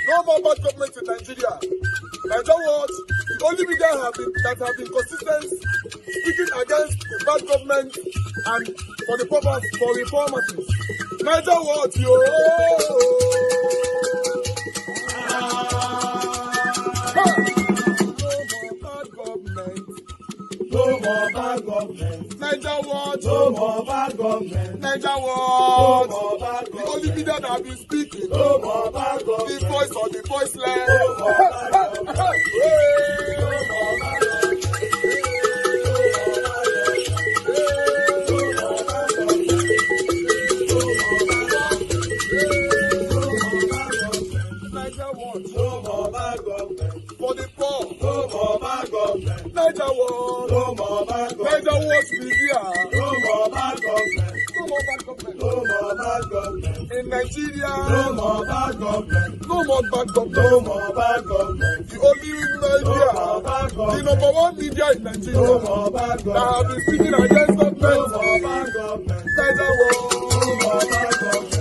No more bad government in Nigeria. Nigeria what? The only media that have been consistent speaking against the bad government and for the purpose for reformers. Nigeria what? Yo! No more bad government. Nigeria what? No more bad government. Nigeria what? No more bad government. The only media that have been speaking. No more bad government. The voice of the voiceless. No more bad government. For the poor, no more bad government. Nigeria what? No more bad government. Nigeria what media? No more bad government. No more bad government. No more bad government. In Nigeria, no more bad government. No more bad government. No more bad government. The only media, the number one media in Nigeria, no more bad government. That have been speaking against government. No more bad government. Nigeria what? No more bad government.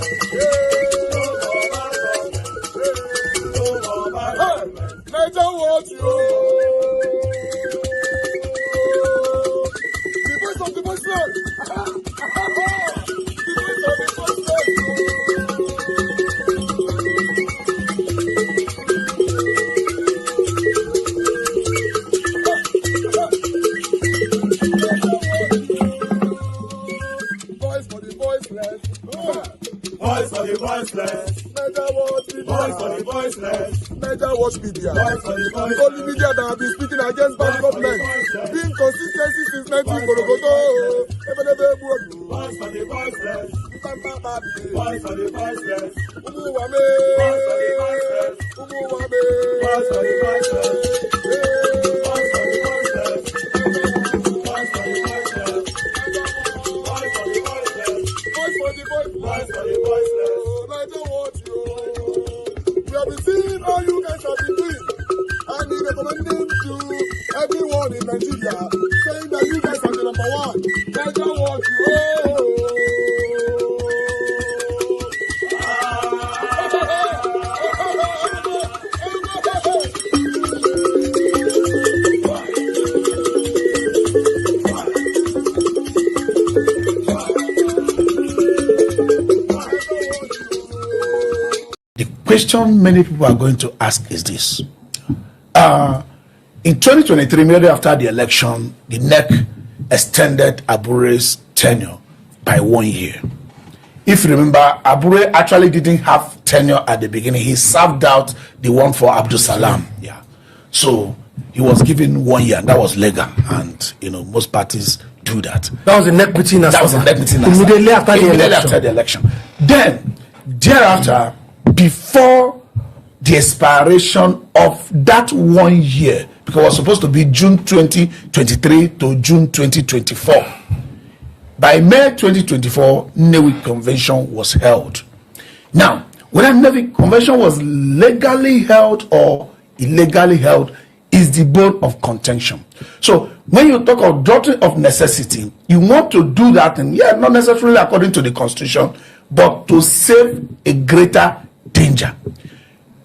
Nigeria what you? The voice of the voiceless. The voice of the voiceless. Voice for the voiceless. Voice for the voiceless. Nigeria what? Voice for the voiceless. Nigeria watch media. The only media that have been speaking against bad government. Being consistency since 1944. Voice for the voiceless. Voice for the voiceless. Voice for the voiceless. Voice for the voiceless. Voice for the voiceless. Voice for the voiceless. Voice for the voiceless. Voice for the voiceless. Voice for the voiceless. Nigeria watch you. We have been seeing all you guys have been doing. And we recommending to everyone in Nigeria, saying that you guys are the number one. Nigeria watch you. The question many people are going to ask is this. In 2023, immediately after the election, the NEC extended Abure's tenure by 1 year. If you remember, Abure actually didn't have tenure at the beginning. He served out the one for Abdul Salam. Yeah. So he was given 1 year, and that was legal. And, most parties do that. That was the NEC meeting. That was the NEC meeting. Immediately after the election. Then, thereafter, before the expiration of that 1 year, because it was supposed to be June 2023 to June 2024. By May 2024, Nnewi Convention was held. Now, whether Nnewi Convention was legally held or illegally held is the bone of contention. So, when you talk of doctrine of necessity, you want to do that, and not necessarily according to the Constitution, but to save a greater danger.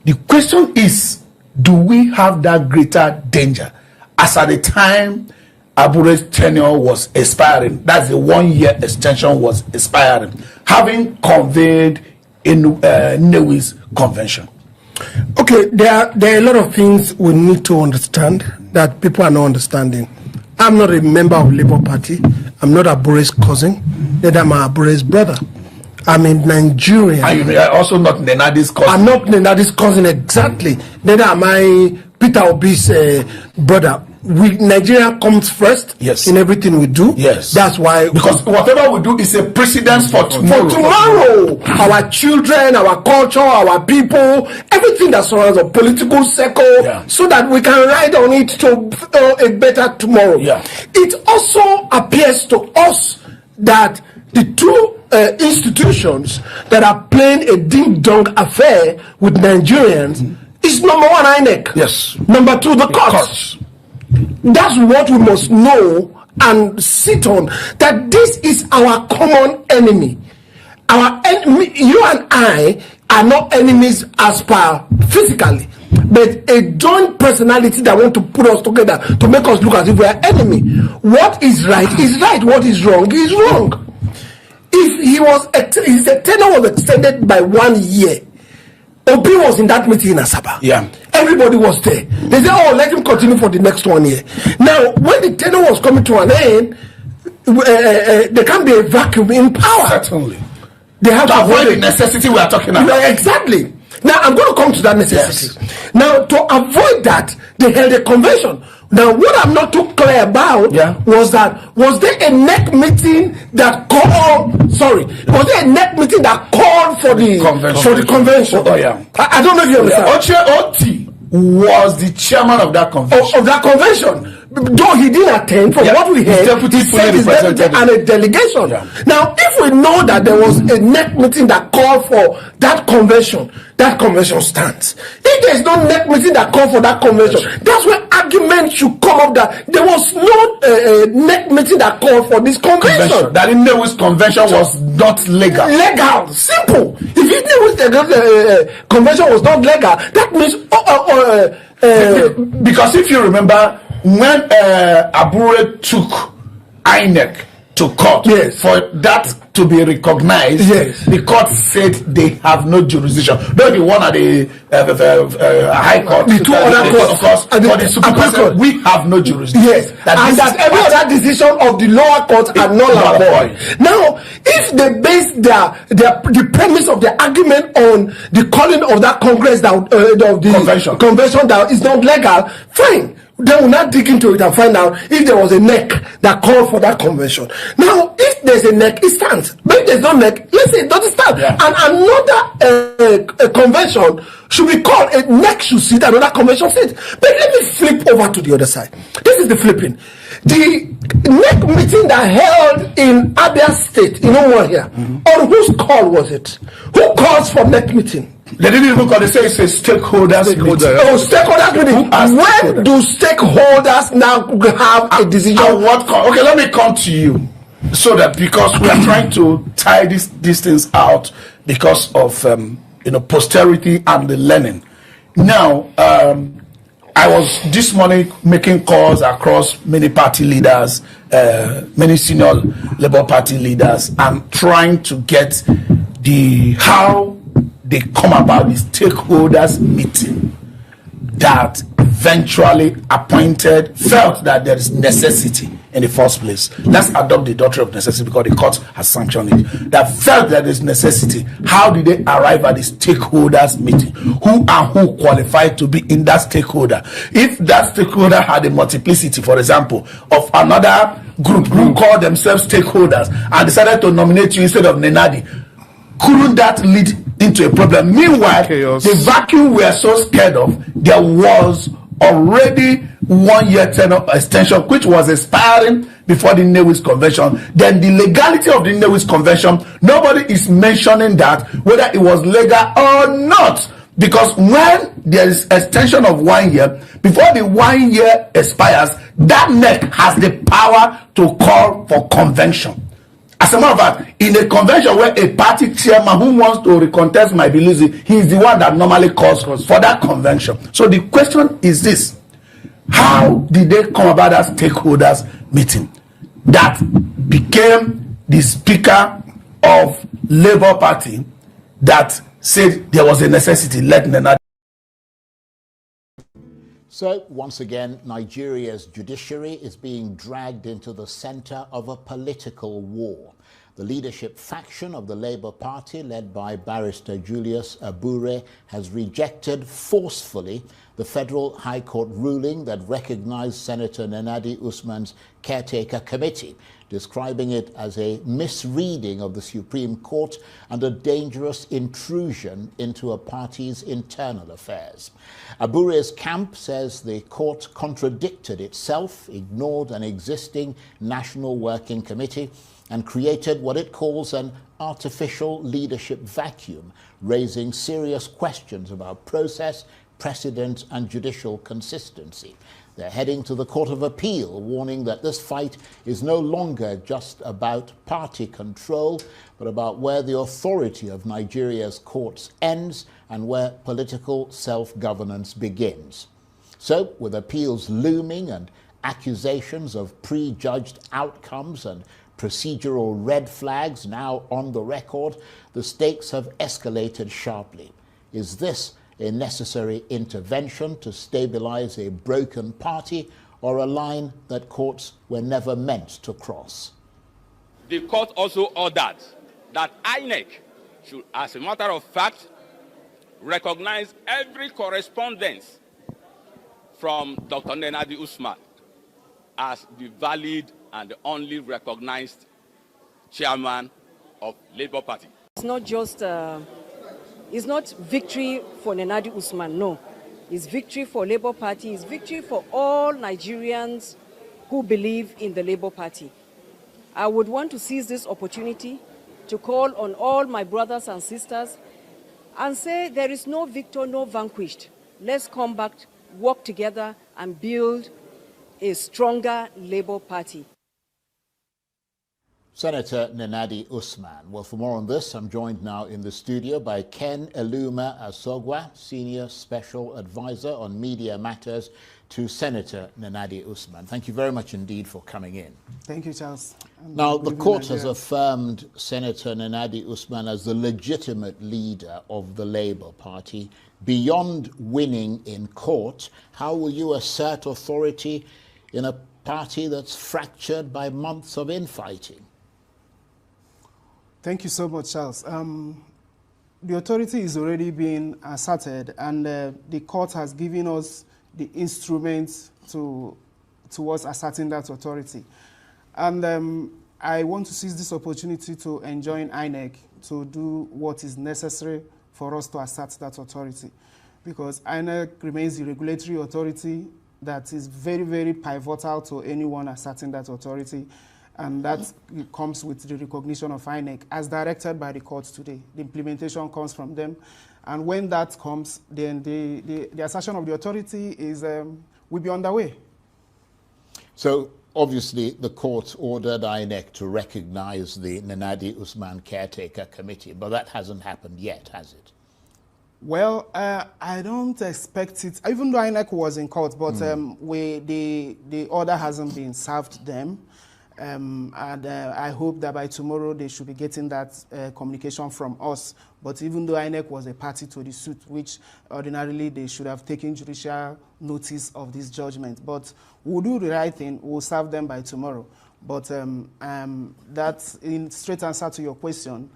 The question is, do we have that greater danger? As at the time Abure's tenure was expiring, that's the 1 year extension was expiring, having conveyed in Nnewi's convention. Okay, there are a lot of things we need to understand that people are not understanding. I'm not a member of Labour Party. I'm not Abure's cousin. Neither am I Abure's brother. I'm a Nigerian. And you are also not Nenadi's cousin. I'm not Nenadi's cousin, exactly. Neither am I Peter Obi's brother. Nigeria comes first. Yes. In everything we do. Yes. That's why. Because whatever we do is a precedence for tomorrow. For tomorrow. Our children, our culture, our people, everything that surrounds a political circle, so that we can ride on it to a better tomorrow. Yeah. It also appears to us that the two institutions that are playing a ding-dong affair with Nigerians is number one, INEC. Yes. Number two, the courts. That's what we must know and sit on, that this is our common enemy. Our enemy, you and I are not enemies as per physically, but a joint personality that want to put us together to make us look as if we are enemy. What is right is right. What is wrong is wrong. If his tenure was extended by 1 year, Obi was in that meeting in Asaba. Yeah. Everybody was there. They said, oh, let him continue for the next 1 year. Now, when the tenure was coming to an end, there can be a vacuum in power. Certainly. They have to avoid the necessity we are talking about. Exactly. Now, I'm going to come to that necessity. Yes. Now, to avoid that, they held a convention. Now, what I'm not too clear about was there a NEC meeting that called? Sorry, was there a NEC meeting that called for the convention? Oh yeah. I don't know if you understand. Oti was the chairman of that convention. Of that convention. Though he didn't attend, from what we heard, he said his deputy and a delegation. Yeah. Now, if we know that there was a NEC meeting that called for that convention stands. If there is no NEC meeting that called for that convention, that's where argument should come up that there was no NEC meeting that called for this convention. That Nnewi's convention was not legal. Legal, simple. If Nnewi's convention was not legal, that means because if you remember, when Abure took INEC to court for that to be recognized, the court said they have no jurisdiction. Though the one at the High Court, the two other courts, and the Supreme Court said we have no jurisdiction. Yes, and that every other decision of the lower court are null and void. Now, if they base the premise of the argument on the calling of that Congress of the convention that is not legal, fine. They will not dig into it and find out if there was a NEC that called for that convention. Now, if there's a NEC, it stands. But if there's no NEC, let's say it doesn't stand. Yeah. And another convention should be called, a NEC should sit, another convention sit. But let me flip over to the other side. This is the flipping. The NEC meeting that held in Abia State, you know what here? On whose call was it? Who calls for NEC meeting? They didn't even call. They say it's a stakeholders meeting. Oh, stakeholders meeting. When do stakeholders now have a decision? Okay, let me come to you, so that because we are trying to tie these things out because of posterity and the learning. Now, I was this morning making calls across many party leaders, many senior Labour Party leaders, and trying to get how they come about the stakeholders meeting that eventually felt that there is necessity in the first place. Let's adopt the doctrine of necessity because the court has sanctioned it. That felt that there is necessity. How did they arrive at the stakeholders meeting? Who qualified to be in that stakeholder? If that stakeholder had a multiplicity, for example, of another group who called themselves stakeholders and decided to nominate you instead of Nenadi, couldn't that lead into a problem? Meanwhile, the vacuum we are so scared of, there was already 1 year tenure extension which was expiring before the Nnewi's convention. Then the legality of the Nnewi's convention, nobody is mentioning that, whether it was legal or not, because when there is extension of 1 year, before the 1 year expires, that NEC has the power to call for convention. As a matter of fact, in a convention where a party chairman who wants to recontest my beliefs, he is the one that normally calls for that convention. So the question is this: how did they come about that stakeholders meeting that became the speaker of Labour Party that said there was a necessity? Let Nena. So, once again, Nigeria's judiciary is being dragged into the center of a political war. The leadership faction of the Labour Party, led by Barrister Julius Abure, has rejected forcefully the Federal High Court ruling that recognized Senator Nenadi Usman's caretaker committee, describing it as a misreading of the Supreme Court and a dangerous intrusion into a party's internal affairs. Abure's camp says the court contradicted itself, ignored an existing National Working Committee, and created what it calls an artificial leadership vacuum, raising serious questions about process, precedent, and judicial consistency. They're heading to the Court of Appeal, warning that this fight is no longer just about party control, but about where the authority of Nigeria's courts ends and where political self-governance begins. So, with appeals looming and accusations of prejudged outcomes and procedural red flags now on the record, the stakes have escalated sharply. Is this a necessary intervention to stabilize a broken party, or a line that courts were never meant to cross? The court also ordered that INEC should, as a matter of fact, recognize every correspondence from Dr. Nenadi Usman as the valid and the only recognized chairman of Labour Party. It's not just it's not victory for Nenadi Usman, no. It's victory for Labour Party. It's victory for all Nigerians who believe in the Labour Party. I would want to seize this opportunity to call on all my brothers and sisters and say there is no victor, no vanquished. Let's come back, work together and build a stronger Labour Party. Senator Nenadi Usman. Well, for more on this, I'm joined now in the studio by Ken Eluma Asogwa, Senior Special Advisor on Media Matters to Senator Nenadi Usman. Thank you very much indeed for coming in. Thank you, Charles. Now, the court has affirmed Senator Nenadi Usman as the legitimate leader of the Labour Party. Beyond winning in court, how will you assert authority in a party that's fractured by months of infighting? Thank you so much, Charles. The authority is already being asserted, and the court has given us the instruments towards asserting that authority. And I want to seize this opportunity to enjoin INEC to do what is necessary for us to assert that authority, because INEC remains the regulatory authority that is very, very pivotal to anyone asserting that authority. And that comes with the recognition of INEC as directed by the courts today. The implementation comes from them. And when that comes, then the assertion of the authority is will be underway. So obviously the court ordered INEC to recognize the Nenadi Usman Caretaker Committee, but that hasn't happened yet, has it? Well, I don't expect it, even though INEC was in court, but the order hasn't been served them. And I hope that by tomorrow they should be getting that communication from us. But even though INEC was a party to the suit, which ordinarily they should have taken judicial notice of this judgment. But we'll do the right thing, we'll serve them by tomorrow. But that's in straight answer to your question.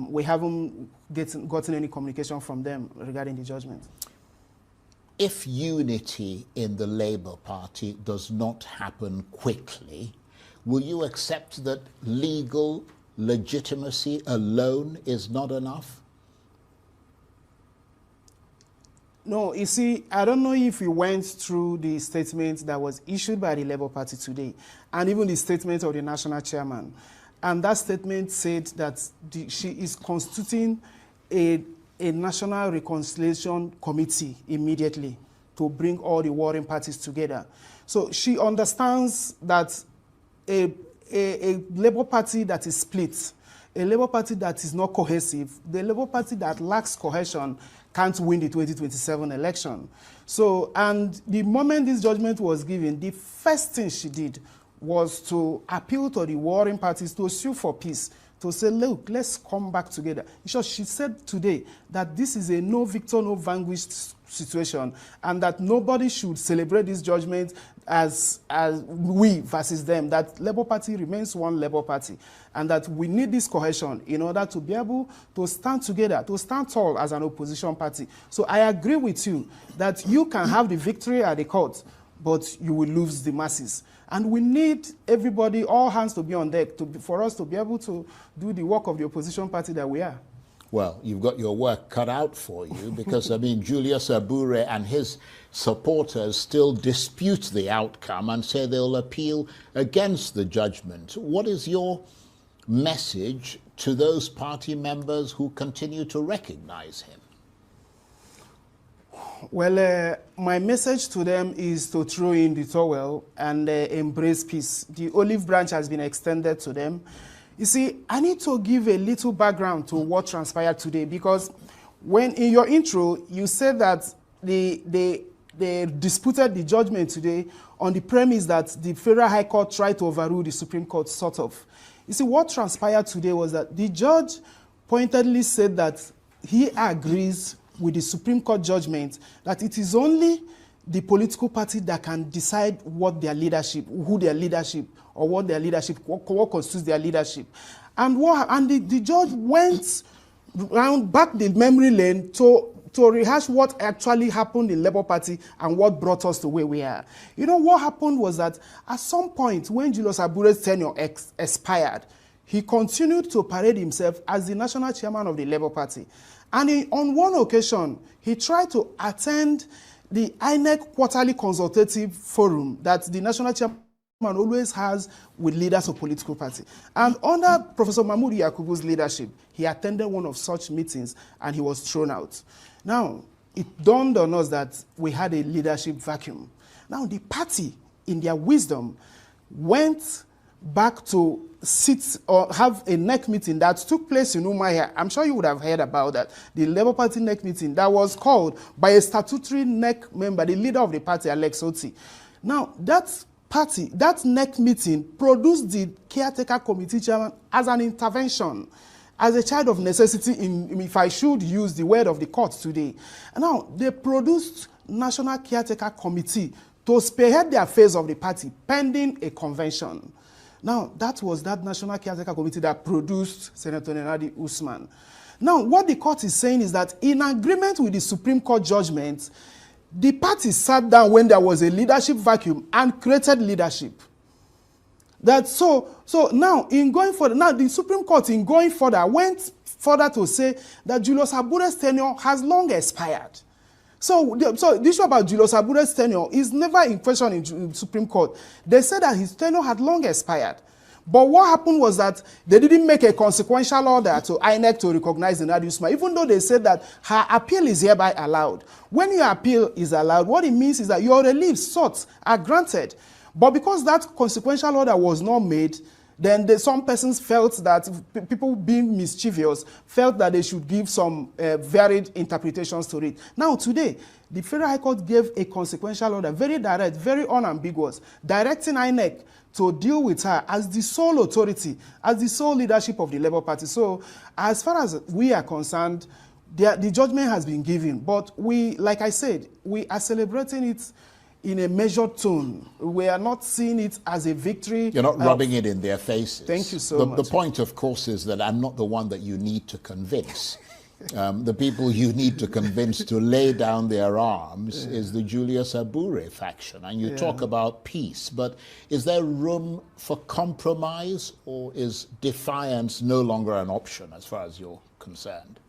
We haven't gotten any communication from them regarding the judgment. If unity in the Labour Party does not happen quickly, will you accept that legal legitimacy alone is not enough? No, you see, I don't know if you went through the statement that was issued by the Labour Party today, and even the statement of the national chairman. And that statement said that she is constituting a national reconciliation committee immediately to bring all the warring parties together. So she understands that a Labour Party that is split, a Labour Party that is not cohesive, the Labour Party that lacks cohesion can't win the 2027 election. So, and the moment this judgment was given, the first thing she did was to appeal to the warring parties to sue for peace, to say, look, let's come back together. She said today that this is a no victor, no vanquished situation, and that nobody should celebrate this judgment as we versus them, that Labour Party remains one Labour Party, and that we need this cohesion in order to be able to stand together, to stand tall as an opposition party. So I agree with you that you can have the victory at the court, but you will lose the masses. And we need everybody, all hands to be on deck for us to be able to do the work of the opposition party that we are. Well, you've got your work cut out for you because, I mean, Julius Abure and his supporters still dispute the outcome and say they'll appeal against the judgment. What is your message to those party members who continue to recognize him? Well, my message to them is to throw in the towel and embrace peace. The olive branch has been extended to them. You see, I need to give a little background to what transpired today, because when in your intro, you said that they disputed the judgment today on the premise that the Federal High Court tried to overrule the Supreme Court, sort of. You see, what transpired today was that the judge pointedly said that he agrees with the Supreme Court judgment that it is only the political party that can decide what their leadership, who their leadership, or what their leadership, what constitutes their leadership. And the judge went round back the memory lane to rehash what actually happened in Labour Party and what brought us to where we are. You know, what happened was that at some point when Julius Abure's tenure expired, he continued to parade himself as the national chairman of the Labour Party. And on one occasion, he tried to attend the INEC quarterly consultative forum that the national chairman always has with leaders of political party. And under Professor Mahmoud Yakubu's leadership, he attended one of such meetings and he was thrown out. Now, it dawned on us that we had a leadership vacuum. Now, the party, in their wisdom, went back to sit or have a NEC meeting that took place in Umuahia. I'm sure you would have heard about that. The Labour Party NEC meeting that was called by a statutory NEC member, the leader of the party, Alex Oti. Now, that NEC meeting produced the caretaker committee chairman as an intervention, as a child of necessity, if I should use the word of the court today. And now, they produced National Caretaker Committee to spearhead the affairs of the party pending a convention. Now, that was that National Caretaker Committee that produced Senator Nenadi Usman. Now, what the court is saying is that in agreement with the Supreme Court judgment, the party sat down when there was a leadership vacuum and created leadership. So now, in going further, now the Supreme Court, in going further, went further to say that Julius Abure's tenure has long expired. So the issue about Julius Abure's tenure is never in question in the Supreme Court. They said that his tenure had long expired. But what happened was that they didn't make a consequential order to INEC to recognize Nenadi Usman, even though they said that her appeal is hereby allowed. When your appeal is allowed, what it means is that your reliefs sought are granted. But because that consequential order was not made, then some persons felt that, people being mischievous, felt that they should give some varied interpretations to it. Now today, the Federal High Court gave a consequential order, very direct, very unambiguous, directing INEC to deal with her as the sole authority, as the sole leadership of the Labour Party. So as far as we are concerned, the judgment has been given. But we, like I said, we are celebrating it in a measured tone. We are not seeing it as a victory. You're not rubbing it in their faces. Thank you so much. The point, of course, is that I'm not the one that you need to convince. The people you need to convince to lay down their arms is the Julius Abure faction. And you talk about peace, but is there room for compromise, or is defiance no longer an option as far as you're concerned?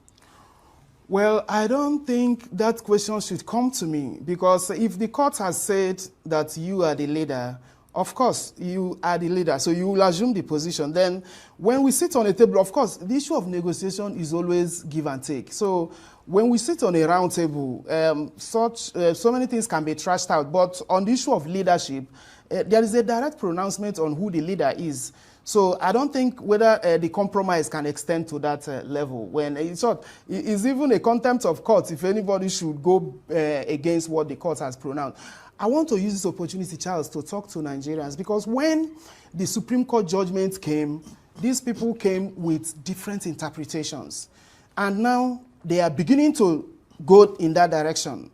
Well, I don't think that question should come to me, because if the court has said that you are the leader, of course, you are the leader, so you will assume the position. Then when we sit on a table, of course, the issue of negotiation is always give and take. So when we sit on a round table, so many things can be trashed out. But on the issue of leadership, there is a direct pronouncement on who the leader is. So I don't think whether the compromise can extend to that level. When it's even a contempt of court if anybody should go against what the court has pronounced. I want to use this opportunity, Charles, to talk to Nigerians, because when the Supreme Court judgment came, these people came with different interpretations. And now they are beginning to go in that direction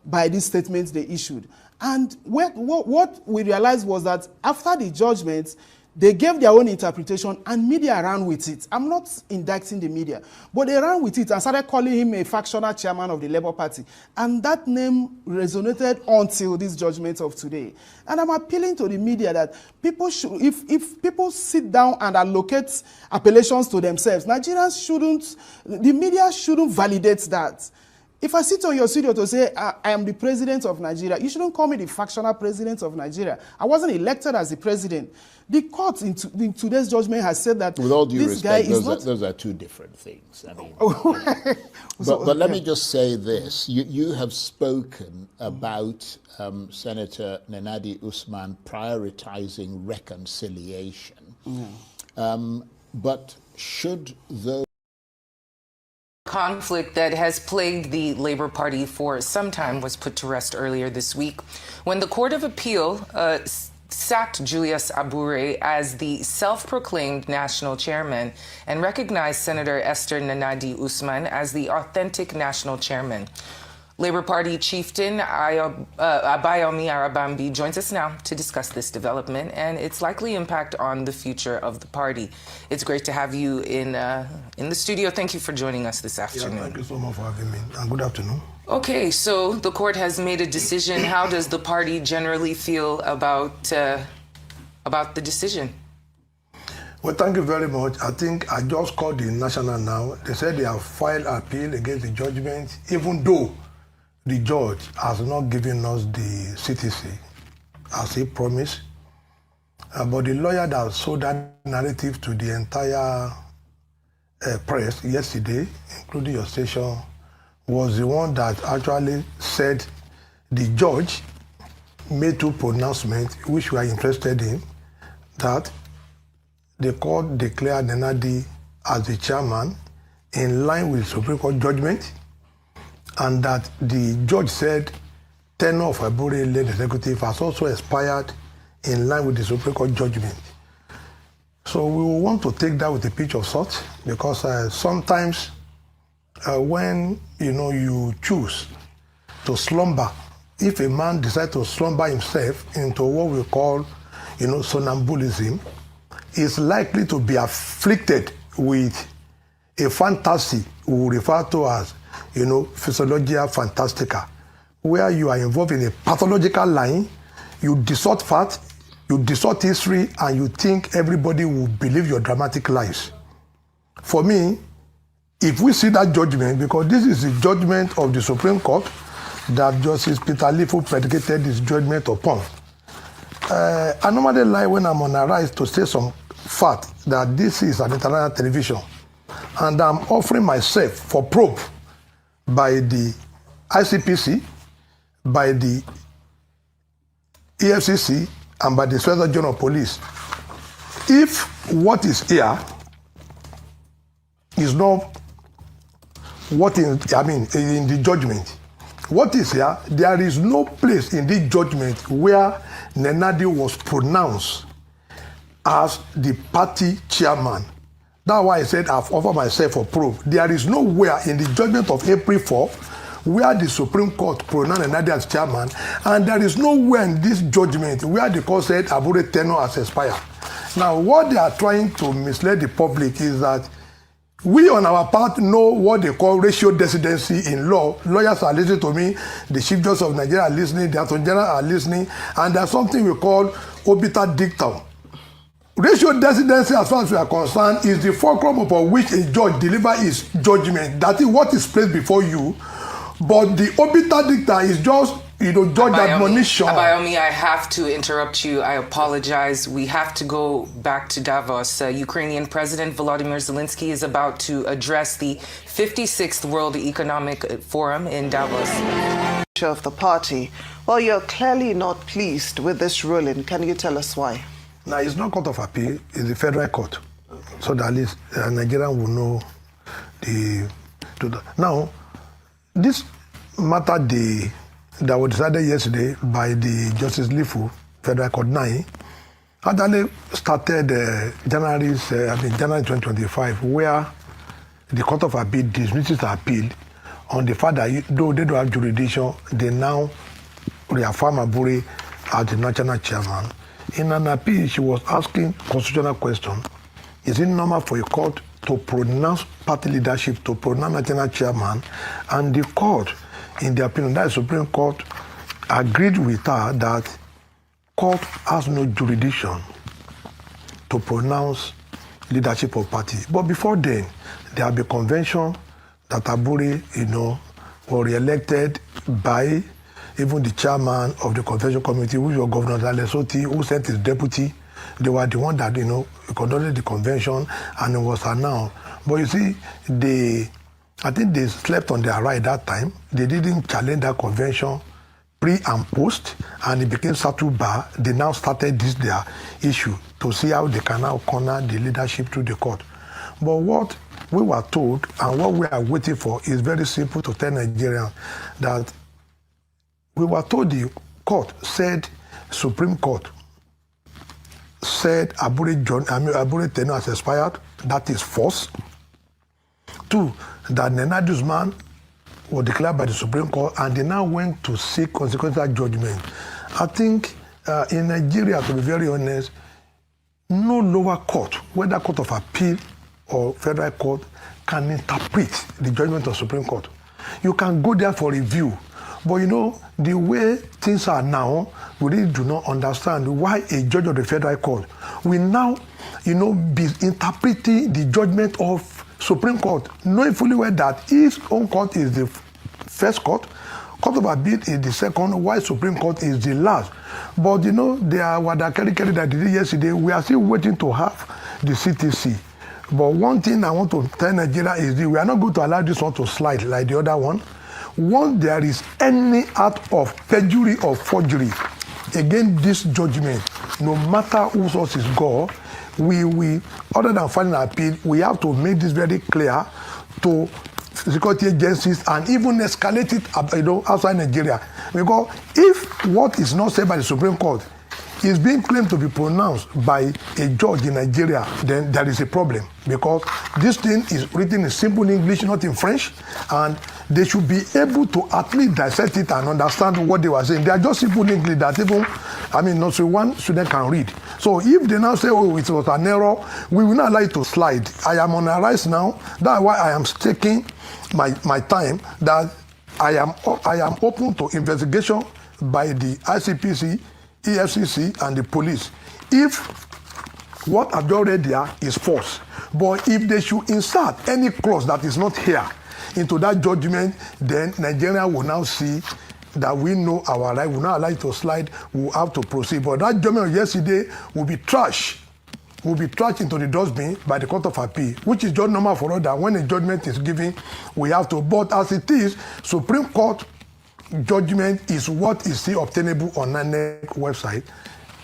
by these statements they issued. And what we realized was that after the judgment, they gave their own interpretation and media ran with it. I'm not indicting the media, but they ran with it and started calling him a factional chairman of the Labour Party. And that name resonated until this judgment of today. And I'm appealing to the media that people should, if people sit down and allocate appellations to themselves, Nigerians shouldn't, the media shouldn't validate that. If I sit on your studio to say I am the president of Nigeria, you shouldn't call me the factional president of Nigeria. I wasn't elected as the president. The court in today's judgment has said that with all due this respect, guy is not... those are two different things. I mean, but let me just say this. You have spoken about Senator Nenadi Usman prioritizing reconciliation. But should those conflict that has plagued the Labour Party for some time was put to rest earlier this week when the Court of Appeal sacked Julius Abure as the self-proclaimed national chairman and recognized Senator Esther Nenadi Usman as the authentic national chairman. Labour Party chieftain Abayomi Arabambi joins us now to discuss this development and its likely impact on the future of the party. It's great to have you in the studio. Thank you for joining us this afternoon. Yeah, thank you so much for having me, and good afternoon. Okay, so the court has made a decision. How does the party generally feel about the decision? Well, thank you very much. I think I just called the National now. They said they have filed appeal against the judgment, even though the judge has not given us the CTC as he promised. But the lawyer that sold that narrative to the entire press yesterday, including your station, was the one that actually said the judge made two pronouncements which we are interested in, that the court declared Nenadi as the chairman in line with the Supreme Court judgment, and that the judge said tenure of Abure-led executive has also expired in line with the Supreme Court judgment. So we will want to take that with a pinch of salt, because sometimes when you choose to slumber, if a man decides to slumber himself into what we call somnambulism, is likely to be afflicted with a fantasy we refer to as physiologia fantastica, where you are involved in a pathological line, you distort fact, you distort history, and you think everybody will believe your dramatic lies. For me, if we see that judgment, because this is the judgment of the Supreme Court that Justice Peter Lifu predicated his judgment upon. I normally lie when I'm on a rise to say some fact that this is an international television, and I'm offering myself for probe by the ICPC, by the EFCC, and by the Inspector General of Police. If what is here is not what in the judgment, what is here, there is no place in the judgment where Nenadi was pronounced as the party chairman. That's why I said I've offered myself for proof. There is nowhere in the judgment of April 4 where the Supreme Court pronounced Nenadi as chairman, and there is nowhere in this judgment where the court said Abure tenure has expired. Now, what they are trying to mislead the public is that we on our part know what they call ratio decidency in law. Lawyers are listening to me, the Chief Justice of Nigeria are listening, the Attorney General are listening, and there's something we call obiter dictum. Ratio decidency, as far as we are concerned, is the fulcrum upon which a judge delivers his judgment. That is what is placed before you. But the obiter dictum is just, judge admonition. Abayomi, I have to interrupt you. I apologize. We have to go back to Davos. Ukrainian President Volodymyr Zelensky is about to address the 56th World Economic Forum in Davos. Of the party. Well, you're clearly not pleased with this ruling. Can you tell us why? Now, it's not court of appeal, it's the federal court. So that at least Nigerian will know Now, this matter that was decided yesterday by the Justice Lifu, Federal Court 9, actually started January 2025, where the Court of Appeal dismisses the appeal on the fact that though they don't have jurisdiction, they now reaffirm Abure as the national chairman. In an appeal, she was asking constitutional question: is it normal for a court to pronounce party leadership, to pronounce national chairman? And the court, in the opinion, that Supreme Court, agreed with her that court has no jurisdiction to pronounce leadership of party. But before then, there will be convention that Abure, were re-elected by even the chairman of the convention committee, which was Governor Dalesoti, who sent his deputy. They were the one that, conducted the convention, and it was announced. But you see, I think they slept on their right that time. They didn't challenge that convention pre and post, and it became settled bar. They now started their issue to see how they can now corner the leadership through the court. But what we were told and what we are waiting for is very simple to tell Nigerians, that we were told the court said, Supreme Court said Abure tenure has expired. That is false. 2, that Nenadi Usman was declared by the Supreme Court, and they now went to seek consequential judgment. I think in Nigeria, to be very honest, no lower court, whether Court of Appeal or Federal Court, can interpret the judgment of Supreme Court. You can go there for review, but the way things are now, we really do not understand why a judge of the Federal Court will now, be interpreting the judgment of Supreme Court, knowing fully well that his own court is the first court, Court of Appeal is the second, while Supreme Court is the last. But they are what that did yesterday. We are still waiting to have the CTC. But one thing I want to tell Nigeria is we are not going to allow this one to slide like the other one. Once there is any act of perjury or forgery against this judgment, no matter whose source is God, we other than filing an appeal, we have to make this very clear to security agencies and even escalate it outside Nigeria. Because if what is not said by the Supreme Court is being claimed to be pronounced by a judge in Nigeria, then there is a problem. Because this thing is written in simple English, not in French, and they should be able to at least dissect it and understand what they were saying. They are just simple English that even, not so one student can read. So if they now say, oh, it was an error, we will not allow it to slide. I am on a rise now. That's why I am taking my time, that I am open to investigation by the ICPC, EFCC, and the police. If what I've done read there is false, but if they should insert any clause that is not here into that judgment, then Nigeria will now see that we know our right, will not allow it to slide, we will have to proceed. But that judgment of yesterday will be trashed into the dustbin by the Court of Appeal, which is just normal for us that when a judgment is given, we have to. But as it is, Supreme Court judgment is what is still obtainable on INEC website.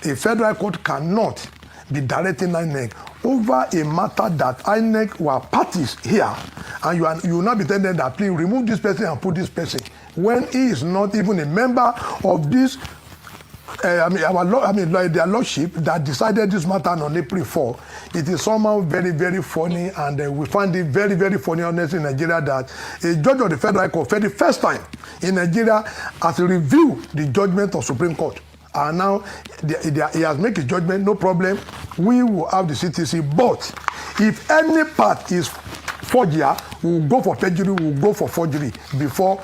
A federal court cannot be directing INEC over a matter that INEC were parties here, and you will not be telling them that please remove this person and put this person when he is not even a member of this. Their lordship that decided this matter on April 4. It is somehow very, very funny, and we find it very, very funny, honestly, in Nigeria, that a judge of the Federal Court, for the first time in Nigeria, has reviewed the judgment of Supreme Court. And now he has made his judgment, no problem. We will have the CTC. But if any part is forgery, we will go for perjury, we will go for forgery before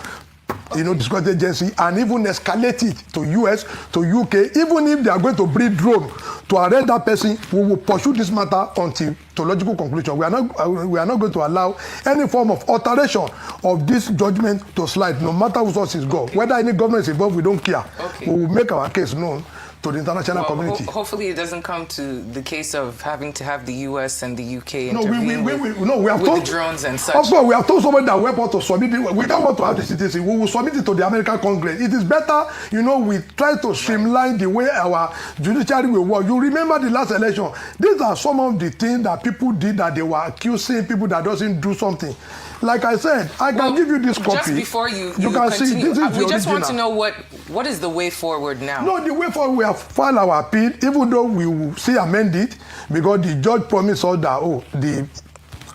the security agency, and even escalate it to US, to UK. Even if they are going to bring drone to arrest that person, we will pursue this matter until to logical conclusion. We are not going to allow any form of alteration of this judgment to slide, no matter who source is go. Okay. Whether any government is involved, we don't care. Okay. We will make our case known to the international community. Hopefully it doesn't come to the case of having to have the US and the UK intervene with told, the drones and such. Also, we have told somebody that we're about to submit it. We don't want to have the CTC. We will submit it to the American Congress. It is better, we try to streamline the way our judiciary will work. You remember the last election. These are some of the things that people did, that they were accusing people that doesn't do something. Like I said, I can give you this copy. Just before you can continue, see this is we just want to know what is the way forward now? No, the way forward, we have filed our appeal, even though we will still amend it, because the judge promised us that, the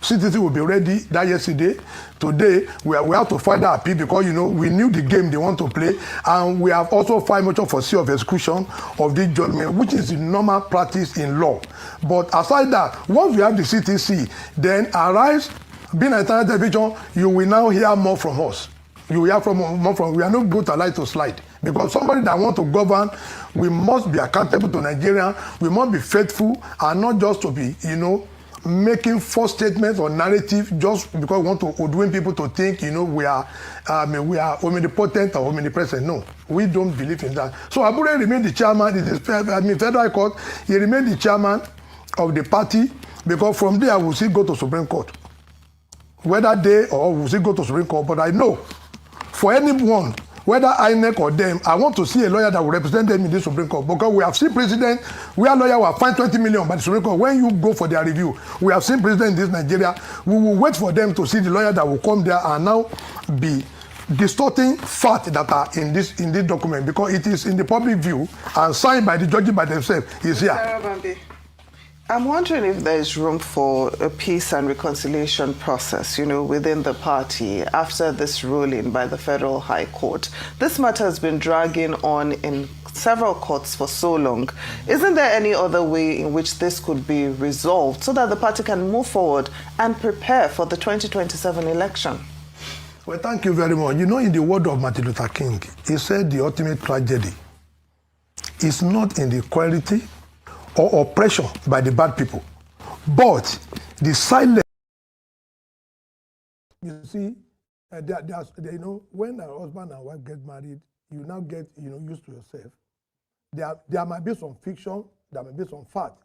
CTC will be ready that yesterday. Today, we have to file that appeal because, we knew the game they want to play. And we have also filed motion for seal of execution of this judgment, which is the normal practice in law. But aside that, once we have the CTC, then arise, being an international television, you will now hear more from us. You will hear more from we are not going to allow it to slide. Because somebody that wants to govern, we must be accountable to Nigeria. We must be faithful, and not just to be, making false statements or narrative just because we want to hoodwink people to think, we are omnipotent or omnipresent. No, we don't believe in that. So Abure remained the chairman. Federal Court, he remained the chairman of the party, because from there we'll still go to Supreme Court. Whether they or we'll still go to Supreme Court, but I know for anyone, whether INEC or them, I want to see a lawyer that will represent them in the Supreme Court, because we have seen precedent where lawyer will find 20 million by the Supreme Court. When you go for their review, we have seen precedent in this Nigeria. We will wait for them to see the lawyer that will come there and now be distorting facts that are in this document, because it is in the public view and signed by the judges by themselves. Is here. I'm wondering if there is room for a peace and reconciliation process, within the party after this ruling by the Federal High Court. This matter has been dragging on in several courts for so long. Isn't there any other way in which this could be resolved so that the party can move forward and prepare for the 2027 election? Well, thank you very much. In the word of Martin Luther King, he said the ultimate tragedy is not in the equality or oppression by the bad people, but the silence. You see, when a husband and wife get married, you now get used to yourself. There might be some fiction, there might be some fact.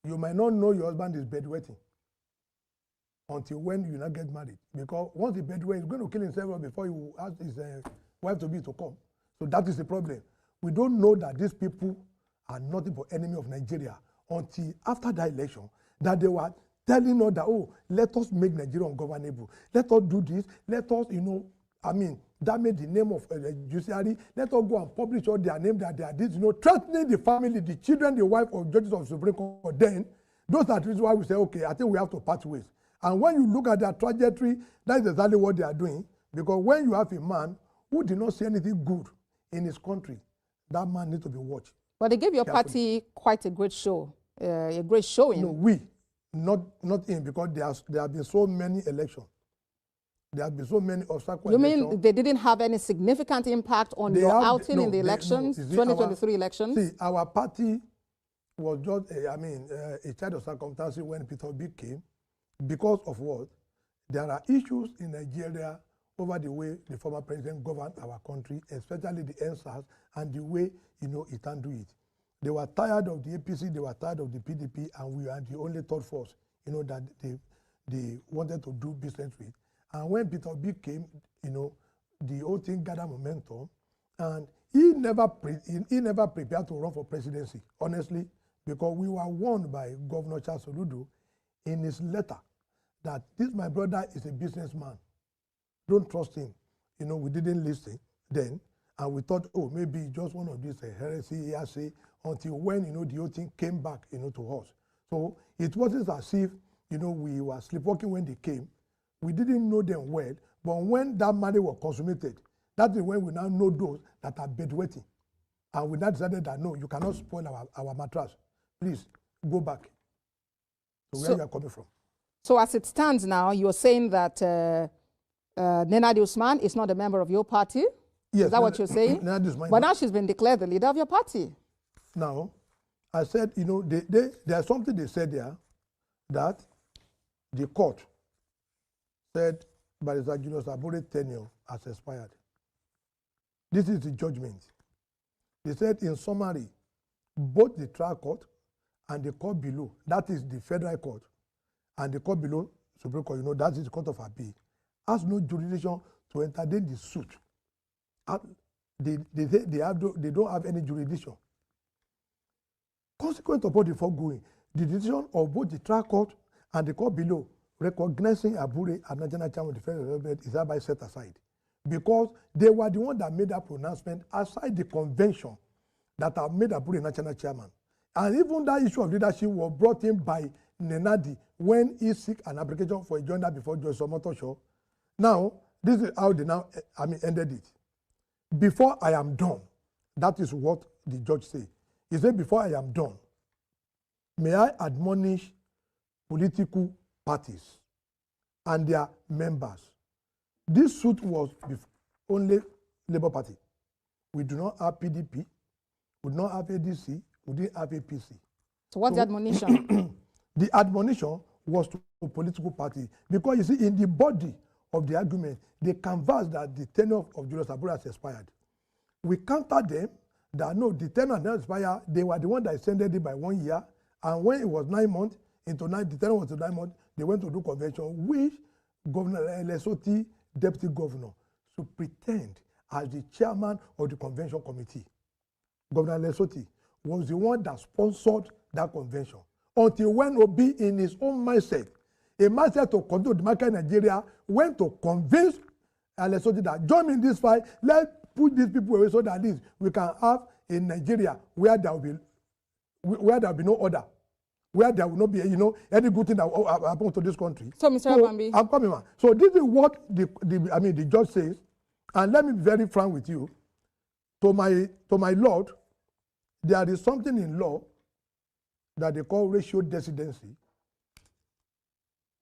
You might not know your husband is bedwetting until when you now get married, because once the bedwetting is going to kill himself before you ask his wife to come. So that is the problem. We don't know that these people are nothing but enemy of Nigeria until after that election, that they were telling us that, let us make Nigeria ungovernable. Let us do this. Let us, damage the name of the judiciary. Let us go and publish all their name that they are this, threatening the family, the children, the wife of judges of Supreme Court. Then, those are the reasons why we say, okay, I think we have to part ways. And when you look at their trajectory, that is exactly what they are doing. Because when you have a man who did not see anything good in his country, that man needs to be watched. But they gave your party quite a great show, a great showing. No, not him, because there have been so many elections. There have been so many obstacles. You mean they didn't have any significant impact on your outing in the elections, 2023 elections? See, our party was just, a child of circumstances when Peter Obi came. Because of what? There are issues in Nigeria over the way the former president governed our country, especially the NSAS, and the way, he can do it. They were tired of the APC, they were tired of the PDP, and we are the only third force, that they wanted to do business with. And when Peter Obi came, the whole thing gathered momentum, and he never prepared to run for presidency, honestly, because we were warned by Governor Charles Oludo in his letter that this, my brother, is a businessman. Don't trust him. We didn't listen then, and we thought, maybe just one of these heresy, hearsay, until when, the whole thing came back, to us. So it wasn't as if, we were sleepwalking when they came. We didn't know them well, but when that marriage was consummated, that is when we now know those that are bedwetting. And we now decided that, no, you cannot spoil our mattress. Please, go back to where you are coming from. So as it stands now, you're saying that Nenadi Usman is not a member of your party? Yes. Is that what you're saying? But now she's been declared the leader of your party. Now, I said, there's something they said there that the court said Barrister Julius Abure's tenure has expired. This is the judgment. They said in summary, both the trial court and the court below, that is the federal court, and the court below, Supreme Court, that is the court of appeal, has no jurisdiction to entertain the suit. They don't have any jurisdiction. Consequent upon the foregoing, the decision of both the trial court and the court below recognizing Abure as national chairman of the federal government is hereby set aside, because they were the one that made that pronouncement aside the convention that have made Abure national chairman. And even that issue of leadership was brought in by Nenadi when he seek an application for a joiner before Judge Somotosho. Now, this is how they now ended it. Before I am done, that is what the judge said. He said, before I am done, may I admonish political parties and their members. This suit was only Labour Party. We do not have PDP, we do not have ADC, we didn't have APC. So what's the admonition? The admonition was to a political party. Because you see, in the body of the argument, they canvassed that the tenure of Julius Abure has expired. We countered them that no, the tenure has not expired. They were the one that extended it by 1 year. And when it was 9 months, the tenure was to 9 months, they went to do convention, which Governor Lesotho, deputy governor, should pretend as the chairman of the convention committee. Governor Lesotho was the one that sponsored that convention. Until when Obi, in his own mindset, a mindset to control the market in Nigeria, went to convince Lesotho that join me in this fight, let's put these people away so that we can have in Nigeria where there will be no order, where there will not be, any good thing that will happen to this country. So, Mr. Abambi. I'm coming, man. So this is what the judge says, and let me be very frank with you. To my Lord, there is something in law that they call ratio decidency,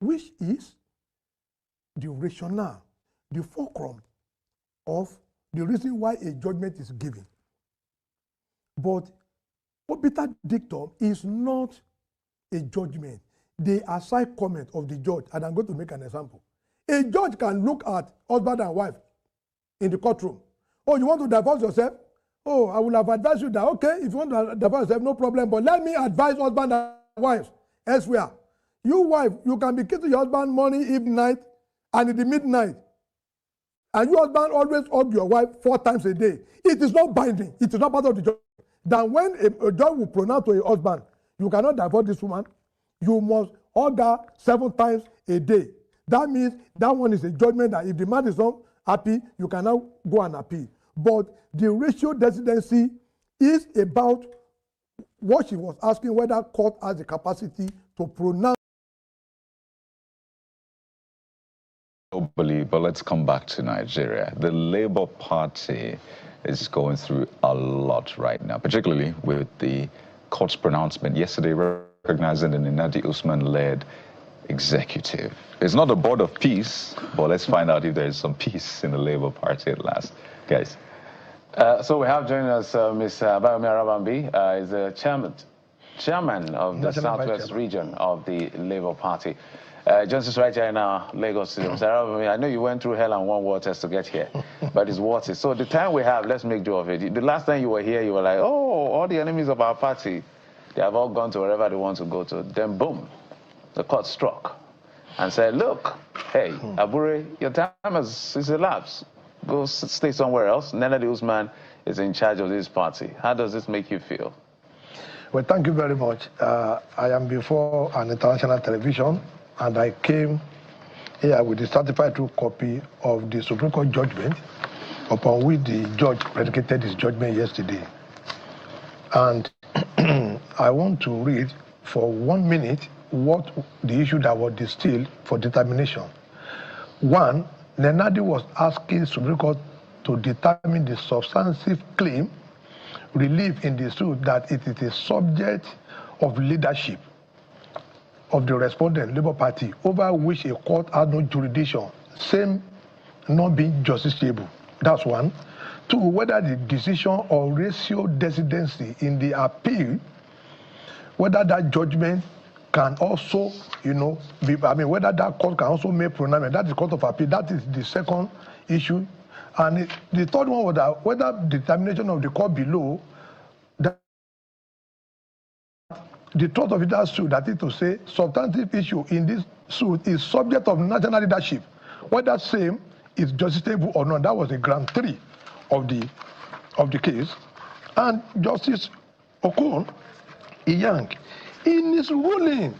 which is the rationale, the fulcrum of the reason why a judgment is given. But obiter dictum is not a judgment. They are side comment of the judge, and I'm going to make an example. A judge can look at husband and wife in the courtroom. Oh, you want to divorce yourself? Oh, I will have advised you that, okay, if you want to divorce yourself, no problem, but let me advise husband and wife elsewhere. You wife, you can be kissing your husband morning, evening, night, and in the midnight. And your husband always hug your wife 4 times a day. It is not binding. It is not part of the judgment. Then when a judge will pronounce to a husband, you cannot divorce this woman. You must hug her 7 times a day. That means that one is a judgment that if the man is not happy, you cannot go and appeal. But the ratio decidency is about what she was asking, whether court has the capacity to pronounce. But let's come back to Nigeria. The Labour Party is going through a lot right now, particularly with the court's pronouncement yesterday recognizing the Nenadi Usman-led executive. It's not a board of peace, but let's find out if there is some peace in the Labour Party at last. Guys. So we have joining us Ms. Abayomi Arabambi, is the chairman of the Southwest region of the Labour Party. Johnson right here in Lagos City. Mr. Arabambi, I know you went through hell and warm waters to get here, but it's worth it. So the time we have, let's make do of it. The last time you were here, you were like, oh, all the enemies of our party, they have all gone to wherever they want to go to. Then boom, the court struck and said, look, hey, Abure, your time is elapsed. Go stay somewhere else. Nenadi Usman is in charge of this party. How does this make you feel? Well, thank you very much. I am before an international television, and I came here with the certified true copy of the Supreme Court judgment upon which the judge predicated his judgment yesterday. And I want to read for 1 minute what the issue that was distilled for determination. 1, Nenadi was asking Supreme Court to determine the substantive claim, relief in the suit that it is a subject of leadership of the respondent Labour Party over which a court had no jurisdiction, same not being justiciable. That's 1. 2, whether the decision of ratio decidency in the appeal, whether that judgment can also, whether that court can also make pronouncement. That is court of appeal. That is the second issue. And the third one was that whether the determination of the court below, that the thought of that suit, that is to say, substantive issue in this suit is subject of national leadership. Whether same is justiciable or not, that was the ground 3 of the case. And Justice Okon Iyang, in his ruling,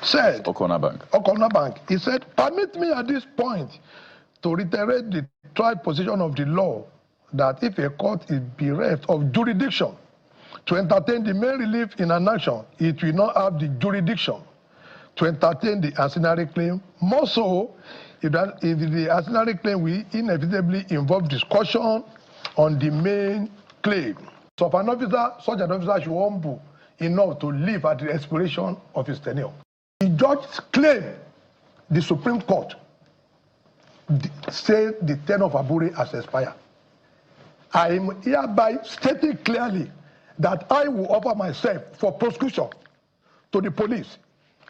said, Okonabank, he said, permit me at this point to reiterate the tried position of the law that if a court is bereft of jurisdiction to entertain the main relief in an action, it will not have the jurisdiction to entertain the ancillary claim. More so, if the ancillary claim will inevitably involve discussion on the main claim. So, if an officer, such an officer should humble enough to live at the expiration of his tenure. The judge claimed the Supreme Court said the tenure of Abure has expired. I am hereby stating clearly that I will offer myself for prosecution to the police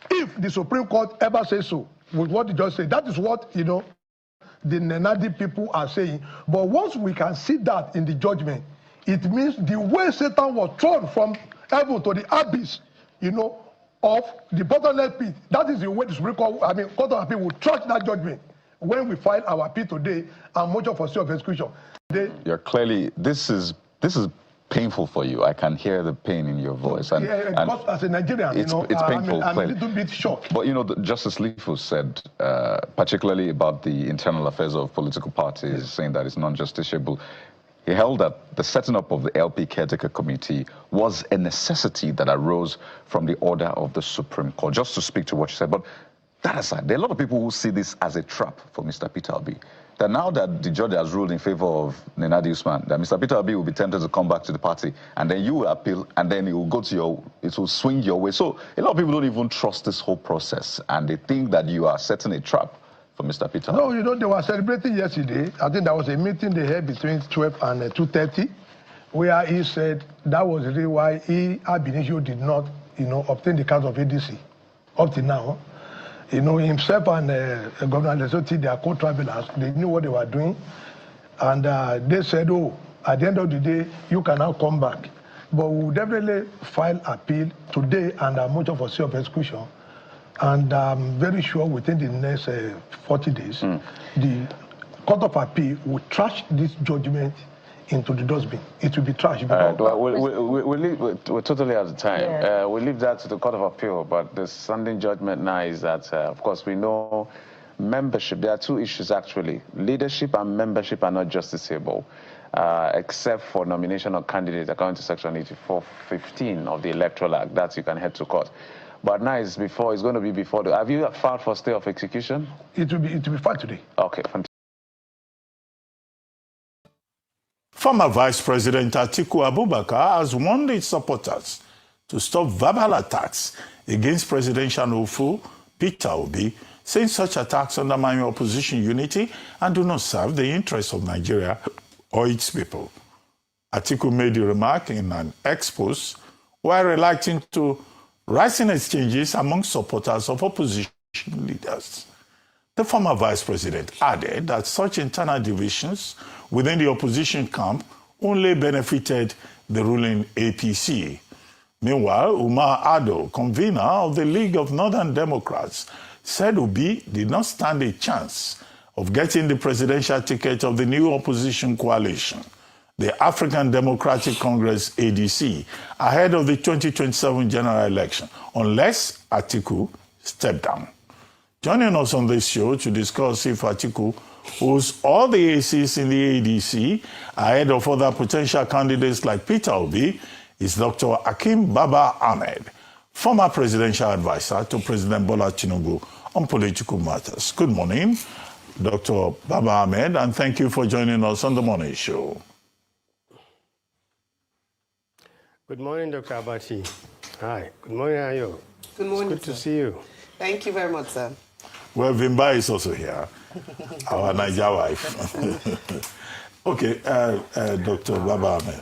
If the Supreme Court ever says so, with what the judge said, that is what, you know, the Nenadi people are saying. But once we can see that in the judgment, it means the way Satan was thrown from heaven to the abyss, you know, of the bottomless pit, that is the way the Supreme Court, Court of Appeal will trust that judgment when we file our appeal today and motion for stay of execution. You're clearly, this is painful for you. I can hear the pain in your voice. And, because as a Nigerian, it's painful. I'm a little bit shocked. But you know, Justice Lifu said, particularly about the internal affairs of political parties, saying that it's non-justiciable. He held that the setting up of the LP Caretaker Committee was a necessity that arose from the order of the Supreme Court. Just to speak to what you said, but that aside, there are a lot of people who see this as a trap for Mr. Peter Obi. That now that the judge has ruled in favor of Nenadi Usman, that Mr. Peter Obi will be tempted to come back to the party, and then you will appeal, and then it will go to it will swing your way. So a lot of people don't even trust this whole process, and they think that you are setting a trap for Mr. Peter. No, you know, they were celebrating yesterday. I think there was a meeting they had between 12 and 2:30, where he said that was really why Abinishio did not, you know, obtain the card of ADC up to now. You know, himself and Governor Lesotho, they are co-travelers. They knew what they were doing. And they said, oh, at the end of the day, you can now come back. But we'll definitely file appeal today and a motion for stay of execution. And I'm very sure within the next 40 days, the Court of Appeal will trash this judgment into the dustbin. It will be trashed. We're totally out of time. Yeah. We'll leave that to the Court of Appeal, but the standing judgment now is that, of course, we know membership. There are two issues, actually. Leadership and membership are not justiciable, except for nomination of candidates according to Section 8415 of the Electoral Act. That you can head to court. But now it's going to be before. Have you filed for stay of execution? It will be filed today. Okay, fantastic. Former Vice President Atiku Abubakar has warned its supporters to stop verbal attacks against presidential hopeful Peter Obi, saying such attacks undermine opposition unity and do not serve the interests of Nigeria or its people. Atiku made the remark in an expose while relating to rising exchanges among supporters of opposition leaders. The former vice president added that such internal divisions within the opposition camp only benefited the ruling APC. Meanwhile, Umar Ado, convener of the League of Northern Democrats, said Obi did not stand a chance of getting the presidential ticket of the new opposition coalition, the African Democratic Congress ADC, ahead of the 2027 general election, unless Atiku stepped down. Joining us on this show to discuss if Atiku holds all the aces in the ADC ahead of other potential candidates like Peter Obi is Dr. Hakeem Baba Ahmed, former presidential advisor to President Bola Tinubu on political matters. Good morning, Dr. Baba Ahmed, and thank you for joining us on the morning show. Good morning, Dr. Abati. Hi. Good morning, Ayo. Good morning, It's good to see you. Thank you very much, sir. Well, Vimba is also here, our Niger wife. Okay, Dr. Baba Ahmed,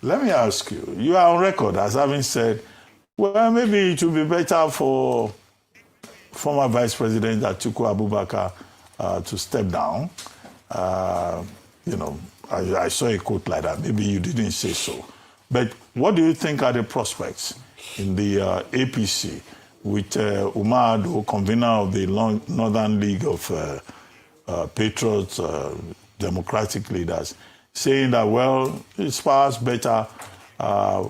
let me ask you, you are on record as having said, well, maybe it would be better for former Vice President Atiku Abubakar to step down. You know, I saw a quote like that. Maybe you didn't say so. But what do you think are the prospects in the APC with Umar Ado, convener of the Northern League of Patriots, Democratic leaders, saying that, well, it's perhaps better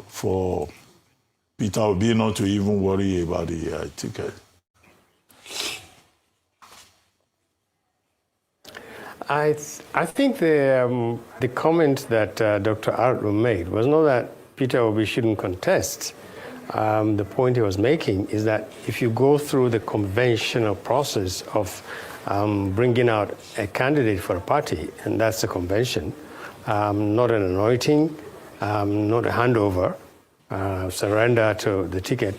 for Peter Obi not to even worry about the ticket? I think the comment that Dr. Ardo made was not that Peter Obi shouldn't contest. The point he was making is that if you go through the conventional process of bringing out a candidate for a party, and that's the convention, not an anointing, not a handover, surrender to the ticket,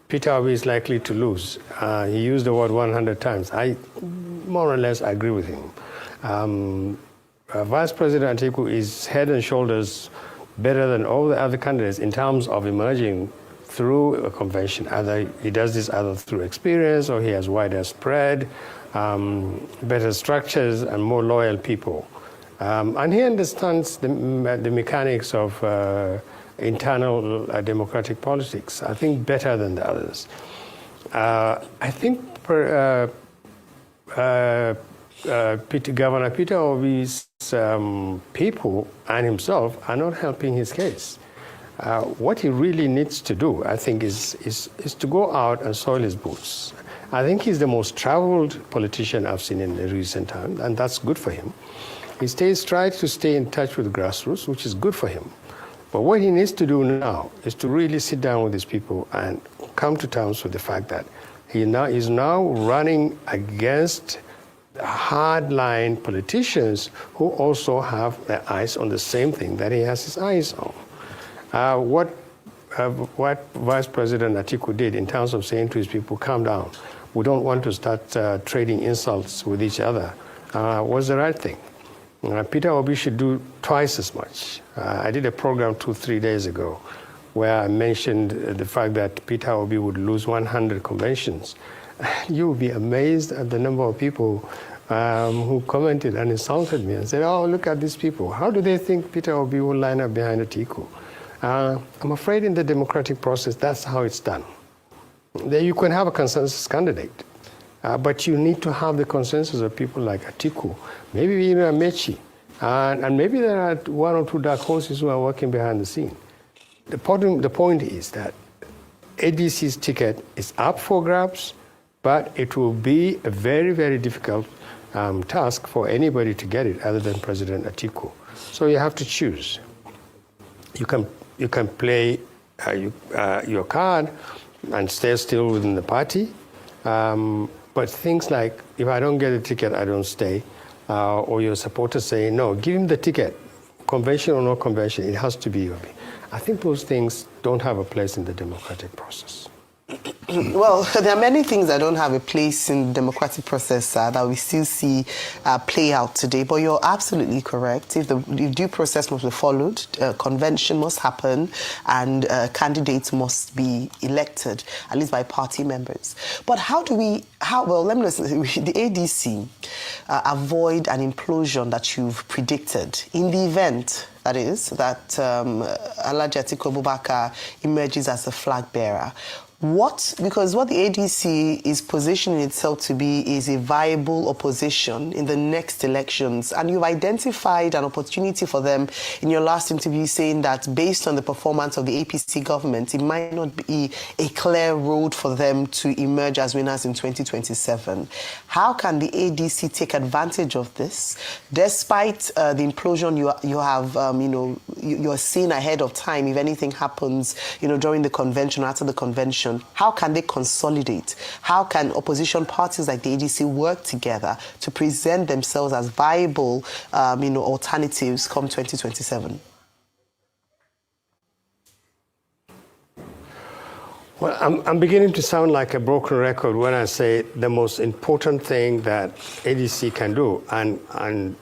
Peter Obi is likely to lose. He used the word 100 times. I more or less agree with him. Vice President Atiku is head and shoulders better than all the other candidates in terms of emerging through a convention. Either he does this either through experience or he has wider spread, better structures, and more loyal people. And he understands the mechanics of internal democratic politics, I think, better than the others. I think Governor Peter Obi's people and himself are not helping his case. What he really needs to do, I think, is to go out and soil his boots. I think he's the most traveled politician I've seen in the recent times, and that's good for him. He tries to stay in touch with grassroots, which is good for him. But what he needs to do now is to really sit down with his people and come to terms with the fact that he is now running against hardline politicians who also have their eyes on the same thing that he has his eyes on. What Vice President Atiku did in terms of saying to his people, calm down, we don't want to start trading insults with each other, was the right thing. Peter Obi should do twice as much. I did a program 2-3 days ago where I mentioned the fact that Peter Obi would lose 100 conventions. You will be amazed at the number of people who commented and insulted me and said, oh, look at these people. How do they think Peter Obi will line up behind Atiku? I'm afraid in the democratic process, that's how it's done. You can have a consensus candidate, but you need to have the consensus of people like Atiku, maybe even Amechi, and maybe there are one or two dark horses who are working behind the scene. The point is that ADC's ticket is up for grabs, but it will be a very, very difficult task for anybody to get it other than President Atiku. So you have to choose. You can play your card and stay still within the party, but things like, if I don't get a ticket, I don't stay, or your supporters say, no, give him the ticket, convention or no convention, it has to be Obi. I think those things don't have a place in the democratic process. Well, there are many things that don't have a place in the democratic process that we still see play out today. But you're absolutely correct. If the due process must be followed, convention must happen, and candidates must be elected, at least by party members. But let me listen, the ADC avoid an implosion that you've predicted in the event, that is, that Alhaji Atiku Abubakar emerges as the flag bearer? Because what the ADC is positioning itself to be is a viable opposition in the next elections. And you've identified an opportunity for them in your last interview, saying that based on the performance of the APC government, it might not be a clear road for them to emerge as winners in 2027. How can the ADC take advantage of this, despite the implosion you're seeing ahead of time if anything happens, during the convention or after the convention? How can they consolidate? How can opposition parties like the ADC work together to present themselves as viable, alternatives come 2027? Well, I'm beginning to sound like a broken record when I say the most important thing that ADC can do, and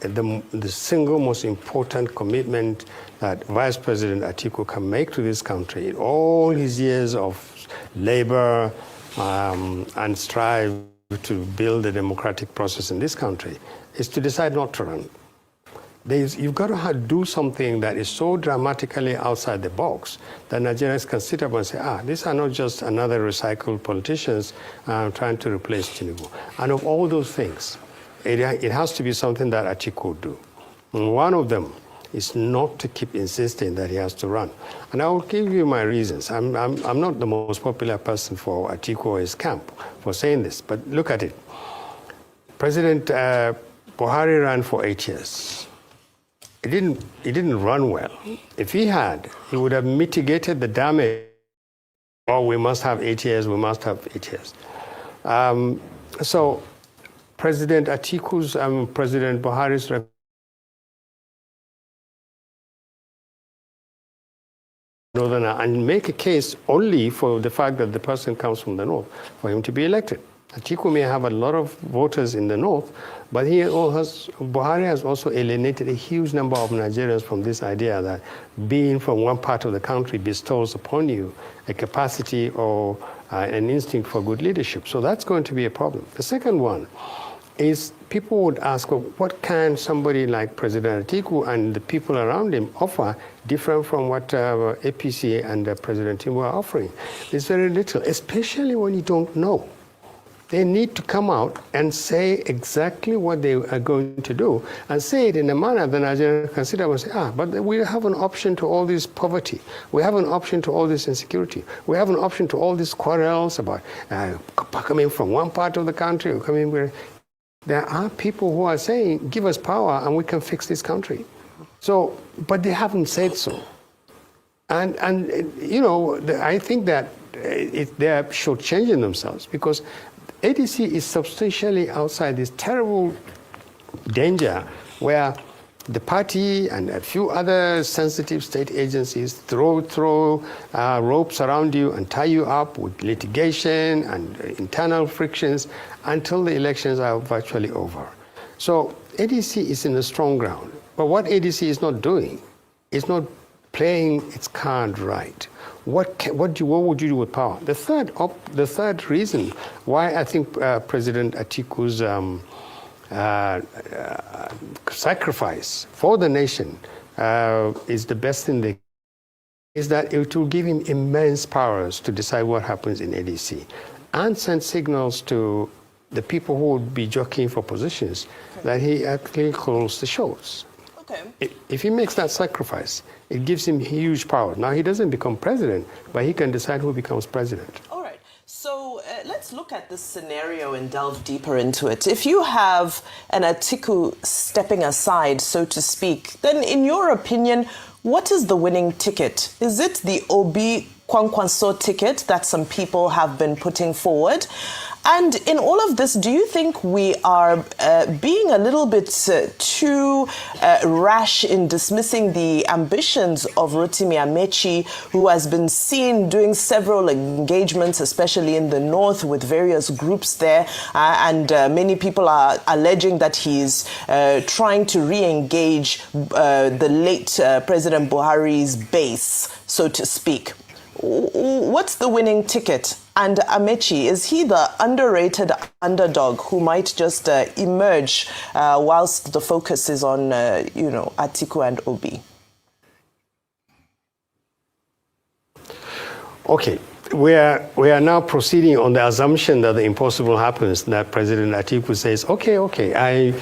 the single most important commitment that Vice President Atiku can make to this country in all his years of labor and strive to build a democratic process in this country is to decide not to run. You've got to do something that is so dramatically outside the box that Nigerians can sit up and say, these are not just another recycled politicians trying to replace Tinubu. And of all those things, it has to be something that Atiku would do. And one of them is not to keep insisting that he has to run. And I will give you my reasons. I'm not the most popular person for Atiku or his camp for saying this, but look at it. President Buhari ran for 8 years. He didn't run well. If he had, he would have mitigated the damage. Oh, we must have 8 years, we must have 8 years. So President Atiku's, President Buhari's Northerner, and make a case only for the fact that the person comes from the north for him to be elected. Atiku may have a lot of voters in the north, but Buhari has also alienated a huge number of Nigerians from this idea that being from one part of the country bestows upon you a capacity or an instinct for good leadership. So that's going to be a problem. The second one is people would ask, well, what can somebody like President Atiku and the people around him offer different from what APC and President Tinubu are offering? There's very little, especially when you don't know. They need to come out and say exactly what they are going to do and say it in a manner that Nigerians consider and say, but we have an option to all this poverty. We have an option to all this insecurity. We have an option to all these quarrels about coming from one part of the country or coming where. There are people who are saying, give us power and we can fix this country. So, but they haven't said so. And you know, I think that they're shortchanging themselves because ADC is substantially outside this terrible danger where the party and a few other sensitive state agencies throw ropes around you and tie you up with litigation and internal frictions until the elections are virtually over. So ADC is in a strong ground. But what ADC is not doing is not playing its card right. What would you do with power? The third reason why I think President Atiku's sacrifice for the nation is the best thing is that it will give him immense powers to decide what happens in ADC and send signals to the people who would be jockeying for positions that he actually calls the shots. Okay. If he makes that sacrifice, it gives him huge power. Now, he doesn't become president, but he can decide who becomes president. All right. So let's look at this scenario and delve deeper into it. If you have an Atiku stepping aside, so to speak, then in your opinion, what is the winning ticket? Is it the Obi Kwankwaso ticket that some people have been putting forward? And in all of this, do you think we are being a little bit too rash in dismissing the ambitions of Rotimi Amechi, who has been seen doing several engagements, especially in the north with various groups there, and many people are alleging that he's trying to re-engage the late President Buhari's base, so to speak. What's the winning ticket? And Amechi, is he the underrated underdog who might just emerge whilst the focus is on, Atiku and Obi? Okay, we are now proceeding on the assumption that the impossible happens. That President Atiku says, okay, I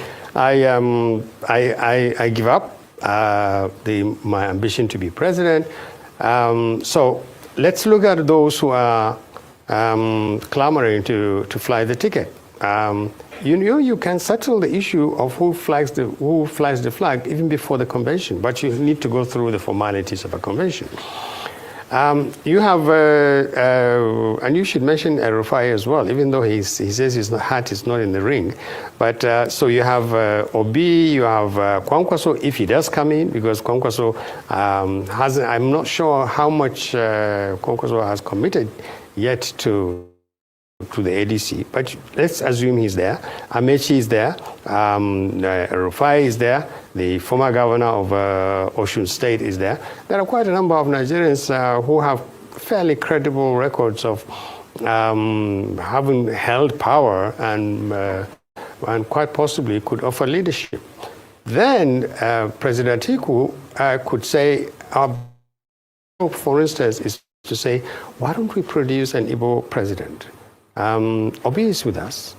give up my ambition to be president. So let's look at those who are clamoring to fly the ticket. You can settle the issue of who flies the flag even before the convention, but you need to go through the formalities of a convention. You have, and you should mention Rufai as well, even though he says his hat is not in the ring. But so you have Obi, you have Kwankwaso, if he does come in, because Kwankwaso I'm not sure how much Kwankwaso has committed yet to the ADC, but let's assume he's there. Amechi is there, Rufai is there, the former governor of Osun State is there. There are quite a number of Nigerians who have fairly credible records of having held power and quite possibly could offer leadership. Then President Atiku could say, our hope, for instance, is to say, why don't we produce an Igbo president? Obi is with us.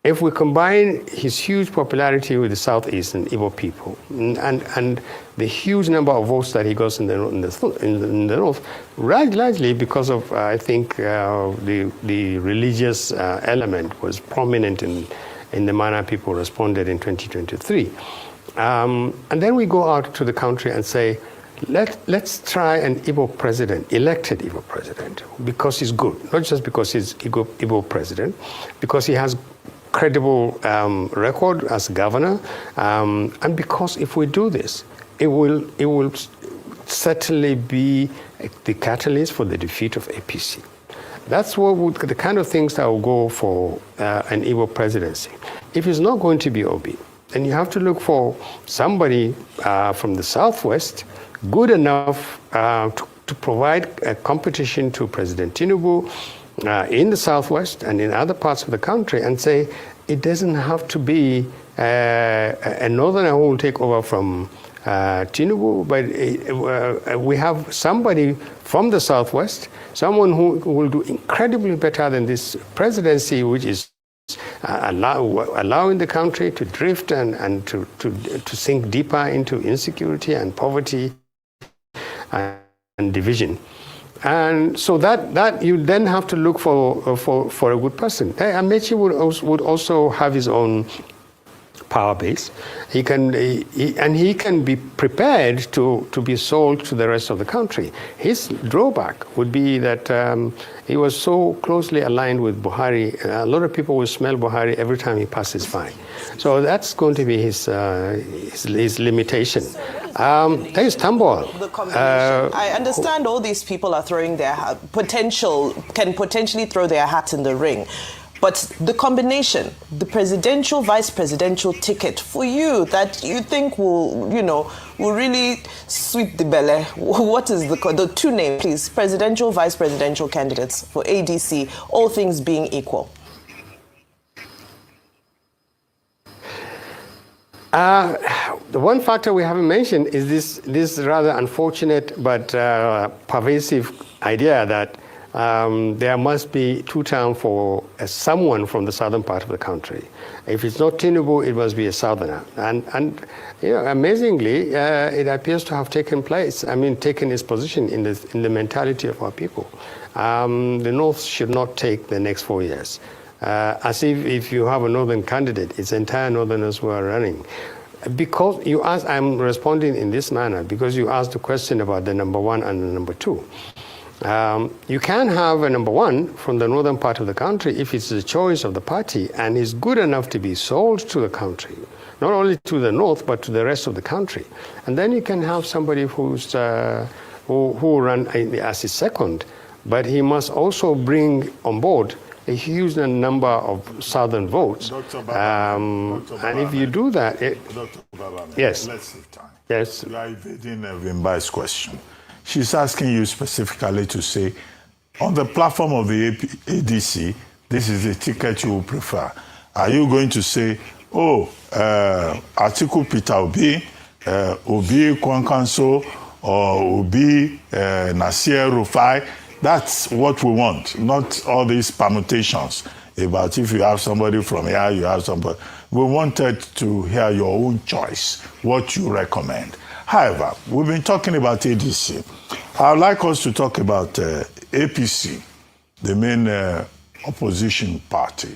If we combine his huge popularity with the Southeast and Igbo people, and the huge number of votes that he got in the North, largely because of, I think, the religious element was prominent in the manner people responded in 2023. And then we go out to the country and say, let's try an elected Igbo president, because he's good, not just because he's Igbo president, because he has credible record as governor, and because if we do this, it will certainly be the catalyst for the defeat of APC. That's the kind of things that will go for an Igbo presidency. If it's not going to be Obi, then you have to look for somebody from the Southwest good enough to provide a competition to President Tinubu in the Southwest and in other parts of the country, and say it doesn't have to be a northerner who will take over from Tinubu, but we have somebody from the Southwest, someone who will do incredibly better than this presidency, which is allowing the country to drift and to sink deeper into insecurity and poverty and division. And so that you then have to look for a good person. Amechi would also have his own power base. He can be prepared to be sold to the rest of the country. His drawback would be that he was so closely aligned with Buhari. A lot of people will smell Buhari every time he passes by. So that's going to be his limitation. There is Tambol. The combination. I understand all these people are throwing their can potentially throw their hat in the ring. But the combination, the presidential, vice presidential ticket for you that you think will really sweep the belly. What is the two names, please? Presidential, vice presidential candidates for ADC, all things being equal. The one factor we haven't mentioned is this rather unfortunate but pervasive idea that there must be two terms for someone from the southern part of the country. If it's not Tinubu, it must be a southerner. And amazingly, it appears to have taken its position in the mentality of our people. The North should not take the next 4 years. As if you have a northern candidate, it's entire northerners who are running. Because you asked, I'm responding in this manner, because you asked the question about the number one and the number two. You can have a number one from the northern part of the country if it's the choice of the party and is good enough to be sold to the country, not only to the north, but to the rest of the country. And then you can have somebody who's who run as his second, but he must also bring on board a huge number of southern votes. Dr. Baba, and if you do that... Dr. Baba, yes. Let's save time. Yes. You are evading Vimba's question. She's asking you specifically to say, on the platform of the ADC, this is the ticket you would prefer. Are you going to say, Atiku Peter Obi, Obi Kwankanso, or Obi Nasir Rufai? That's what we want, not all these permutations about if you have somebody from here, you have somebody. We wanted to hear your own choice, what you recommend. However, we've been talking about ADC. I would like us to talk about APC, the main opposition party.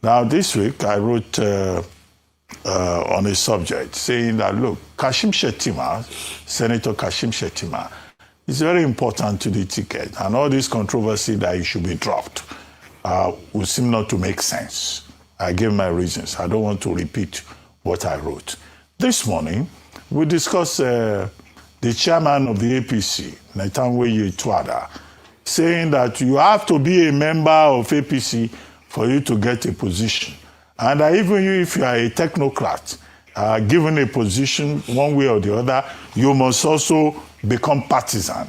Now, this week, I wrote on a subject saying that, look, Kashim Shettima, Senator Kashim Shettima, is very important to the ticket, and all this controversy that it should be dropped would seem not to make sense. I gave my reasons. I don't want to repeat what I wrote. This morning, we discussed the chairman of the APC, Netanwe Tuada, saying that you have to be a member of APC for you to get a position. And even if you are a technocrat, given a position one way or the other, you must also become partisan.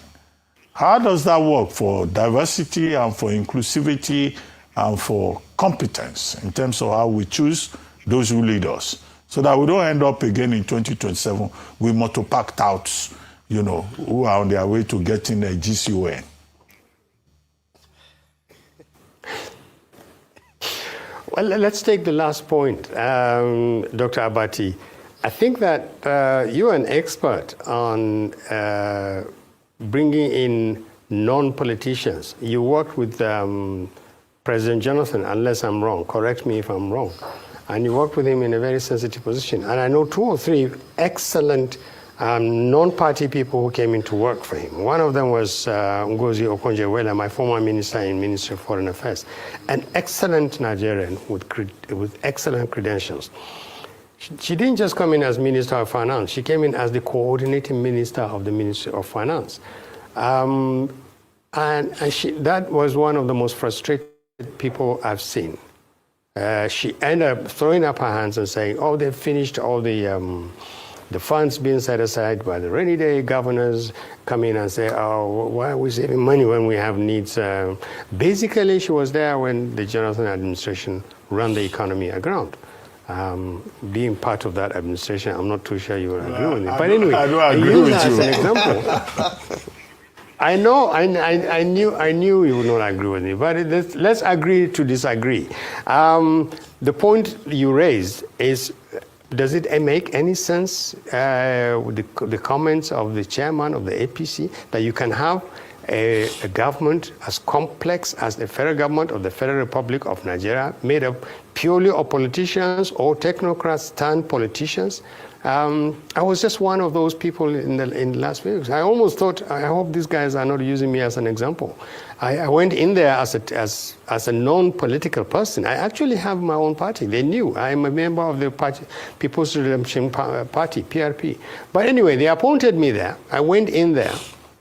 How does that work for diversity and for inclusivity and for competence in terms of how we choose those who lead us, so that we don't end up again in 2027 with motor-packed outs, who are on their way to getting a GCON? Well, let's take the last point, Dr. Abati. I think that you're an expert on bringing in non-politicians. You worked with President Jonathan, unless I'm wrong. Correct me if I'm wrong. And you worked with him in a very sensitive position. And I know 2 or 3 excellent non-party people who came in to work for him. One of them was Ngozi Okonjo-Iweala, my former minister in Ministry of Foreign Affairs, an excellent Nigerian with excellent credentials. She didn't just come in as Minister of Finance. She came in as the coordinating minister of the Ministry of Finance. And that was one of the most frustrated people I've seen. She ended up throwing up her hands and saying, oh, they've finished all the funds being set aside by the rainy day governors come in and say, oh, why are we saving money when we have needs? Basically, she was there when the Jonathan administration ran the economy aground. Being part of that administration, I'm not too sure you will agree with me. But anyway, I use that as an example. I know, I knew you would not agree with me, but let's agree to disagree. The point you raised is, does it make any sense, the comments of the chairman of the APC, that you can have a government as complex as the federal government of the Federal Republic of Nigeria, made up purely of politicians or technocrats turned politicians? I was just one of those people in Las Vegas. I almost thought, I hope these guys are not using me as an example. I went in there as a non-political person. I actually have my own party. They knew I am a member of the party, People's Redemption Party, PRP. But anyway, they appointed me there. I went in there.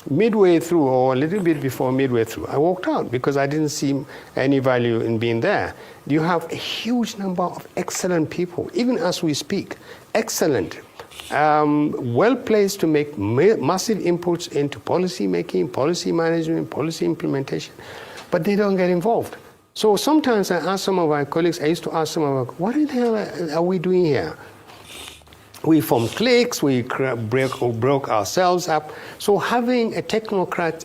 Midway through, or a little bit before midway through, I walked out because I didn't see any value in being there. You have a huge number of excellent people, even as we speak, excellent, well-placed to make massive inputs into policy making, policy management, policy implementation, but they don't get involved. So sometimes I ask some of our colleagues, I used to ask some of them, what the hell are we doing here? We formed cliques, we broke ourselves up. So having a technocrat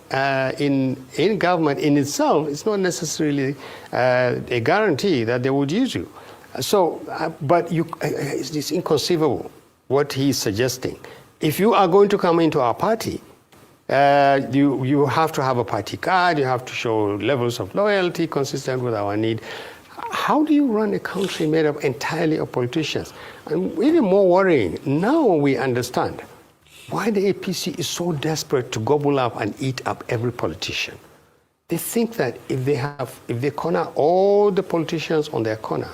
in government in itself is not necessarily a guarantee that they would use you. So, but it's inconceivable what he's suggesting. If you are going to come into our party, you have to have a party card, you have to show levels of loyalty consistent with our need. How do you run a country made up entirely of politicians? And even more worrying, now we understand why the APC is so desperate to gobble up and eat up every politician. They think that if they corner all the politicians on their corner,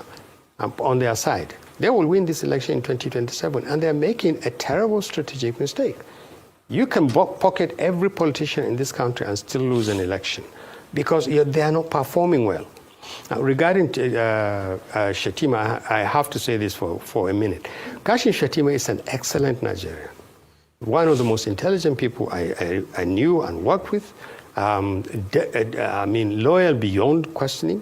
on their side, they will win this election in 2027, and they're making a terrible strategic mistake. You can pocket every politician in this country and still lose an election because they are not performing well. Now, regarding Shettima, I have to say this for a minute. Kashim Shettima is an excellent Nigerian, one of the most intelligent people I knew and worked with. Loyal beyond questioning.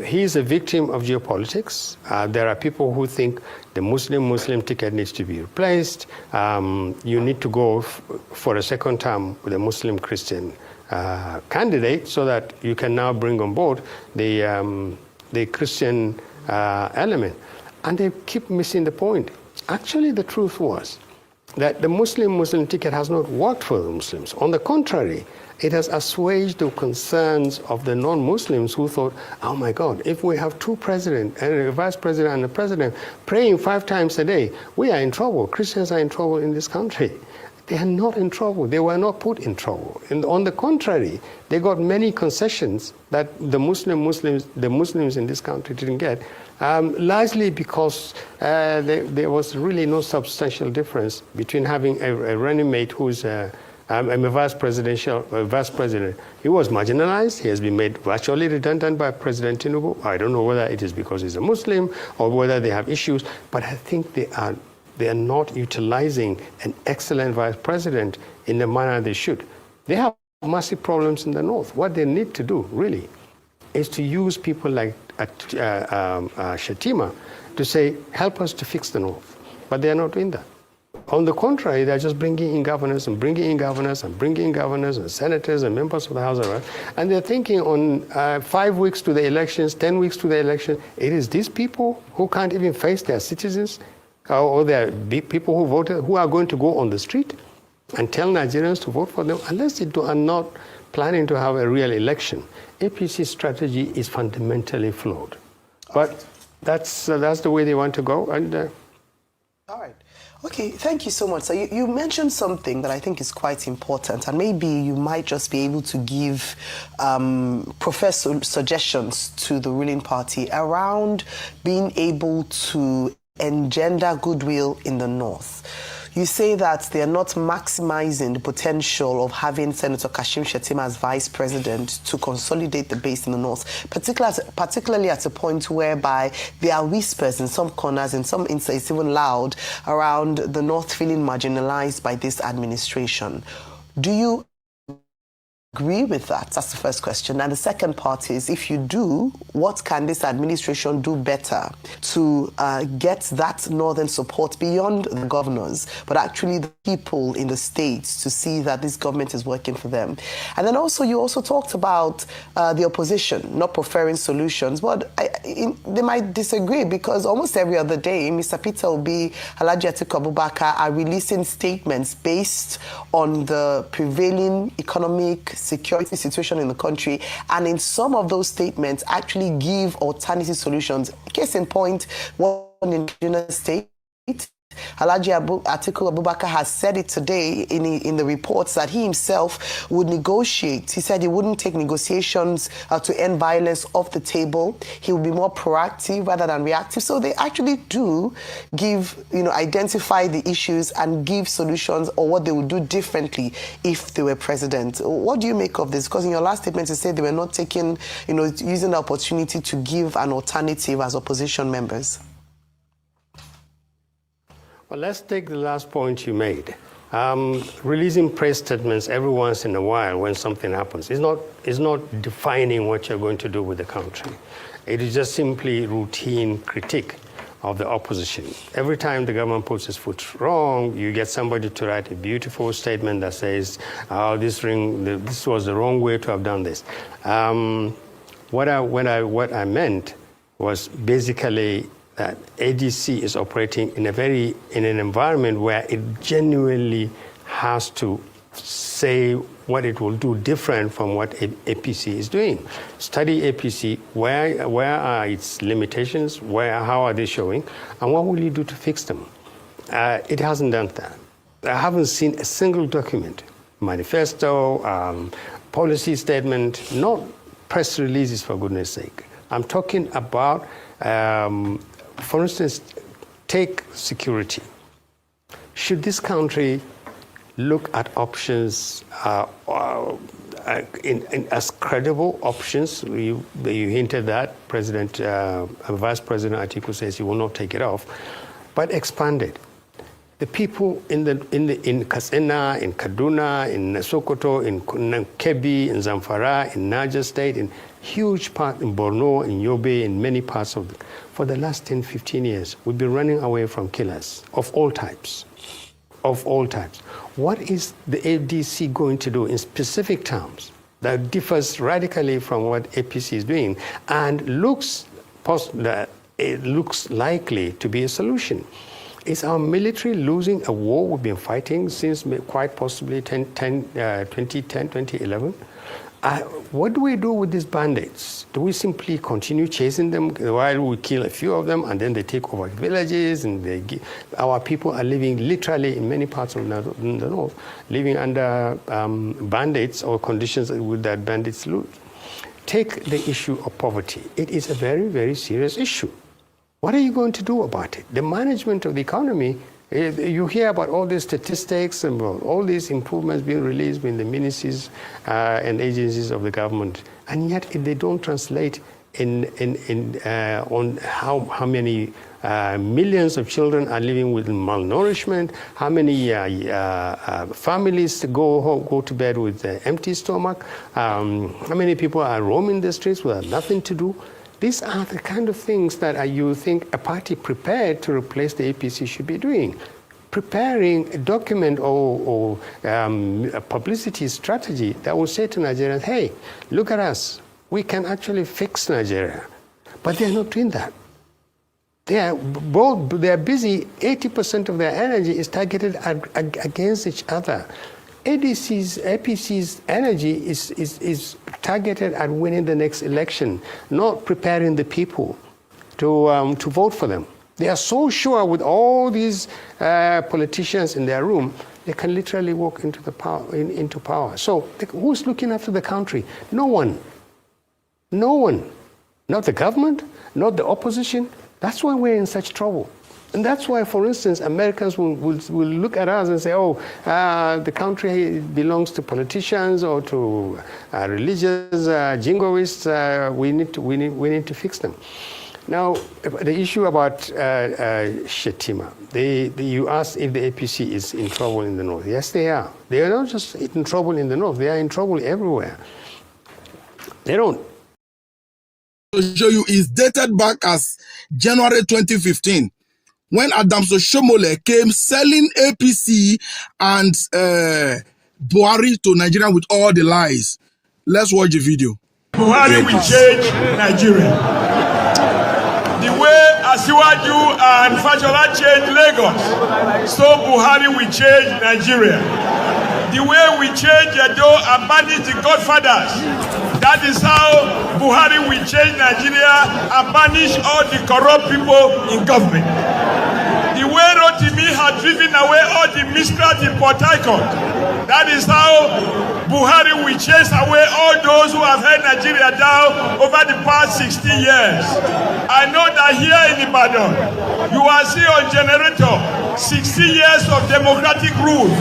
He is a victim of geopolitics. There are people who think the Muslim ticket needs to be replaced. You need to go for a second term with a Muslim-Christian candidate so that you can now bring on board the Christian element. And they keep missing the point. Actually, the truth was that the Muslim ticket has not worked for the Muslims. On the contrary, it has assuaged the concerns of the non-Muslims who thought, oh my God, if we have two presidents, and a vice president and a president praying 5 times a day, we are in trouble. Christians are in trouble in this country. They are not in trouble. They were not put in trouble. And on the contrary, they got many concessions that the Muslims in this country didn't get, largely because there was really no substantial difference between having a running mate who's I'm a vice president. He was marginalized. He has been made virtually redundant by President Tinubu. I don't know whether it is because he's a Muslim or whether they have issues, but I think they are not utilizing an excellent vice president in the manner they should. They have massive problems in the north. What they need to do, really, is to use people like Shettima to say, help us to fix the north. But they are not doing that. On the contrary, they're just bringing in governors and bringing in governors and bringing in governors and senators and members of the House of Reps. And they're thinking on 5 weeks to the elections, 10 weeks to the election, it is these people who can't even face their citizens or their people who voted, who are going to go on the street and tell Nigerians to vote for them, unless they are not planning to have a real election. APC's strategy is fundamentally flawed. But that's the way they want to go. And all right. Okay, thank you so much. So you mentioned something that I think is quite important, and maybe you might just be able to give professor suggestions to the ruling party around being able to engender goodwill in the north. you say that they are not maximizing the potential of having Senator Kashim Shettima as vice president to consolidate the base in the north, particularly at a point whereby there are whispers in some corners, in some instances even loud, around the north feeling marginalized by this administration. Do you agree with that? That's the first question. And the second part is, if you do, what can this administration do better to get that northern support beyond the governors, but actually the people in the states to see that this government is working for them? And then also, you also talked about the opposition not preferring solutions, but they might disagree, because almost every other day, Mr. Peter Obi, Alhaji Atiku Abubakar are releasing statements based on the prevailing economic security situation in the country, and in some of those statements actually give alternative solutions. Case in point, one in the United States, Alhaji Atiku Abubakar has said it today in the reports that he himself would negotiate. He said he wouldn't take negotiations to end violence off the table. He would be more proactive rather than reactive. So they actually do give, identify the issues and give solutions or what they would do differently if they were president. What do you make of this? Because in your last statement, you said they were not taking, using the opportunity to give an alternative as opposition members. Well, let's take the last point you made. Releasing press statements every once in a while when something happens is not defining what you're going to do with the country. It is just simply routine critique of the opposition. Every time the government puts its foot wrong, you get somebody to write a beautiful statement that says, "Oh, this was the wrong way to have done this." What I meant was basically that ADC is operating in an environment where it genuinely has to say what it will do different from what APC is doing. Study APC, where are its limitations, how are they showing, and what will you do to fix them? It hasn't done that. I haven't seen a single document, manifesto, policy statement, not press releases, for goodness sake. I'm talking about for instance, take security. Should this country look at options as credible options? You hinted that Vice President Atiku says he will not take it off, but expand it. The people in Katsina, in Kaduna, in Sokoto, in Kebbi, in Zamfara, in Niger State, in huge part in Borno, in Yobe, in many parts for the last 10, 15 years, we've been running away from killers of all types. What is the ADC going to do in specific terms that differs radically from what APC is doing and looks likely to be a solution? Is our military losing a war we've been fighting since quite possibly 2010, 2011? What do we do with these bandits? Do we simply continue chasing them while we kill a few of them and then they take over villages and our people are living literally in many parts of the north, living under bandits or conditions that bandits lose? Take the issue of poverty. It is a very, very serious issue. What are you going to do about it? The management of the economy, you hear about all these statistics and all these improvements being released in the ministries and agencies of the government, and yet they don't translate on how many millions of children are living with malnourishment, how many families go to bed with an empty stomach, how many people are roaming the streets with nothing to do. These are the kind of things that you think a party prepared to replace the APC should be doing. Preparing a document or a publicity strategy that will say to Nigerians, hey, look at us. We can actually fix Nigeria. But they're not doing that. They are busy. 80% of their energy is targeted against each other. APC's energy is targeted at winning the next election, not preparing the people to vote for them. They are so sure with all these politicians in their room, they can literally walk into power. So who's looking after the country? No one. No one. Not the government, not the opposition. That's why we're in such trouble. And that's why, for instance, Americans will look at us and say, oh, the country belongs to politicians or to religious jingoists. We need to fix them. Now, the issue about Shetima, you asked if the APC is in trouble in the north. Yes, they are. They are not just in trouble in the north. They are in trouble everywhere. They don't. To show you is dated back as January 2015. When Adams Oshomole came selling APC and Buhari to Nigeria with all the lies. Let's watch the video. Buhari will change Nigeria. The way Asiwaju and Fashola changed Lagos, so Buhari will change Nigeria. The way we change Edo and banish the godfathers, that is how Buhari will change Nigeria and banish all the corrupt people in government. The way Rotimi had driven away all the miscreants in Port Harcourt, that is how Buhari will chase away all those who have held Nigeria down over the past 60 years. I know that here in Ibadan, you are seeing on generator 60 years of democratic rule.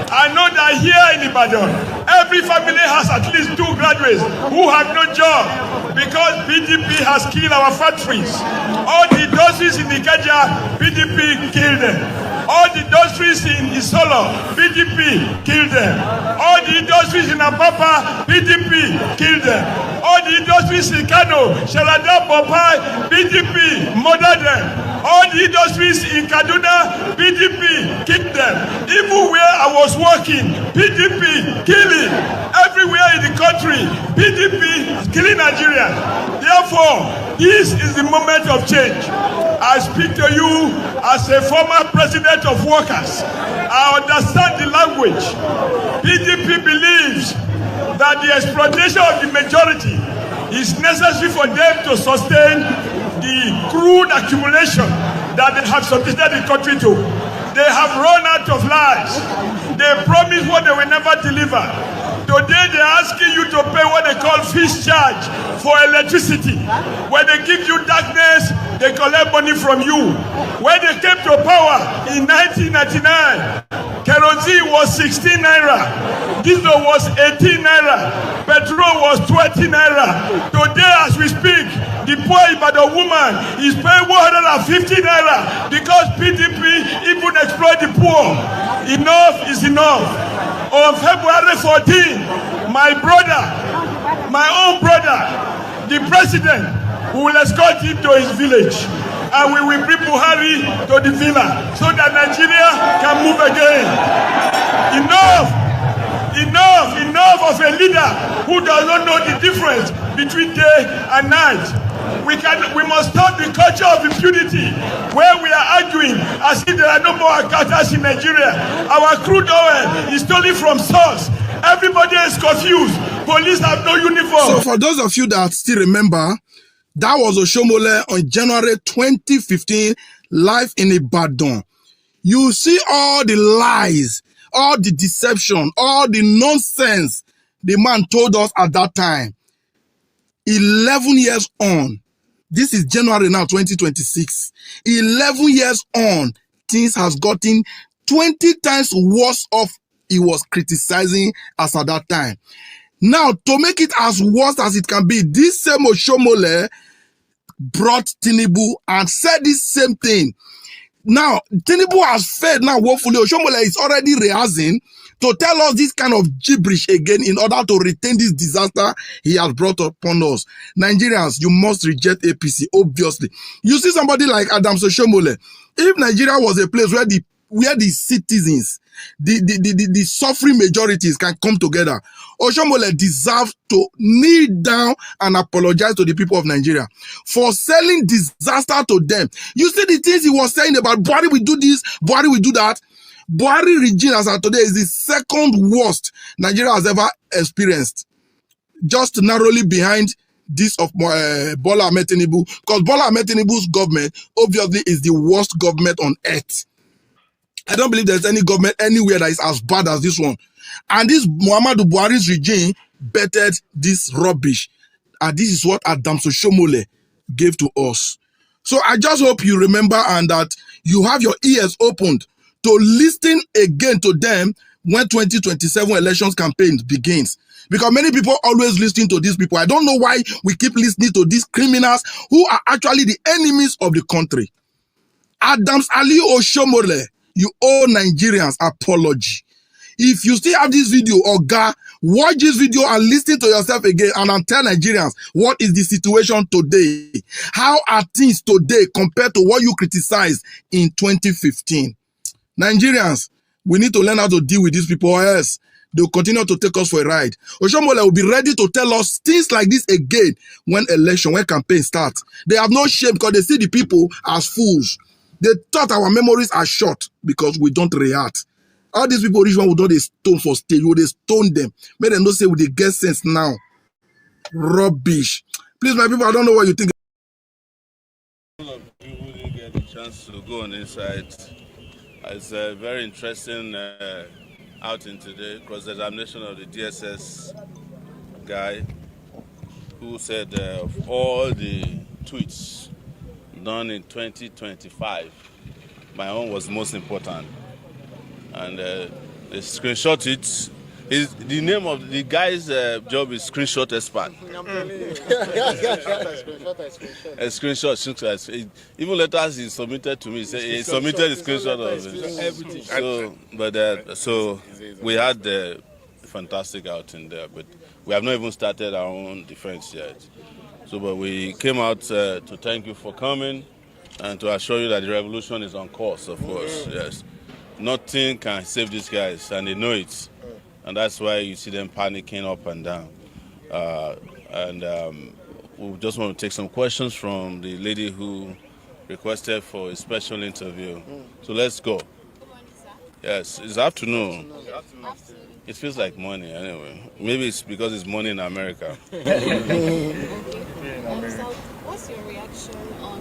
I know that here in Ibadan, every family has at least 2 graduates who have no job because PDP has killed our factories. All the industries in Ikeja, PDP killed them. All the industries in Isolo, PDP killed them. All the industries in Apapa, PDP killed them. All the industries in Kano, Shalada, Popai, PDP murdered them. All the industries in Kaduna, PDP killed them. Even where I was working, PDP killing. Everywhere in the country, PDP is killing Nigeria. Therefore, this is the moment of change. I speak to you as a former president of workers. I understand the language. PDP believes that the exploitation of the majority is necessary for them to sustain the crude accumulation that they have subjected the country to. They have run out of lies. They promise what they will never deliver. Today they are asking you to pay what they call fees charge for electricity. When they give you darkness, they collect money from you. When they came to power in 1999, kerosene was 16 naira, diesel was 18 naira, petrol was 20 naira. Today as we speak, the poor Ibadan woman is paying 150 naira because PDP even exploit the poor. Enough is enough. On February 14, my brother, my own brother, the president, will escort him to his village. And we will bring Buhari to the villa so that Nigeria can move again. Enough of a leader who does not know the difference between day and night. We must stop the culture of impunity where we are arguing as if there are no more accountants in Nigeria. Our crude oil is stolen from source. Everybody is confused. Police have no uniform. So for those of you that still remember, that was Oshomole on January 2015, live in Ibadan. You see all the lies, all the deception, all the nonsense the man told us at that time. 11 years on, this is January now, 2026. 11 years on, things has gotten 20 times worse off he was criticizing us at that time. Now, to make it as worse as it can be, this same Oshomole brought Tinubu and said this same thing. Now, Tinubu has failed now, woefully. Oshomole is already rehearsing to tell us this kind of gibberish again in order to retain this disaster he has brought upon us. Nigerians, you must reject APC, obviously. You see somebody like Adams Oshomole. If Nigeria was a place where the citizens, the suffering majorities can come together, Oshomole deserves to kneel down and apologize to the people of Nigeria for selling disaster to them. You see the things he was saying about Buhari will do this, Buhari will do that. Buhari regime as of today is the second worst Nigeria has ever experienced, just narrowly behind this of Bola Ahmed Tinubu, because Bola Ahmed Tinubu's government obviously is the worst government on earth. I don't believe there's any government anywhere that is as bad as this one. And this Muhammadu Buhari's regime bettered this rubbish. And this is what Adams Oshomole gave to us. So I just hope you remember and that you have your ears opened to listen again to them when 2027 elections campaign begins. Because many people always listen to these people. I don't know why we keep listening to these criminals who are actually the enemies of the country. Adams Ali Oshomole, you owe Nigerians apology. If you still have this video, Oga, watch this video and listen to yourself again and tell Nigerians what is the situation today. How are things today compared to what you criticized in 2015? Nigerians, we need to learn how to deal with these people, or else they'll continue to take us for a ride. Oshomole will be ready to tell us things like this again when campaign starts. They have no shame because they see the people as fools. They thought our memories are short because we don't react. All these people, rich one would not they stone for stage, would they stone them. Make them not say would they get sense now. Rubbish. Please, my people, I don't know what you think. People didn't get the chance to go on the inside. It's a very interesting outing today, cross-examination of the DSS guy who said of all the tweets done in 2025, my own was most important. And they screenshot it. The name of the guy's job is screenshot expert. A screenshot. Even letters he submitted to me. He submitted a screenshot of it. Everything. So we had a fantastic outing there, but we have not even started our own defense yet. So, but we came out to thank you for coming and to assure you that the revolution is on course, of course. Yes. Nothing can save these guys, and they know it. And that's why you see them panicking up and down. We just want to take some questions from the lady who requested for a special interview. So let's go. Yes, it's afternoon. It feels like morning anyway. Maybe it's because it's morning in America. What's your reaction on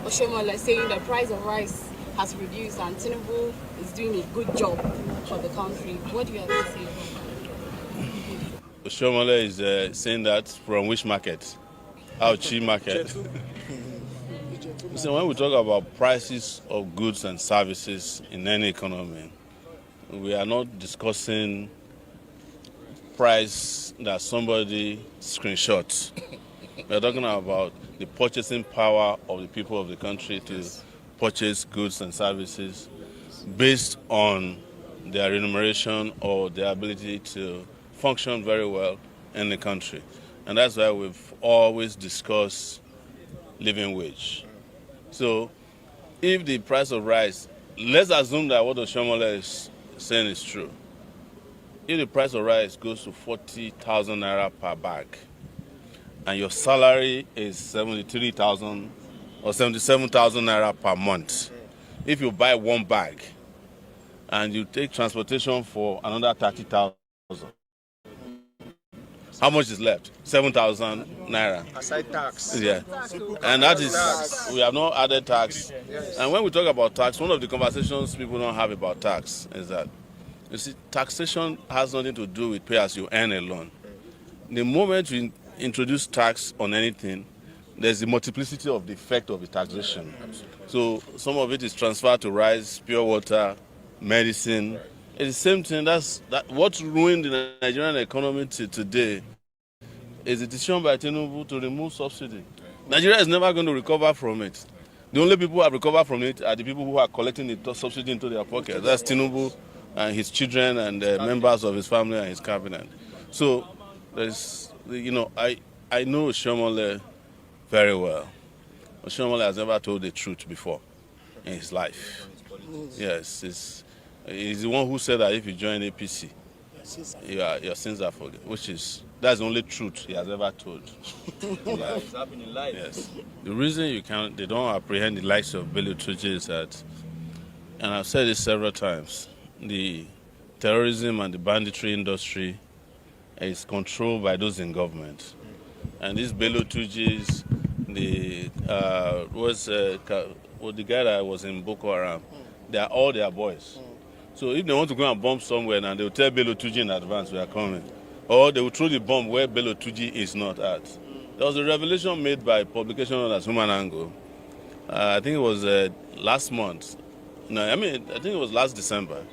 Oshomole saying the price of rice has reduced and Tinubu is doing a good job for the country? What do you have to say? Oshomole is saying that from which market? Our cheap market. Listen, when we talk about prices of goods and services in any economy, we are not discussing price that somebody screenshots. We are talking about the purchasing power of the people of the country to purchase goods and services based on their remuneration or their ability to function very well in the country. And that's why we've always discussed living wage. So if the price of rice, let's assume that what Oshomole is saying is true. If the price of rice goes to 40,000 naira per bag and your salary is 73,000 or 77,000 naira per month, if you buy one bag and you take transportation for another 30,000, how much is left? 7,000 naira. Aside tax. Yeah. And that is, we have not added tax. Yes. And when we talk about tax, one of the conversations people don't have about tax is that, you see, taxation has nothing to do with pay as you earn alone. The moment you introduce tax on anything, there's the multiplicity of the effect of the taxation. So some of it is transferred to rice, pure water, medicine. It's the same thing. That's what ruined the Nigerian economy today is the decision by Tinubu to remove subsidy. Nigeria is never going to recover from it. The only people who have recovered from it are the people who are collecting the subsidy into their pockets. That's Tinubu and his children and members of his family and his cabinet. So there's, I know Oshomole very well. Oshomole has never told the truth before in his life. Yes, he's the one who said that if you join APC, your sins are forgiven, that's the only truth he has ever told. Yes. The reason they don't apprehend the likes of Bello Turji is that, and I've said this several times, the terrorism and the banditry industry is controlled by those in government. And these Bello Turjis, the guy that was in Boko Haram, they are all their boys. So if they want to go and bomb somewhere now, they will tell Bello Turji in advance we are coming. Or they will throw the bomb where Bello Turji is not at. There was a revelation made by a publication known as Human Angle I think it was last month. No, I mean, I think it was last December.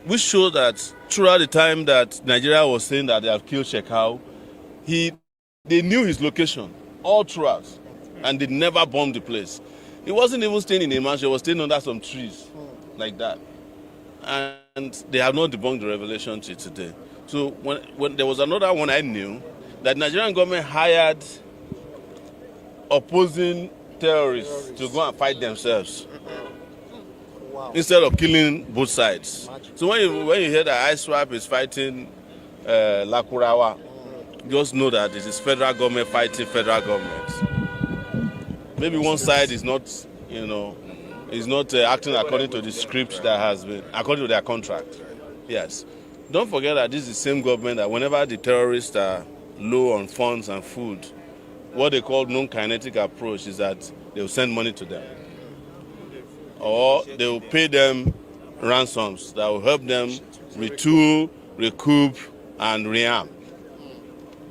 Which showed that throughout the time that Nigeria was saying that they have killed Shekau, they knew his location all throughout, and they never bombed the place. He wasn't even staying in a mansion; he was staying under some trees, like that. And they have not debunked the revelation till today. So when there was another one I knew, that Nigerian government hired opposing terrorists to go and fight themselves. Instead of killing both sides. So when you hear that ISWAP is fighting Lakurawa, just know that it is federal government fighting federal government. Maybe one side is not, is not acting according to the script that has been, according to their contract. Yes. Don't forget that this is the same government that whenever the terrorists are low on funds and food, what they call non-kinetic approach is that they will send money to them. Or they will pay them ransoms that will help them retool, recoup, and rearm.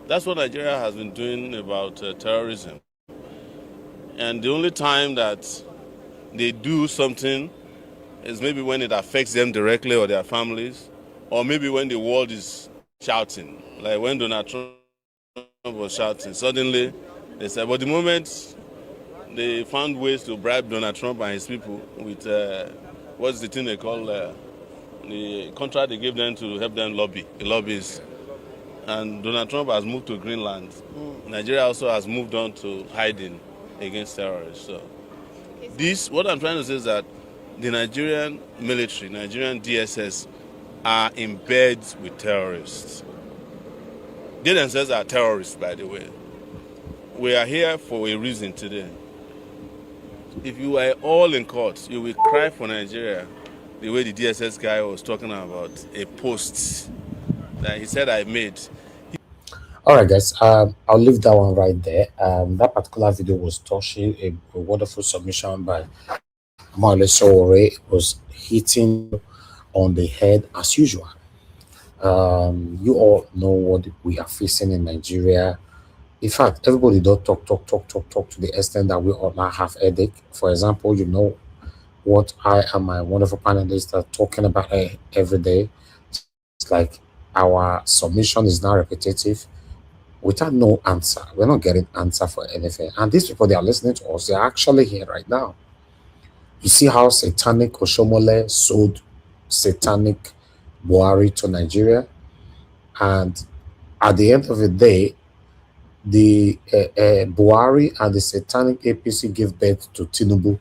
That's what Nigeria has been doing about terrorism. And the only time that they do something is maybe when it affects them directly or their families, or maybe when the world is shouting, like when Donald Trump was shouting. Suddenly, they said, but the moment they found ways to bribe Donald Trump and his people with, what's the thing they call, the contract they gave them to help them lobby, the lobbies. And Donald Trump has moved to Greenland. Nigeria also has moved on to hiding against terrorists. So what I'm trying to say is that the Nigerian military, Nigerian DSS, are in bed with terrorists. They themselves are terrorists, by the way. We are here for a reason today. If you were all in court, you will cry for Nigeria the way the DSS guy was talking about a post that he said I made. All right, guys. I'll leave that one right there. That particular video was touching a wonderful submission by Marley Sowore. It was hitting on the head as usual. You all know what we are facing in Nigeria. In fact, everybody does talk to the extent that we all now have headache. For example, you know what I and my wonderful panelists are talking about every day. It's like our submission is now repetitive without no answer. We're not getting answer for anything. And these people, they are listening to us. They're actually here right now. You see how satanic Oshomole sold satanic Buhari to Nigeria. And at the end of the day, the Buhari and the satanic APC give birth to Tinubu.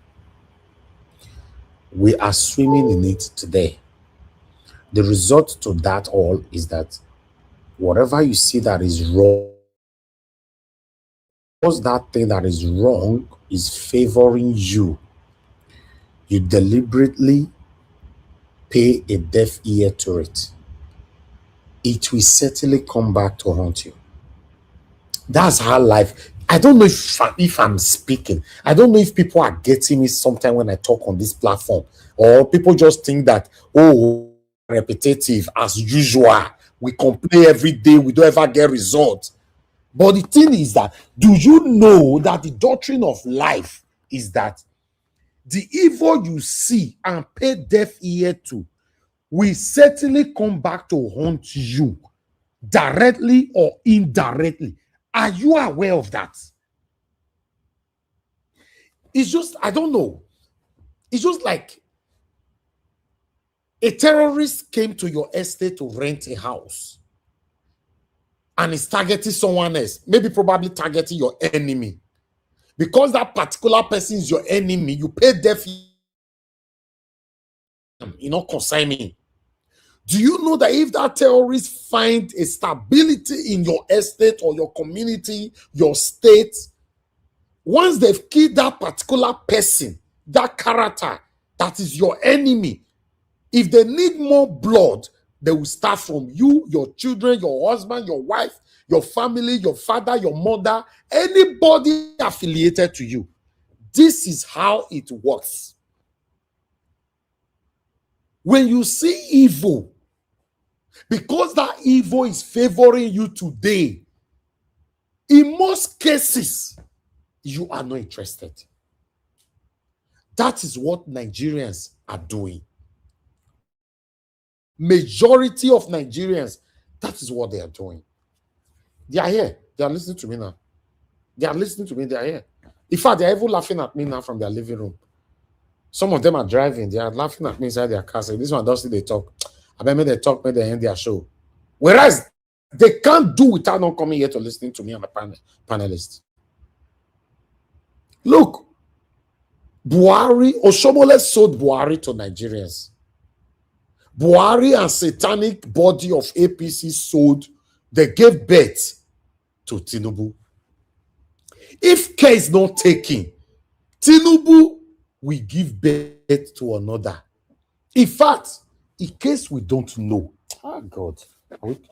We are swimming in it today. The result to that all is that whatever you see that is wrong, because that thing that is wrong is favoring you, you deliberately pay a deaf ear to it. It will certainly come back to haunt you. That's how life. I don't know if I'm speaking. I don't know if people are getting me sometime when I talk on this platform, or people just think that, oh, repetitive as usual. We complain every day. We don't ever get results. But the thing is that, do you know that the doctrine of life is that the evil you see and pay deaf ear to will certainly come back to haunt you, directly or indirectly. Are you aware of that? It's just, I don't know. It's just like a terrorist came to your estate to rent a house and is targeting someone else, maybe probably targeting your enemy. Because that particular person is your enemy, you pay deaf ear. You know, concern me. Do you know that if that terrorist find a stability in your estate or your community, your state, once they've killed that particular person, that character that is your enemy, if they need more blood, they will start from you, your children, your husband, your wife, your family, your father, your mother, anybody affiliated to you. This is how it works. When you see evil, because that evil is favoring you today, in most cases, you are not interested. That is what Nigerians are doing. Majority of Nigerians, that is what they are doing. They are here. They are listening to me now. They are listening to me. They are here. In fact, they are even laughing at me now from their living room. Some of them are driving. They are laughing at me inside their car. Saying, this one doesn't they talk. I bet they talk, maybe they end their show. Whereas they can't do without not coming here to listening to me and my panelists. Look, Buhari, Oshomole sold Buhari to Nigerians. Buhari and satanic body of APC sold, they gave birth to Tinubu. If care is not taken, Tinubu will give birth to another. In fact, in case we don't know, oh God,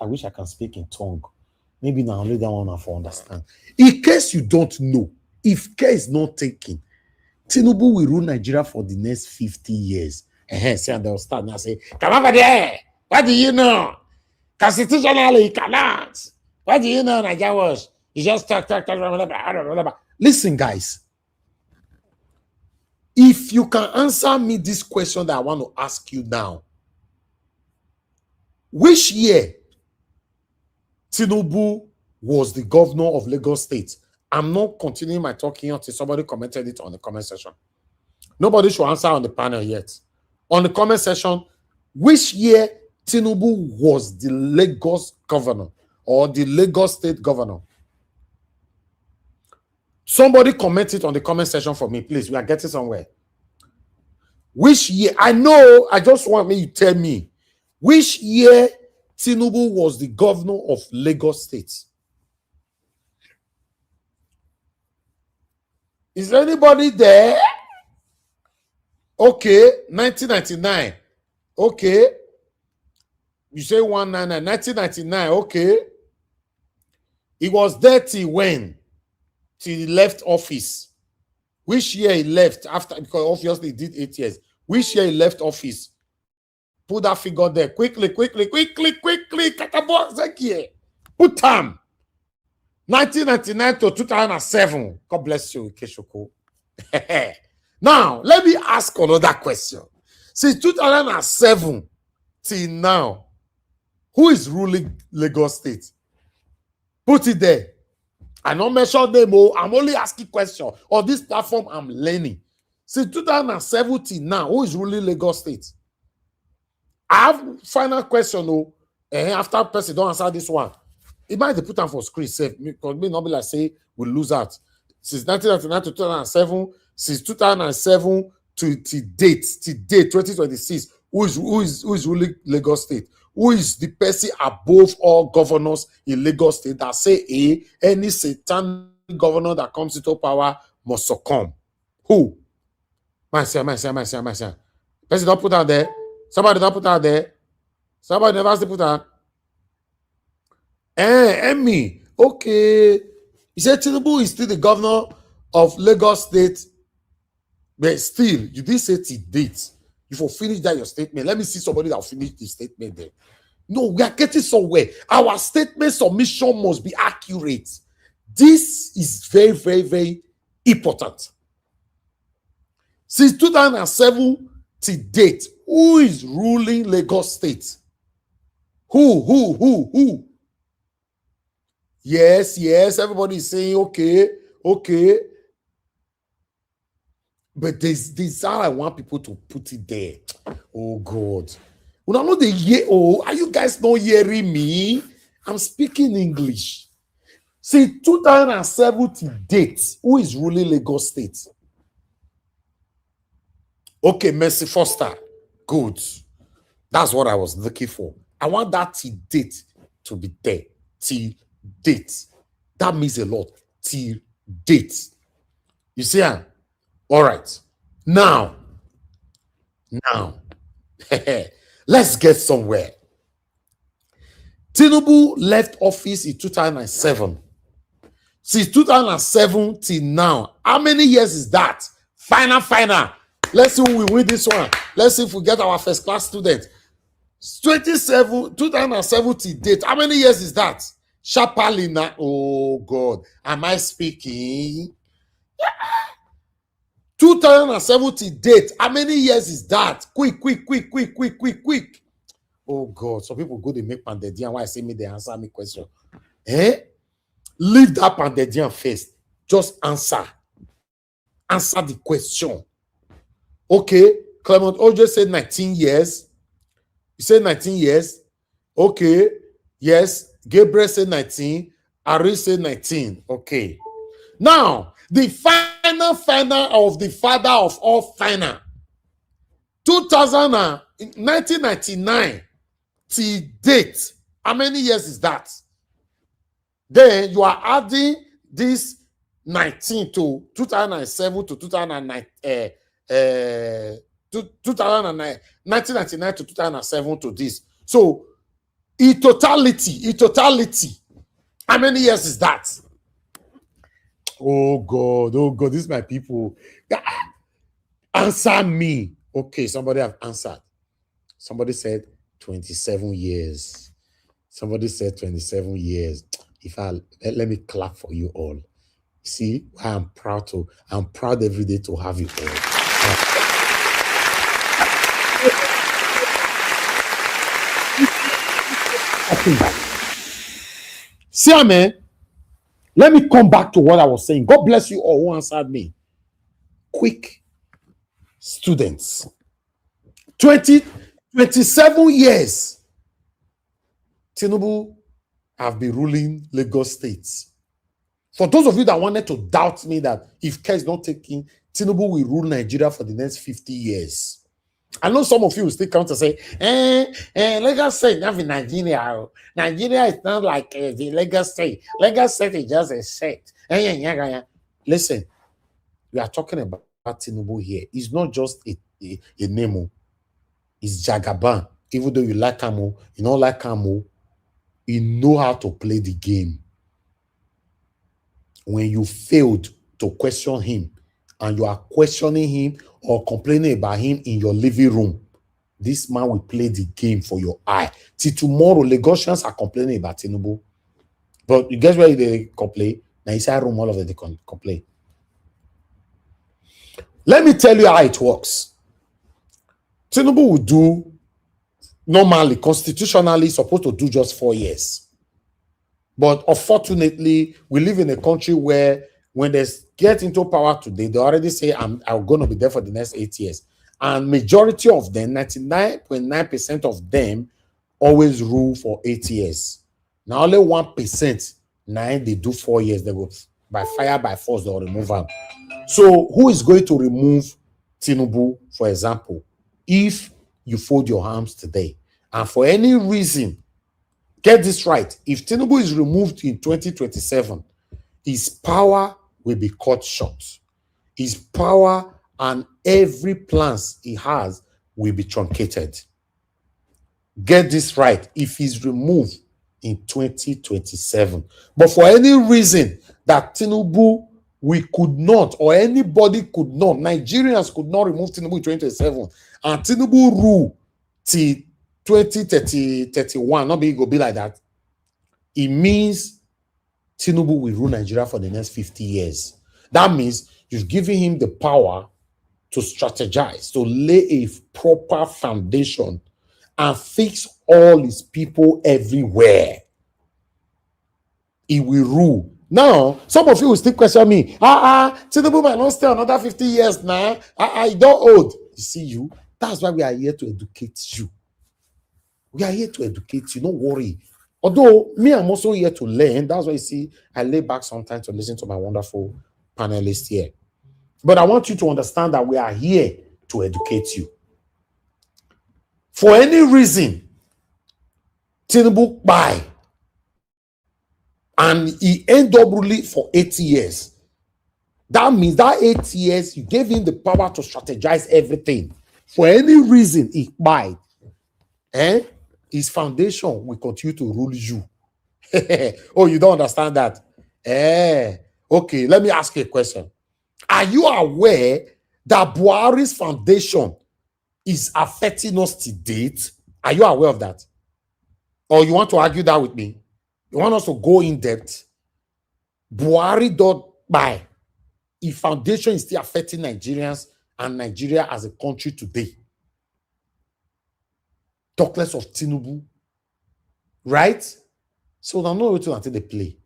I wish I can speak in tongue. Maybe now only that one for understand. In case you don't know, if care is not taken, Tinubu will rule Nigeria for the next 50 years. See, and they'll start now say, come over there. What do you know? Constitutionally, you cannot. What do you know, Nigeria was? You just talk. Listen, guys. If you can answer me this question that I want to ask you now, which year Tinubu was the governor of Lagos State? I'm not continuing my talking until somebody commented it on the comment section. Nobody should answer on the panel yet. On the comment section, which year Tinubu was the Lagos governor or the Lagos State governor? Somebody comment it on the comment section for me, please. We are getting somewhere. Which year? I know, I just want me to tell me. Which year Tinubu was the governor of Lagos State? Is there anybody there? Okay, 1999. Okay. You say 199. 1999, okay. He was there till when? Till he left office. Which year he left after? Because obviously he did 8 years. Which year he left office? Put that figure there. Quickly. Put time. 1999 to 2007. God bless you, Keshoko. Now, let me ask another question. Since 2007 till now, who is ruling Lagos State? Put it there. I don't mention them. I'm only asking questions. On this platform, I'm learning. Since 2007 till now, who is ruling Lagos State? I have final question. After person don't answer this one, it might be put on for screen safe because me not be like say we lose out. Since 1999 to 2007, since 2007 to date 2026, who is ruling Lagos State? Who is the person above all governors in Lagos State that say any satanic governor that comes into power must succumb? Who? Myself. Person don't put out there. Somebody don't put out there. Somebody never put out. Me. Okay. He said Tinubu is still the governor of Lagos State. But still, you didn't say till date. You will finish that your statement. Let me see somebody that will finish the statement there. No, we are getting somewhere. Our statement submission must be accurate. This is very, very, very important. Since 2007 to date, who is ruling Lagos State? Who? Yes, everybody is saying, okay. But this how I want people to put it there. Oh, God. When I know the year, are you guys not hearing me? I'm speaking English. Since 2007 to date, who is ruling Lagos State? Okay, Mercy Foster. Good. That's what I was looking for. I want that till date to be there. Till date. That means a lot. Till date. You see? All right. Now. Let's get somewhere. Tinubu left office in 2007. Since 2007 till now, how many years is that? Final. Let's see who will win this one. Let's see if we get our first class student. 2007 till date. How many years is that? Shapalina. Oh God. Am I speaking? 2070 date. How many years is that? Quick. Oh God, some people go to make pandedian. Why I say me they answer me question? Leave that pandedian first. Just answer the question. Okay, Clement Ojo said 19 years. You said 19 years. Okay, yes. Gabriel said 19. Ari said 19. Okay. Now, the final of the father of all final. 1999 till date. How many years is that? Then you are adding this 19 to 2007 to 2009, 1999 to 2007 to this. So, in totality, how many years is that? Oh God, this is my people. Answer me. Okay, somebody have answered. Somebody said 27 years. Somebody said 27 years. Let me clap for you all. See, I'm proud every day to have you all. See, amen. Let me come back to what I was saying. God bless you all who answered me. Quick, students. 27 years. Tinubu have been ruling Lagos State. For those of you that wanted to doubt me that if care is not taken, Tinubu will rule Nigeria for the next 50 years. I know some of you will still come to say, Lagos State, not in Nigeria. Nigeria is not like the Lagos State. Lagos State is just a state. Listen, we are talking about Tinubu here. It's not just a name. It's Jagaban. Even though you like Kamo, you don't like Kamo, you know how to play the game. When you failed to question him, and you are questioning him or complaining about him in your living room, this man will play the game for your eye. Till tomorrow, Lagosians are complaining about Tinubu. But you guess where they complain? Now inside room, all of them they complain. Let me tell you how it works. Tinubu will do normally, constitutionally, supposed to do just 4 years. But unfortunately, we live in a country where when they get into power today, they already say, I'm going to be there for the next 8 years. And majority of them, 99.9% of them, always rule for 8 years. Now only 1%, they do 4 years. They go by fire, by force, they'll remove them. So who is going to remove Tinubu, for example, if you fold your arms today? And for any reason, get this right, if Tinubu is removed in 2027, his power will be cut short. His power and every plans he has will be truncated. Get this right, if he's removed in 2027. But for any reason that Tinubu, we could not, or anybody could not, Nigerians could not remove Tinubu in 2027, and Tinubu rule till 2031, not be go be like that. It means Tinubu will rule Nigeria for the next 50 years. That means you've given him the power to strategize, to lay a proper foundation and fix all his people everywhere. He will rule. Now, some of you will still question me. Tinubu might not stay another 50 years now. You don't old. You see you? That's why we are here to educate you. We are here to educate you. Don't worry. Although me, I'm also here to learn. That's why you see, I lay back sometimes to listen to my wonderful panelists here. But I want you to understand that we are here to educate you. For any reason, Tinubu buy, and he ended up ruling for 8 years. That means that 8 years, you gave him the power to strategize everything. For any reason, he buy. His foundation will continue to rule you. Oh, you don't understand that? Okay, let me ask you a question. Are you aware that Buhari's foundation is affecting us to date? Are you aware of that? Or you want to argue that with me? You want us to go in depth? Buhari don't buy. if foundation is still affecting Nigerians and Nigeria as a country today. Talk less of Tinubu, right? So now know what until they play.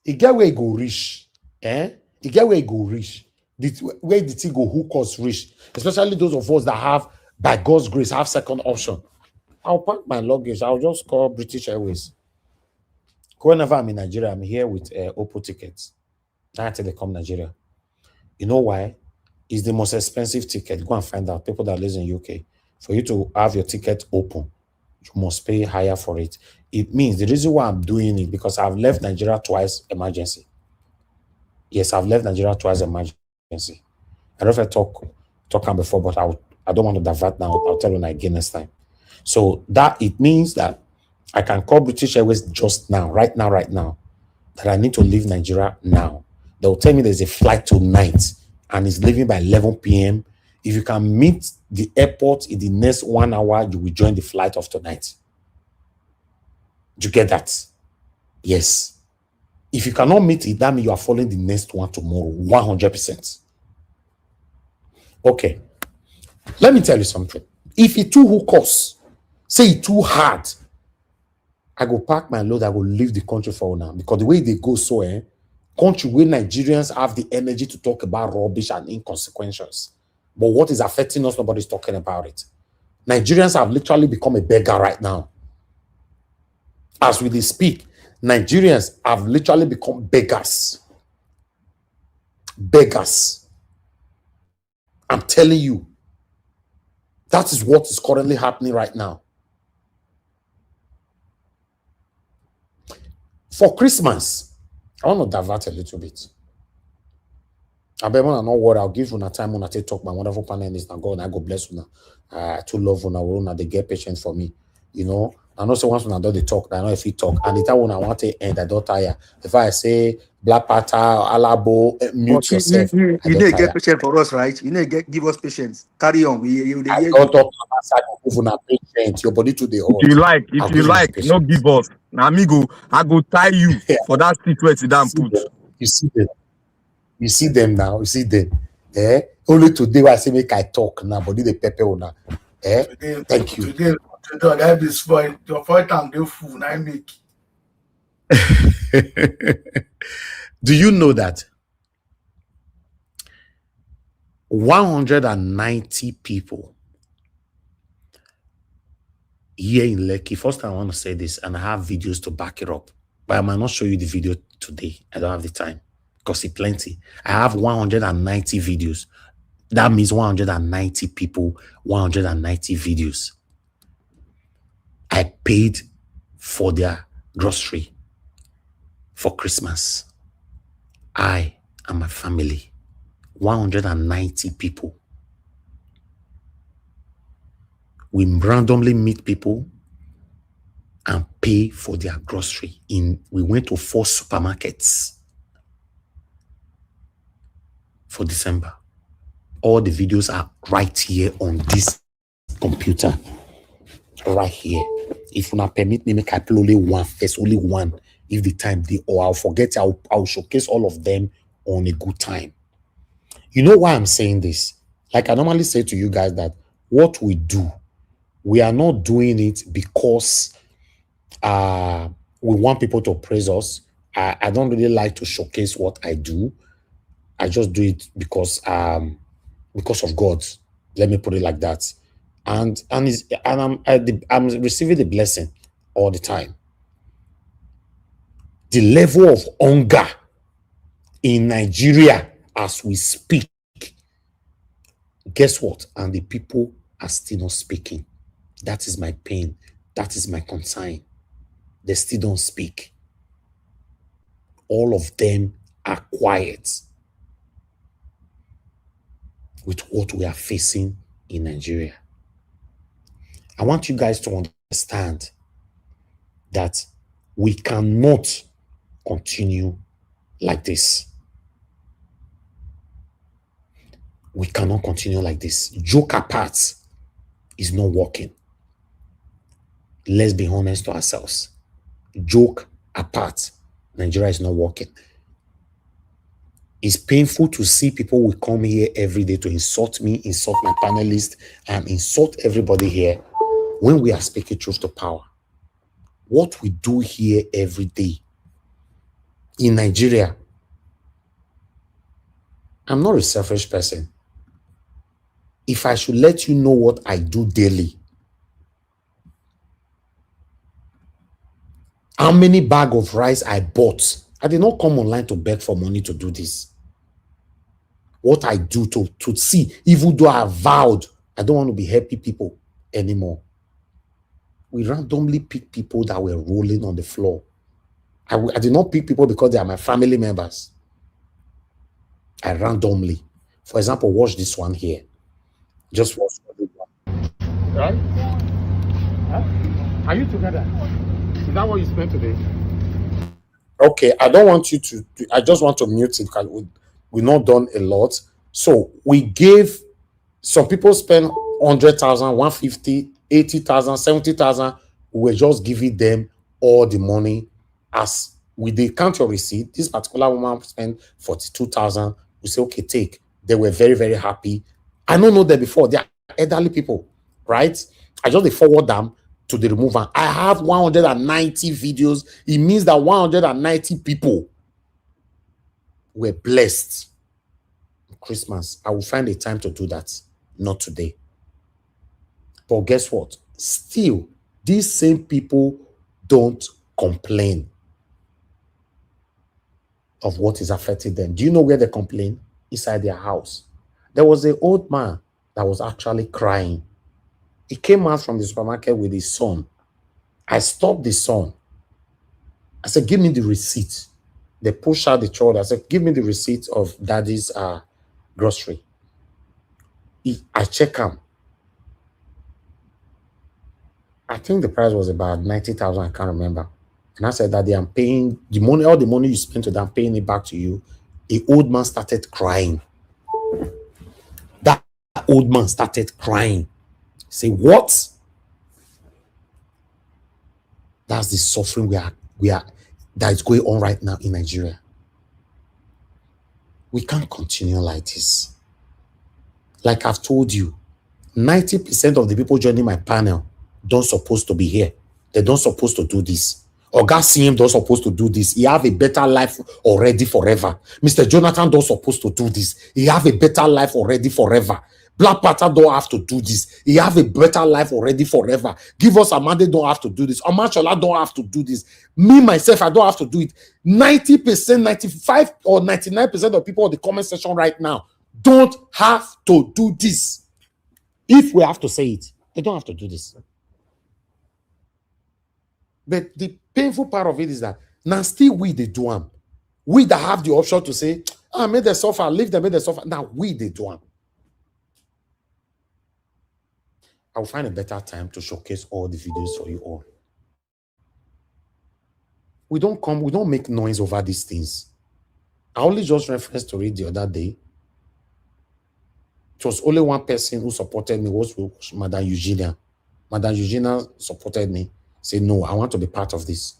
It get where it go reach, It get where it go reach. Where the thing go hook us reach, especially those of us that have, by God's grace, have second option. I'll pack my luggage. I'll just call British Airways. Whenever I'm in Nigeria, I'm here with Oppo tickets. Until they come Nigeria. You know why? It's the most expensive ticket. Go and find out. People that live in UK, for you to have your ticket open, you must pay higher for it. It means the reason why I'm doing it because I've left Nigeria twice emergency. Yes, I've left Nigeria twice emergency. I don't know if I talk before, but I don't want to divert now. I'll tell you again next time. So that it means that I can call British Airways just now, right now, that I need to leave Nigeria now. They'll tell me there's a flight tonight and it's leaving by 11 p.m. If you can meet the airport in the next 1 hour, you will join the flight of tonight. Do you get that? Yes. If you cannot meet it, that means you are following the next one tomorrow, 100%. Okay. Let me tell you something. If it too hook us, say it too hard, I go pack my load, I go leave the country for now. Because the way they go so, country where Nigerians have the energy to talk about rubbish and inconsequentials. But what is affecting us, nobody's talking about it. Nigerians have literally become a beggar right now. As we speak, Nigerians have literally become beggars. Beggars. I'm telling you. That is what is currently happening right now. For Christmas, I want to divert a little bit. I bet when I know what I'll give you time when I talk my wonderful panelists and God, and I go bless you now. To love you they get patient for me. You know, I know so once when I do the talk, I know if you talk, and the time when I want to end, I don't tire. If I say Black Pata, Alabo, mute yourself. You need to get patient for us, right? You need to give us patience. Carry on. I don't talk about patient. Your body to the heart. If you like, no give us. Now, amigo, I go tie you for that seat where it's down put. You see them. You see them now. You see them. Only today I say make I talk now, but the pepper now. Thank you. Today I have this point. Your point I'm the fool. I make. Do you know that 190 people here in Lekki? First, I want to say this, and I have videos to back it up, but I might not show you the video today. I don't have the time because it's plenty. I have 190 videos. That means 190 people, 190 videos. I paid for their grocery for Christmas. I and my family, 190 people. We randomly meet people and pay for their grocery. We went to 4 supermarkets for December. All the videos are right here on this computer. Right here. If you not permit me, make I play only one first, only one. If the time they, or I'll forget, I'll showcase all of them on a good time. You know why I'm saying this? Like I normally say to you guys that what we do, we are not doing it because we want people to praise us. I don't really like to showcase what I do. I just do it because of God. Let me put it like that. And I'm receiving the blessing all the time. The level of hunger in Nigeria as we speak, guess what? And the people are still not speaking. That is my pain. That is my concern. They still don't speak. All of them are quiet with what we are facing in Nigeria. I want you guys to understand that we cannot continue like this. We cannot continue like this. Joke apart is not working. Let's be honest to ourselves. Joke apart, Nigeria is not working. It's painful to see people will come here every day to insult me, insult my panelists, and insult everybody here when we are speaking truth to power. What we do here every day in Nigeria, I'm not a selfish person. If I should let you know what I do daily, how many bags of rice I bought, I did not come online to beg for money to do this. What I do to see, even though I vowed I don't want to be happy people anymore. We randomly pick people that were rolling on the floor. I did not pick people because they are my family members. I randomly. For example, watch this one here. Just watch. Right? Huh? Are you together? Is that what you spent today? Okay, I don't want you to. I just want to mute it because we've not done a lot. So we gave some people spend 100,000, 150, 80,000, 70,000. We were just giving them all the money as we did count your receipt. This particular woman spent 42,000. We say, okay, take. They were very, very happy. I don't know them before. They are elderly people, right? I just forward them to the remover. I have 190 videos. It means that 190 people were blessed. Christmas, I will find a time to do that. Not today. But guess what? Still, these same people don't complain of what is affecting them. Do you know where they complain? Inside their house. There was an old man that was actually crying. He came out from the supermarket with his son. I stopped the son. I said, give me the receipt. They pushed out the child. I said, give me the receipt of daddy's grocery. I check him. I think the price was about 90,000. I can't remember. And I said, Daddy, I'm paying the money, all the money you spent today, I'm paying it back to you. The old man started crying. That old man started crying. Say, what? That's the suffering that is going on right now in Nigeria. We can't continue like this. Like I've told you, 90% of the people joining my panel don't supposed to be here. They don't supposed to do this. Oga CM don't supposed to do this. He have a better life already forever. Mr. Jonathan don't supposed to do this. He have a better life already forever. Black Panther don't have to do this. He have a better life already forever. Give us Amande don't have to do this. Omashola don't have to do this. Me, myself, I don't have to do it. 90%, 95 or 99% of people in the comment section right now don't have to do this. If we have to say it, they don't have to do this. But the painful part of it is that now still we they do them. We that have the option to say, make them suffer, leave them, make them suffer. Now we they do them. I will find a better time to showcase all the videos for you all. We don't make noise over these things. I only just referenced to it the other day. It was only one person who supported me, was Madam Eugenia. Madam Eugenia supported me. Said, no, I want to be part of this.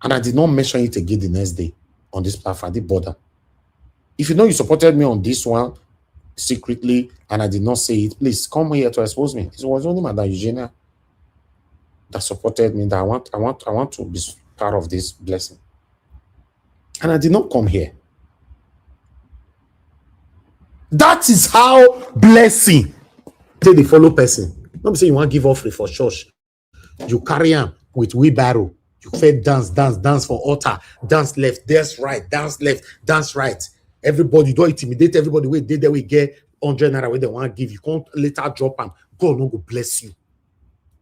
And I did not mention it again the next day on this platform. I didn't bother. If you know you supported me on this one secretly and I did not say it, please come here to expose me. It was only Madam Eugenia that supported me, that I want to be part of this blessing. And I did not come here. That is how blessing take the follow person. Don't be saying you want to give offering for church. You carry on with wheelbarrow. You fed dance for altar, dance left, dance right, dance left, dance right. Everybody don't intimidate everybody. We did that we get 100 naira where they want to give you. Can't later drop them. God no go bless you.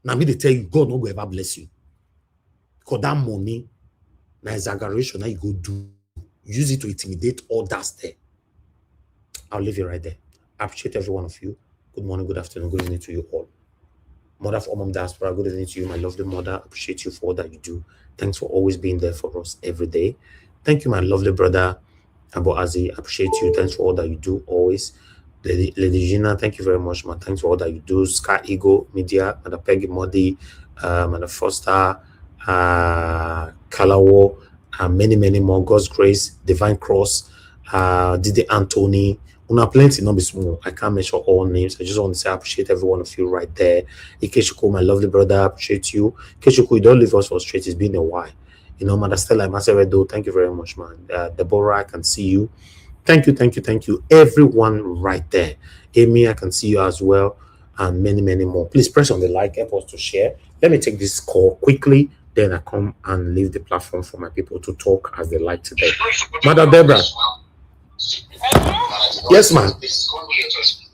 Now me they tell you, God no go ever bless you. Because that money, na exaggeration, now you go do. Use it to intimidate others there. I'll leave you right there. I appreciate every one of you. Good morning, good afternoon, good evening to you all. Mother for Mom Diaspora, good evening to you, my lovely mother. I appreciate you for all that you do. Thanks for always being there for us every day. Thank you, my lovely brother, Abu Azi. I appreciate you. Thanks for all that you do always. Lady Gina, thank you very much, man. Thanks for all that you do. Sky Eagle Media, Mother Peggy Modi, Mother Foster, Kalawo, and many, many more. God's Grace, Divine Cross, Didi Anthony, Una plenty, not be small. I can't mention all names. I just want to say I appreciate every one of you right there. Ikechukwu, my lovely brother, I appreciate you. Ikechukwu, you don't leave us for straight. It's been a while. You know, Mother Stella, Maseredo, thank you very much, man. Deborah, I can see you. Thank you. Everyone right there. Amy, I can see you as well. And many, many more. Please press on the like, help us to share. Let me take this call quickly. Then I come and leave the platform for my people to talk as they like today. Madam Deborah. Yes, ma'am.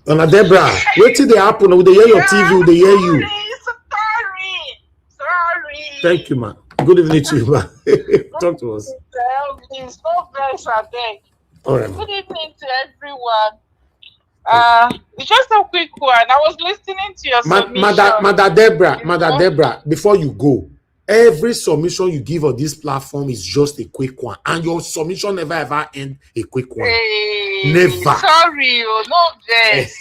Madam Deborah, wait till they happen. Will they hear your TV? Will they hear you? Sorry. Thank you, ma'am. Good evening to you, ma'am. Talk to us. It's no verse, I beg. All right. Good evening to everyone. It's just a quick one. I was listening to your submission. Madam Deborah, before you go, every submission you give on this platform is just a quick one, and your submission never ever end a quick one. Never. Sorry, no verse.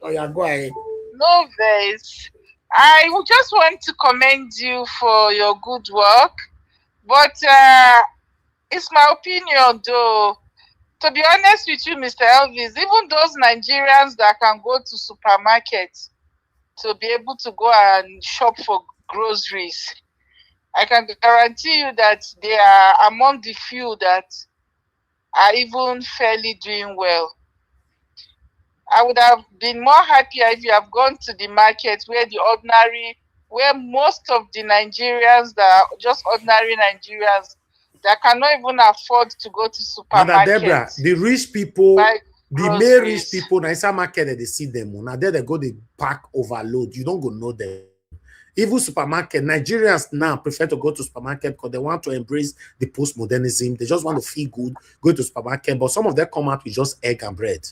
Oh yeah, go ahead. No verse. I would just want to commend you for your good work, but it's my opinion though. To be honest with you, Mr. Elvis, even those Nigerians that can go to supermarkets to be able to go and shop for groceries, I can guarantee you that they are among the few that are even fairly doing well. I would have been more happier if you have gone to the market where most of the Nigerians that are just ordinary Nigerians that cannot even afford to go to supermarkets. Madam Deborah, the rich people, the main rich people, na inside market they see them. Now there they go, they pack overload. You don't go know them. Even supermarket, Nigerians now prefer to go to supermarket because they want to embrace the postmodernism. They just want to feel good, go to supermarket. But some of them come out with just egg and bread.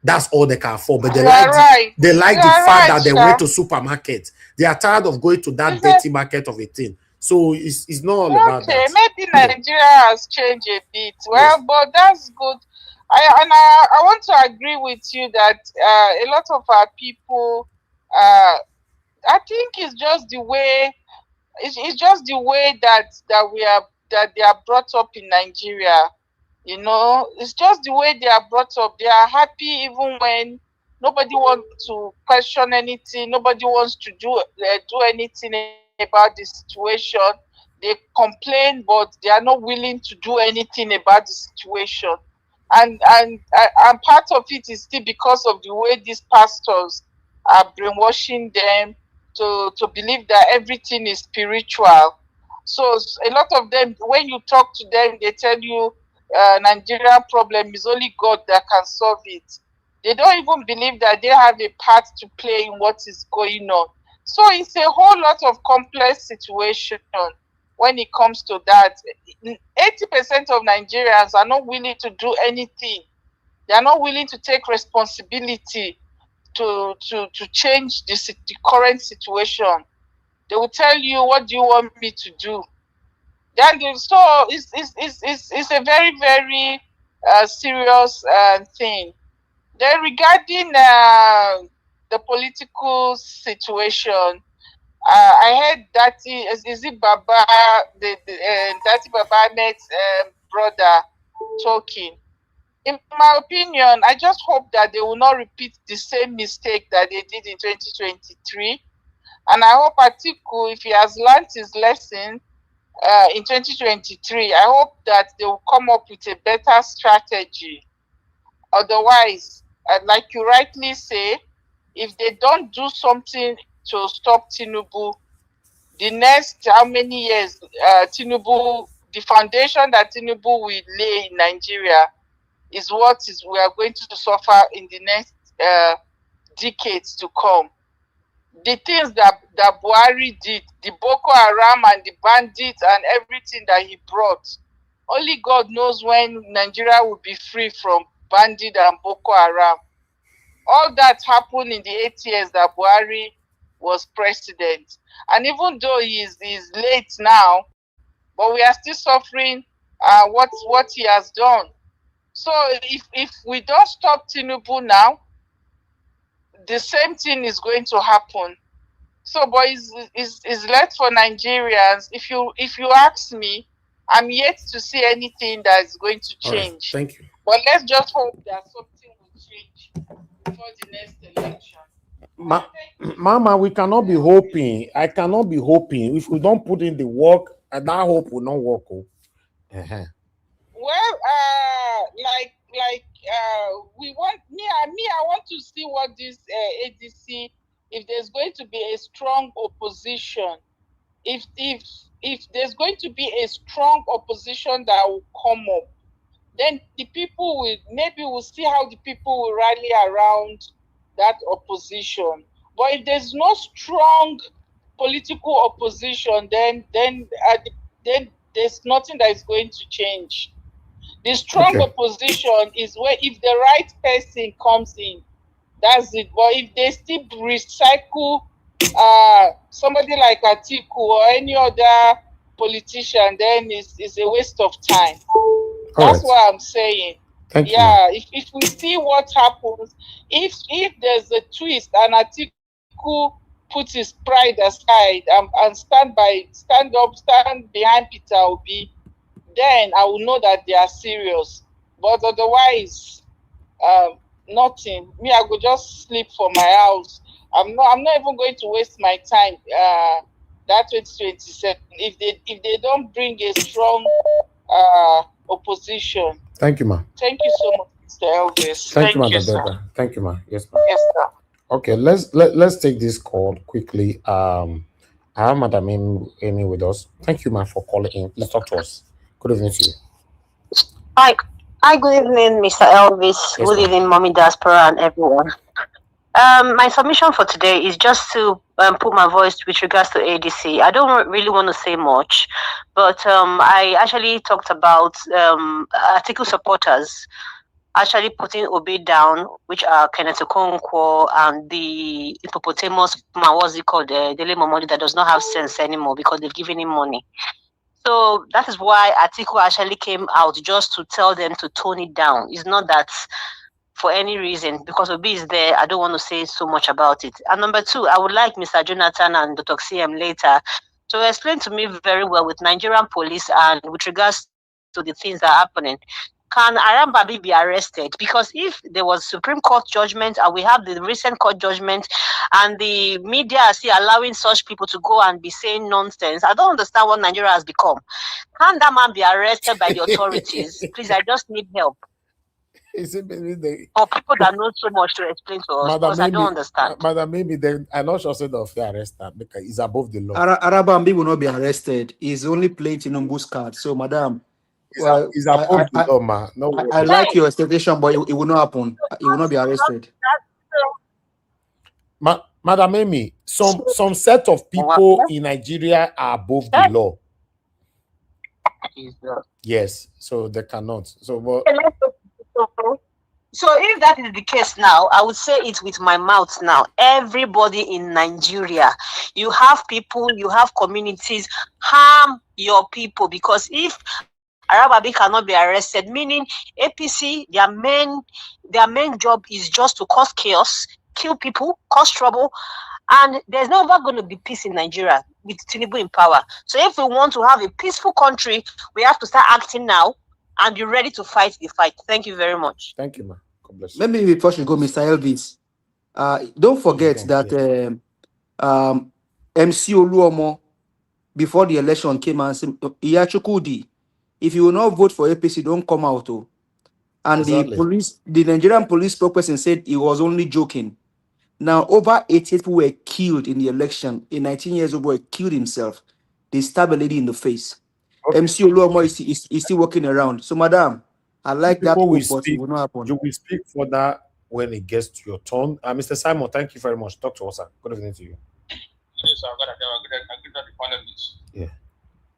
That's all they can afford. But they like the fact that they went to supermarket. They are tired of going to that dirty market of a thing. So it's not all about that. Maybe Nigeria has changed a bit. Well, yes. But that's good. I want to agree with you that a lot of our people, I think it's just the way that they are brought up in Nigeria. You know, it's just the way they are brought up. They are happy even when nobody wants to question anything. Nobody wants to do anything about the situation. They complain, but they are not willing to do anything about the situation. And part of it is still because of the way these pastors are brainwashing them to believe that everything is spiritual. So a lot of them, when you talk to them, they tell you Nigerian problem is only God that can solve it. They don't even believe that they have a part to play in what is going on. So it's a whole lot of complex situation when it comes to that. 80% of Nigerians are not willing to do anything. They are not willing to take responsibility to change the current situation. They will tell you, what do you want me to do? So it's a very, very serious thing. Then regarding the political situation, I heard that is it Baba, Dati Babanet's brother talking. In my opinion, I just hope that they will not repeat the same mistake that they did in 2023. And I hope Atiku, if he has learned his lesson in 2023, I hope that they will come up with a better strategy. Otherwise, like you rightly say, if they don't do something to stop Tinubu, the next how many years Tinubu, the foundation that Tinubu will lay in Nigeria is what we are going to suffer in the next decades to come. The things that Buhari did, the Boko Haram and the bandits and everything that he brought, only God knows when Nigeria will be free from bandit and Boko Haram. All that happened in the 8 years that Buhari was president. And even though he is late now, but we are still suffering what he has done. So if we don't stop Tinubu now, the same thing is going to happen. So, but it's left for Nigerians. If you ask me, I'm yet to see anything that is going to change. Right, thank you. But let's just hope that something will change before the next election. Mama, we cannot be hoping. I cannot be hoping. If we don't put in the work, and that hope will not work. Oh. Well, we want I want to see what this ADC, if there's going to be a strong opposition, if there's going to be a strong opposition that will come up, then the people will, maybe we'll see how the people will rally around that opposition. But if there's no strong political opposition, then there's nothing that is going to change. The strong opposition is where if the right person comes in, that's it. But if they still recycle somebody like Atiku or any other politician, then it's a waste of time. That's what I'm saying. Thank you. If we see what happens, if there's a twist and Atiku puts his pride aside and stand behind Peter Obi, then I will know that they are serious. But otherwise, nothing. Me, I go just sleep for my house. I'm not even going to waste my time. That 2027. If they don't bring a strong opposition. Thank you, ma. Thank you so much, Mr. Elvis. Thank you, sir. Madam. Thank you, ma. Yes, ma. Yes, sir. Okay, let's take this call quickly. I have Madam Amy with us. Thank you, ma, for calling in. Please talk to us. Good evening to you. Hi, good evening, Mr. Elvis. Yes, good evening, Mommy Diaspora and everyone. My submission for today is just to put my voice with regards to ADC. I don't really want to say much, but I actually talked about Atiku supporters actually putting Obi down, which are Kenneth Okonkwo and the hippopotamus, what's it called, Dele Momodi, that does not have sense anymore because they've given him money. So that is why Atiku actually came out just to tell them to tone it down. It's not that for any reason, because Obi is there, I don't want to say so much about it. And number two, I would like Mr. Jonathan and Dr. CM later to explain to me very well with Nigerian police and with regards to the things that are happening. Can Arambabi be arrested? Because if there was Supreme Court judgment and we have the recent court judgment and the media are still allowing such people to go and be saying nonsense, I don't understand what Nigeria has become. Can that man be arrested by the authorities? Please, I just need help. Is it maybe or people that know so much to explain to us? Because I don't understand. Madam, maybe I'm not sure of the arrest because it's above the law. Arabambi will not be arrested. He's only playing Tinubu's card. So, Madam, it's above the law, ma. No, I like your expectation, but it will not happen. He will not be arrested. Madam Amy, some set of people in Nigeria are above the law. Yes, so they cannot. So if that is the case now, I would say it with my mouth now. Everybody in Nigeria, you have people, you have communities, harm your people, because if Arababi cannot be arrested, meaning APC, their main job is just to cause chaos, kill people, cause trouble, and there's never going to be peace in Nigeria with Tinubu in power. So if we want to have a peaceful country, we have to start acting now and be ready to fight the fight. Thank you very much. Thank you, ma. God bless you. Maybe before you go, Mr. Elvis, don't forget that MC Oluomo, before the election came and said, Iyachukudi, if you will not vote for APC, don't come out. Oh. And exactly. The Nigerian police spokesperson said he was only joking. Now, over 88 people were killed in the election. A 19 years old boy killed himself. They stabbed a lady in the face. Okay. MC Oluomo is still walking around. So, Madam, I like that hope, but it will not happen. You will speak for that when it gets to your turn. Mr. Simon, thank you very much. Talk to us, sir. Good evening to you. Yes, sir. I get the panelists. Yeah.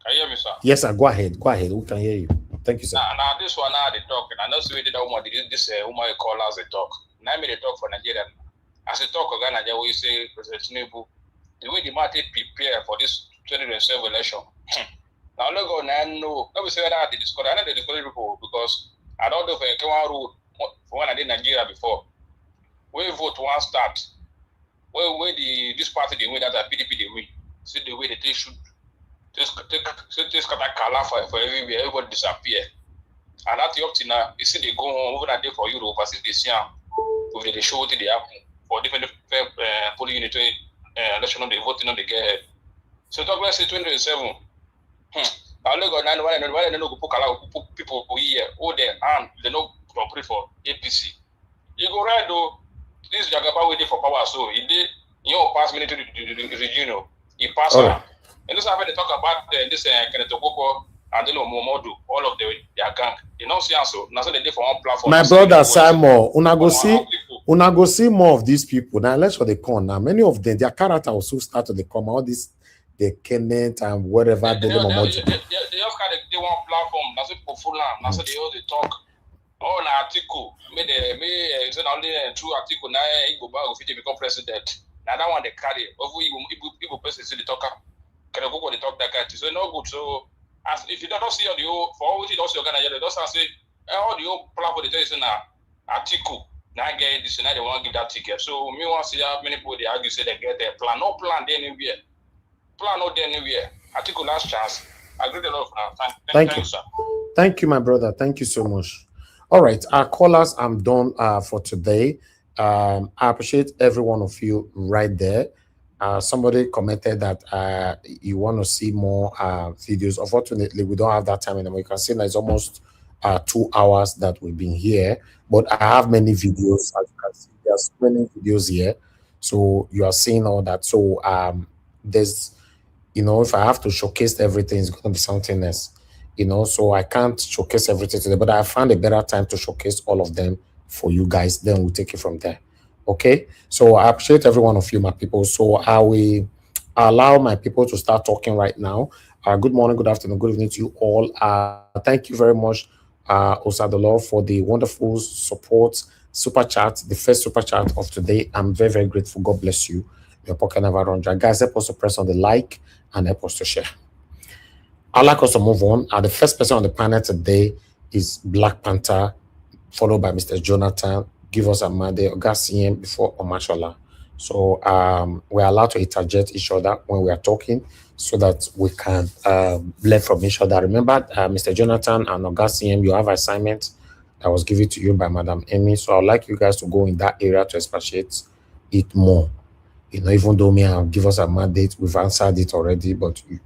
Can you hear me, sir? Yes, sir. Go ahead. Go ahead. We can hear you. Thank you, sir. Now this one, now they talk. And I know so that woman this woman you call as a talk. Now me they talk for Nigeria. As a talk of Nigeria, we say President Tinubu, the way the market prepare for this 2027 election. Now look on and no, let me say that they discuss. I know they discuss people because I don't know if I can rule for when I did Nigeria before. We vote one start. Where this party they win, that PDP they win. See the way they should. Just cut a color for everywhere, everybody disappear. And that up to now, you see they go home over that day for Europe, I see they see with the show what they happen for different polling unit election on the voting on the get ahead. So talk about say 2027. I look at why they no go put people here, all there and they no complete for APC. You go right though, this Jagaba waiting for power, so he did pass military region, he passed out. And this is how they talk about this Kenetokoko and the Momodu, all of their gang. You know, see also now so they did for one platform. My brother Simon, una go see more of these people. Now let's for the con. Now many of them, their character also start to come all this the Kenneth and whatever they just kind of they want platform. Now so people full now. Now so they all they talk. Oh, na Atiku. Me say only true Atiku now he go back if he become president. Now that one they carry. Over you person see the talker. Can go the talk that guy. So no good. So as if you don't see audio for all which you don't see organize, they just say all the old platform they tell you now Atiku. Now I get this now they want to give that ticket. So me want to see how many people they argue say they get their plan. No plan there anywhere. Plan not there anywhere. Atiku last chance. I agree a lot now. Thank you, sir. Thank you, my brother. Thank you so much. All right, our callers, I'm done for today. I appreciate every one of you right there. Somebody commented that you want to see more videos. Unfortunately, we don't have that time anymore. You can see that it's almost 2 hours that we've been here, but I have many videos. As you can see, there's many videos here. So you are seeing all that. So there's, if I have to showcase everything, it's going to be something else. So I can't showcase everything today, but I found a better time to showcase all of them for you guys. Then we'll take it from there. Okay. So I appreciate every one of you, my people. So I will allow my people to start talking right now. Good morning, good afternoon, good evening to you all. Thank you very much, Osadolo, for the wonderful support super chat, the first super chat of today. I'm very, very grateful. God bless you. Your pocket never run dry. Guys, help us to press on the like and help us to share. I'd like us to move on. The first person on the panel today is Black Panther, followed by Mr. Jonathan. Give us a Monday, CM before Omashola. So we're allowed to interject each other when we are talking so that we can learn from each other. Remember, Mr. Jonathan and CM, you have assignment that was given to you by Madam Amy. So I'd like you guys to go in that area to expatiate it more. Even though me have give us a mandate, we've answered it already, but we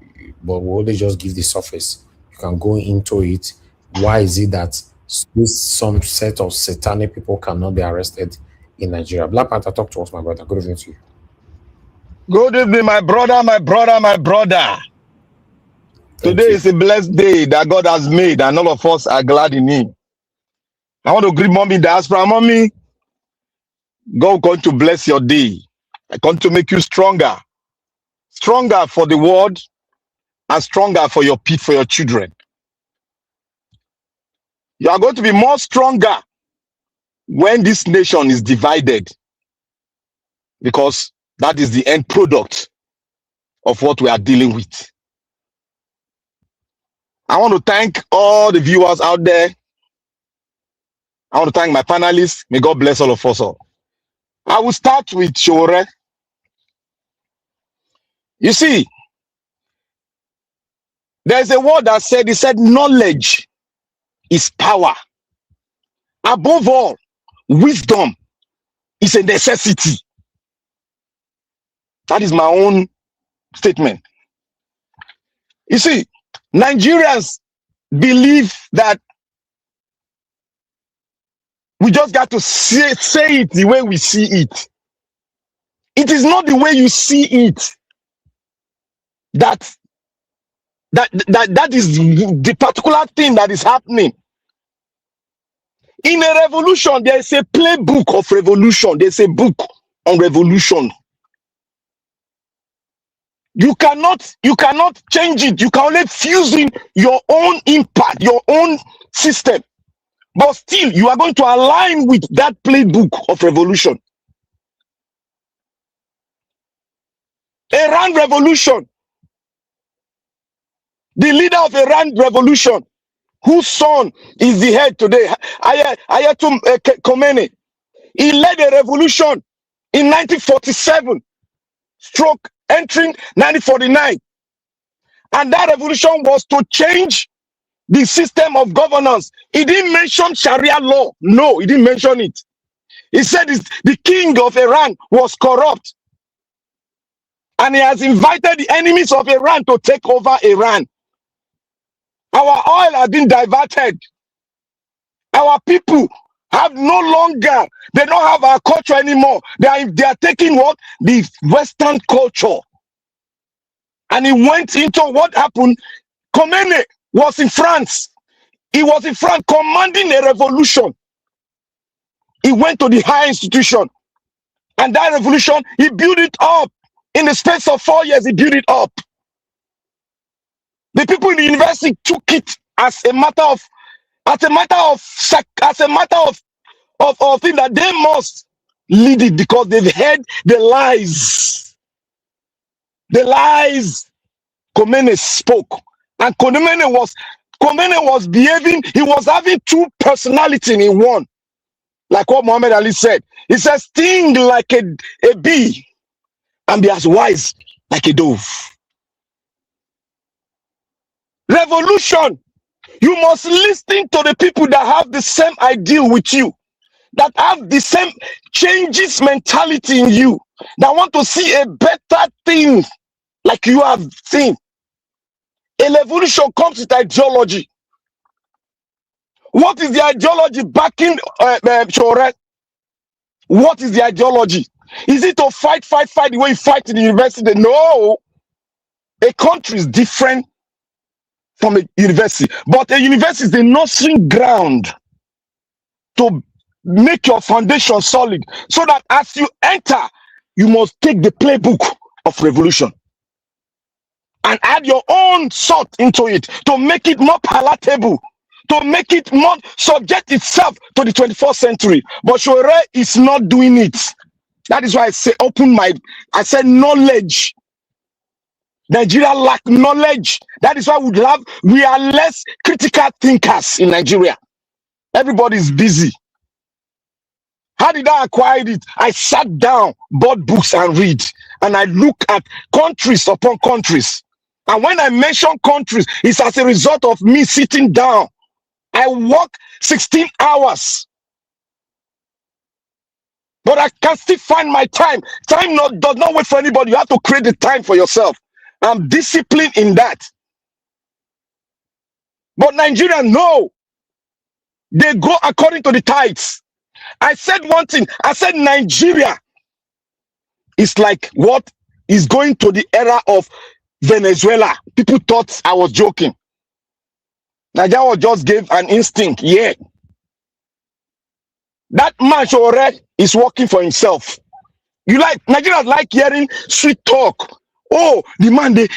only just give the surface. You can go into it. Why is it that some set of satanic people cannot be arrested in Nigeria? Black Panther, talk to us, my brother. Good evening to you. Good evening, my brother, my brother, my brother. Today is a blessed day that God has made, and all of us are glad in Him. I want to greet Mommy Diaspora. Mommy, God going to bless your day. I want to make you stronger. Stronger for the world and stronger for your people, for your children. You are going to be more stronger when this nation is divided, because that is the end product of what we are dealing with. I want to thank all the viewers out there. I want to thank my panelists. May God bless all of us all. I will start with Shore. You see, there's a word that said, knowledge is power. Above all, wisdom is a necessity. That is my own statement. You see, Nigerians believe that we just got to say it the way we see it. It is not the way you see it that is the particular thing that is happening. In a revolution, there is a playbook of revolution. There's a book on revolution. You cannot change it. You can only fuse in your own impact, your own system. But still, you are going to align with that playbook of revolution. Iran revolution. The leader of Iran revolution, whose son is the head today, Ayatollah Khomeini. He led a revolution in 1947, entering 1949. And that revolution was to change the system of governance. He didn't mention Sharia law. No, he didn't mention it. He said the king of Iran was corrupt. And he has invited the enemies of Iran to take over Iran. Our oil has been diverted. Our people have no longer, they don't have our culture anymore. They are taking what? The Western culture. And he went into what happened. Khomeini was in France. He was in France commanding a revolution. He went to the higher institution. And that revolution, he built it up. In the space of 4 years, he built it up. The people in the university took it as a matter of thing that they must lead it because they've heard the lies. The lies Khomeini spoke. And Khomeini was behaving, he was having two personalities in one. Like what Muhammad Ali said. He says, sting like a bee and be as wise like a dove. Revolution. You must listen to the people that have the same ideal with you, that have the same changes mentality in you, that want to see a better thing like you have seen. A revolution comes with ideology. What is the ideology backing Shore? What is the ideology? Is it to fight the way you fight in the university? No. A country is different from a university. But a university is the nursery ground to make your foundation solid. So that as you enter, you must take the playbook of revolution and add your own salt into it to make it more palatable, to make it more subject itself to the 21st century. But Shore is not doing it. That is why I say I said knowledge. Nigeria lack knowledge. That is why we are less critical thinkers in Nigeria. Everybody is busy. How did I acquire it? I sat down, bought books and read. And I look at countries upon countries. And when I mention countries, it's as a result of me sitting down. I work 16 hours. But I can still find my time. Time does not wait for anybody. You have to create the time for yourself. I'm disciplined in that. But Nigerians, no. They go according to the tides. I said one thing. I said Nigeria is like what is going to the era of Venezuela. People thought I was joking. Nigeria just gave an instinct. Yeah. That man Shore is working for himself. Nigerians like hearing sweet talk. Oh, the man they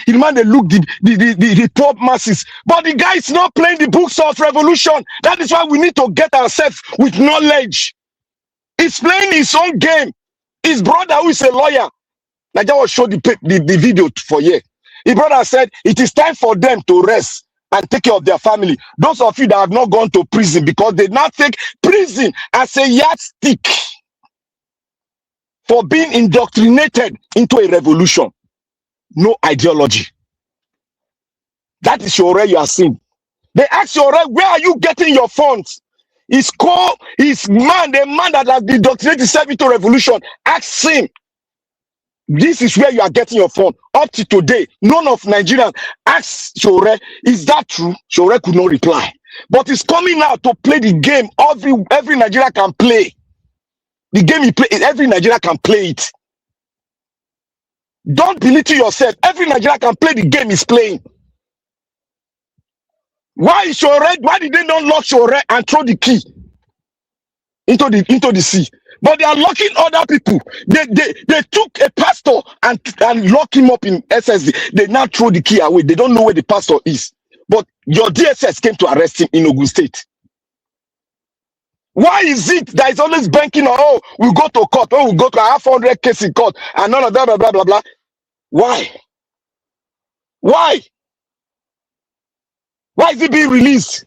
look the poor masses. But the guy is not playing the books of revolution. That is why we need to get ourselves with knowledge. He's playing his own game. His brother, who is a lawyer, Nigeria showed the video for you. His brother said it is time for them to rest and take care of their family. Those of you that have not gone to prison, because they now take prison as a yardstick for being indoctrinated into a revolution. No ideology. That is Shore you are seeing. They ask Shore, where are you getting your funds? The man that has been indoctrinated himself into revolution. Ask him. This is where you are getting your fund. Up to today, none of Nigerians asked Shore, is that true? Shore could not reply. But he's coming out to play the game. Every Nigerian can play. The game he plays, every Nigerian can play it. Don't belittle yourself. Every Nigerian can play the game he's playing. Why did they not lock Shore and throw the key into the sea? But they are locking other people. They took a pastor and locked him up in SSD. They now throw the key away. They don't know where the pastor is. But your DSS came to arrest him in Ogun State. Why is it that it's always banking on, oh, we go to court, oh, we go to 500 cases in court, and none of that, blah, blah, blah, blah. Why? Why? Why is it being released?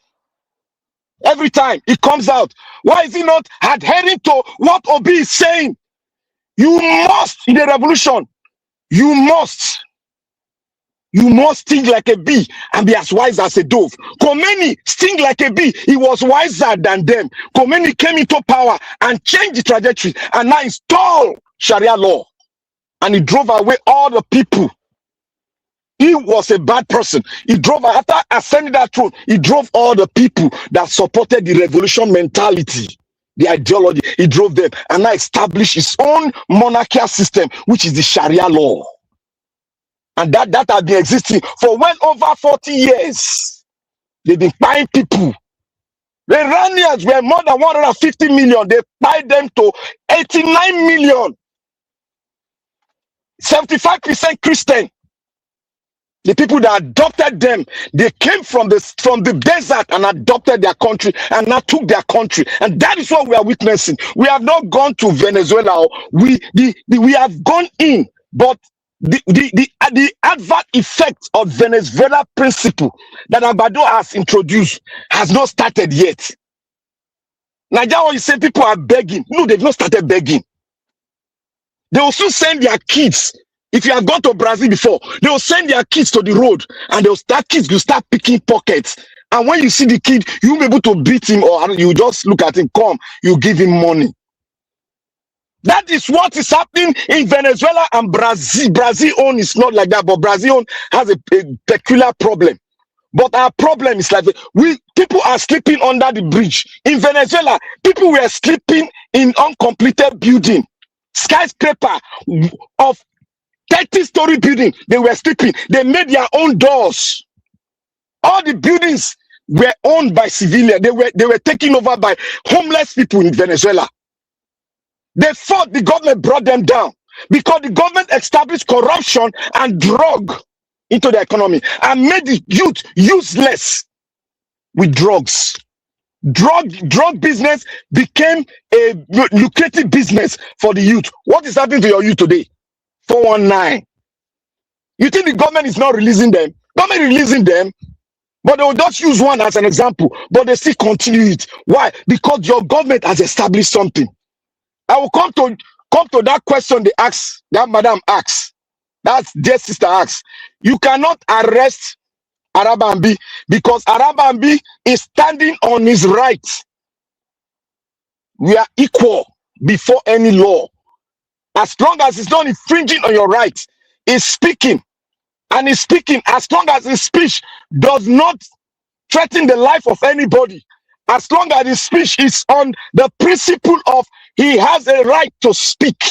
Every time it comes out. Why is he not adhering to what Obi is saying? You must, in the revolution, you must You must sting like a bee and be as wise as a dove. Khomeini sting like a bee. He was wiser than them. Khomeini came into power and changed the trajectory and now installed Sharia law. And he drove away all the people. He was a bad person. He drove, after ascending that throne, he drove all the people that supported the revolution mentality, the ideology. He drove them and now established his own monarchical system, which is the Sharia law. And that has been existing for well over 40 years. They've been buying people. The Iranians were more than 150 million. They bought them to 89 million. 75% Christian. The people that adopted them, they came from the desert and adopted their country and now took their country. And that is what we are witnessing. We have not gone to Venezuela. We have gone in, but the adverse effect of Venezuela principle that Agbado has introduced has not started yet. Nigeria, you say people are begging. No, they've not started begging. They will soon send their kids. If you have gone to Brazil before, they will send their kids to the road and that kids will start picking pockets. And when you see the kid, you'll be able to beat him or you just look at him, come, you give him money. That is what is happening in Venezuela and Brazil. Brazil own is not like that, but Brazil own has a peculiar problem. But our problem is like people are sleeping under the bridge. In Venezuela, people were sleeping in uncompleted building, skyscraper of 30-story building. They were sleeping. They made their own doors. All the buildings were owned by civilians. They were taken over by homeless people in Venezuela. They fought. The government brought them down because the government established corruption and drug into the economy and made the youth useless with drugs. Drug business became a lucrative business for the youth. What is happening to your youth today? 419. You think the government is not releasing them? Government releasing them, but they will just use one as an example, but they still continue it. Why? Because your government has established something. I will come to that question they asked, that madam asked, that's dear sister asked. You cannot arrest Arabambi because Arabambi is standing on his rights. We are equal before any law. As long as it's not infringing on your rights, he's speaking. And he's speaking as long as his speech does not threaten the life of anybody. As long as his speech is on the principle of he has a right to speak.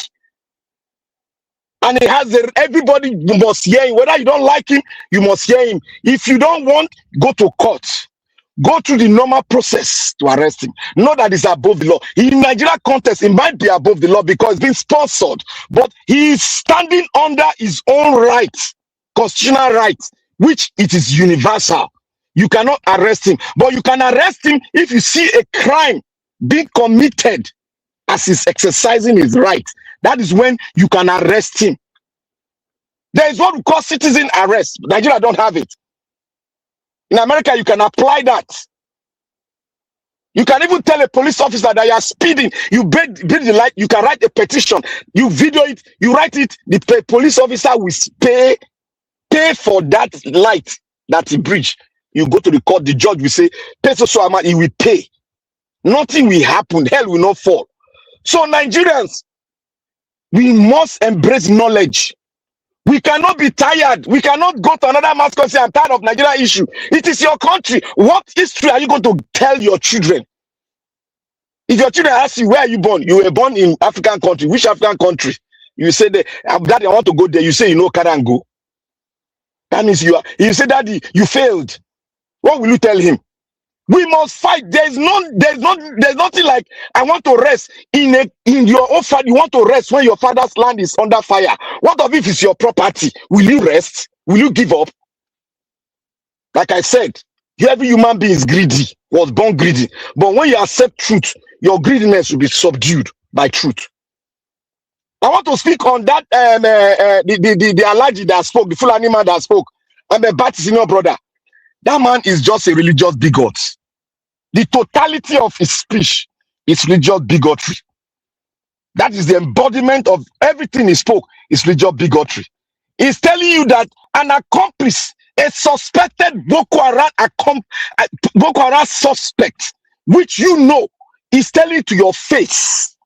And he has everybody must hear him. Whether you don't like him, you must hear him. If you don't want, go to court. Go through the normal process to arrest him. Not that it's above the law. In Nigeria context, it might be above the law because it's been sponsored. But he is standing under his own rights, constitutional rights, which it is universal. You cannot arrest him. But you can arrest him if you see a crime being committed as he's exercising his right. That is when you can arrest him. There is what we call citizen arrest. Nigeria don't have it. In America, you can apply that. You can even tell a police officer that you are speeding. You break the light. You can write a petition. You video it. You write it. The police officer will pay for that light that he breached. You go to the court. The judge will say, pay so amount. He will pay. Nothing will happen. Hell will not fall. So Nigerians, we must embrace knowledge. We cannot be tired. We cannot go to another mass and say, I'm tired of Nigeria issue. It is your country. What history are you going to tell your children? If your children ask you, where are you born? You were born in African country. Which African country? You say, Daddy, I want to go there. You say, you know, can't go. That means you say, Daddy, you failed. What will you tell him? We must fight. There's nothing like I want to rest in your own father. You want to rest when your father's land is under fire. What of if it's your property? Will you rest? Will you give up? Like I said, every human being is greedy, was born greedy. But when you accept truth, your greediness will be subdued by truth. I want to speak on that the Alhaji that spoke, the Fulani man that spoke, and the Bati senior brother. That man is just a religious bigot. The totality of his speech is religious bigotry. That is the embodiment of everything he spoke, is religious bigotry. is telling you that an accomplice, a suspected Boko Haram suspect, which you know, is telling you to your face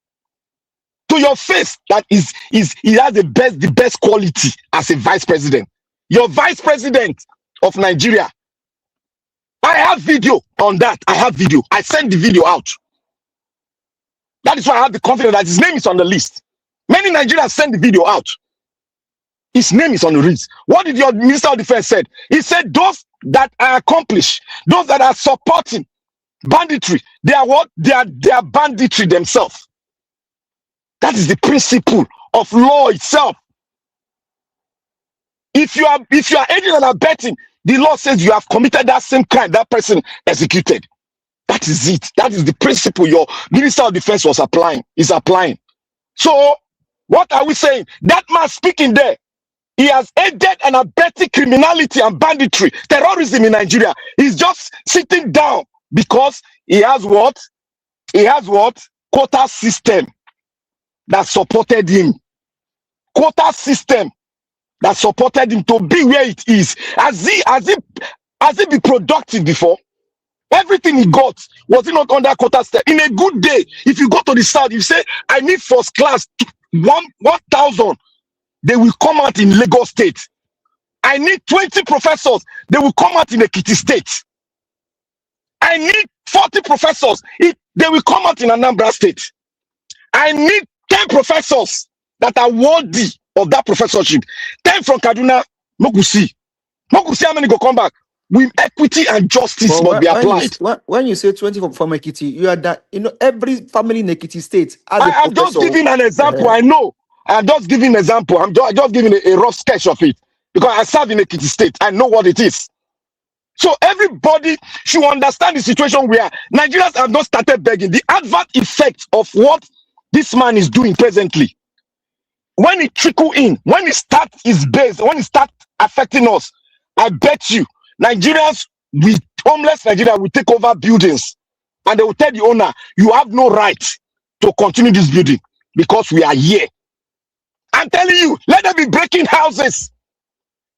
that he has the best quality as a vice president. Your vice president of Nigeria. I have video on that. I have video. I sent the video out. That is why I have the confidence that his name is on the list. Many Nigerians sent the video out. His name is on the list. What did your Minister of Defense said? He said those that are accomplished, those that are supporting banditry, they are what? They are banditry themselves. That is the principle of law itself. If you are aiding and abetting, the law says you have committed that same crime that person executed. That is it. That is the principle your Minister of Defense is applying. So, what are we saying? That man speaking there, he has aided and abetted criminality and banditry, terrorism in Nigeria. He's just sitting down because he has what? He has what? Quota system that supported him. Quota system that supported him to be where it is. Has he been productive before? Everything he got, was he not under quota system? In a good day, if you go to the south, you say, I need first class 1,000. They will come out in Lagos State. I need 20 professors. They will come out in Ekiti State. I need 40 professors. They will come out in Anambra State. I need 10 professors that are worthy of that professorship. 10 from Kaduna, Mokusi. Mokusi, how many go come back? With equity and justice must be applied. When you say 20 from Ekiti, you are that, every family in Ekiti State. I'm just giving an example. I know. I'm just giving an example. I'm just giving a rough sketch of it. Because I serve in Ekiti State. I know what it is. So everybody should understand the situation where Nigerians have not started begging. The adverse effect of what this man is doing presently. When it trickle in, when it start his base, when it start affecting us, I bet you, Nigerians, homeless Nigeria will take over buildings. And they will tell the owner, you have no right to continue this building because we are here. I'm telling you, let them be breaking houses.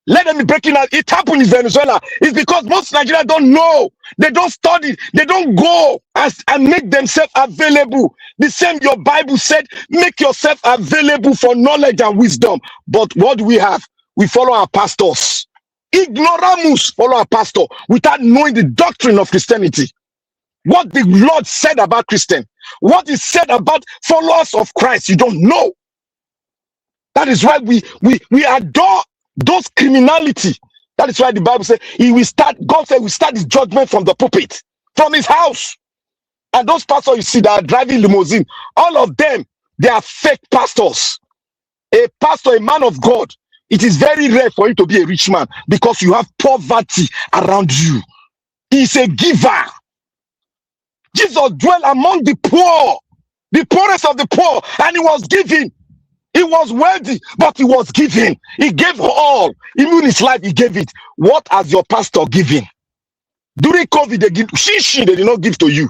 Let them be breaking out. It happened in Venezuela. It's because most Nigerians don't know. They don't study. They don't go and make themselves available. The same your Bible said, make yourself available for knowledge and wisdom. But what do we have? We follow our pastors. Ignoramus follow our pastor without knowing the doctrine of Christianity. What the Lord said about Christian. What he said about followers of Christ. You don't know. That is why we adore those criminality. That is why the Bible says God said we start his judgment from the pulpit, from his house. And those pastors you see that are driving limousine, all of them, they are fake pastors. A pastor, a man of God, it is very rare for you to be a rich man because you have poverty around you. He is a giver. Jesus dwelt among the poor, the poorest of the poor, and he was giving. He was wealthy, but he was giving. He gave all. Even his life, he gave it. What has your pastor given? During COVID, they give. They did not give to you.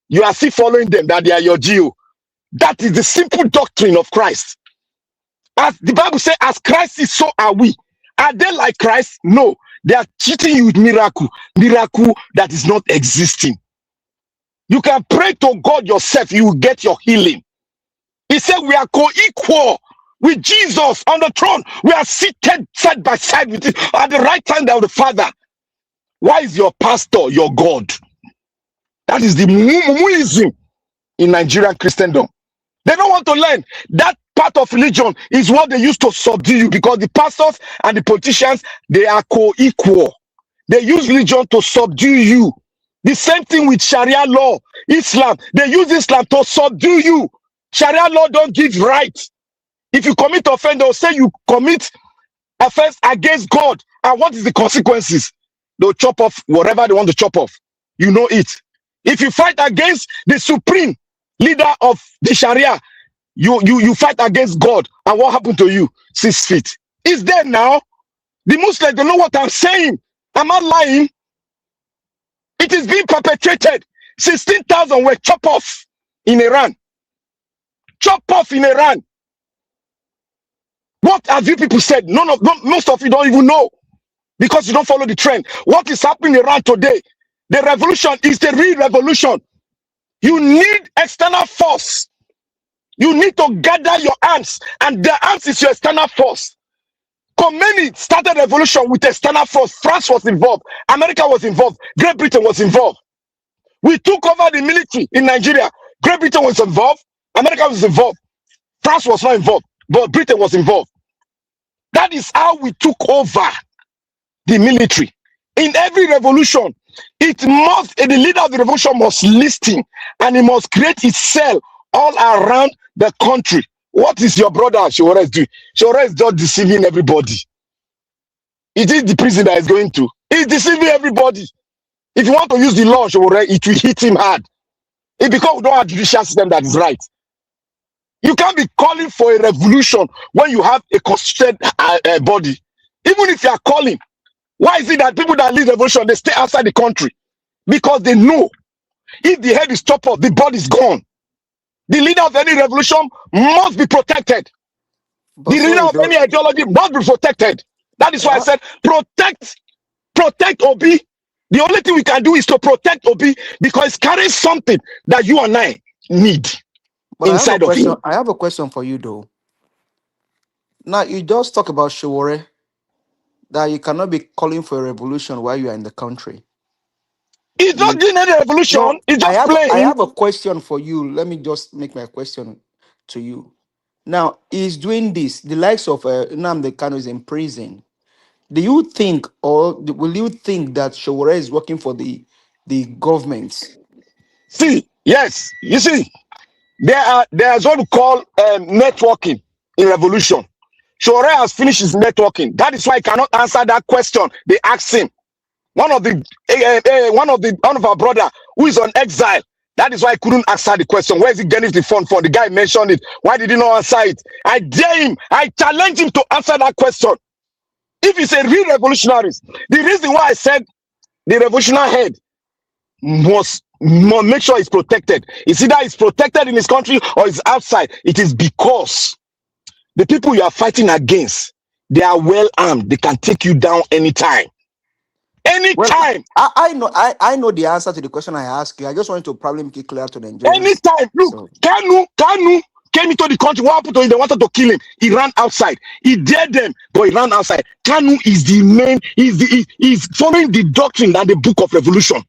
You are still following them, that they are your geo. That is the simple doctrine of Christ. As the Bible says, as Christ is, so are we. Are they like Christ? No. They are cheating you with miracle. Miracle that is not existing. You can pray to God yourself, you will get your healing. He said we are co-equal with Jesus on the throne. We are seated side by side with him at the right hand of the Father. Why is your pastor your God? That is the muism in Nigerian Christendom. They don't want to learn. That part of religion is what they use to subdue you because the pastors and the politicians, they are co-equal. They use religion to subdue you. The same thing with Sharia law, Islam. They use Islam to subdue you. Sharia law don't give right. If you commit offense, they'll say you commit offense against God. And what is the consequences? They'll chop off whatever they want to chop off. You know it. If you fight against the supreme leader of the Sharia, you fight against God. And what happened to you? 6 feet. It's there now. The Muslims don't know what I'm saying. I'm not lying. It is being perpetrated. 16,000 were chopped off in Iran. Chop off in Iran. What have you people said? Most of you don't even know because you don't follow the trend. What is happening around today? The revolution is the real revolution. You need external force. You need to gather your arms, and the arms is your external force. Khomeini started revolution with external force. France was involved. America was involved. Great Britain was involved. We took over the military in Nigeria. Great Britain was involved. America was involved. France was not involved, but Britain was involved. That is how we took over the military. In every revolution, the leader of the revolution must listen, and he must create his cell all around the country. What is your brother Showore doing? Showore is just deceiving everybody. It is the prison that is going to. He's deceiving everybody. If you want to use the law, Showore, it will hit him hard. It's because we don't have a judicial system that is right. You can't be calling for a revolution when you have a constituted body. Even if you are calling, why is it that people that lead revolution, they stay outside the country? Because they know if the head is chopped off, the body is gone. The leader of any revolution must be protected. But the leader of any ideology must be protected. That is why I said protect Obi. The only thing we can do is to protect Obi because it carries something that you and I need inside of him. I have a question for you though. Now you just talk about Showore, that you cannot be calling for a revolution while you are in the country. He's not doing any revolution. No, he's just playing. I have a question for you. Let me just make my question to you. Now, he's doing this. The likes of Nnamdi Kanu is in prison. Do you think, or will you think that Showore is working for the government? See, yes. You see, there's what we call networking in revolution. Showore has finished his networking. That is why he cannot answer that question they asked him. One of our brother who is on exile. That is why I couldn't answer the question. Where is he getting the fund for? The guy mentioned it. Why did he not answer it? I dare him. I challenge him to answer that question. If he's a real revolutionary, the reason why I said the revolutionary head must make sure he's protected. It's either he's protected in his country or he's outside. It is because the people you are fighting against, they are well armed. They can take you down anytime. Anytime. Well, I know the answer to the question I asked you. I just wanted to probably make it clear to the Nigerians. Anytime. Look, Kanu came into the country. What happened to him? They wanted to kill him. He ran outside. He dared them, but he ran outside. Kanu is the main. He's following the doctrine and the book of revolution.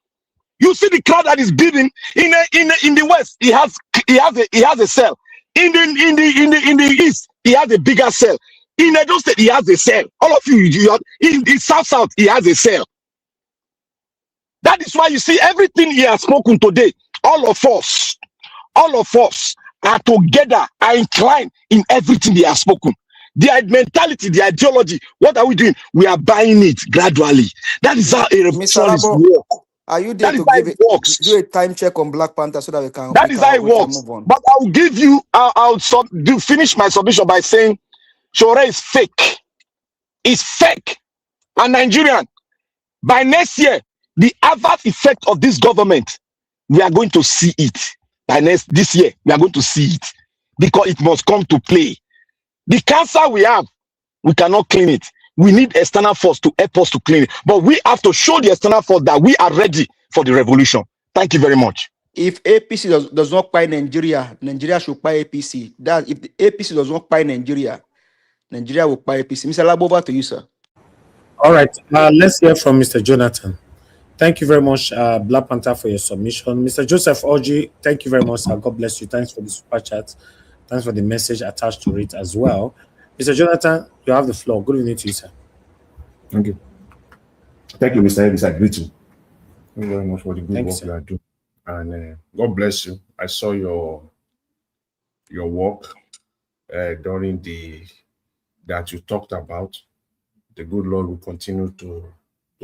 You see the crowd that is beating in the west. He has a cell. In the east, he has a bigger cell. In Edo State, he has a cell. All of you have, in the south, he has a cell. That is why you see everything he has spoken today. All of us are together, are inclined in everything he has spoken. Their mentality, the ideology, what are we doing? We are buying it gradually. That is how a revolution is work. Are you there to do a time check on Black Panther so that we can? That is how it works. But I'll give you. I'll finish my submission by saying, Showore is fake. It's fake and Nigerian. By next year, the adverse effect of this government, we are going to see it. By this year, we are going to see it because it must come to play. The cancer we have, we cannot clean it. We need external force to help us to clean it. But we have to show the external force that we are ready for the revolution. Thank you very much. If APC does not buy Nigeria, Nigeria should buy APC. That if the APC does not buy Nigeria, Nigeria will buy APC. Mr. Labo, over to you, sir. All right. Let's hear from Mr. Jonathan. Thank you very much, Black Panther, for your submission. Mr. Joseph Oji, thank you very much, sir. God bless you. Thanks for the super chat. Thanks for the message attached to it as well. Mr. Jonathan, you have the floor. Good evening to you, sir. Thank you. Thank you, Mr. Ellis. I greet you. Thank you very much for the good work you are doing. And God bless you. I saw your work during that you talked about. The good Lord will continue to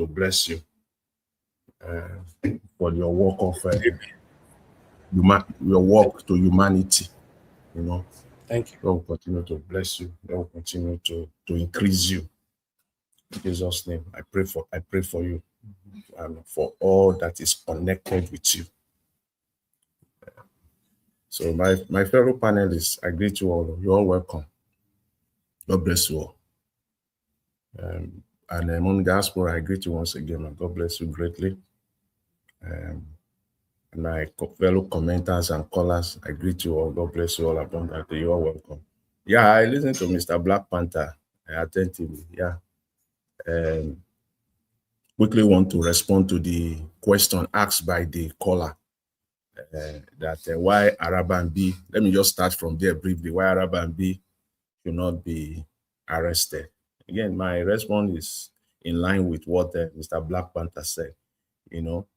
bless you for your work of your work to humanity. You know. Thank you. God will continue to bless you. God will continue to increase you. In Jesus' name, I pray for you and for all that is connected with you. So my fellow panelists, I greet you all. You're all welcome. God bless you all. And among diaspora, I greet you once again, and God bless you greatly. And my fellow commenters and callers, I greet you all. God bless you all abundantly. You are welcome. Yeah, I listened to Mr. Black Panther attentively. Yeah. Quickly want to respond to the question asked by the caller that why Araban-B, let me just start from there briefly, why Araban-B should not be arrested. Again, my response is in line with what Mr. Black Panther said. You know,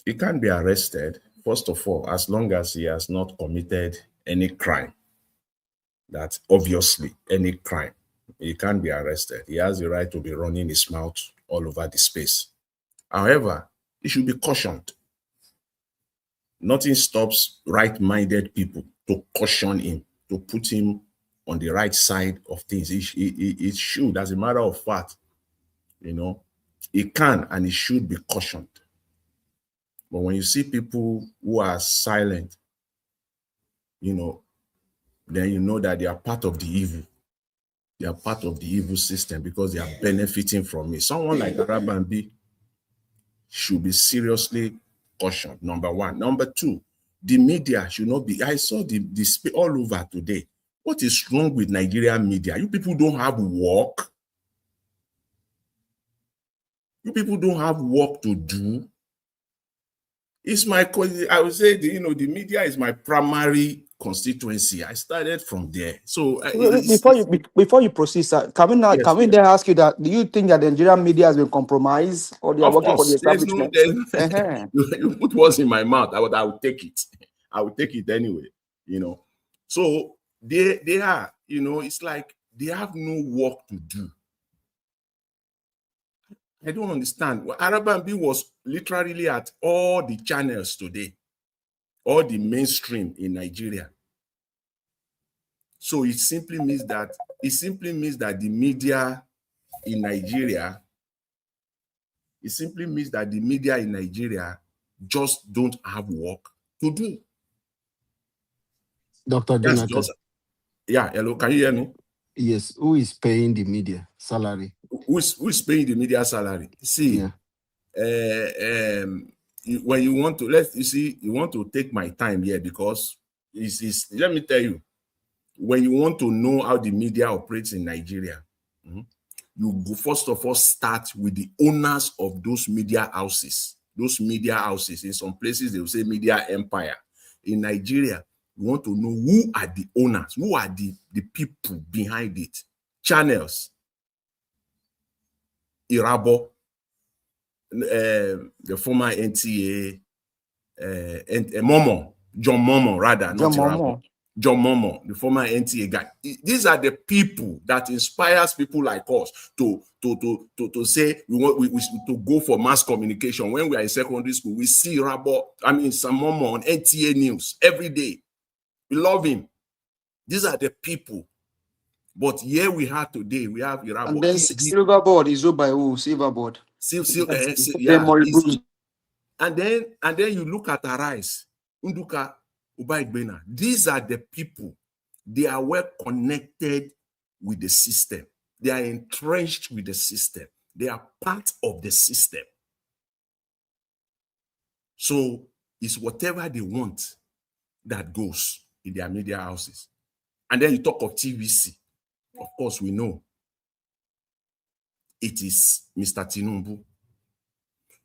he can't be arrested, first of all, as long as he has not committed any crime. That's obviously any crime. He can't be arrested. He has the right to be running his mouth all over the space. However, he should be cautioned. Nothing stops right-minded people to caution him, to put him on the right side of things. It should, as a matter of fact, you know, he can and he should be cautioned. But when you see people who are silent, you know, then you know that they are part of the evil. They are part of the evil system because they are benefiting from it. Someone like Araban-B should be seriously cautioned, number one. Number two, the media should not be, I saw the all over today. What is wrong with Nigerian media? You people don't have work. You people don't have work to do. It's my, I would say, the media is my primary constituency. I started from there. So before you proceed, sir, can we then ask you that? Do you think that the Nigerian media has been compromised, or they are working for the establishment? You put words in my mouth. I would take it. I would take it anyway. You know, so they are. You know, it's like they have no work to do. I don't understand. Araban-B was literally at all the channels today, all the mainstream in Nigeria. So it simply means that the media in Nigeria, just don't have work to do. Dr. Jonathan. Yeah, hello, can you hear me? Yes, who is paying the media salary? Who is paying the media salary? See, when you want to, you want to take my time here because let me tell you, when you want to know how the media operates in Nigeria, you go first of all start with the owners of those media houses. Those media houses, in some places they will say media empire. In Nigeria, you want to know who are the owners, who are the people behind it. Channels, Irabo, the former NTA, John Momo, the former NTA guy. These are the people that inspires people like us to say we to go for mass communication. When we are in secondary school, we see some Momo on NTA news every day. We love him. These are the people. But here we have today, we have Irabo. And then Silverboard is owned by who? Silverboard. And then you look at Arise, Unduka, Ubaigbena. These are the people. They are well connected with the system. They are entrenched with the system. They are part of the system. So it's whatever they want that goes in their media houses. And then you talk of TVC. Of course, we know it is Mr. Tinubu.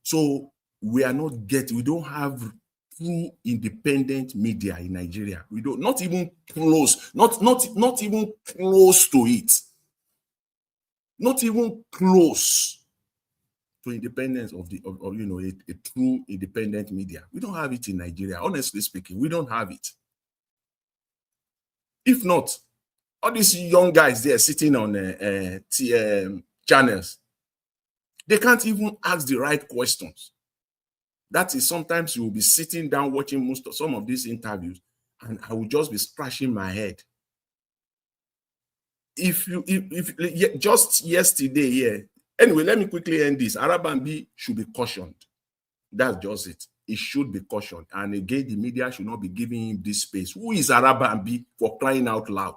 So we don't have true independent media in Nigeria. We don't, not even close, not even close to it. Not even close to independence of a true independent media. We don't have it in Nigeria. Honestly speaking, we don't have it. If not, all these young guys there sitting on channels, they can't even ask the right questions. That is, sometimes you will be sitting down watching some of these interviews, and I will just be scratching my head. If just yesterday, anyway, let me quickly end this. Araban-B should be cautioned. That's just it. It should be cautioned. And again, the media should not be giving him this space. Who is Araban-B, for crying out loud?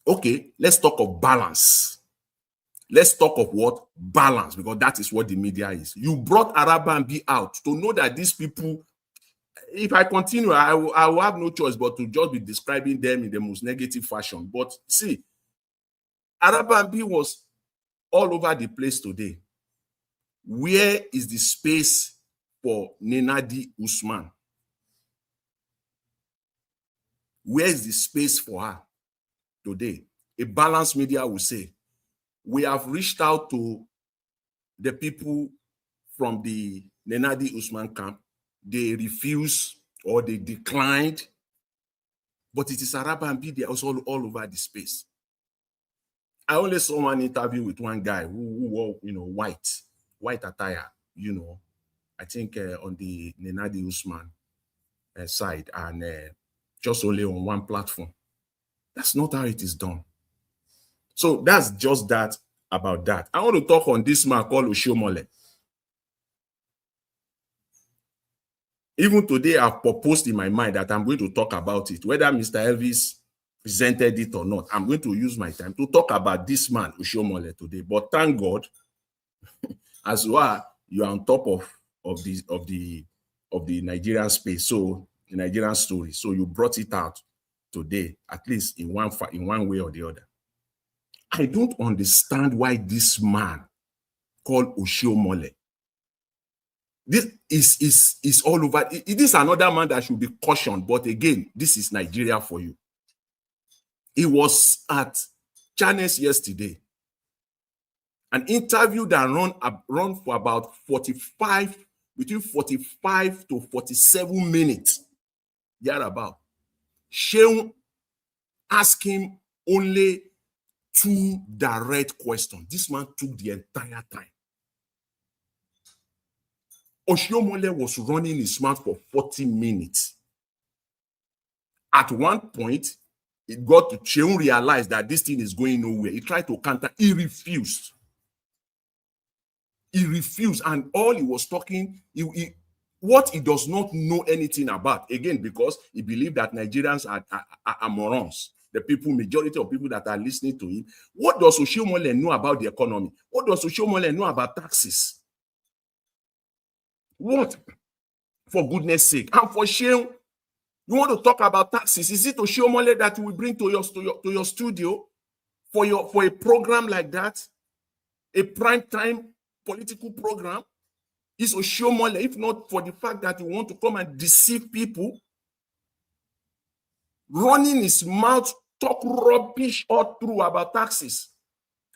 Okay, let's talk of balance. Let's talk of what? Balance, because that is what the media is. You brought Arabambi out to know that these people, if I continue, I will have no choice but to just be describing them in the most negative fashion. But see, Arabambi was all over the place today. Where is the space for Nenadi Usman? Where is the space for her today? A balanced media will say, we have reached out to the people from the Nenadi Usman camp. They refused or they declined. But it is Arabambi, they are also all over the space. I only saw one interview with one guy who wore, white attire, I think on the Nenadi Usman side, and just only on one platform. That's not how it is done. So that's just that about that. I want to talk on this man called Oshiomhole. Even today, I've proposed in my mind that I'm going to talk about it, whether Mr. Elvis presented it or not. I'm going to use my time to talk about this man, Oshiomhole, today. But thank God, as well, you are on top of the Nigerian space, so the Nigerian story. So you brought it out today, at least in one way or the other. I don't understand why this man called Oshiomhole, this is all over. It is another man that should be cautioned, but again, this is Nigeria for you. He was at Channels yesterday, an interview that run for about between 45 to 47 minutes. Thereabout. Shehu asked him only 2 direct questions. This man took the entire time. Oshiomhole was running his mouth for 40 minutes. At one point, it got to Shehu realized that this thing is going nowhere. He tried to counter. He refused. He refused, and all he was talking, what he does not know anything about, again, because he believed that Nigerians are morons. The majority of people that are listening to him. What does Oshiomhole know about the economy? What does Oshiomhole know about taxes? What? For goodness sake. And for Shehu, you want to talk about taxes? Is it Oshiomhole that you will bring to your studio for a program like that? A prime time political program? Is Oshiomhole, if not for the fact that you want to come and deceive people, running his mouth, talk rubbish all through about taxes.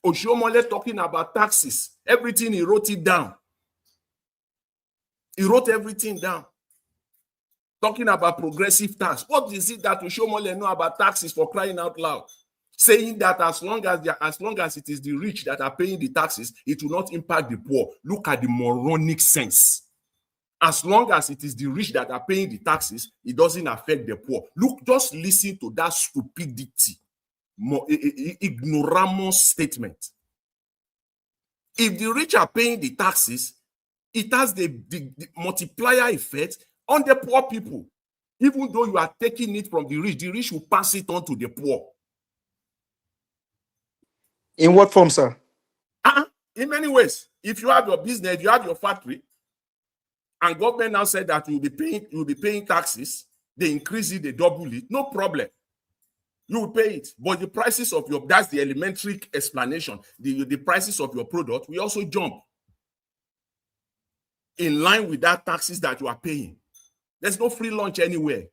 Oshiomhole talking about taxes. Everything, he wrote it down. He wrote everything down. Talking about progressive tax. What is it that Oshiomhole know about taxes, for crying out loud? Saying that as long as it is the rich that are paying the taxes, it will not impact the poor. Look at the moronic sense. As long as it is the rich that are paying the taxes, it doesn't affect the poor. Look, just listen to that stupidity, ignoramus statement. If the rich are paying the taxes, it has the multiplier effect on the poor people. Even though you are taking it from the rich will pass it on to the poor. In what form, sir? In many ways. If you have your business, you have your factory, and government now said that you'll be paying taxes, they increase it, they double it, no problem. You will pay it. But the prices of that's the elementary explanation. The prices of your product will also jump in line with that taxes that you are paying. There's no free lunch anywhere.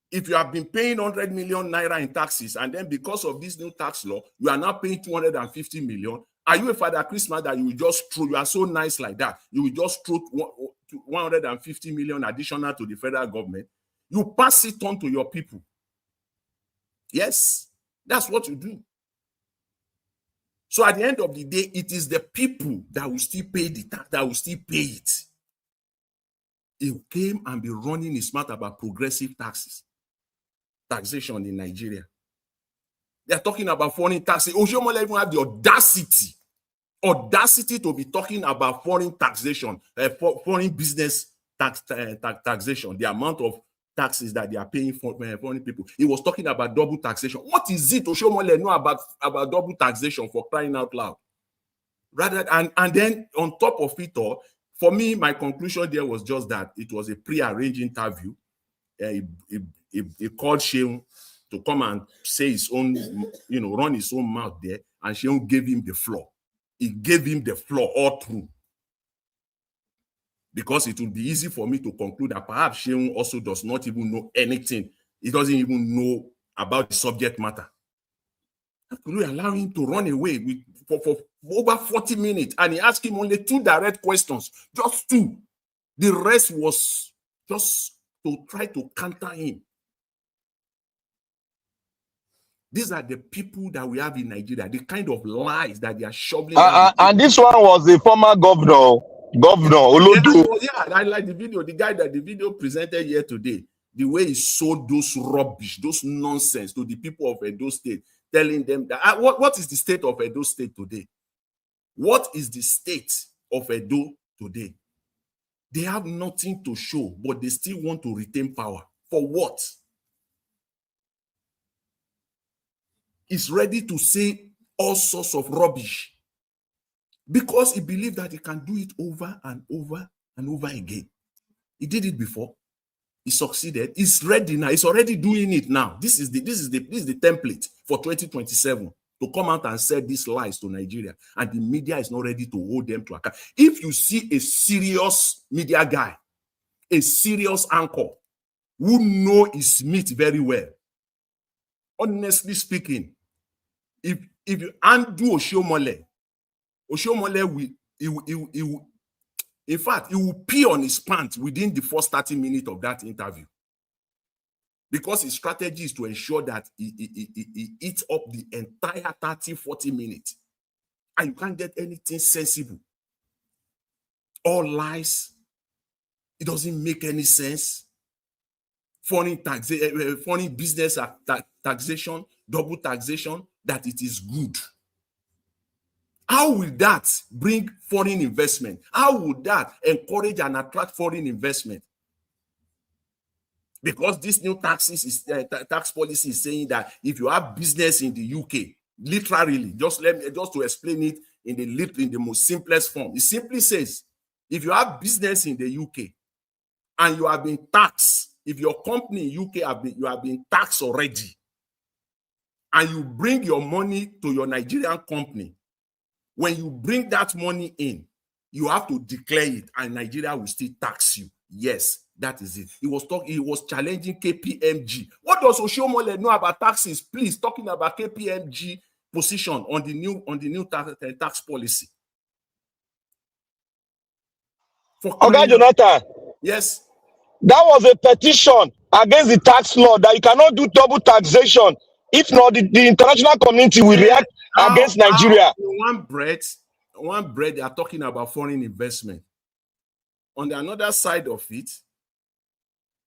If you have been paying 100 million naira in taxes, and then because of this new tax law, you are now paying 250 million, are you a Father Christmas that you will just throw? You are so nice like that. You will just throw 150 million additional to the federal government. You pass it on to your people. Yes, that's what you do. So at the end of the day, it is the people that will still pay the tax, that will still pay it. He came and be running his mouth about progressive taxation in Nigeria. They are talking about foreign taxes. Oshiomhole even have the audacity to be talking about foreign taxation, foreign business taxation, the amount of taxes that they are paying for foreign people. He was talking about double taxation. What is it Oshomole know about double taxation, for crying out loud? Rather, and then on top of it all, for me, my conclusion there was just that it was a pre-arranged interview. He called Sheung to come and say his own, run his own mouth there, and Sheung gave him the floor. He gave him the floor all through. Because it would be easy for me to conclude that perhaps Sheung also does not even know anything. He doesn't even know about the subject matter. How could we allow him to run away for over 40 minutes? And he asked him only 2 direct questions, just 2. The rest was just to try to counter him. These are the people that we have in Nigeria, the kind of lies that they are shoveling. And this one was the former governor Olodo. Yeah, I like the video. The guy that the video presented here today, the way he sold those rubbish, those nonsense to the people of Edo State, telling them that what is the state of Edo State today? What is the state of Edo today? They have nothing to show, but they still want to retain power. For what? He's ready to say all sorts of rubbish because he believes that he can do it over and over and over again. He did it before. He succeeded. He's ready now. He's already doing it now. This is the template for 2027 to come out and say these lies to Nigeria, and the media is not ready to hold them to account. If you see a serious media guy, a serious anchor who know his meat very well, honestly speaking, if you undo Oshomole will, in fact, he will pee on his pants within the first 30 minutes of that interview. Because his strategy is to ensure that he eats up the entire 30-40 minutes. And you can't get anything sensible. All lies. It doesn't make any sense. Foreign business taxation, double taxation, that it is good. How will that bring foreign investment? How would that encourage and attract foreign investment? Because this new tax policy is saying that if you have business in the UK, literally, just to explain it in the most simplest form, it simply says, if you have business in the UK and you have been taxed, if your company in UK you have been taxed already, and you bring your money to your Nigerian company, when you bring that money in, you have to declare it, and Nigeria will still tax you. Yes, that is it. He was challenging KPMG. What does Oshomole know about taxes? Please, talking about KPMG position on the new tax policy. Okay, Jonathan. Yes. That was a petition against the tax law that you cannot do double taxation. If not, the international community will react against Nigeria. One bread, they are talking about foreign investment. On the another side of it,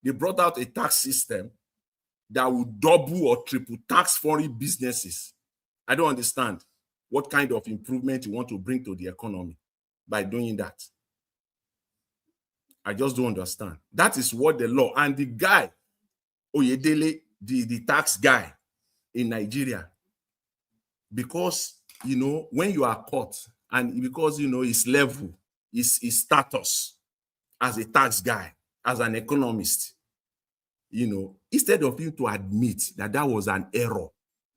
they brought out a tax system that would double or triple tax foreign businesses. I don't understand what kind of improvement you want to bring to the economy by doing that. I just don't understand. That is what the law, and the guy, Oyedele, the tax guy in Nigeria, because, when you are caught, and because, his level, his status as a tax guy, as an economist, instead of him to admit that that was an error,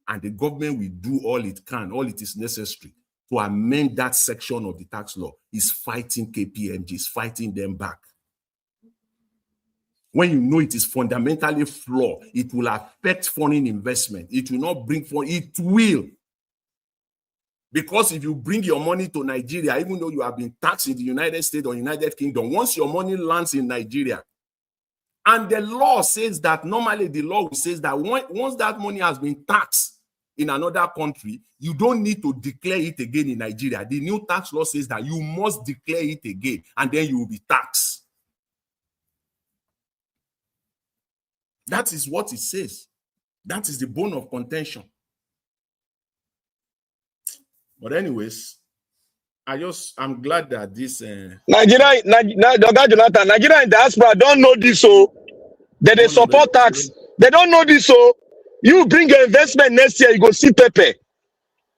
and the government will do all it can, all it is necessary to amend that section of the tax law, is fighting KPMG, is fighting them back. When you know it is fundamentally flawed, it will affect foreign investment. It will not bring foreign, it will. Because if you bring your money to Nigeria, even though you have been taxed in the United States or United Kingdom, once your money lands in Nigeria, and the law says that, normally the law says that once that money has been taxed in another country, you don't need to declare it again in Nigeria. The new tax law says that you must declare it again, and then you will be taxed. That is what it says. That is the bone of contention. But anyways, I'm glad that this Nigeria in diaspora don't know this, so That they support tax. They don't know this, so you bring your investment next year, you go see Pepe.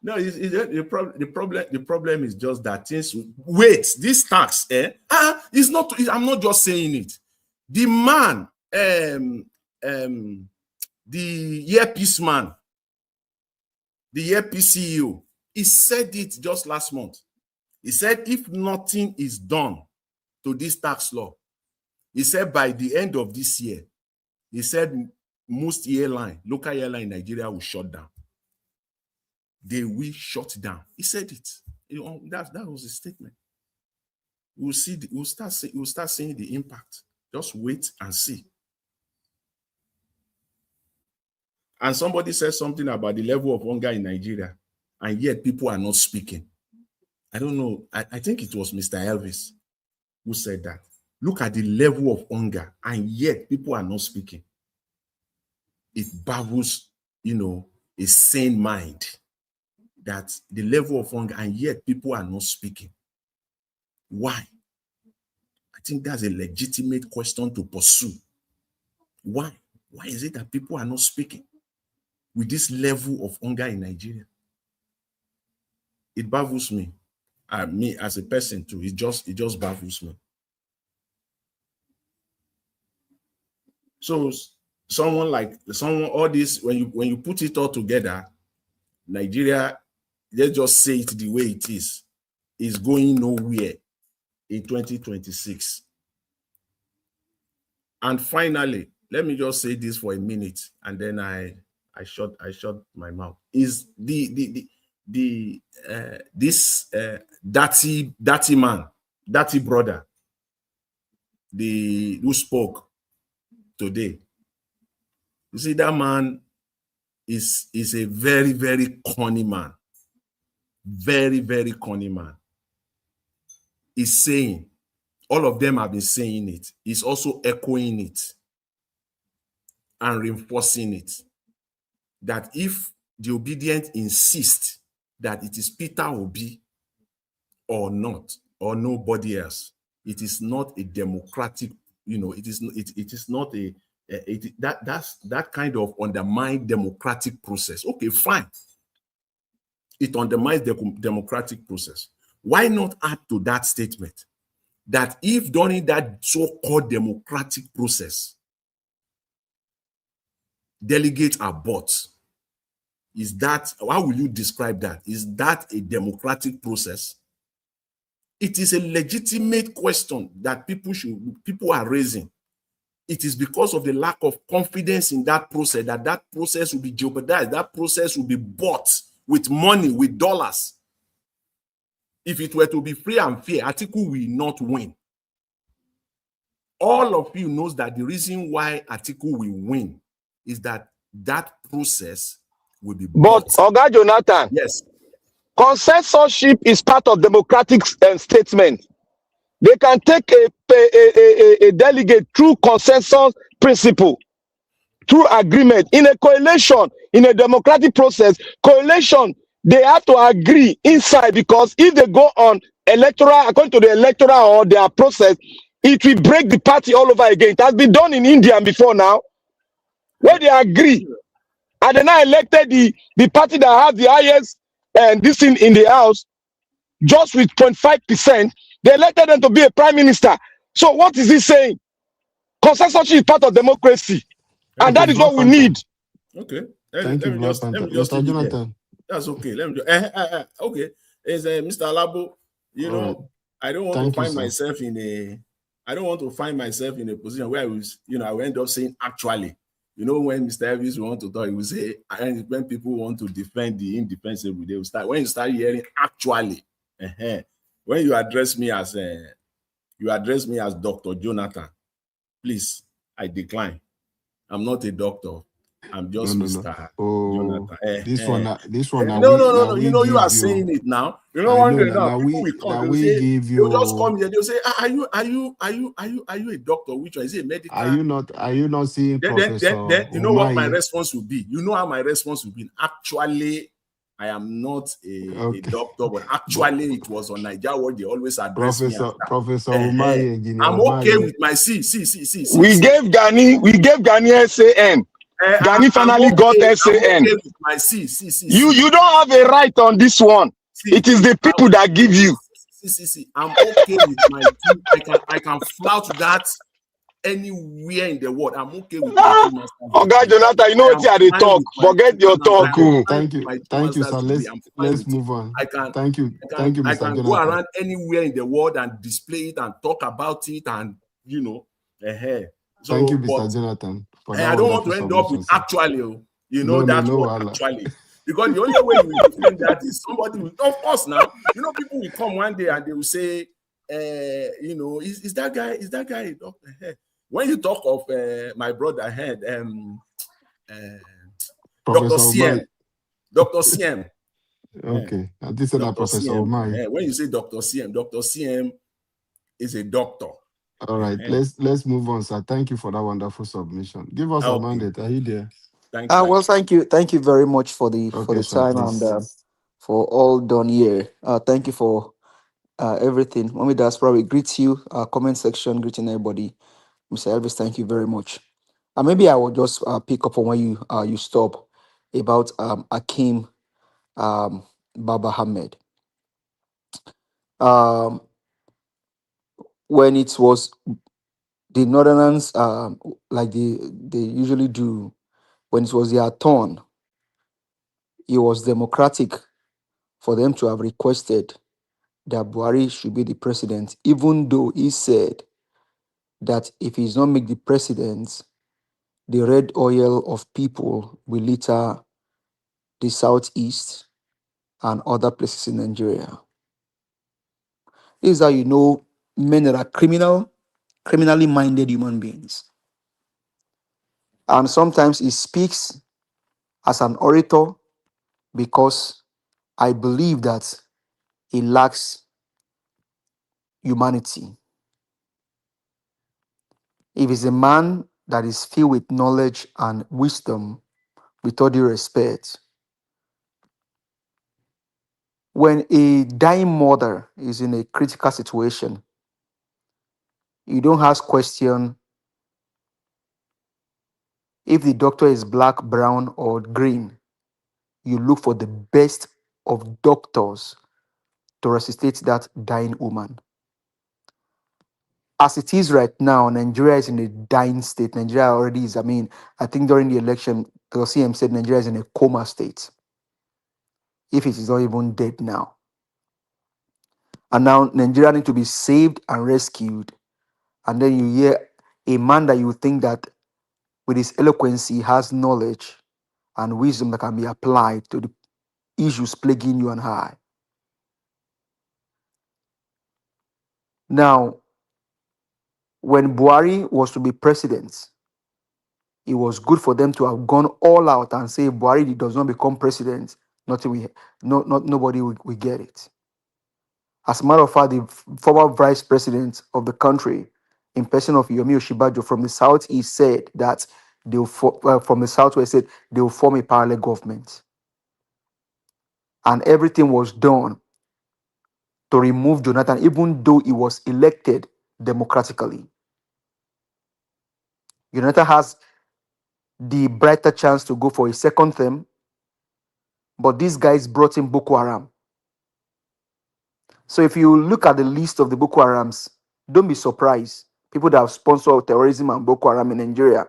No, the problem is just that things. Wait, this tax, it's not. I'm not just saying it. The man, the earpiece man, the earpiece CEO, he said it just last month. He said if nothing is done to this tax law, he said by the end of this year, he said most local airline in Nigeria will shut down. They will shut down. He said it. That was his statement. We'll see. We'll start seeing the impact. Just wait and see. And somebody said something about the level of hunger in Nigeria, and yet people are not speaking. I don't know. I think it was Mr. Elvis who said that. Look at the level of hunger, and yet people are not speaking. It baffles, a sane mind. That the level of hunger, and yet people are not speaking. Why? I think that's a legitimate question to pursue. Why? Why is it that people are not speaking with this level of hunger in Nigeria? It baffles me. Me as a person too. It just baffles me. So all this, when you put it all together, Nigeria, let's just say it the way it is going nowhere in 2026. And finally, let me just say this for a minute, and then I shut my mouth. Is this dirty man, dirty brother, who spoke today? You see, that man is a very, very corny man. Very, very corny man. He's saying, all of them have been saying it. He's also echoing it and reinforcing it. That if the obedient insist that it is Peter Obi or not, or nobody else, it is not a democratic, it is not that's that kind of undermine democratic process. Okay, fine. It undermines the democratic process. Why not add to that statement that if during that so-called democratic process, delegates are bought, how will you describe that? Is that a democratic process? It is a legitimate question that people are raising. It is because of the lack of confidence in that process that process will be jeopardized. That process will be bought with money, with dollars. If it were to be free and fair, Atiku will not win. All of you knows that the reason why Atiku will win is that process will be bought. But Oga Jonathan, yes, consensorship is part of democratic statement. They can take a delegate through consensus principle, through agreement. In a coalition, in a democratic process, coalition, they have to agree inside, because if they go on electoral, according to the electoral or their process, it will break the party all over again. It has been done in India before now, where they agree. And they now elected the party that has the highest this thing in the house, just with 0.5%. They elected them to be a prime minister. So what is he saying? Consensus is part of democracy. And that is what we need. Okay. Thank you, Mr. Jonathan. That's okay. Let me just, okay. It's Mr. Alabo. I don't want to find myself in a position where I was, I will end up saying actually. When Mr. Elvis want to talk, he will say, and when people want to defend the indefensible, they will start. When you start hearing actually, when you address me as Dr. Jonathan, please, I decline. I'm not a doctor. I'm just Mr. Jonathan. This one. No. You are saying it now. Wondering now. People will come. They'll just come here. They'll say, "Are you a doctor? Which one is it? Medical? Are you not seeing?" Then you know what my response will be. You know how my response will be. Actually, I am not a Okay. doctor, but actually it was on Nigeria where they always address me as that. Professor Umahi, Engineer I'm okay Umahi. with my We gave Gani SAN. Gani finally got I'm okay SAN. with my You don't have a right on this one. It is the people that give you. I'm okay with my two. I can flout that anywhere in the world. I'm okay with my two master's Oh God, degree. Jonathan, you know what they talk. Forget your talk. Thank you, Master's sir. degree. I'm fine Let's with it. move on. I can Thank you, I Mr. can go Jonathan. around anywhere in the world and display it and talk about it and Thank you, but Mr. Jonathan, for that I don't want to wonderful end up submission, with sir. actually, No, that word Allah. actually. Because the only way you will defend that is somebody will, of course now, people will come one day and they will say, is that guy a doctor? When you talk of my brother ahead, Dr. CM. Dr. CM. Okay. This is Dr. Professor CM. Umahi. When you say Dr. CM is a doctor. All right, let's move on, sir. Thank you for that wonderful submission. Give us a mandate. Are you there? Well, thank you very much for the sir, time and for all done here. Thank you for everything. Mommy Diaspora, we greet you. Comment section, greeting everybody. Mr. Elvis, thank you very much. Maybe I will just pick up on where you stop about Akim Baba Ahmed. When it was the Northerners, like they usually do, when it was their turn, it was democratic for them to have requested that Buhari should be the president, even though he said that if he's not make the president, the red oil of people will litter the southeast and other places in Nigeria. This is how you know men that are criminally minded human beings. And sometimes he speaks as an orator because I believe that he lacks humanity. If he's a man that is filled with knowledge and wisdom, with all due respect, when a dying mother is in a critical situation, you don't ask question if the doctor is black, brown, or green. You look for the best of doctors to resuscitate that dying woman. As it is right now, Nigeria is in a dying state. Nigeria already is. I think during the election, CM said Nigeria is in a coma state, if it is not even dead now. And now Nigeria need to be saved and rescued. And then you hear a man that you think that with his eloquence has knowledge and wisdom that can be applied to the issues plaguing you and I. Now, when Buhari was to be president, it was good for them to have gone all out and say, Buhari does not become president, nobody will get it. As a matter of fact, the former vice president of the country, in person of Yomi Oshibajo from the southeast, said that from the southwest said they will form a parallel government, and everything was done to remove Jonathan, even though he was elected democratically. Jonathan has the brighter chance to go for a second term, but these guys brought in Boko Haram. So if you look at the list of the Boko Harams, don't be surprised. People that have sponsored terrorism and Boko Haram in Nigeria,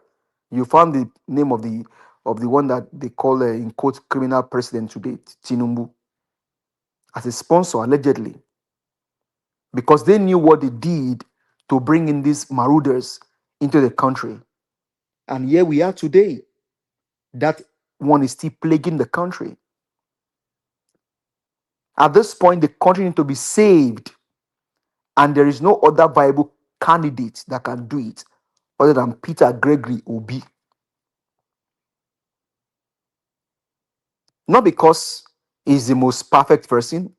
you found the name of the one that they call in quote criminal president today, Tinubu, as a sponsor allegedly, because they knew what they did to bring in these marauders into the country. And here we are today. That one is still plaguing the country. At this point, the country needs to be saved, and there is no other viable candidate that can do it other than Peter Gregory Obi. Not because he's the most perfect person,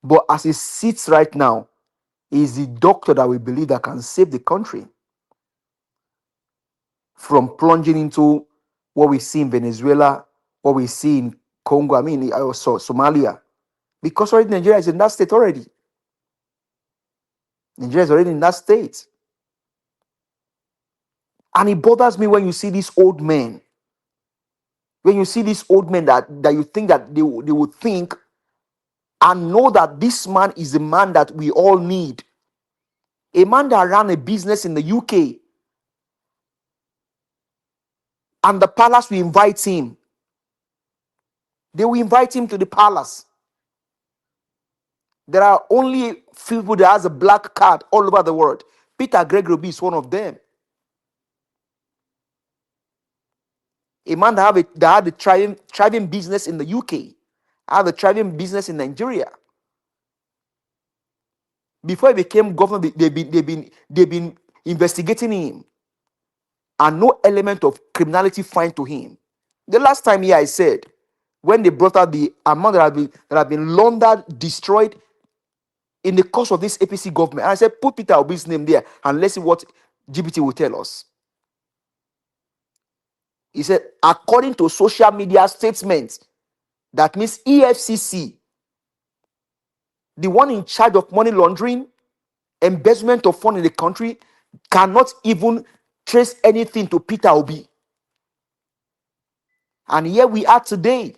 but as he sits right now, he's the doctor that we believe that can save the country from plunging into what we see in Venezuela, what we see in Congo, also Somalia. Because already Nigeria is in that state already. Nigeria is already in that state. And it bothers me when you see these old men. When you see these old men that you think that they would think and know that this man is a man that we all need. A man that ran a business in the UK. And the palace will invite him. They will invite him to the palace. There are only few people that has a black card all over the world. Peter Gregory is one of them. A man that had a thriving business in the UK, have a thriving business in Nigeria. Before he became governor, they've been investigating him, and no element of criminality find to him. The last time here I said, when they brought out the amount that have been laundered, destroyed in the course of this APC government, and I said, put Peter Obi's name there and let's see what GPT will tell us. He said, according to social media statements, that means EFCC, the one in charge of money laundering, embezzlement of funds in the country, cannot even trace anything to Peter Obi. And here we are today.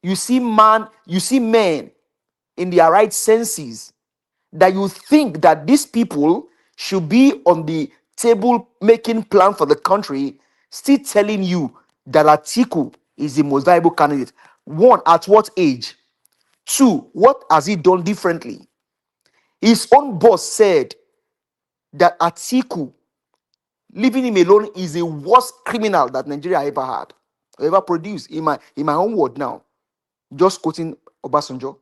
You see men in their right senses that you think that these people should be on the table making plan for the country, still telling you that Atiku is the most viable candidate. One, at what age? Two, what has he done differently? His own boss said that Atiku, leaving him alone, is the worst criminal that Nigeria ever had, ever produced. In my own word now, just quoting Obasanjo.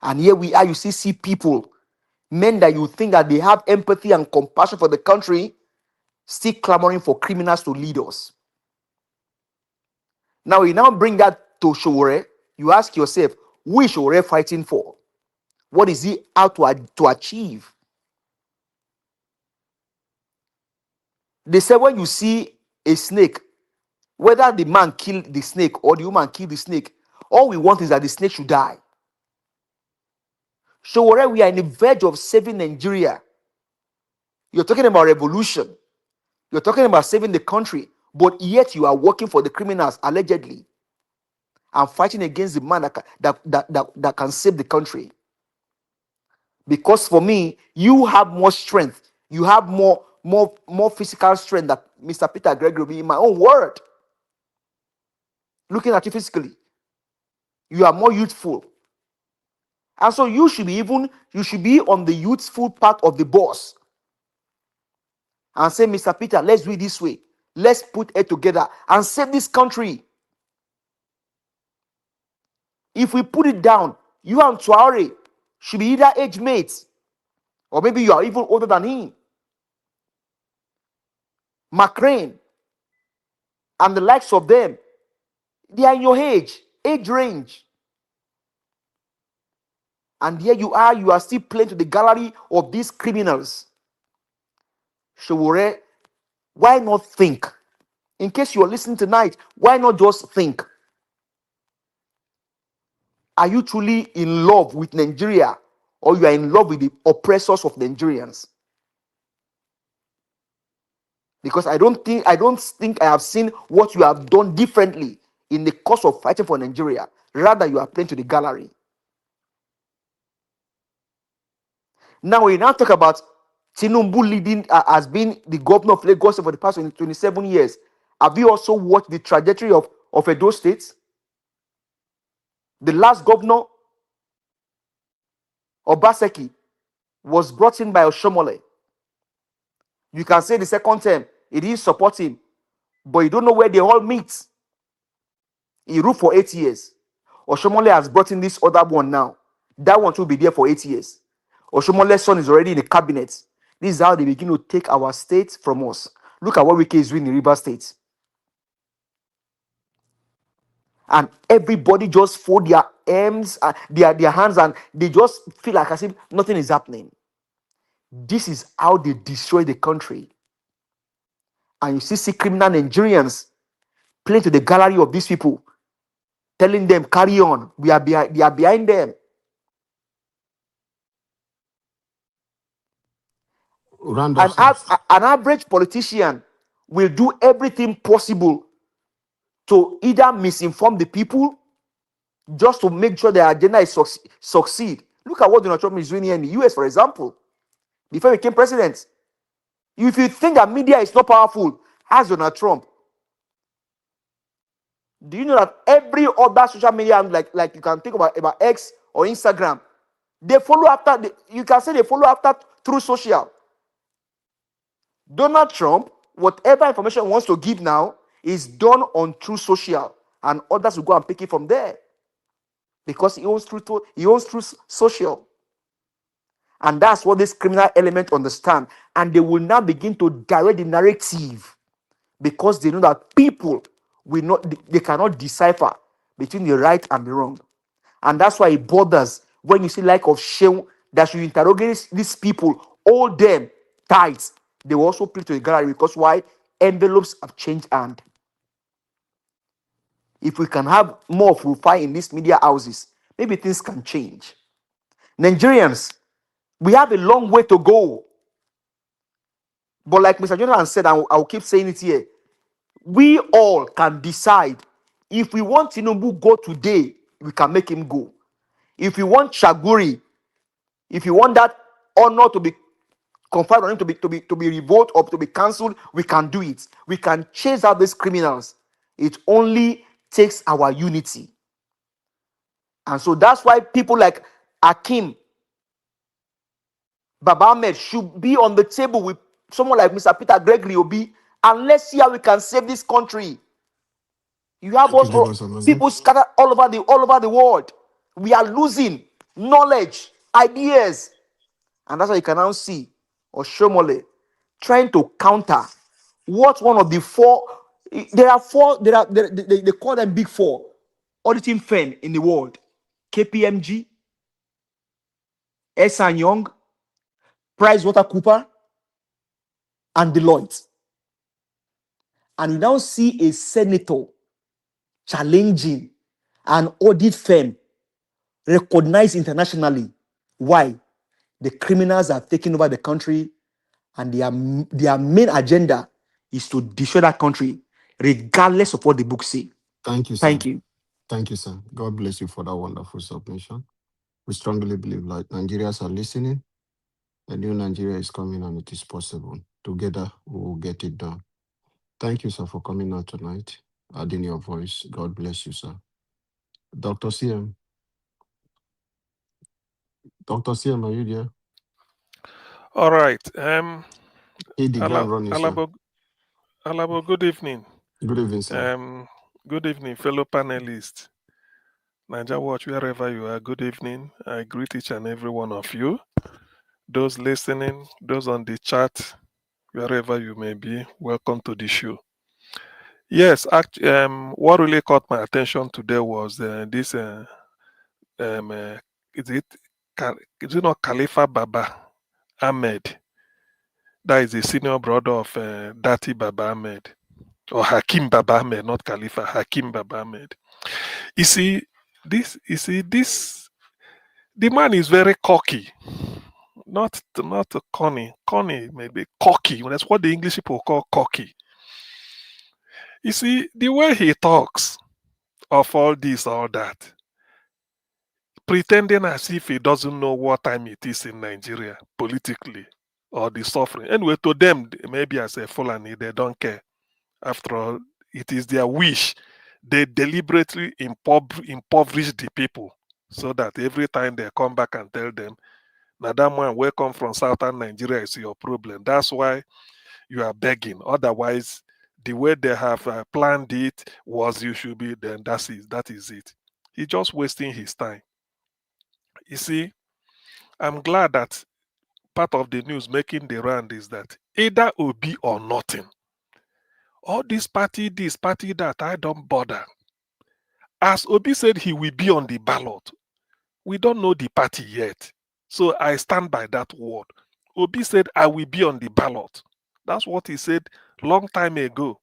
And here we are, you see people, men that you think that they have empathy and compassion for the country, still clamoring for criminals to lead us. Now, you now bring that to Sowore, you ask yourself, who is Sowore fighting for? What is he out to achieve? They say when you see a snake, whether the man killed the snake or the woman killed the snake, all we want is that the snake should die. Sowore, we are in the verge of saving Nigeria. You're talking about revolution. You're talking about saving the country, but yet you are working for the criminals, allegedly, and fighting against the man that can save the country. Because for me, you have more strength. You have more physical strength than Mr. Peter Gregory, in my own word. Looking at you physically, you are more youthful. And so you should be on the youthful part of the bus. And say, Mr. Peter, let's do it this way. Let's put it together and save this country. If we put it down, you and Traore should be either age mates, or maybe you are even older than him. McCrane and the likes of them, they are in your age range. And here you are still playing to the gallery of these criminals. Sowore, why not think? In case you are listening tonight, why not just think? Are you truly in love with Nigeria, or you are in love with the oppressors of Nigerians? Because I don't think I have seen what you have done differently in the course of fighting for Nigeria. Rather, you are playing to the gallery. Now we now talk about Tinubu leading as being the governor of Lagos for the past 27 years. Have you also watched the trajectory of Edo State? The last governor, Obaseki, was brought in by Oshomole. You can say the second term, he didn't support him, but you don't know where they all meet. He ruled for 8 years. Oshomole has brought in this other one now. That one will be there for 8 years. Oshomole's son is already in the cabinet. This is how they begin to take our state from us. Look at what Wike is doing in River State. And everybody just fold their arms, their hands, and they just feel like as if nothing is happening. This is how they destroy the country. And you see criminal Nigerians playing to the gallery of these people, telling them, carry on. They are behind them. An average politician will do everything possible to either misinform the people just to make sure their agenda is succeed. Look at what Donald Trump is doing here in the US, for example, before he became president. If you think that media is not powerful, ask Donald Trump. Do you know that every other social media, like you can think about X or Instagram, they follow after, you can say they follow after through social. Donald Trump, whatever information he wants to give now, is done on True Social, and others will go and pick it from there because he owns True Social. And that's what this criminal element understand. And they will now begin to direct the narrative because they know that people they cannot decipher between the right and the wrong. And that's why it bothers when you see like of shame that you interrogate these people, hold them tight. They will also play to the gallery because why? Envelopes have changed hand. If we can have more of Rufai in these media houses, maybe things can change. Nigerians, we have a long way to go. But like Mr. Jonathan said, I'll keep saying it here, we all can decide. If we want Tinubu go today, we can make him go. If we want Shaguri, if you want that honor to be conferred on him to be revoked or to be cancelled, we can do it. We can chase out these criminals. It only takes our unity. And so that's why people like Akim Baba Ahmed should be on the table with someone like Mr. Peter Gregory Obi, and let's see how we can save this country. You have people scattered all over the world. We are losing knowledge, ideas, and that's why you can now see Oshomole trying to counter what one of the four. There are four. They call them big four auditing firm in the world: KPMG, S&P Young, PricewaterhouseCoopers, and Deloitte. And we now see a senator challenging an audit firm recognized internationally. Why? The criminals are taking over the country, and their main agenda is to destroy that country, regardless of what the books say. Thank you, sir. Thank you. Thank you, sir. God bless you for that wonderful submission. We strongly believe that Nigerians are listening. A new Nigeria is coming, and it is possible. Together, we will get it done. Thank you, sir, for coming out tonight, adding your voice. God bless you, sir. Dr. CM. Dr. CM, are you there? All right. Alabo, good evening. Good evening, sir. Good evening, fellow panelists. Niger Watch, wherever you are, good evening. I greet each and every one of you. Those listening, those on the chat, wherever you may be, welcome to the show. Yes, what really caught my attention today was this. Is it not Khalifa Baba Ahmed? That is the senior brother of Dati Baba Ahmed, or Hakim Baba Ahmed, not Khalifa, Hakim Baba Ahmed. You see, the man is very cocky. Not corny. Corny, maybe cocky. That's what the English people call cocky. You see, the way he talks of all this, all that, pretending as if he doesn't know what time it is in Nigeria politically, or the suffering. Anyway, to them, maybe as a Fulani, they don't care. After all, it is their wish. They deliberately impoverish the people so that every time they come back and tell them, Madam one, where come from southern Nigeria is your problem. That's why you are begging. Otherwise, the way they have planned it was you should be, then that is it. He's just wasting his time. You see, I'm glad that part of the news making the round is that either Obi or nothing. All this party, that, I don't bother. As Obi said he will be on the ballot, we don't know the party yet. So I stand by that word. Obi said, I will be on the ballot. That's what he said long time ago.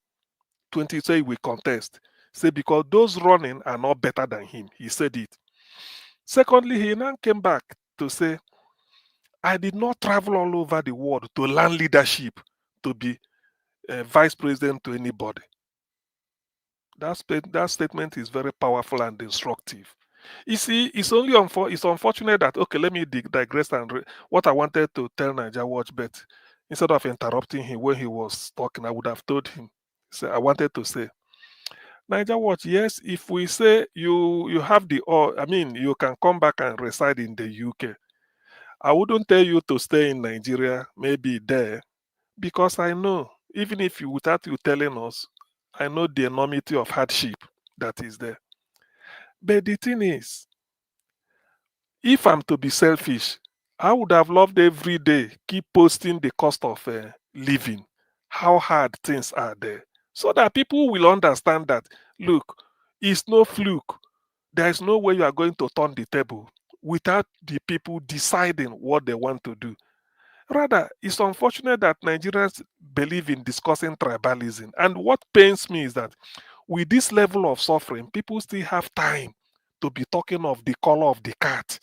20 say he will contest. Say because those running are not better than him. He said it. Secondly, he now came back to say, I did not travel all over the world to learn leadership, to be vice president to anybody. That statement is very powerful and instructive. You see, it's only it's unfortunate that, okay, let me digress and what I wanted to tell Niger Watch, but instead of interrupting him when he was talking, I would have told him. So I wanted to say, Niger Watch, yes, if we say you have you can come back and reside in the UK. I wouldn't tell you to stay in Nigeria, maybe there, because I know, even if without you telling us, I know the enormity of hardship that is there. But the thing is, if I'm to be selfish, I would have loved every day keep posting the cost of living, how hard things are there, so that people will understand that, look, it's no fluke. There is no way you are going to turn the table without the people deciding what they want to do. Rather, it's unfortunate that Nigerians believe in discussing tribalism. And what pains me is that with this level of suffering, people still have time to be talking of the color of the cat.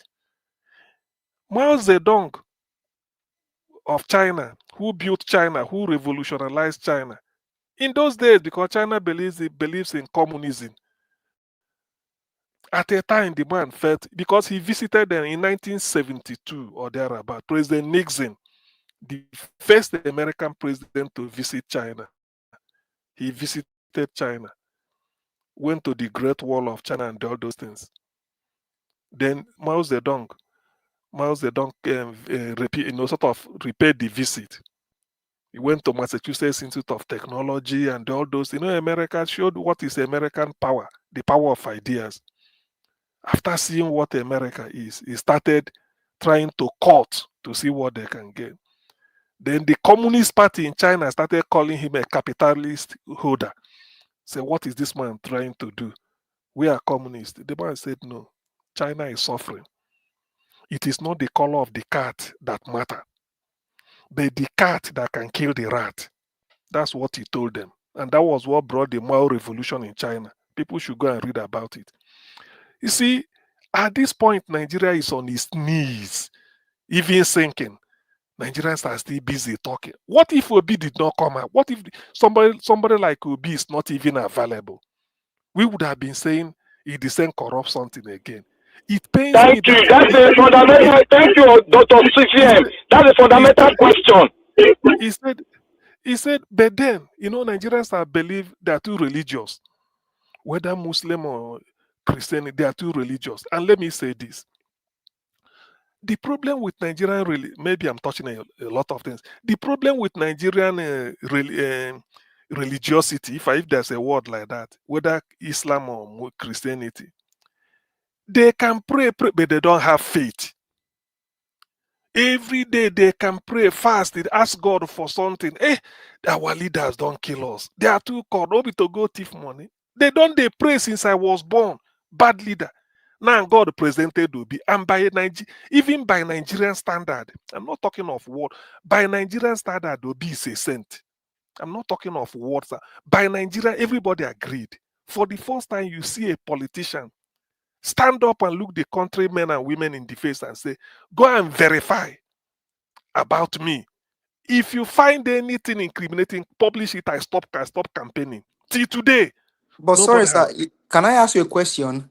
Mao Zedong of China, who built China, who revolutionized China, in those days, because China believes in communism, at a time the man felt, because he visited them in 1972 or thereabout, President Nixon, the first American president to visit China. He visited China, went to the Great Wall of China and all those things. Then Mao Zedong sort of repaid the visit. He went to Massachusetts Institute of Technology and all those. America showed what is American power, the power of ideas. After seeing what America is, he started trying to cut to see what they can get. Then the Communist Party in China started calling him a capitalist holder. Say, what is this man trying to do? We are communists. The man said, no, China is suffering. It is not the color of the cat that matters, but the cat that can kill the rat. That's what he told them. And that was what brought the Mao Revolution in China. People should go and read about it. You see, at this point, Nigeria is on its knees, even sinking. Nigerians are still busy talking. What if Obi did not come out? What if somebody like Obi is not even available? We would have been saying he descend corrupt something again. It pains me. Thank you. That's a fundamental. Thank you, Dr. CCM. That's a fundamental question. He said, but then, Nigerians are believe they are too religious, whether Muslim or Christian, they are too religious. And let me say this. The problem with Nigerian, maybe I'm touching a lot of things. The problem with Nigerian religiosity, if there's a word like that, whether Islam or Christianity, they can pray, but they don't have faith. Every day they can pray, fast, they ask God for something. Our leaders don't kill us. They are too called, not to go thief money. They pray since I was born. Bad leader. Now God presented Obi, and even by Nigerian standard, I'm not talking of word. By Nigerian standard, Obi is a saint. I'm not talking of words. By Nigeria, everybody agreed. For the first time, you see a politician stand up and look the countrymen and women in the face and say, go and verify about me. If you find anything incriminating, publish it. I stop campaigning. Till today. But sorry, sir, can I ask you a question?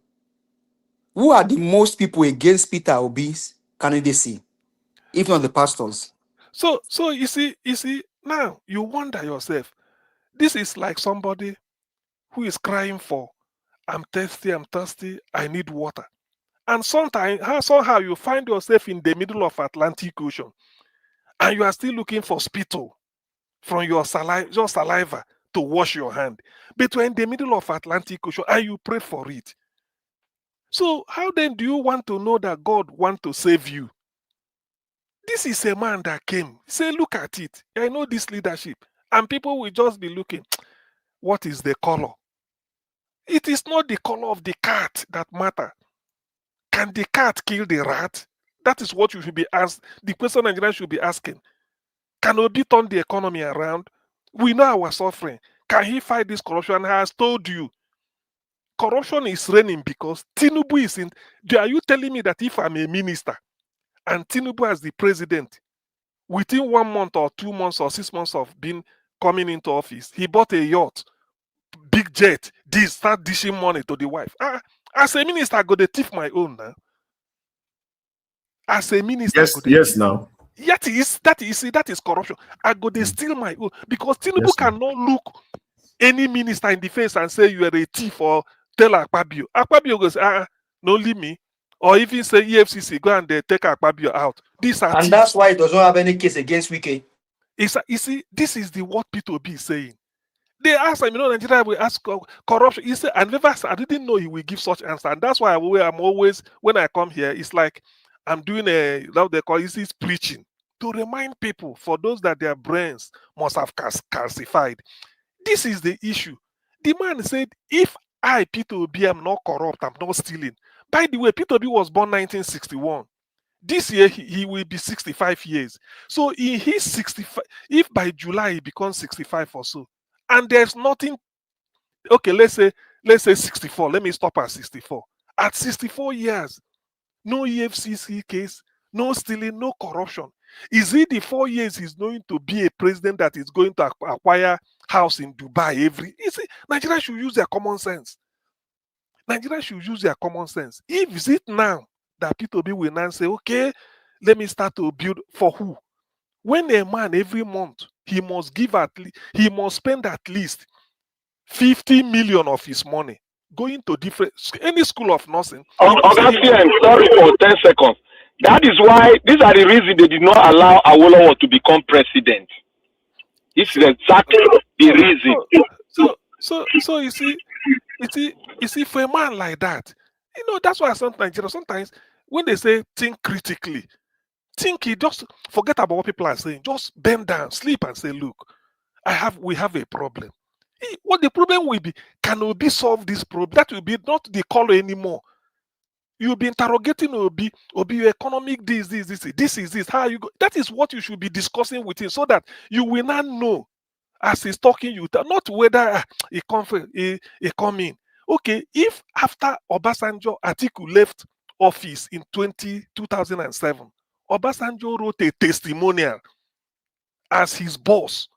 Who are the most people against Peter Obi's candidacy, if not the pastors? So you see, now you wonder yourself. This is like somebody who is crying for, I'm thirsty, I need water. And somehow you find yourself in the middle of Atlantic Ocean, and you are still looking for spittle from your saliva to wash your hand. But you're in the middle of Atlantic Ocean and you pray for it. So how then do you want to know that God wants to save you? This is a man that came. Say, look at it. I know this leadership. And people will just be looking, what is the color? It is not the color of the cat that matters. Can the cat kill the rat? That is what you should be asked. The question Nigerians should be asking. Can Obi turn the economy around? We know our suffering. Can he fight this corruption? And I has told you, corruption is reigning because Tinubu is in. Are you telling me that if I'm a minister and Tinubu as the president, within 1 month or 2 months or 6 months of being coming into office, he bought a yacht, big jet, start dishing money to the wife? As a minister, I go to thief my own now. As a minister, yes, now. That is corruption. I go they steal my own because Tinubu cannot look any minister in the face and say you are a thief or tell Akpabio. Akpabio goes, no leave me. Or even say EFCC, go and they take Akpabio out. These are and thieves. That's why it does not have any case against Wike. You see, this is what P2B is saying. They ask him, Nigeria will ask corruption. He said, I didn't know he will give such answer. And that's why I'm always, when I come here, it's like I'm doing what they call is preaching to remind people, for those that their brains must have calcified. This is the issue. The man said, if I, P2B, am not corrupt, I'm not stealing. By the way, P2B was born 1961. This year, he will be 65 years. So in his 65, if by July he becomes 65 or so, and there's nothing, okay, let's say 64. Let me stop at 64. At 64 years, no EFCC case, no stealing, no corruption. Is it the 4 years he's going to be a president that is going to acquire house in Dubai Nigeria should use their common sense. Nigeria should use their common sense. If is it now that P2B will now say, okay, let me start to build for who? When a man every month he must spend at least 50 million of his money going to any school of nursing. Sorry for 10 seconds. That is why these are the reasons they did not allow Awolowo to become president. This is exactly the reason. So you see, for a man like that, that's why sometimes when they say think critically, just forget about what people are saying. Just bend down, sleep, and say, look, we have a problem. What the problem will be? Can Obi solve this problem? That will be not the color anymore. You'll be interrogating Obi, your economic this is this. How you go? That is what you should be discussing with him, so that you will not know as he's talking you, not whether he come in. Okay, if after Obasanjo, Atiku left office in 2007, Obasanjo wrote a testimonial as his boss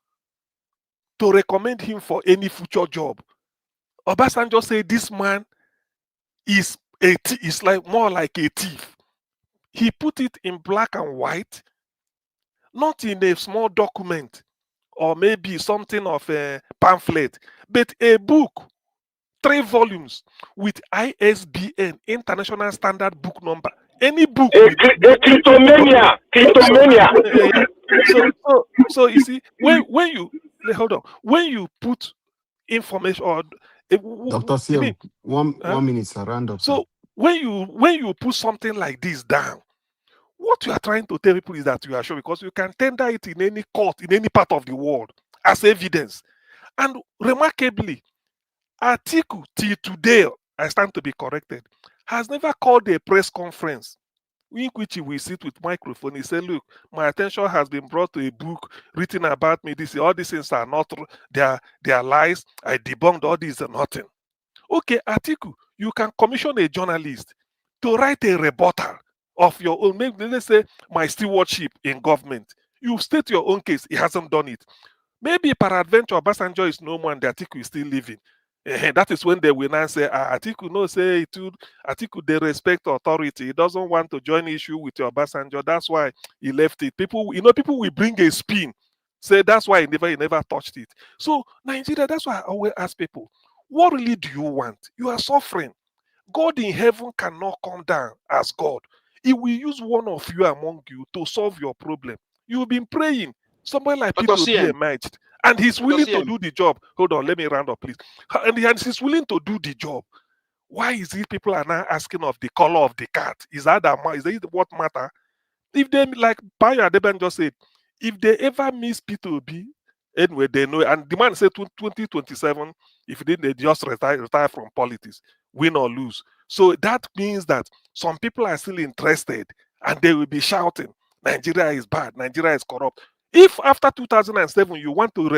to recommend him for any future job. Obasanjo said this man is like more like a thief. He put it in black and white, not in a small document or maybe something of a pamphlet, but a book, 3 volumes with ISBN, International Standard Book Number. Any book. Cryptomania. So you see, when you put information or Dr. Sim, one minute, round up. So when you put something like this down, what you are trying to tell people is that you are sure, because you can tender it in any court in any part of the world as evidence. And remarkably, Atiku till today, I stand to be corrected, has never called a press conference in which he will sit with microphone. He said, look, my attention has been brought to a book written about me. All these things are not, they are lies. I debunked all these and nothing. Okay, Atiku, you can commission a journalist to write a rebuttal of your own. Maybe let's say my stewardship in government. You state your own case. He hasn't done it. Maybe peradventure Obasanjo is no more and the Atiku is still living. That is when they will now say, Atiku no say it. Atiku they respect authority. He doesn't want to join issue with your Obasanjo. That's why he left it. People will bring a spin. Say that's why he never touched it. So Nigeria, that's why I always ask people, what really do you want? You are suffering. God in heaven cannot come down as God. He will use one of you among you to solve your problem. You've been praying. Somebody like Peter will be emerged. And he's willing to do the job. Hold on, let me round up, please. And he's willing to do the job. Why is it people are now asking of the color of the cat? Is that what matter? If they, like Paya Deben just said, if they ever miss P2B, anyway, they know. And the man said 2027, if he didn't, they just retire from politics, win or lose. So that means that some people are still interested and they will be shouting, Nigeria is bad, Nigeria is corrupt. If after 2007 you want to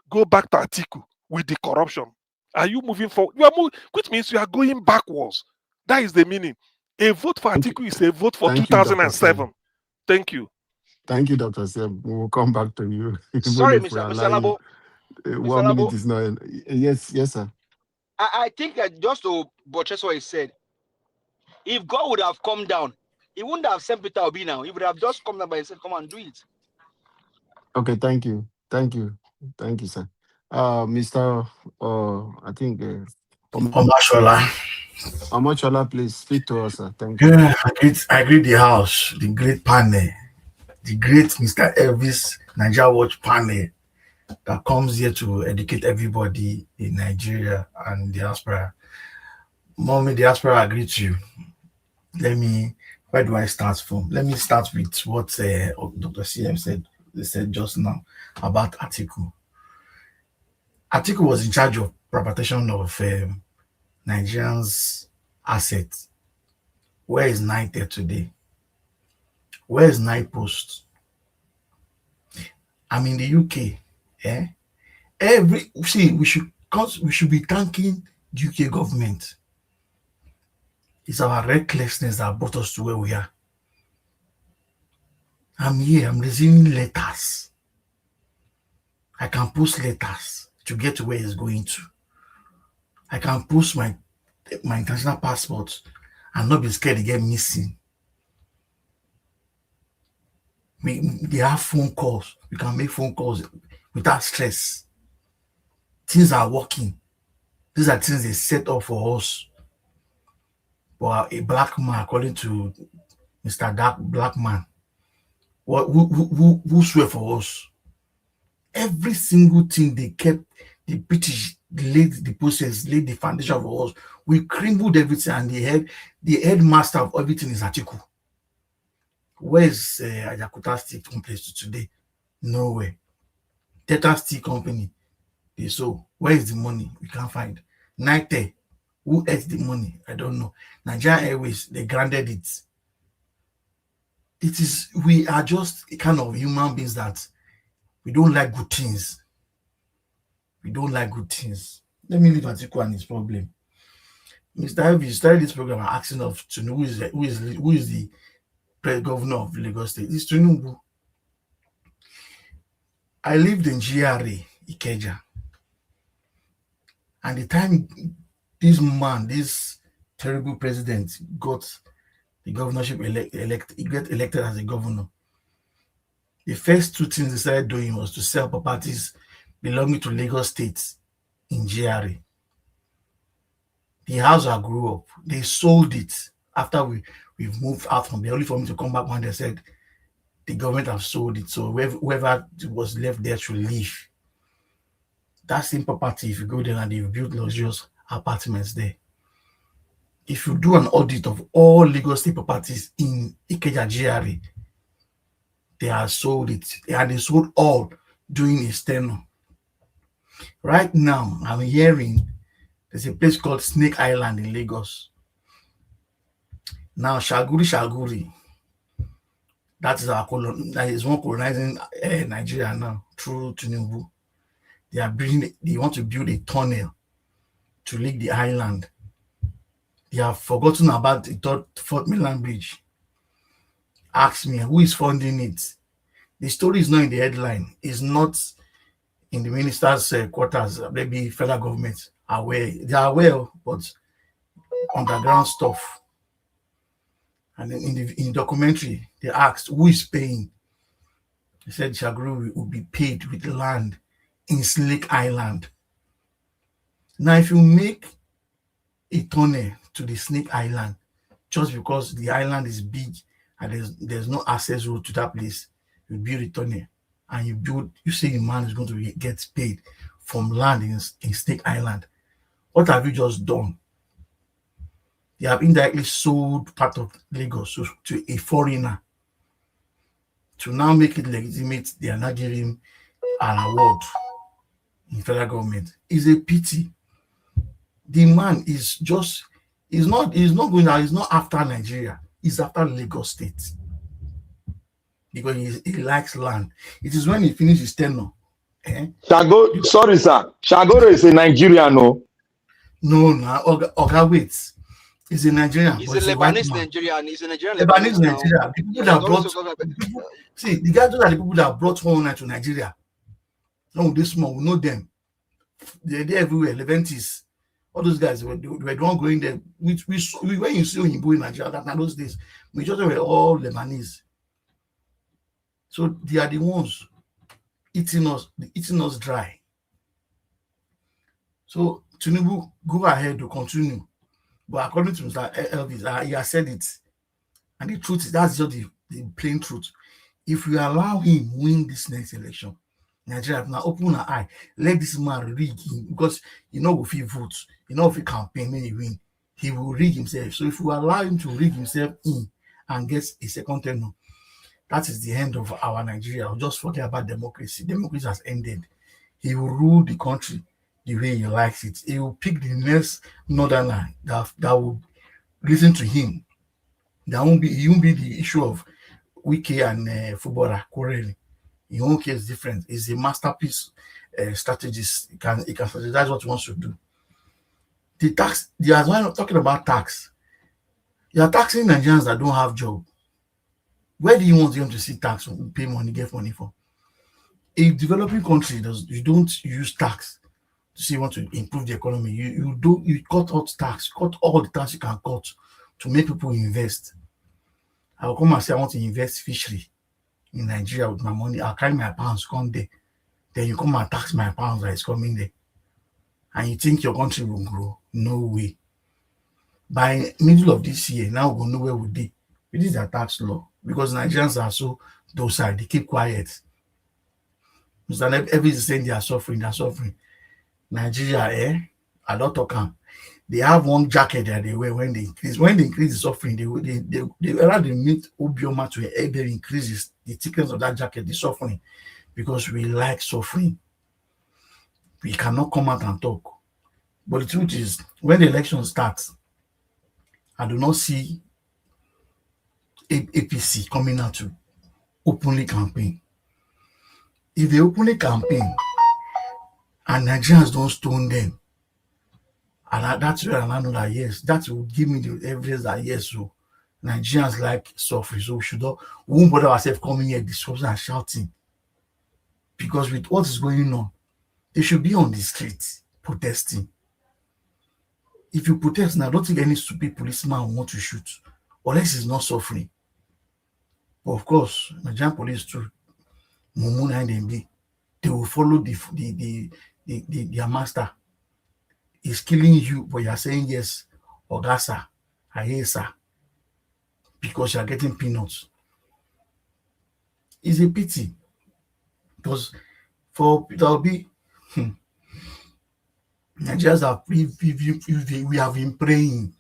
go back to Atiku, with the corruption? Are you moving forward? You are which means you are going backwards. That is the meaning. A vote for Atiku is a vote for 2007. Thank you. Thank you, Dr. Seb. We will come back to you. Sorry, Mr. Labo. 1 minute is not. Yes, sir. I think that just to buttress what he said, if God would have come down, he wouldn't have sent Peter Obi now. He would have just come down by himself, come and do it. Okay, thank you, sir. Mr. I think Omochola, please speak to us, sir. Thank you. Yeah, I greet the house, the great panel, the great Mr. Elvis Nigeria Watch panel that comes here to educate everybody in Nigeria and diaspora. Mommy diaspora, I greet you. Where do I start from? Let me start with what Dr. CM said just now about Atiku. Atiku was in charge of privatization of Nigerians' assets. Where is Nitel today? Where is Post? I'm in the UK. We should be thanking the UK government. It's our recklessness that brought us to where we are. I'm here, I'm receiving letters. I can post letters to get to where it's going to. I can post my international passport and not be scared to get missing. They have phone calls. We can make phone calls without stress. Things are working. These are things they set up for us. But a black man, according to Mr. Dark Black Man, who swear for us? Every single thing they kept, the British laid the process, laid the foundation for us. We crumbled everything, and the headmaster of everything is Atiku. Where is Ajakuta Steel Company today? Nowhere. Teta Steel Company. So where is the money? We can't find. Nitel, who ate the money? I don't know. Nigeria Airways, they granted it. We are just a kind of human beings that we don't like good things. We don't like good things. Let me leave Atiku and his problem. Mr. Elvis started this program asking of Tinubu who is the governor of Lagos State. It's Tinubu. I lived in GRA, Ikeja. And the time this terrible president got the governorship he got elected as a governor, the first two things they started doing was to sell properties belonging to Lagos State in GRA. The house I grew up, they sold it after we've moved out from there, only for me to come back when they said the government have sold it. So whoever was left there should leave. That same property, if you go there and you build luxurious apartments there, if you do an audit of all Lagos State properties in Ikeja GRA, they have sold it. And they sold all during his tenure. Right now, I'm hearing there's a place called Snake Island in Lagos. Now, Shaguri, that is one colonizing Nigeria now through Tinubu. They want to build a tunnel to link the island. They have forgotten about the Fourth Mainland Bridge. Ask me, who is funding it? The story is not in the headline. It's not in the minister's quarters. Maybe federal government are aware. They are aware, but underground stuff. And in the documentary, they asked, who is paying? They said Shagru will be paid with land in Snake Island. Now, if you make a tunnel to the Snake Island, just because the island is big and there's no access road to that place, you build a tunnel and you say the man is going to get paid from land in Snake Island. What have you just done? They have indirectly sold part of Lagos to a foreigner. To now make it legitimate, they are not giving him an award in federal government. It's a pity. The man is not after Nigeria, he's after Lagos State. Because he likes land. It is when he finishes his tenure Shago, sorry, sir. Shagoro is a Nigerian, no? No, Oga, wait. He's a Nigerian, He's but a he's a white Lebanese man. Nigerian. He's a Nigerian Lebanese Lebanese now. Nigeria. The people He that has always brought spoken see the guys that are the people that brought 109 to Nigeria. No, this small, we know them. They're there everywhere. Leventis, all those guys were the one going there. We when you see Oyinbo in Nigeria, that in those days, majority were all Lebanese. So they are the ones eating us dry. So Tinubu, go ahead to continue. But according to Mr. Elvis, he has said it. And the truth is, that's just the plain truth. If we allow him win this next election, Nigeria now open our eye, let this man rig him, because you know if he votes, you know if he campaign when he win, he will rig himself. So if we allow him to rig himself in and get a second term, that is the end of our Nigeria. I'll just forget about democracy. Democracy has ended. He will rule the country the way he likes it. He will pick the next northerner that will listen to him. He won't be the issue of Wiki and footballer quarreling. In one case, different. It's a masterpiece strategist. He can strategize what he wants to do. The tax, as well talking about tax, you are taxing Nigerians that don't have job. Where do you want them to see tax, pay money, get money for? A developing country you don't use tax to say you want to improve the economy. You cut out tax, cut all the tax you can cut to make people invest. I will come and say I want to invest fishery in Nigeria with my money. I'll carry my pounds, come there. Then you come and tax my pounds that is coming there. And you think your country will grow? No way. By middle of this year, now we'll know where we'll be. It is a tax law. Because Nigerians are so docile, they keep quiet. Mr. Everybody is saying they are suffering. Nigeria, I don't talk. They have one jacket that they wear when they increase. When they increase the suffering, they rather meet Obioma to increase the thickness of that jacket, the suffering, because we like suffering. We cannot come out and talk. But the truth is, when the election starts, I do not see APC coming out to openly campaign. If they openly campaign and Nigerians don't stone them, and that's where I know that yes, that will give me the evidence that yes, so Nigerians like suffering, so we won't bother ourselves coming here discussing and shouting. Because with what is going on, they should be on the streets protesting. If you protest now, I don't think any stupid policeman will want to shoot, unless he's not suffering. But of course, Nigerian police too, Mumuna and Dembi, they will follow their master. Is killing you, but you're saying yes, Ogasa, Ayesa, because you're getting peanuts. It's a pity. Because for Peter Obi, Nigerians we have been praying,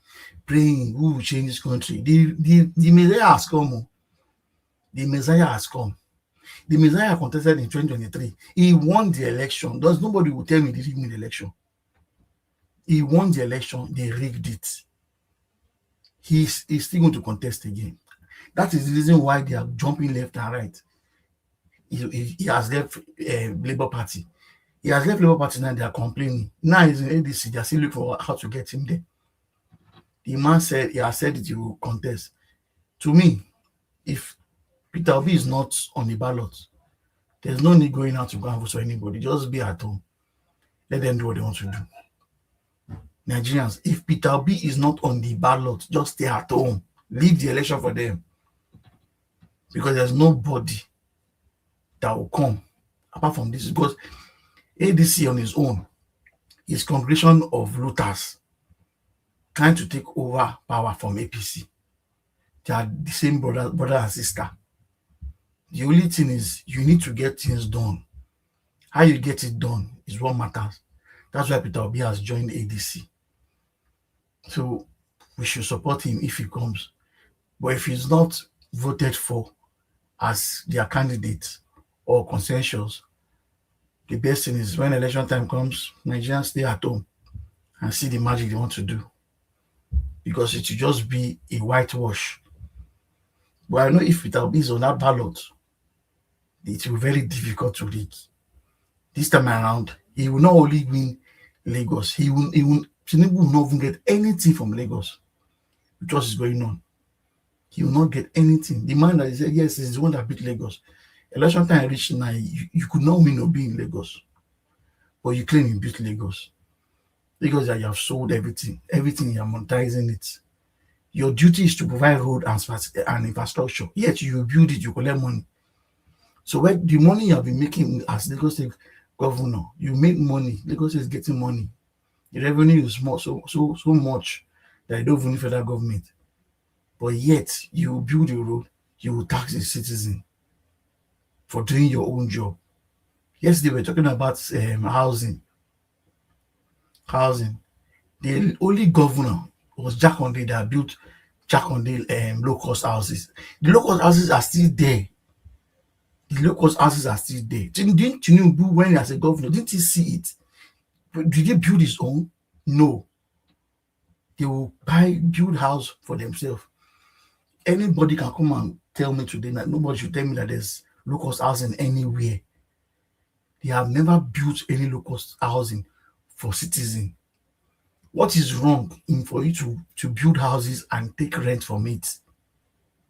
who will change this country. The Messiah has come. The Messiah has come. The Messiah contested in 2023. He won the election. There's nobody who will tell me he didn't win the election. He won the election, they rigged it. He's still going to contest again. That is the reason why they are jumping left and right. He has left Labour Party. He has left Labour Party now, they are complaining. Now he's in ADC, they are still looking for how to get him there. The man said, he has said that he will contest. To me, if Peter Obi is not on the ballot, there's no need going out to go and vote for anybody. Just be at home. Let them do what they want to do. Nigerians, if Peter Obi is not on the ballot, just stay at home. Leave the election for them. Because there's nobody that will come apart from this. Because ADC on his own is congregation of looters trying to take over power from APC. They are the same brother and sister. The only thing is you need to get things done. How you get it done is what matters. That's why Peter Obi has joined ADC. So we should support him if he comes. But if he's not voted for as their candidate or consensus, the best thing is when election time comes, Nigerians stay at home and see the magic they want to do. Because it should just be a whitewash. But I know if Peter Obi is on that ballot, it will be very difficult to rig. This time around, he will not only win Lagos, Tinubu will not even get anything from Lagos. What is going on? He will not get anything. The man that he said, yes, is the one that beat Lagos. Election time reached now, you could not win or be in Lagos. But you claim you beat Lagos. Lagos that you have sold everything, you are monetizing it. Your duty is to provide road and infrastructure. Yet you build it, you collect money. So when the money you have been making as Lagos State governor, you make money. Lagos State is getting money. The revenue is more so much that you don't even need federal government. But yet you build a road, you will tax the citizen for doing your own job. Yesterday we were talking about housing. The only governor was Jakande that built Jakande low-cost houses. The low-cost houses are still there. Didn't Tinubu, when he as a governor, didn't he see it? Did he build his own? No. They will build house for themselves. Anybody can come and tell me today that nobody should tell me that there's low-cost housing anywhere. They have never built any low-cost housing for citizens. What is wrong for you to build houses and take rent from it?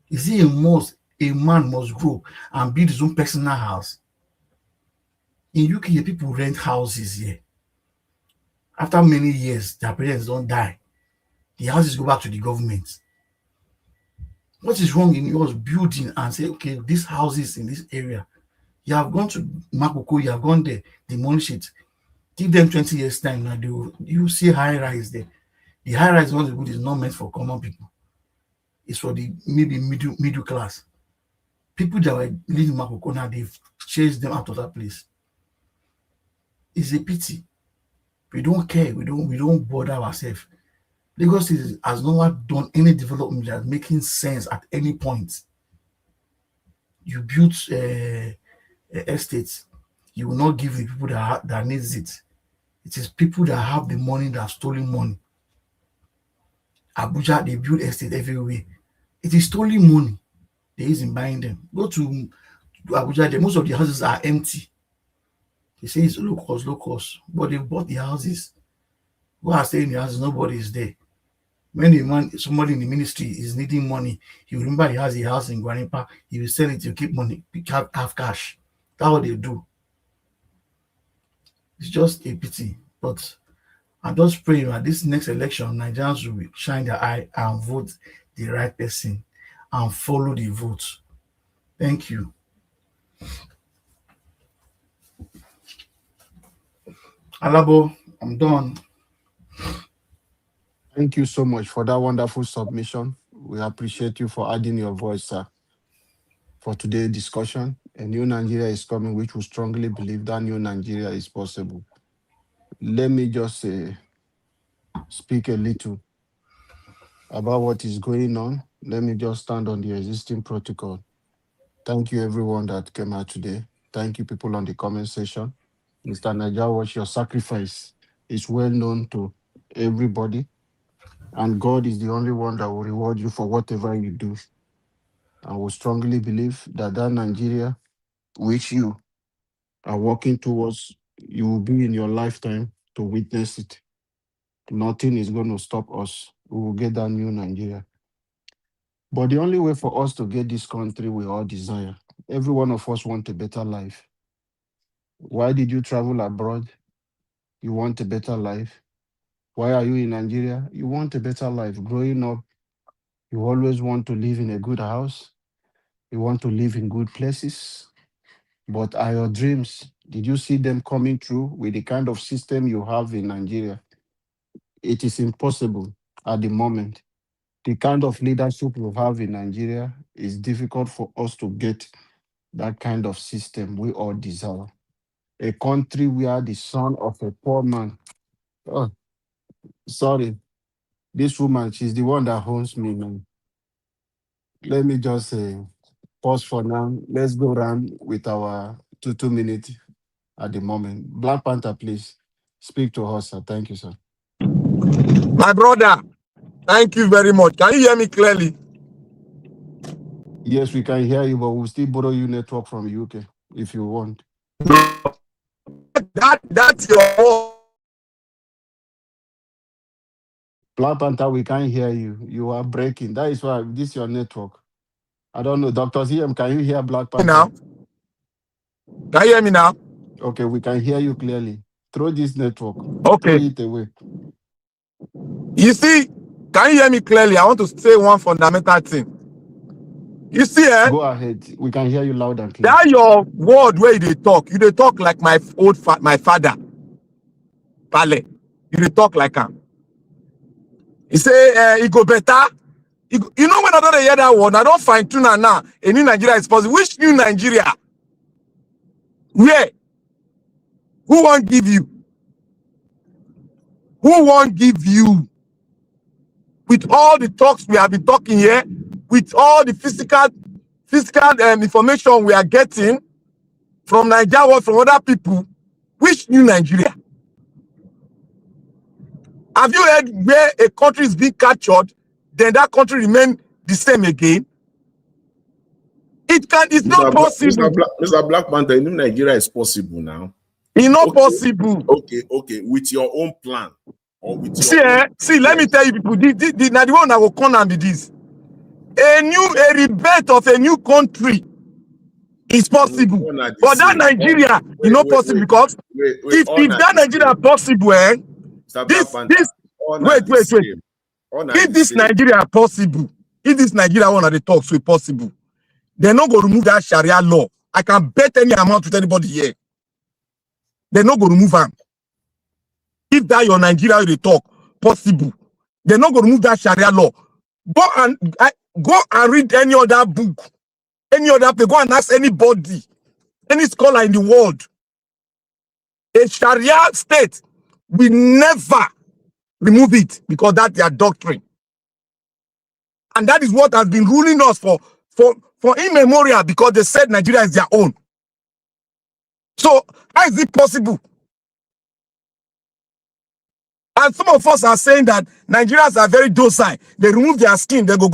Is it a man must grow and build his own personal house? In UK, people rent houses here. After many years, their parents don't die. The houses go back to the government. What is wrong in yours building and say, okay, these houses in this area, you have gone to Makoko, you have gone there, demolish it. Give them 20 years time now, you see high rise there. The high rise one is not meant for common people. It's for the maybe middle class. People that were living in Makoko now, they've chased them out of that place. It's a pity. We don't care. We don't bother ourselves. Lagos has not done any development that's making sense at any point. You build estates, you will not give the people that needs it. It is people that have the money that have stolen money. Abuja, they build estate everywhere. It is stolen money. They isn't buying them. Go to Abuja, most of the houses are empty. They say it's low cost, but they bought the houses. Who are staying in the houses? Nobody is there. When somebody in the ministry is needing money, he will remember he has a house in Guanipa, he will sell it to keep money, have cash. That's what they do. It's just a pity. But I'm just praying that this next election, Nigerians will shine their eye and vote the right person and follow the vote. Thank you. Alabo, I'm done. Thank you so much for that wonderful submission. We appreciate you for adding your voice, sir, for today's discussion. A new Nigeria is coming, which we strongly believe that new Nigeria is possible. Let me just speak a little about what is going on. Let me just stand on the existing protocol. Thank you, everyone that came out today. Thank you, people on the comment section. Mr. Najawash, your sacrifice is well known to everybody, and God is the only one that will reward you for whatever you do. I will strongly believe that Nigeria, which you are working towards, you will be in your lifetime to witness it. Nothing is going to stop us. We will get that new Nigeria. But the only way for us to get this country we all desire, every one of us want a better life. Why did you travel abroad? You want a better life. Why are you in Nigeria? You want a better life. Growing up, you always want to live in a good house. You want to live in good places. But are your dreams, did you see them coming true with the kind of system you have in Nigeria? It is impossible at the moment. The kind of leadership we have in Nigeria is difficult for us to get that kind of system we all desire. A country where the son of a poor man, oh, sorry, this woman, she's the one that owns me, man. Let me just pause for now. Let's go around with our 2 minutes at the moment. Black Panther, please speak to us, sir. Thank you, sir. My brother, thank you very much. Can you hear me clearly? Yes, we can hear you, but we'll still borrow you network from UK if you want. That's your Black Panther, we can't hear you. You are breaking. That is why this is your network. I don't know. Dr. CM, can you hear Black Panther? now. Can you hear me now? Okay, we can hear you clearly. Throw this network. Okay. Throw it away. You see, can you hear me clearly? I want to say one fundamental thing. You see, Go ahead. We can hear you loud and clear. that your word where they talk. You they talk like my father. Pale. You they talk like him. You say it go better. You know when I don't hear that word, I don't find tuna now. A new Nigeria is possible. Which new Nigeria? Where? Who won't give you? Who won't give you? With all the talks we have been talking here, with all the physical information we are getting from Nigeria, from other people, which new Nigeria? Have you heard where a country is being captured, then that country remain the same again? It's not possible. Mr. Black Panther, new Nigeria is possible now. It's not possible. Okay. With your own plan. Or with your let me tell you people, the one that will come and be this. A rebirth of a new country is possible. But that Nigeria is not possible because if that Nigeria possible, if this Nigeria possible, if this Nigeria one of the talks will possible, they're not going to remove that Sharia law. I can bet any amount with anybody here. They're not going to remove them. If that your Nigeria they talk possible, they're not going to remove that Sharia law. Go and read any other book, any other place. Go and ask anybody, any scholar in the world. A Sharia state will never remove it because that's their doctrine. And that is what has been ruling us for immemorial because they said Nigeria is their own. So how is it possible? And some of us are saying that Nigerians are very docile. They remove their skin, they go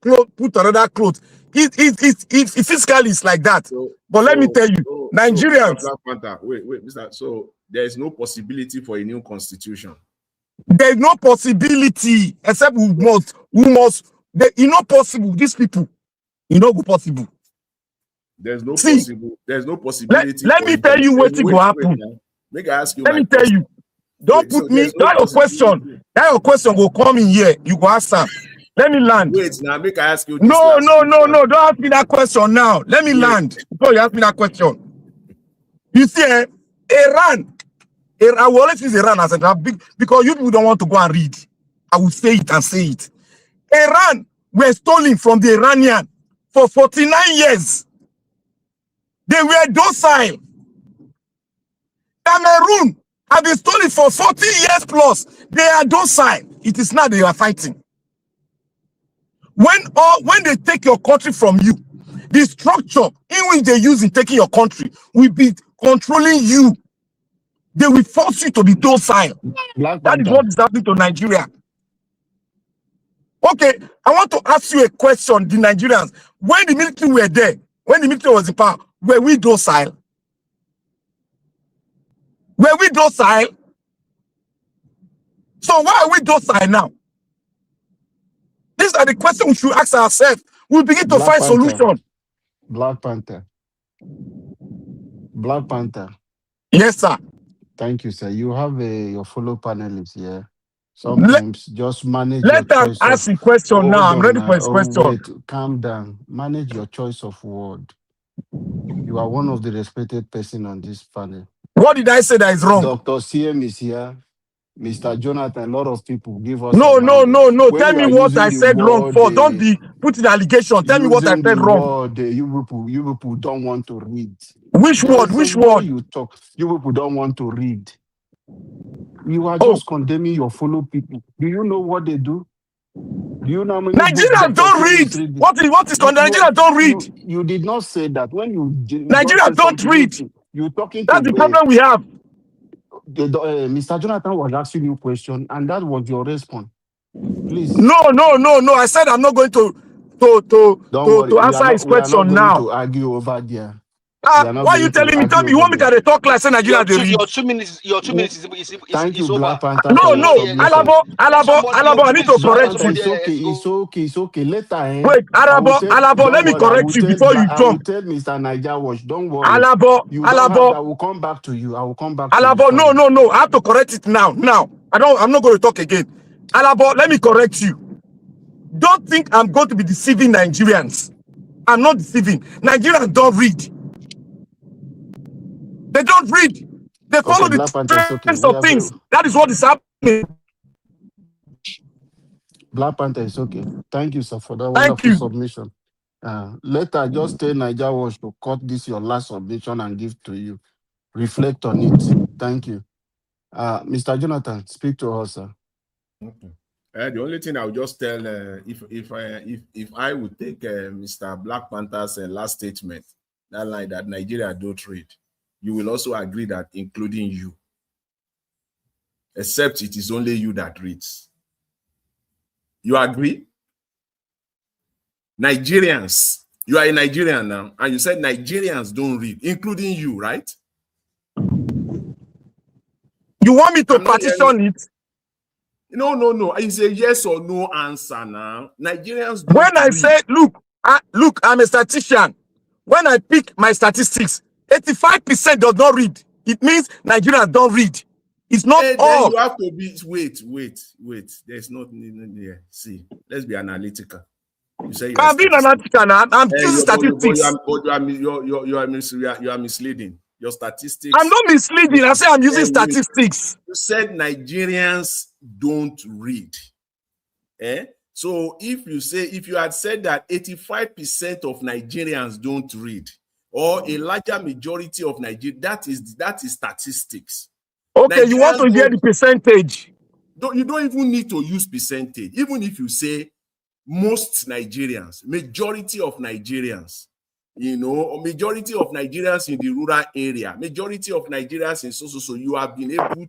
put another clothes. It physically is like that. But let me tell you, Nigerians. Wait, Mr. So there is no possibility for a new constitution. There is no possibility, except we must. It's not possible. These people, it's not possible. There's no possibility. Let me tell you what will happen. Make I ask you. Let me tell you. Don't put me. That your question. That your question will come in here. You go ask them. Let me land. Wait, now make I ask you. No. Don't ask me that question now. Let me land before you ask me that question. You see, Iran. I will always use Iran as a big because you people don't want to go and read. I will say it and say it. Iran were stolen from the Iranian for 49 years. They were docile. Cameroon have been stolen for 40 years plus. They are docile. It is now they are fighting. When they take your country from you, the structure in which they use in taking your country will be controlling you. They will force you to be docile. That is what is happening to Nigeria. Okay, I want to ask you a question, the Nigerians. When the military were there, when the military was in power, were we docile? Were we docile? So why are we docile now? These are the questions we should ask ourselves. We'll begin to find solutions. Black Panther. Yes, sir. Thank you, sir. You have your fellow panelists here. Sometimes just manage your choice. Let us ask the question now. I'm ready for his question. Wait, calm down. Manage your choice of word. You are one of the respected person on this panel. What did I say that is wrong? Dr. CM is here. Mr. Jonathan, a lot of people give us. No. Tell me what I said wrong for. Don't be putting allegation. Tell me what I said wrong. You people don't want to read. Which word? You talk. You people don't want to read. You are just condemning your fellow people. Do you know what they do? Do you know how many Nigerians don't read? What is Nigerians don't read? You did not say that when you Nigerians don't read. You're talking. That's the problem we have. Mr. Jonathan was asking you a question, and that was your response. Please. No. I said I'm not going to answer his question now. To argue over there. Why are you telling me? Tell me, you want me to talk like say Nigeria they read? Your 2 minutes Thank you, is over. Black Panther. No, Alabo, I need to correct you. It's okay. Later, Wait, Alabo, let me correct you before you I will jump. tell Mr. Niger Watch, don't worry. Alabo, I will come back to you. I will come back to you. Alabo, no. I have to correct it now. I'm not going to talk again. Alabo, let me correct you. Don't think I'm going to be deceiving Nigerians. I'm not deceiving. Nigerians don't read. They don't read. They follow the Black Panther, it's okay. trends of things. That is what is happening. Black Panther, it's okay. Thank you, sir, for that Thank wonderful you. submission. Later, just tell Niger Watch to cut this your last submission and give to you. Reflect on it. Thank you. Mr. Jonathan, speak to us, sir. Okay. The only thing I would just tell, if I would take Mr. Black Panther's last statement, that line that Nigeria don't read, you will also agree that including you, except it is only you that reads. You agree? Nigerians, you are a Nigerian now, and you said Nigerians don't read, including you, right? You want me to partition it? No. It's a yes or no answer now. Nigerians don't When I read. say, look, I'm a statistician. When I pick my statistics, 85% does not read. It means Nigerians don't read. It's not all. Then you have to be, wait. There's nothing there. See, let's be analytical. You say I'm being analytical now. I'm choosing statistics. You are misleading. Your statistics. I'm not misleading. I say I'm using statistics. You said Nigerians don't read. So if you had said that 85% of Nigerians don't read, or a larger majority of Nigeria, that is statistics. Okay, Nigerians, you want to hear the percentage? You don't even need to use percentage. Even if you say most Nigerians, majority of Nigerians, majority of Nigerians in the rural area, majority of Nigerians in so you have been able to.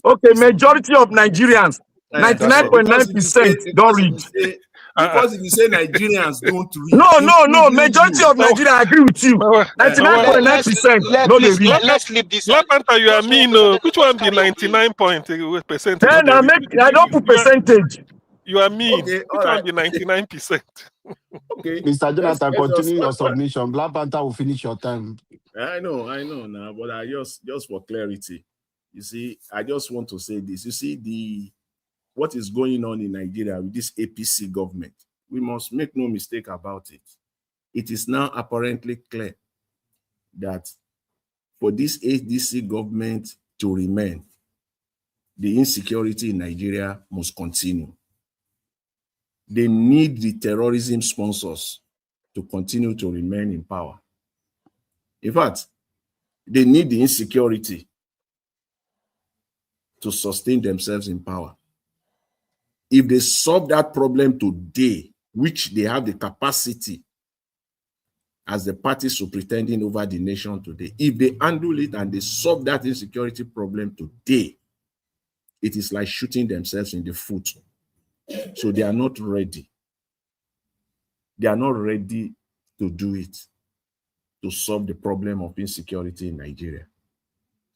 Okay, majority of Nigerians, 99.9% don't read. Because if you say Nigerians don't read. No, majority of Nigerians, I agree with you. 99.9% no they read. Let's leave this. Black Panther, you are mean. Which one be 99% Then I don't put percentage. You are mean. Okay, which one be 99%? Okay. Mr. Jonathan, continue your submission. Black Panther will finish your time. I know now, but I just for clarity. You see, I just want to say this. You see, what is going on in Nigeria with this APC government, we must make no mistake about it. It is now apparently clear that for this ADC government to remain, the insecurity in Nigeria must continue. They need the terrorism sponsors to continue to remain in power. In fact, they need the insecurity to sustain themselves in power. If they solve that problem today, which they have the capacity as the party superintending over the nation today, if they handle it and they solve that insecurity problem today, it is like shooting themselves in the foot. So they are not ready. They are not ready to do it, to solve the problem of insecurity in Nigeria.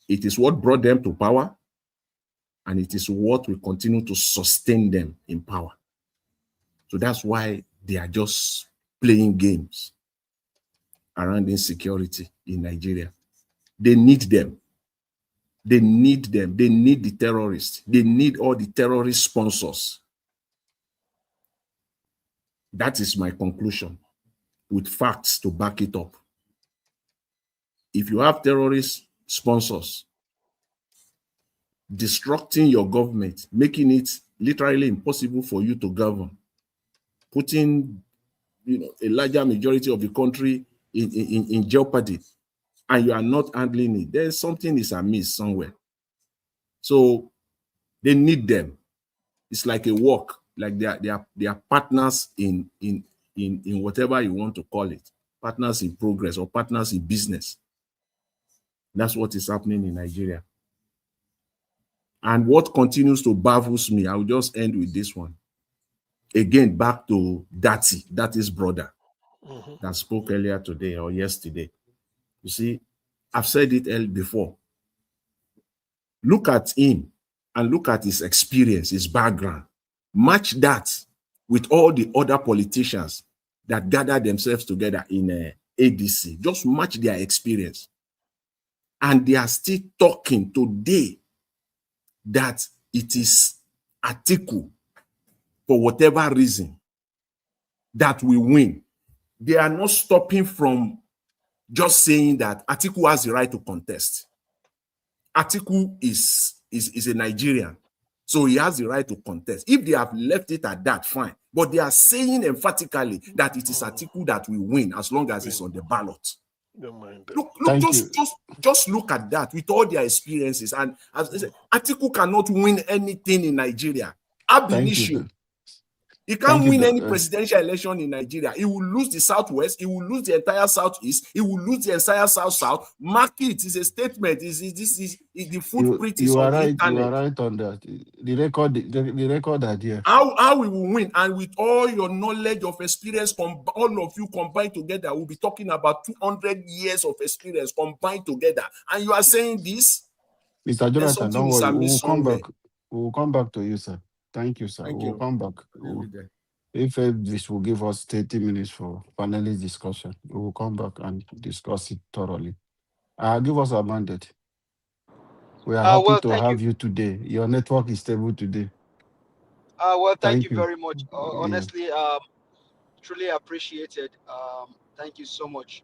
It is what brought them to power, and it is what will continue to sustain them in power. So that's why they are just playing games around insecurity in Nigeria. They need them. They need them. They need the terrorists. They need all the terrorist sponsors. That is my conclusion, with facts to back it up. If you have terrorist sponsors destructing your government, making it literally impossible for you to govern, putting a larger majority of the country in jeopardy, and you are not handling it, there's something is amiss somewhere. So they need them. It's like a work, like they are partners in whatever you want to call it, partners in progress or partners in business. That's what is happening in Nigeria. And what continues to baffles me, I will just end with this one. Again, back to Dati's brother that spoke earlier today or yesterday. You see, I've said it before. Look at him and look at his experience, his background. Match that with all the other politicians that gather themselves together in ADC. Just match their experience. And they are still talking today that it is Atiku, for whatever reason, that will win. They are not stopping from just saying that Atiku has the right to contest. Atiku is a Nigerian, so he has the right to contest. If they have left it at that, fine. But they are saying emphatically that it is Atiku that will win as long as it's on the ballot. Look, just look at that with all their experiences. And as I said, Atiku cannot win anything in Nigeria. Abolition. He can't win any presidential election in Nigeria. He will lose the Southwest. He will lose the entire Southeast. He will lose the entire South-South. Mark it. It's a statement. This is the footprint is on the internet. You are right on that. The record idea. How we will win, and with all your knowledge of experience, all of you combined together, we'll be talking about 200 years of experience combined together. And you are saying this? Mr. Jonathan, don't worry. We will come back to you, sir. Thank you, sir. We'll come back. If this will give us 30 minutes for panelist discussion, we will come back and discuss it thoroughly. Give us a mandate. We are happy to have you today. Your network is stable today. Well, thank you very much. Honestly, truly appreciated. Thank you so much.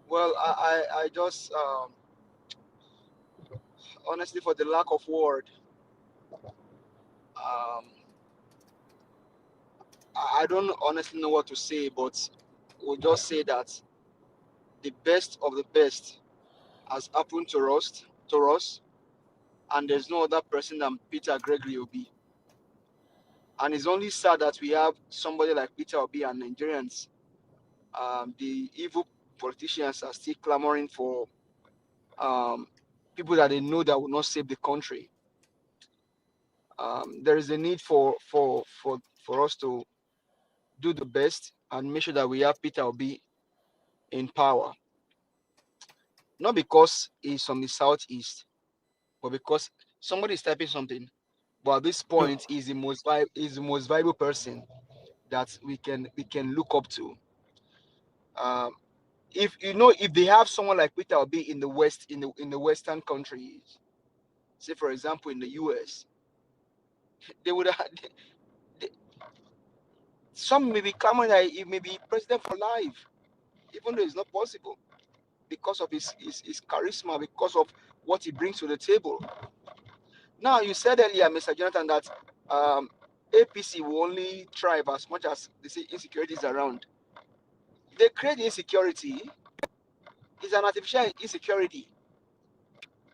Well, I just honestly, for the lack of word, I don't honestly know what to say, but we'll just say that the best of the best has happened to us, and there's no other person than Peter Gregory Obi. And it's only sad that we have somebody like Peter Obi and Nigerians. The evil politicians are still clamoring for people that they know that will not save the country. There is a need for us to do the best and make sure that we have Peter Obi in power. Not because he's from the southeast, but because somebody is typing something. But at this point, he's the most valuable person that we can look up to. If they have someone like Peter Obi in the West, in the Western countries, say for example in the US, they would have. Some may be clamoring that he may be president for life, even though it's not possible, because of his charisma, because of what he brings to the table. Now, you said earlier, Mr. Jonathan, that APC will only thrive as much as they say insecurity is around. They create insecurity. It's an artificial insecurity.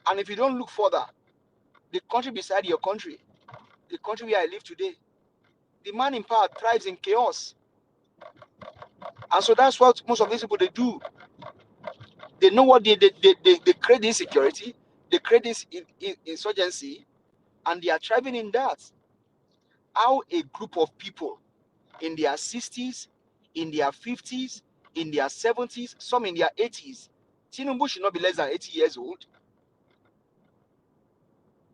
And if you don't look further, the country beside your country, the country where I live today, the man in power thrives in chaos. And so that's what most of these people, they do. They know what they create insecurity, they create this insurgency, and they are thriving in that. How a group of people in their 60s, in their 50s, in their 70s, some in their 80s, Tinubu should not be less than 80 years old.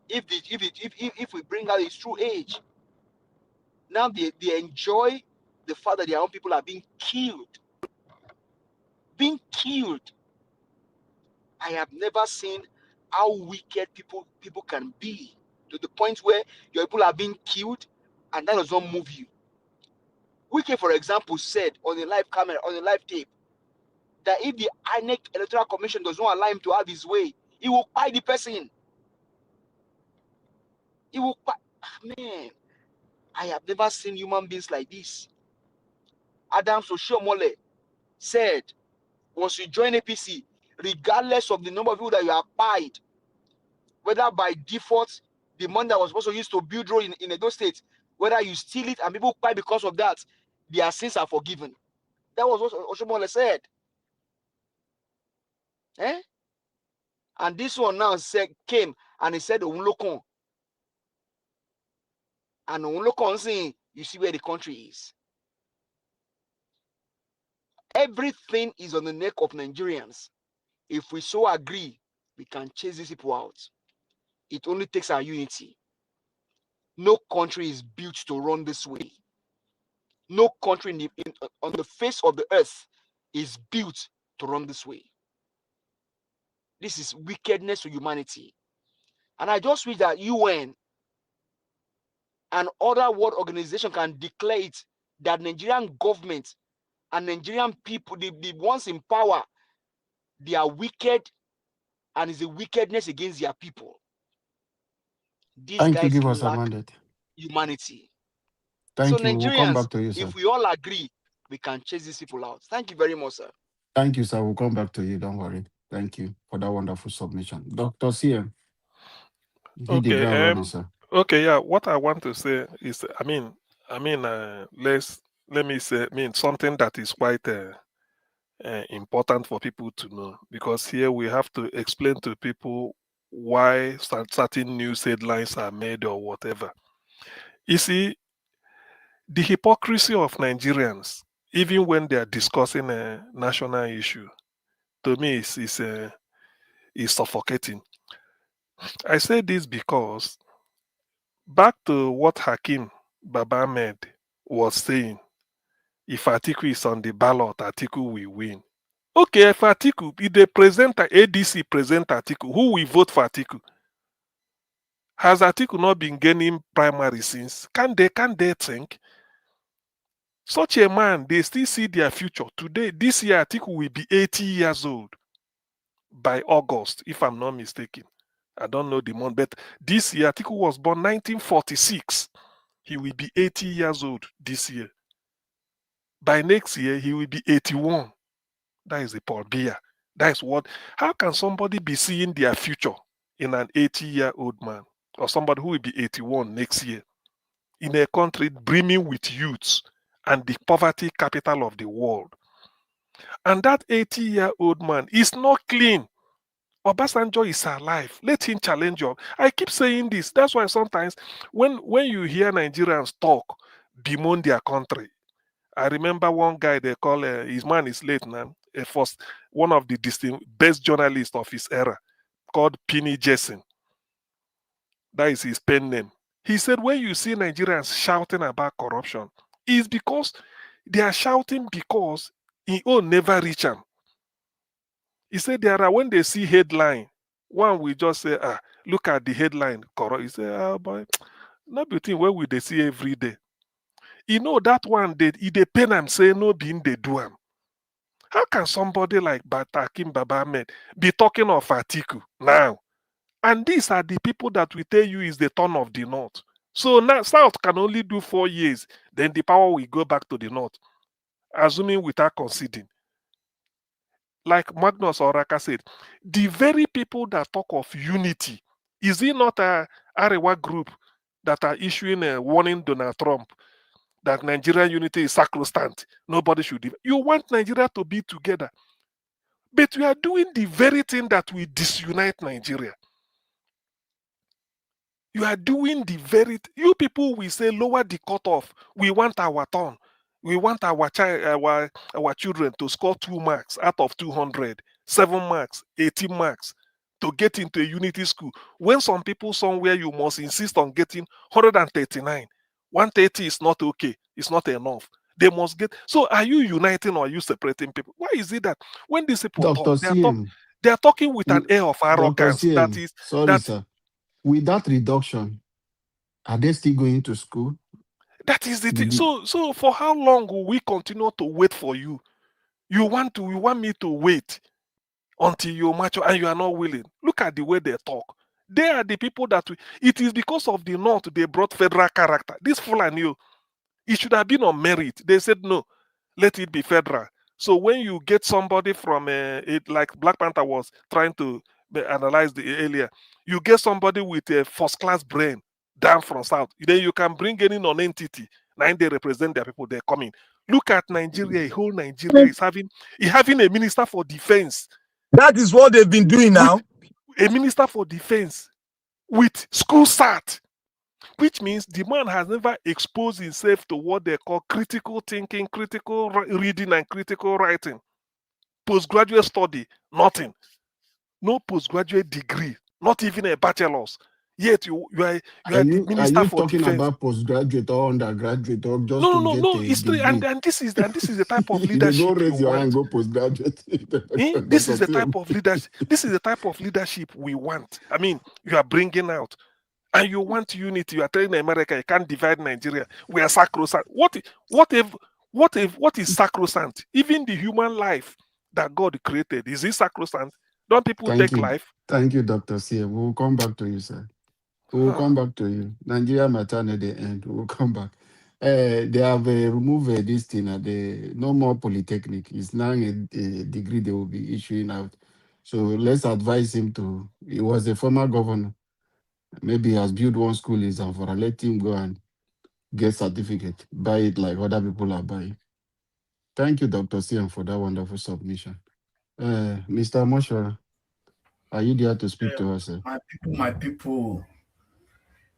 If we bring out his true age, now they enjoy the fact that their own people are being killed. Being killed. I have never seen how wicked people can be to the point where your people are being killed and that does not move you. Wike, for example, said on a live camera, on a live tape, that if the INEC Electoral Commission does not allow him to have his way, he will buy the person. He will buy. Man, I have never seen human beings like this. Adams Oshiomhole said, once you join APC, regardless of the number of people that you are paid, whether by default, the money that was supposed to use to build road in Edo State, whether you steal it and people buy because of that, their sins are forgiven. That was what Oshiomhole said. And this one now came and he said, Unlokon. And Unlokon saying, you see where the country is. Everything is on the neck of Nigerians. If we so agree, we can chase these people out. It only takes our unity. No country is built to run this way. No country on the face of the earth is built to run this way. This is wickedness to humanity. And I just wish that UN and other world organizations can declare it that Nigerian government and Nigerian people, the ones in power, they are wicked and it's a wickedness against their people. These Thank you. guys Give us a lack mandate. humanity. Thank So you. We'll come Nigerians, back to you, sir. if we all agree, we can chase these people out. Thank you very much, sir. Thank you, sir. We'll come back to you. Don't worry. Thank you for that wonderful submission. Dr. CM, hit the ground running, sir. Okay, yeah. What I want to say is, let me say, something that is quite important for people to know, because here we have to explain to people why certain news headlines are made or whatever. You see, the hypocrisy of Nigerians, even when they are discussing a national issue, to me is suffocating. I say this because back to what Hakim Baba Ahmed was saying, if Atiku is on the ballot, Atiku will win. Okay, if Atiku, if the ADC present Atiku, who will vote for Atiku? Has Atiku not been gaining primary since? Can they think? Such a man, they still see their future. Today, this year, Atiku will be 80 years old by August, if I'm not mistaken. I don't know the month, but this year, Atiku was born 1946. He will be 80 years old this year. By next year, he will be 81. That is a Paul Biya. That is what. How can somebody be seeing their future in an 80-year-old man, or somebody who will be 81 next year, in a country brimming with youths and the poverty capital of the world? And that 80-year-old man is not clean. Obasanjo is alive. Let him challenge you. I keep saying this. That's why sometimes when you hear Nigerians talk, bemoan their country. I remember one guy they call, his man is late now, first, one of the best journalists of his era, called Pini Jason. That is his pen name. He said, when you see Nigerians shouting about corruption, it's because they are shouting because he own never reach them. He said there are, when they see headline, one will just say, look at the headline, corrupt. He said, boy, not between where we they see every day. You know that one they pen and say no being they do them. How can somebody like Hakim Baba Ahmed be talking of Atiku now? And these are the people that we tell you is the turn of the North. So now South can only do 4 years, then the power will go back to the North, assuming without conceding. Like Magnus Oraka said, the very people that talk of unity, is it not a Arewa group that are issuing a warning Donald Trump that Nigerian unity is sacrosanct? Nobody should. You want Nigeria to be together. But we are doing the very thing that will disunite Nigeria. You are doing the very you people will say lower the cutoff. We want our turn. We want our children to score 2 marks out of 200, 7 marks, 18 marks to get into a unity school. When some people somewhere you must insist on getting 139. 130 is not okay. It's not enough. They must get. So are you uniting or are you separating people? Why is it that when these people Dr. talk, they are talking with an air of arrogance? Dr. That CM, is sorry, sir. With that reduction, are they still going to school? That is the thing. So for how long will we continue to wait for you? You want me to wait until you mature and you are not willing. Look at the way they talk. They are the people that it is because of the North they brought federal character. This Fulani, it should have been on merit. They said no, let it be federal. So when you get somebody from like Black Panther was trying to analyze the earlier, you get somebody with a first-class brain down from South. Then you can bring any non-entity. Now they represent their people. They're coming. Look at Nigeria. A whole Nigeria is having a minister for defense. That is what they've been doing now. A minister for defense with school start, which means the man has never exposed himself to what they call critical thinking, critical reading, and critical writing. Postgraduate study, nothing. no postgraduate degree, not even a bachelor's. Yet you are the Are minister you for talking defense. about postgraduate or undergraduate or just No, to get a it's three, degree? and this is the type of You don't leadership you raise your hand want. and go postgraduate. This is the type of leadership. This is the type of leadership we want. I mean, you are bringing out, and you want unity. You are telling America you can't divide Nigeria. We are sacrosanct. What is sacrosanct? Even the human life that God created, is it sacrosanct? Don't people Thank take you. life? Thank you, Dr. C. We will come back to you, sir. We will come back to you. Nigeria maternity end. We will come back. They have removed this thing. No more polytechnic. It's now a degree they will be issuing out. So let's advise him to. He was a former governor. Maybe he has built one school in Zamfara. Let him go and get certificate. Buy it like other people are buying. Thank you, Dr. Sian, for that wonderful submission. Mr. Mosha, are you there to speak to us? Sir? My people,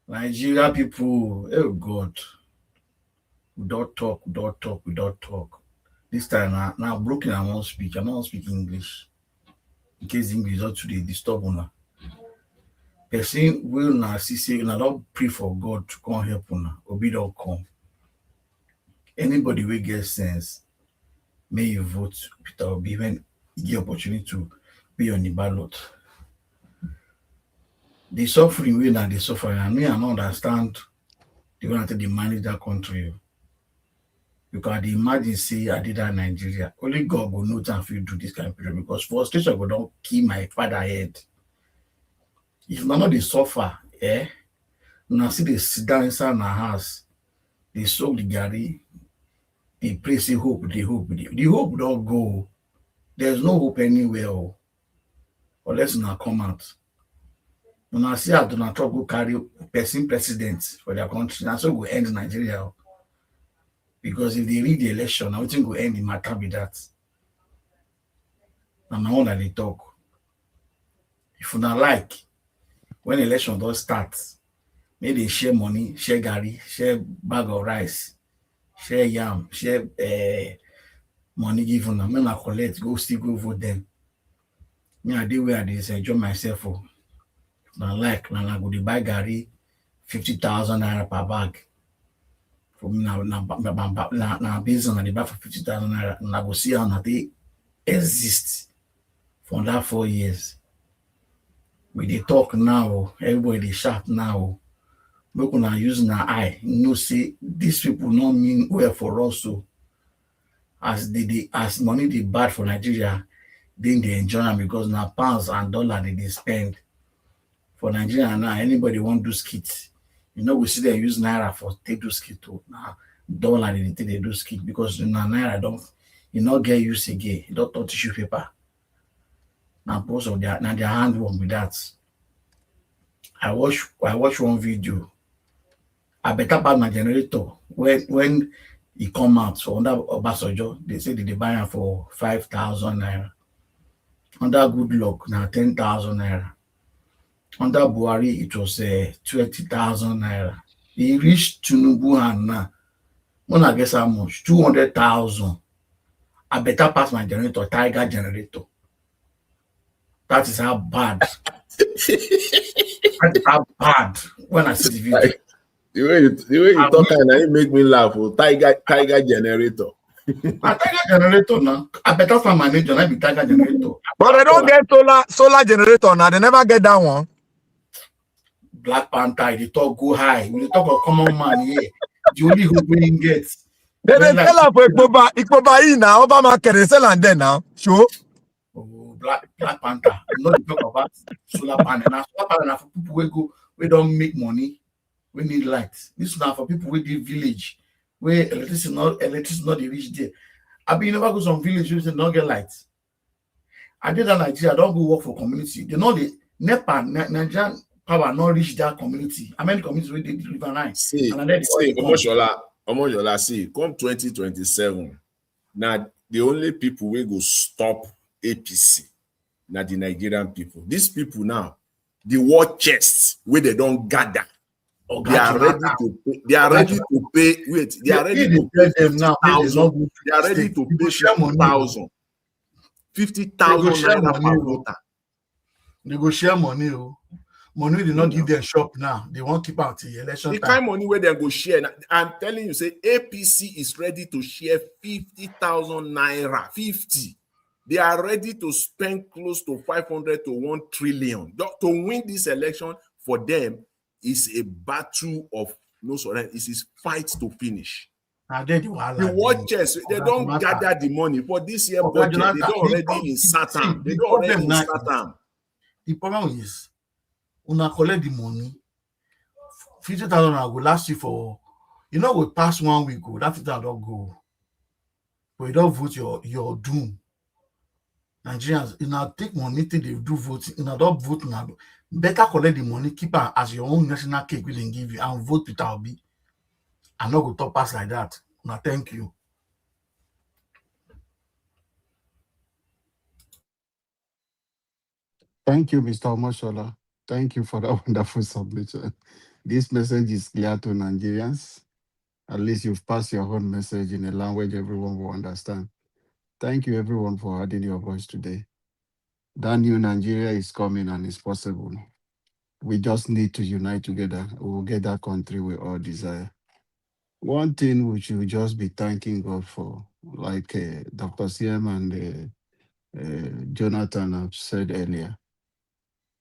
Nigeria people, oh God. We don't talk. This time now broken, I won't speak. I don't speak English. In case English not today disturb una. Person will not see say una don't pray for God to come help una. Obi don't come. Anybody will get sense, may you vote Peter Obi when you get opportunity to be on the ballot. The suffering will not the suffering. I don't understand the way they manage that country. You can imagine say I did that in Nigeria. Only God will know time for you to do this kind of period because frustration will don't kill my father head. If none of the suffer, now see they sit down inside my house, they soak the gari, they pray, say hope, the hope don't go. There's no hope anywhere, unless not come out. When I see how Donald Trump go carry president for their country, that's what will end Nigeria. Because if they read the election, I think will end the matter with that. And my own that they talk. If you not like, when election does start, maybe they share money, share gari, share bag of rice, share yam, share money given them. When I collect, still go vote them. Me, I do where I enjoy myself. Now like, now I go to buy gari, 50,000 naira per bag. For me now based on the buy for 50,000 naira, and I go see how they exist for that 4 years. We they talk now, everybody they sharp now. We gonna use our eye. See, these people not mean well for us. So as money they bad for Nigeria, then they enjoy them because now pounds and dollars they spend. For Nigeria now, anybody want to do skits. We see they use naira for take do skit too. Now dollar they do skit because now naira don't not get used again. You don't touch tissue paper. Now most of their handwork with that. I watch one video. I better buy my generator when it come out. So under Obasanjo, they say they buy it for 5,000 naira. Under Good Luck, now 10,000 naira. Under Buhari, it was 20,000 naira. He reached Tinubu and now, when I guess how much? 200,000. I better pass my generator, Tiger generator. That is how bad. That is how bad when I see the video. Like, the way you talk and it make me laugh. Tiger generator. A Tiger generator now. I better find my name, I be Tiger generator. But they don't get solar generator now. They never get that one. Black Panther, they talk go high. We talk of common man here. The only hope we get. They sell up for Ikoba now. Obama can sell and then now. Sure. Oh, Black Panther. You they talk about solar panel. Now solar panel for people we don't make money. We need lights. This is now for people with the village where electricity not the reach there. I been never go some village where they not get lights. I did that Nigeria. I don't go work for community. They know the NEPA Nigerian power not reach that community. How many communities where they deliver night? See, Omojola, see, come 2027. Now the only people will go stop APC. Now the Nigerian people. These people now, the war chests where they don't gather. They are ready to pay. They are ready to pay. Wait, they are ready to pay 50,000. They are ready to pay 50,000. 50,000 naira per voter. They go share money. Money they not give them shop now. They won't keep out the election The time. kind of money where they go share. I'm telling you, say APC is ready to share 50,000 naira. 50. They are ready to spend close to 500 to 1 trillion. To win this election for them is a battle of no surrender. It is fight to finish. The watchers, they don't gather the money for this year budget. They don't already insert them. They don't already insert them. The problem is, when I collect the money, 50,000 will last you for, we pass 1 week, that 50,000 don't go. But you don't vote your doom. Nigerians, take money till they do voting. Don't vote now. Better collect the money, keep it as your own national cake we didn't give you, and vote Peter Obi. I'm not going to pass like that. Now, thank you. Thank you, Mr. Omoshola. Thank you for that wonderful submission. This message is clear to Nigerians. At least you've passed your own message in a language everyone will understand. Thank you, everyone, for adding your voice today. That new Nigeria is coming and it's possible. We just need to unite together. We will get that country we all desire. One thing we should just be thanking God for, like Dr. CM and Jonathan have said earlier.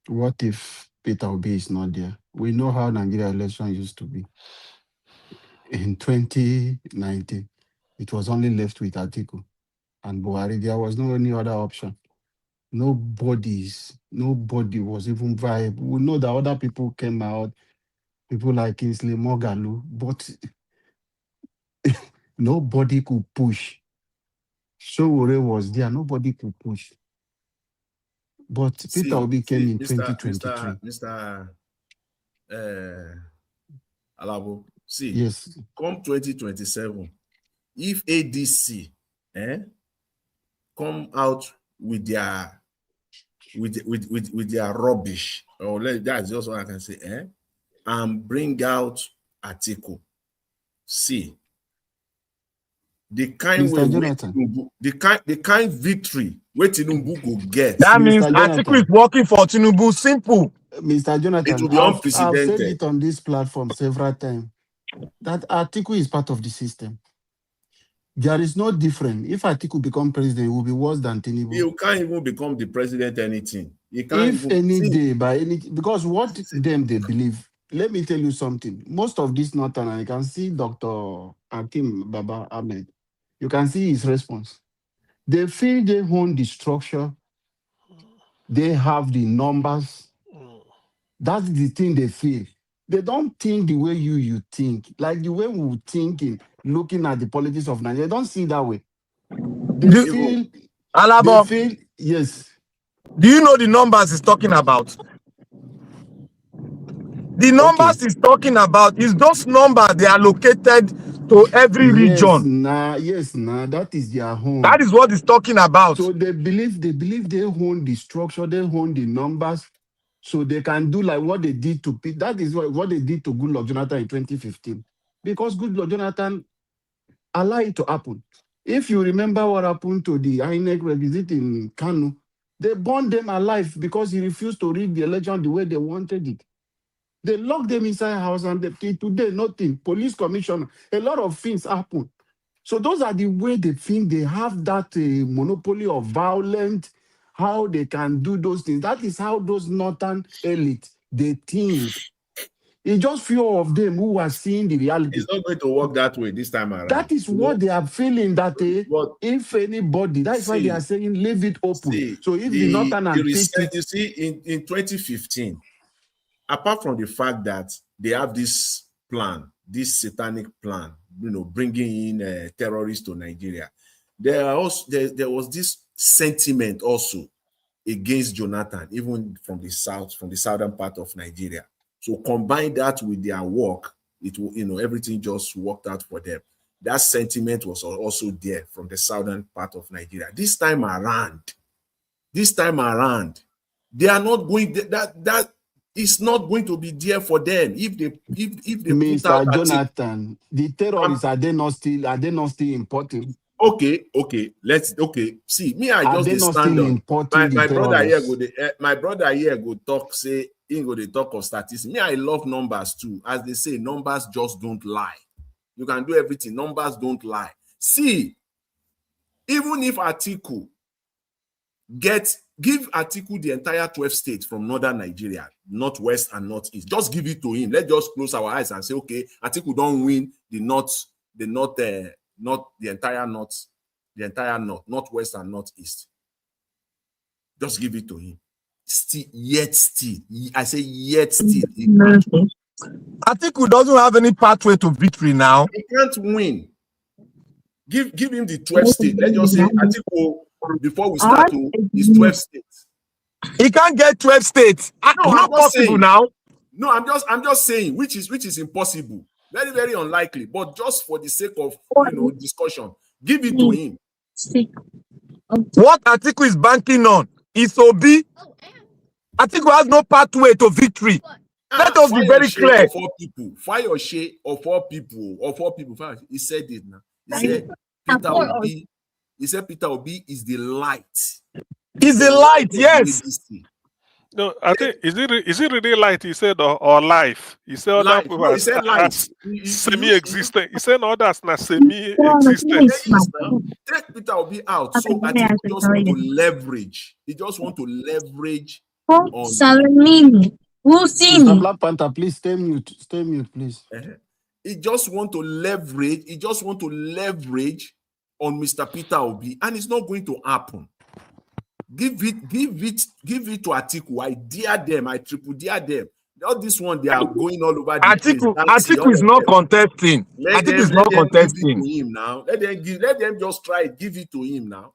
What if Peter Obi is not there? We know how Nigeria election used to be. In 2019, it was only left with Atiku and Buhari. There was no any other option. Nobody was even viable. We know that other people came out, people like Kingsley Moghalu, but nobody could push. Sowore was there, nobody could push. But Peter Obi came in 2023. Mr. Alabo, yes. Come 2027, if ADC come out with their rubbish, or that's just what I can say, and bring out Atiku. The kind the kind victory where Tinubu go get. That means Atiku is working for Tinubu. Simple. Mr. Jonathan, it will be unprecedented. I've said it on this platform several times that Atiku is part of the system. There is no difference. If Atiku become president, it will be worse than Tinubu. You can't even become the president anything. You can't if any day by any, because what them they believe. Let me tell you something. Most of this Northern, I can see Dr. Hakim Baba Ahmed. You can see his response. They feel they own the structure. They have the numbers. That's the thing they feel. They don't think the way you think. Like the way we thinking, looking at the politics of Nigeria. They don't see it that way. They feel, Alabo, they feel, yes. Do you know the numbers he's talking about? The numbers he's talking about is those numbers they are located to every region. Yes, that is their home. That is what he's talking about. So they believe they own the structure, they own the numbers, so they can do like what they did to Pete. That is what they did to Goodluck Jonathan in 2015. Because Goodluck Jonathan allowed it to happen. If you remember what happened to the INEC revisit in Kanu, they burned them alive because he refused to rig the election the way they wanted it. They locked them inside house and today nothing. Police commissioner, a lot of things happen. So those are the way they think they have that monopoly of violence, how they can do those things. That is how those northern elite, they think. It's just few of them who are seeing the reality. It's not going to work that way this time around. That is what they are feeling, that if anybody, that's why they are saying leave it open. So if the northern and you see, in 2015, apart from the fact that they have this plan, this satanic plan, bringing in terrorists to Nigeria, there was this sentiment also against Jonathan, even from the southern part of Nigeria. So combine that with their work, it will, everything just worked out for them. That sentiment was also there from the southern part of Nigeria. This time around, they are not going. That is not going to be there for them if they Mr. Jonathan, the terrorists are they not still important? Okay. See, me, I just dey stand on. My brother here go. My brother here go talk. Say he go dey talk of statistics. Me, I love numbers too. As they say, numbers just don't lie. You can do everything. Numbers don't lie. See, even if Atiku give Atiku the entire 12 states from northern Nigeria, northwest and northeast, just give it to him. Let's just close our eyes and say, okay, Atiku don't win the entire northwest and northeast. Just give it to him. Still, I say yet still. Atiku doesn't have any pathway to victory now. He can't win. Give him the 12 states. Let's just say Atiku, before we start, is 12 states. He can't get 12 states. No, not possible saying, now. No, I'm just saying, which is impossible. Very, very unlikely. But just for the sake of discussion, give it to him. What Atiku is banking on is Obi. Atiku has no pathway to victory. Let us be very clear. Fire share of 4 people. He said it now. He said Peter Obi is the light. He's the light, yes. No, I think is it really light? He said or life. He said other people he said light. Semi-existent. He said others not semi-existent. Take Peter Obi out. So I think he just want to leverage. He just want to leverage on Mr. Black Panther, please stay mute. Stay mute, please. He just want to leverage. He just want to leverage on Mr. Peter Obi, and it's not going to happen. Give it to Atiku. I dare them. I triple dare them. All this one, they are going all over the Atiku is not contesting. Atiku is not contesting. Give it to him now. Let them just try it. Give it to him now.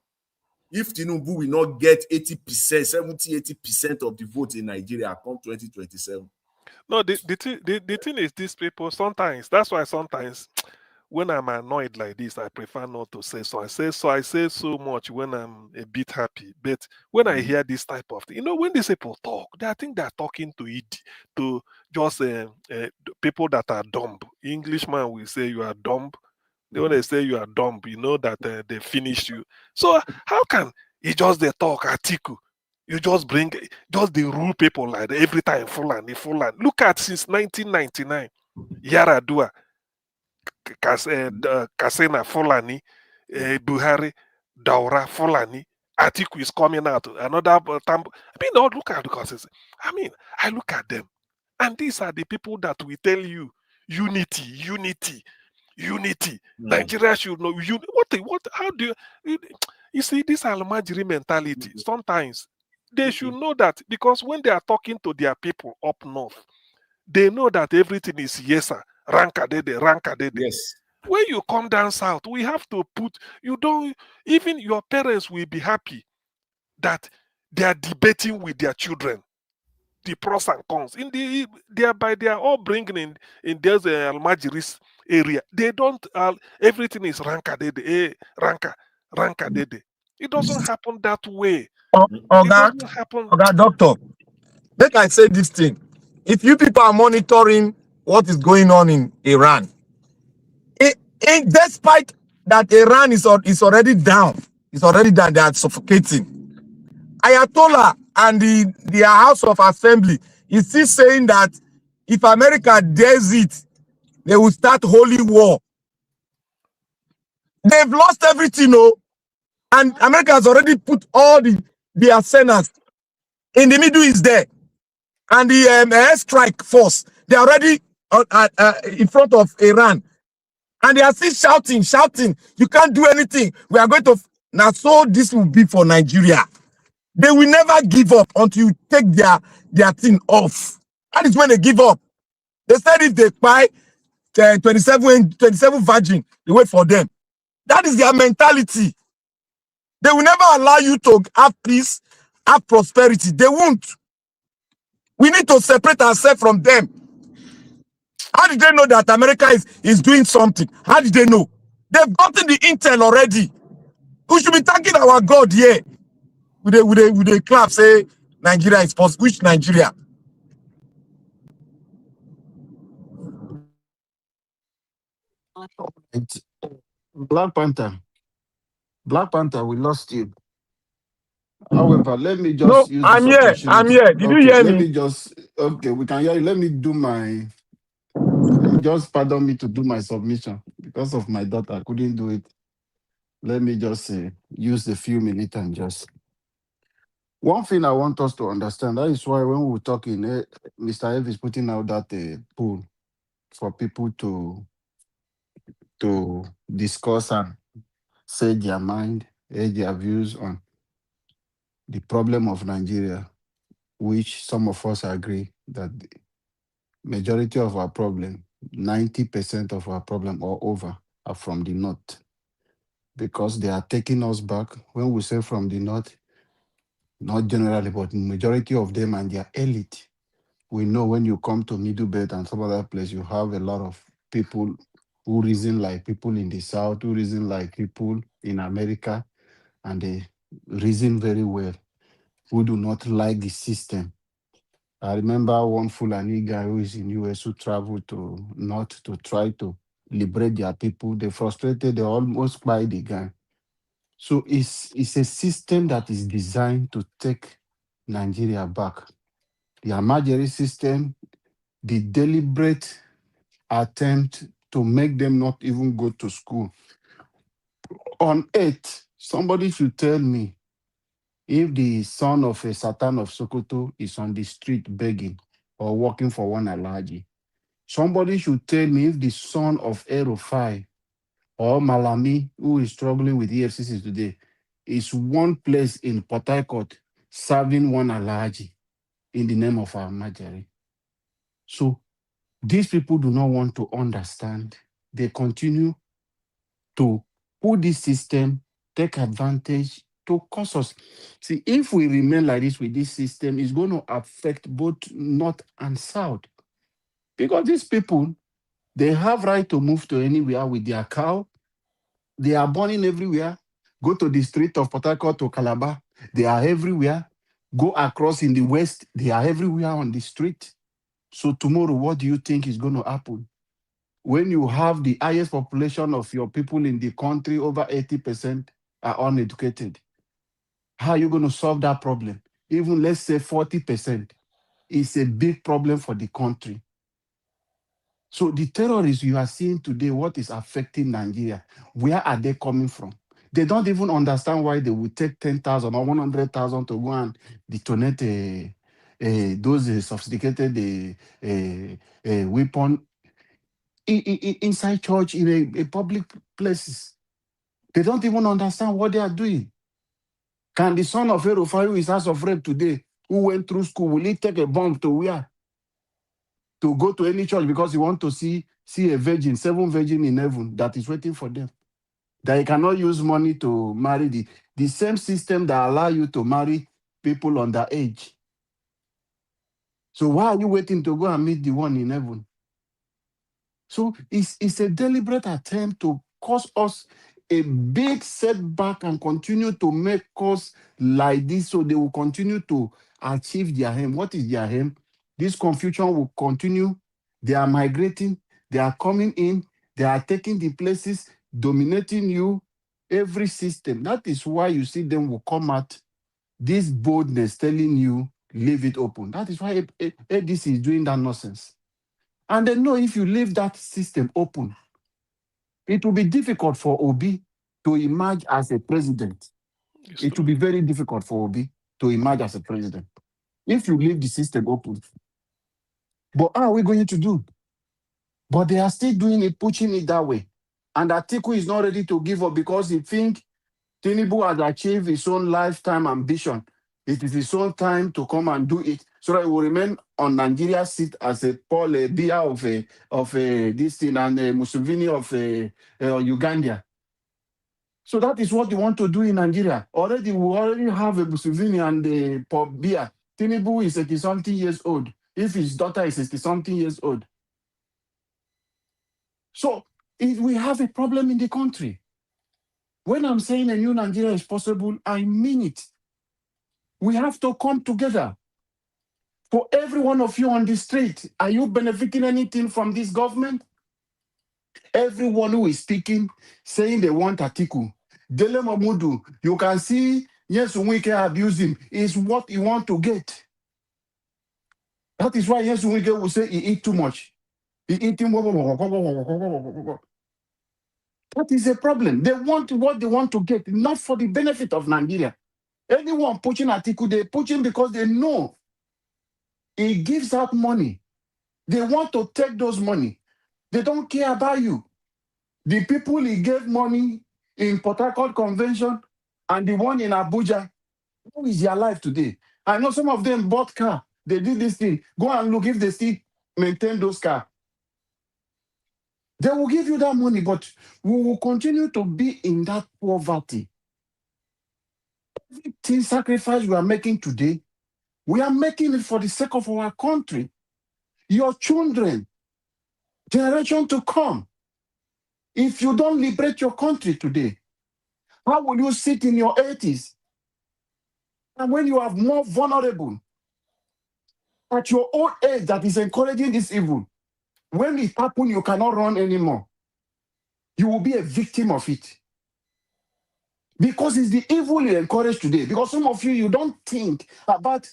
If Tinubu will not get 80% of the vote in Nigeria come 2027. No, the thing is, these people sometimes. That's why sometimes when I'm annoyed like this, I prefer not to say so. I say so much when I'm a bit happy. But when I hear this type of thing, when these people talk, I think they're talking to just people that are dumb. Englishman will say you are dumb. When they say you are dumb, you know that they finish you. So how can you just they talk Atiku? You just they rule people like that every time. Fulani. Look at since 1999, Yaradua. Kasena Fulani, Buhari, Daura Fulani, Atiku is coming out. Another time. Look at the causes. I look at them, and these are the people that we tell you unity. Nigeria should know. How do you see this Almajiri mentality? Sometimes they should know that because when they are talking to their people up north, they know that everything is yes sir. Ranka dede. Yes. When you come down south, we have to even your parents will be happy that they are debating with their children the pros and cons. They are all bringing in there's Almajiris area. They don't everything is ranka dede, ranka dede. It doesn't happen that way. It doesn't happen. Doctor, make I say this thing. If you people are monitoring what is going on in Iran, despite that Iran is already down, they are suffocating. Ayatollah and the House of Assembly is still saying that if America dares it, they will start holy war. They've lost everything, and America has already put all the arsenals in the Middle East there, and the airstrike force. They're already in front of Iran. And they are still shouting. You can't do anything. We are going to... Now, so this will be for Nigeria. They will never give up until you take their thing off. That is when they give up. They said if they buy 27 virgin, they wait for them. That is their mentality. They will never allow you to have peace, have prosperity. They won't. We need to separate ourselves from them. How did they know that America is doing something? How did they know? They've gotten the intel already. We should be thanking our God here. With a clap, say Nigeria is possible. Which Nigeria? Black Panther. Black Panther, we lost you. However, let me No, just use I'm this here. I'm opportunity. here. Did you Okay, hear let me? me just, okay, we can hear you. Let me do my, just pardon me to do my submission. Because of my daughter, I couldn't do it. Let me just use the few minutes and just. One thing I want us to understand, that is why when we were talking, Mr. F is putting out that pool for people to discuss and say their mind, their views on the problem of Nigeria, which some of us agree that the majority of our problem, 90% of our problem or over, are from the north. Because they are taking us back. When we say from the north, not generally, but majority of them and their elite. We know when you come to Middle Belt and some other place, you have a lot of people who reason like people in the South, who reason like people in America, and they reason very well, who do not like the system. I remember one Fulani guy who is in US who traveled to North to try to liberate their people. They frustrated, they almost buy the gun. So it's a system that is designed to take Nigeria back. The Amajiri system, the deliberate attempt to make them not even go to school. On earth, somebody should tell me if the son of a Satan of Sokoto is on the street begging or working for one Alhaji. Somebody should tell me if the son of Erufai or Malami, who is struggling with EFCC today, is one place in Port Harcourt serving one Alhaji in the name of our Majari. So these people do not want to understand. They continue to put this system, take advantage to cause us. See, if we remain like this with this system, it's going to affect both North and South. Because these people, they have right to move to anywhere with their cow. They are born in everywhere. Go to the street of Port Harcourt to Calabar. They are everywhere. Go across in the West. They are everywhere on the street. So tomorrow, what do you think is going to happen? When you have the highest population of your people in the country, over 80% are uneducated. How are you going to solve that problem? Even let's say 40% is a big problem for the country. So the terrorists you are seeing today, what is affecting Nigeria, where are they coming from? They don't even understand why they would take 10,000 or 100,000 to go and detonate those sophisticated weapon inside church in a public places. They don't even understand what they are doing. Can the son of Erufai, who is House of Rep today, who went through school, will he take a bomb to where? To go to any church because he want to see a virgin, 7 virgin in heaven that is waiting for them. That he cannot use money to marry the same system that allow you to marry people underage. So why are you waiting to go and meet the one in heaven? So it's a deliberate attempt to cause us a big setback and continue to make us like this, so they will continue to achieve their aim. What is their aim? This confusion will continue. They are migrating. They are coming in. They are taking the places, dominating you, every system. That is why you see them will come out, this boldness telling you, leave it open. That is why ADC is doing that nonsense. And they know if you leave that system open, it will be difficult for Obi to emerge as a president. It will be very difficult for Obi to emerge as a president if you leave the system open. But how are we going to do? But they are still doing it, pushing it that way. And Atiku is not ready to give up because he thinks Tinubu has achieved his own lifetime ambition. It is his own time to come and do it, so that he will remain on Nigeria's seat as a Paul Biya of this thing and Museveni of Uganda. So that is what they want to do in Nigeria. We already have a Museveni and Paul Biya. Tinubu is 80-something years old. If his daughter is 60-something years old. So we have a problem in the country. When I'm saying a new Nigeria is possible, I mean it. We have to come together. For every one of you on the street, are you benefiting anything from this government? Everyone who is speaking, saying they want Atiku, Dele Mamudu, you can see Yes Wike abuse him. Is what he want to get. That is why Yes Wike will say he eat too much. He eating. That is a problem. They want what they want to get, not for the benefit of Nigeria. Anyone pushing Atiku, they pushing because they know he gives out money. They want to take those money. They don't care about you. The people he gave money in Port Harcourt Convention and the one in Abuja, how is their life today? I know some of them bought car. They did this thing. Go and look if they still maintain those cars. They will give you that money, but we will continue to be in that poverty. Everything sacrifice we are making today, we are making it for the sake of our country, your children, generation to come. If you don't liberate your country today, how will you sit in your 80s? And when you are more vulnerable, at your old age that is encouraging this evil, when it happens, you cannot run anymore. You will be a victim of it. Because it's the evil you encourage today. Because some of you don't think about,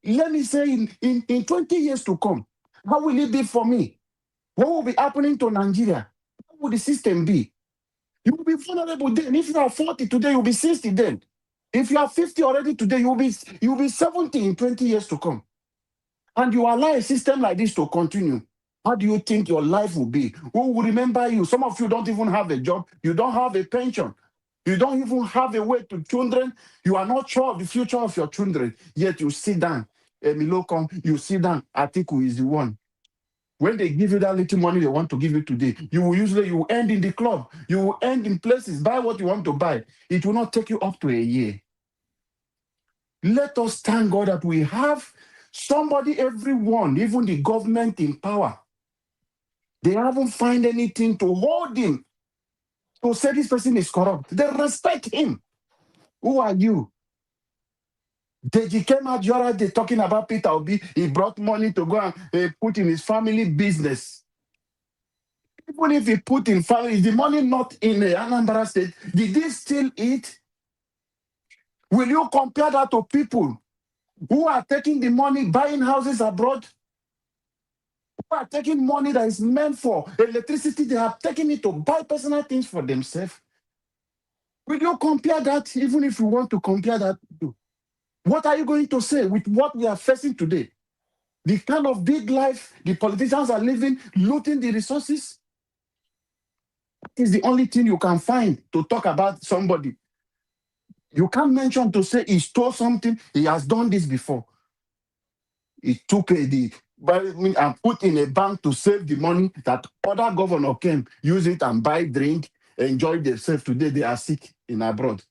let me say, in 20 years to come, how will it be for me? What will be happening to Nigeria? How will the system be? You will be vulnerable then. If you are 40 today, you'll be 60 then. If you are 50 already today, you'll be 70 in 20 years to come. And you allow a system like this to continue. How do you think your life will be? Who will remember you? Some of you don't even have a job. You don't have a pension. You don't even have a way to children. You are not sure of the future of your children. Yet you sit down. You sit down. Atiku is the one. When they give you that little money they want to give you today, you will end in the club. You will end in places. Buy what you want to buy. It will not take you up to a year. Let us thank God that we have somebody, everyone, even the government in power. They haven't found anything to hold him, to say this person is corrupt. They respect him. Who are you? Deji came out they're talking about Peter Obi. He brought money to go and put in his family business. Even if he put in family, is the money not in Anambra State? Did they steal it? Will you compare that to people who are taking the money, buying houses abroad? Who are taking money that is meant for electricity? They have taken it to buy personal things for themselves. Will you compare that, even if you want to compare that? What are you going to say with what we are facing today? The kind of big life the politicians are living, looting the resources, is the only thing you can find to talk about somebody. You can't mention to say he stole something. He has done this before. He took and put in a bank to save the money that other governor came, use it and buy drink, enjoy themselves. Today they are sick in abroad.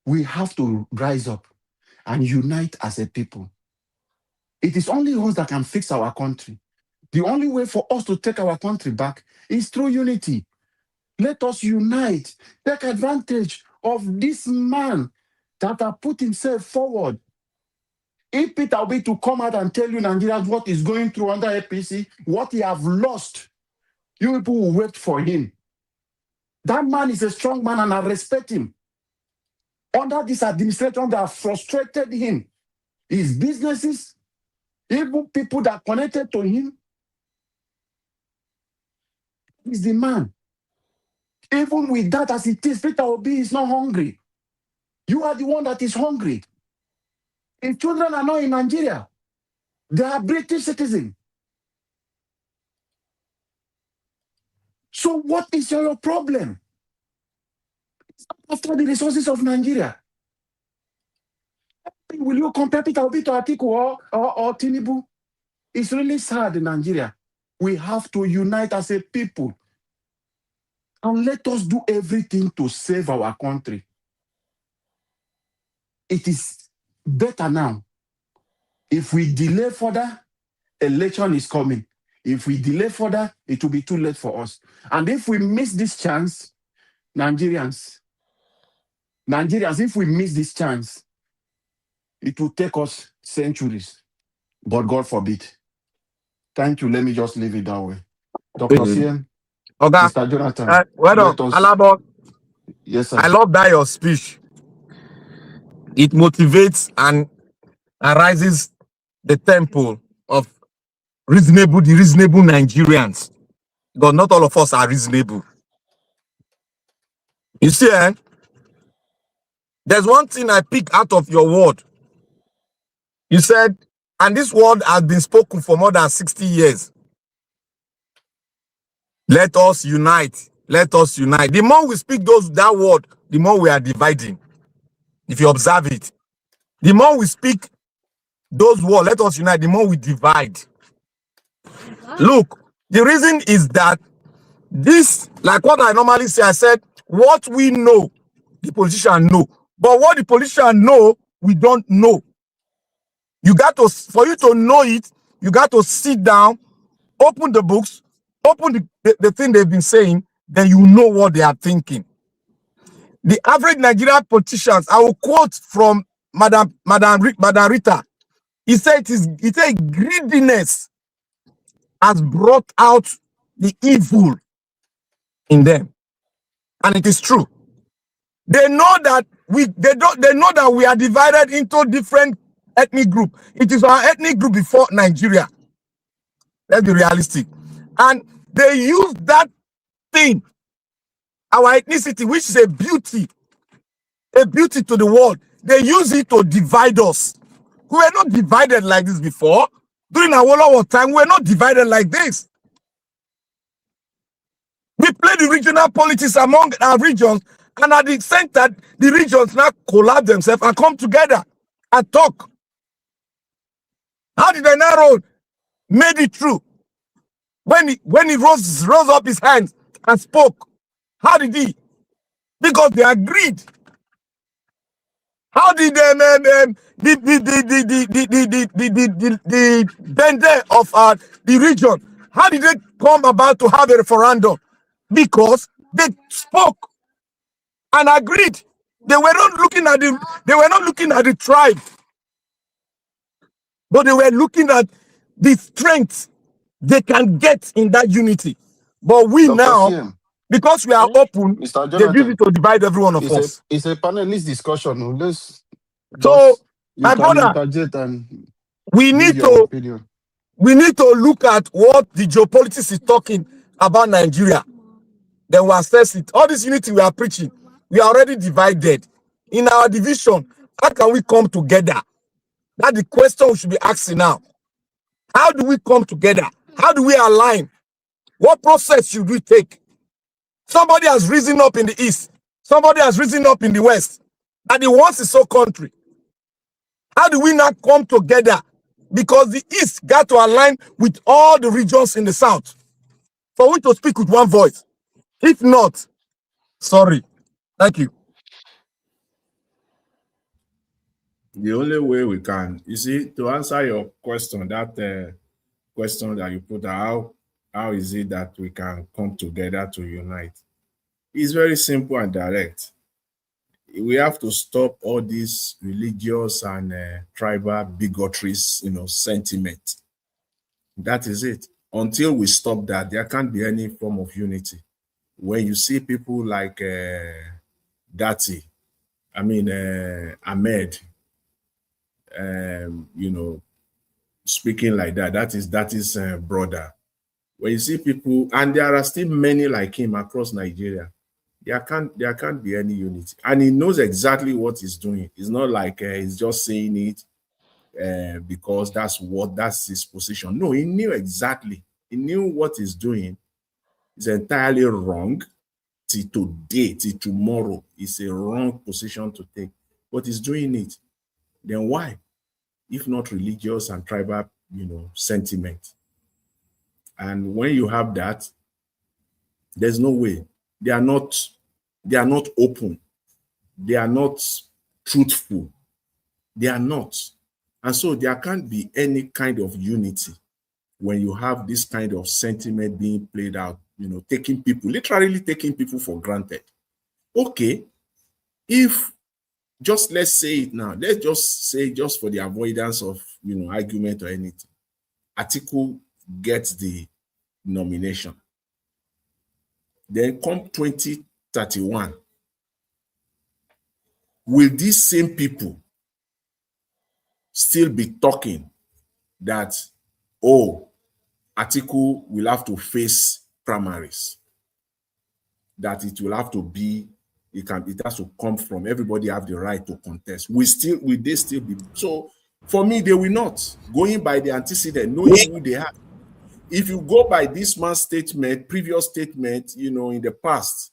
We have to rise up and unite as a people. It is only us that can fix our country. The only way for us to take our country back is through unity. Let us unite, take advantage of this man that has put himself forward. If Peter will be to come out and tell you Nigerians what is going through under APC, what he have lost, you people will wait for him. That man is a strong man and I respect him. Under this administration, they have frustrated him. His businesses, even people that are connected to him, he's the man. Even with that as it is, Peter Obi is not hungry. You are the one that is hungry. His children are not in Nigeria. They are British citizens. So what is your problem? After the resources of Nigeria, will you compare Peter Obi to Atiku or Tinubu? It's really sad in Nigeria. We have to unite as a people. And let us do everything to save our country. It is better now. If we delay further, election is coming. If we delay further, it will be too late for us. And if we miss this chance, Nigerians, if we miss this chance, it will take us centuries. But God forbid. Thank you. Let me just leave it that way. Dr. Sien, Okay. Mr. Jonathan, Well done. Alabo. Yes, sir. I love that your speech. It motivates and arises the temple of the reasonable Nigerians. But not all of us are reasonable. You see, there's one thing I pick out of your word. You said, and this word has been spoken for more than 60 years. Let us unite. Let us unite. The more we speak that word, the more we are dividing. If you observe it, the more we speak those words, let us unite, the more we divide. Look, the reason is that this, like what I normally say, I said, what we know, the politician know. But what the politician know, we don't know. You got to, for you to know it, you got to sit down, open the books, open the thing they've been saying, then you know what they are thinking. The average Nigerian politicians, I will quote from Madam Rita. He said greediness has brought out the evil in them. And it is true. They know that we are divided into different ethnic groups. It is our ethnic group before Nigeria. Let's be realistic. And they use that thing, our ethnicity, which is a beauty to the world. They use it to divide us. We were not divided like this before. During our World War time, we were not divided like this. We play the regional politics among our regions, and at the center, the regions now collapse themselves and come together and talk. How did the Naro made it true? When he rose up his hands and spoke, how did he? Because they agreed. How did the bender of the region? How did they come about to have a referendum? Because they spoke and agreed. They were not looking at the tribe, but they were looking at the strength they can get in that unity. But we Dr. now, CM, because we are open, Mr. they use Jonathan, it to divide every one of us. it's a panelist discussion. Let's So, just, you my can brother, interject and we give need your to opinion. look at what the geopolitics is talking about Nigeria. Then we'll assess it. All this unity we are preaching, we are already divided. In our division, how can we come together? That's the question we should be asking now. How do we come together? How do we align? What process should we take? Somebody has risen up in the east. Somebody has risen up in the west. And the wants is so country. How do we not come together? Because the east got to align with all the regions in the south for we to speak with one voice. If not, sorry. Thank you. The only way we can, you see, to answer your question, that question that you put out, how is it that we can come together to unite? It's very simple and direct. We have to stop all these religious and tribal bigotries, sentiment. That is it. Until we stop that, there can't be any form of unity. When you see people like Ahmed, speaking like that, that is brother. When you see people, and there are still many like him across Nigeria, there can't be any unity. And he knows exactly what he's doing. It's not like he's just saying it because that's his position. No, he knew exactly. He knew what he's doing is entirely wrong. Till today, till tomorrow, it's a wrong position to take. But he's doing it. Then why? If not religious and tribal, sentiment. And when you have that, there's no way. They are not open. They are not truthful. They are not. And so there can't be any kind of unity when you have this kind of sentiment being played out, literally taking people for granted. Okay, if let's say it now, let's just say, just for the avoidance of, argument or anything, Atiku gets the nomination. Then come 2031, will these same people still be talking that, oh, Atiku will have to face primaries, that it will have to be, it has to come from everybody have the right to contest? Will they still be? So for me, they will not. Going by the antecedent, knowing who they are. If you go by this man's statement, previous statement, in the past,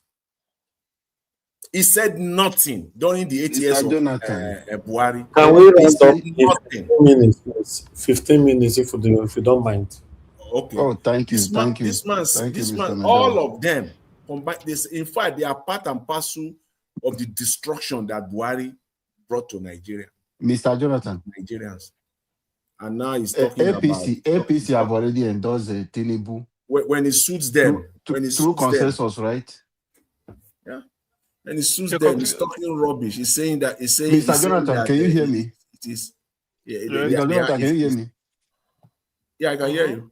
he said nothing during the 8 years of Buhari. Can we round up nothing. 15 minutes, please? 15 minutes, if you don't mind. Okay. Oh, thank you. This man, all of them combine this. In fact, they are part and parcel of the destruction that Buhari brought to Nigeria. Mr. Jonathan. Nigerians. And now he's talking APC have already endorsed Tinubu. When it suits them. Through consensus, right? Yeah. And it suits them. He's talking rubbish. He's saying that. Mr. Jonathan, can you hear me? It is. Mr. Jonathan, can you hear me? Yeah, I can hear you.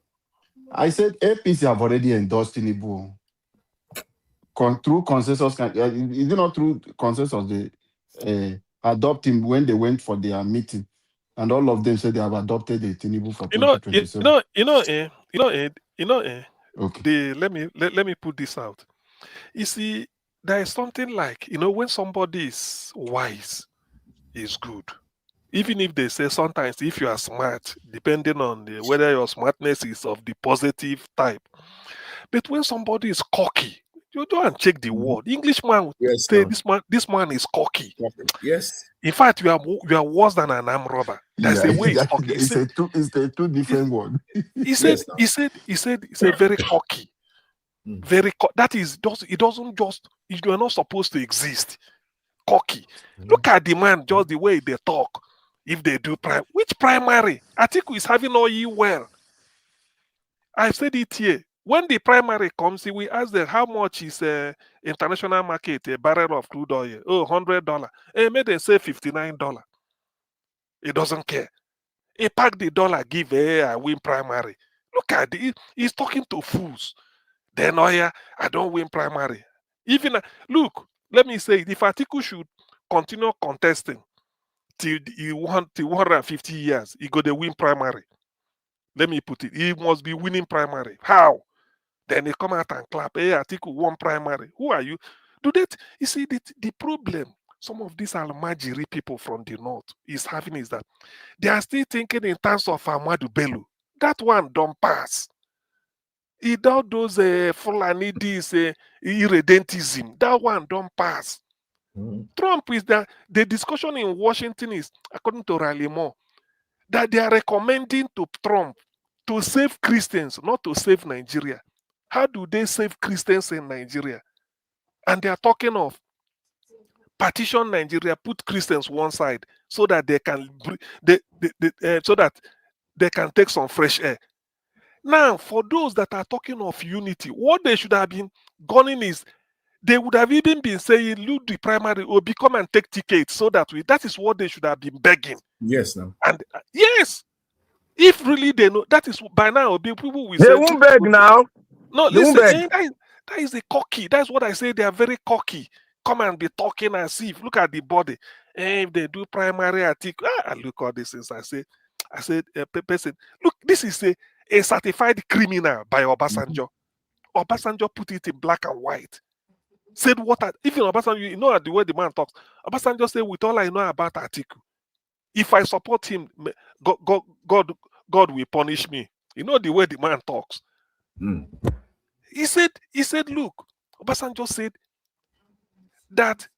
I said APC have already endorsed Tinubu. Through consensus, is it not through consensus they adopt him when they went for their meeting, and all of them said they have adopted the Tinubu for 2027. Okay. Let me put this out. You see, there is something like, when somebody is wise, is good. Even if they say sometimes if you are smart, depending on whether your smartness is of the positive type. But when somebody is cocky, you don't check the word. Englishman would say this man is cocky. Yes. In fact, you are worse than an armed robber. That's the way he's talking. It's a two different word. He said very cocky. Very that is it doesn't just, you are not supposed to exist. Cocky. Look at the man, just the way they talk. If they do which primary? Atiku is having all you well. I've said it here. When the primary comes, we ask them how much is international market a barrel of crude oil. Oh, $100. Maybe they say $59. He doesn't care. He pack the dollar, give I win primary. Look at it. He's talking to fools. Then I don't win primary. Even look, let me say, if Atiku should continue contesting till 150 years, he go to win primary. Let me put it. He must be winning primary. How? Then they come out and clap. Hey, Atiku won primary. Who are you? You see, the problem some of these Almajiri people from the north is having is that they are still thinking in terms of Ahmadu Bello. That one don't pass. Without those Fulani this irredentism, that one don't pass. Trump is the discussion in Washington is, according to Riley Moore, that they are recommending to Trump to save Christians, not to save Nigeria. How do they save Christians in Nigeria? And they are talking of partition Nigeria, put Christians one side so that they can so that they can take some fresh air. Now, for those that are talking of unity, what they should have been gunning is they would have even been saying, look, the primary or become and take tickets so that that is what they should have been begging. Yes, now. And yes, if really they know, that is by now people will they say. They won't beg now. No, they listen, that is the cocky. That's what I say. They are very cocky. Come and be talking as if, look at the body. If they do primary Atiku, I look at this things. I said, person, look, this is a certified criminal by Obasanjo. Obasanjo put it in black and white. Said what? Even Obasanjo, you know the way the man talks. Obasanjo said, with all I know about Atiku, if I support him, God will punish me. You know the way the man talks. He said, look, Obasanjo said that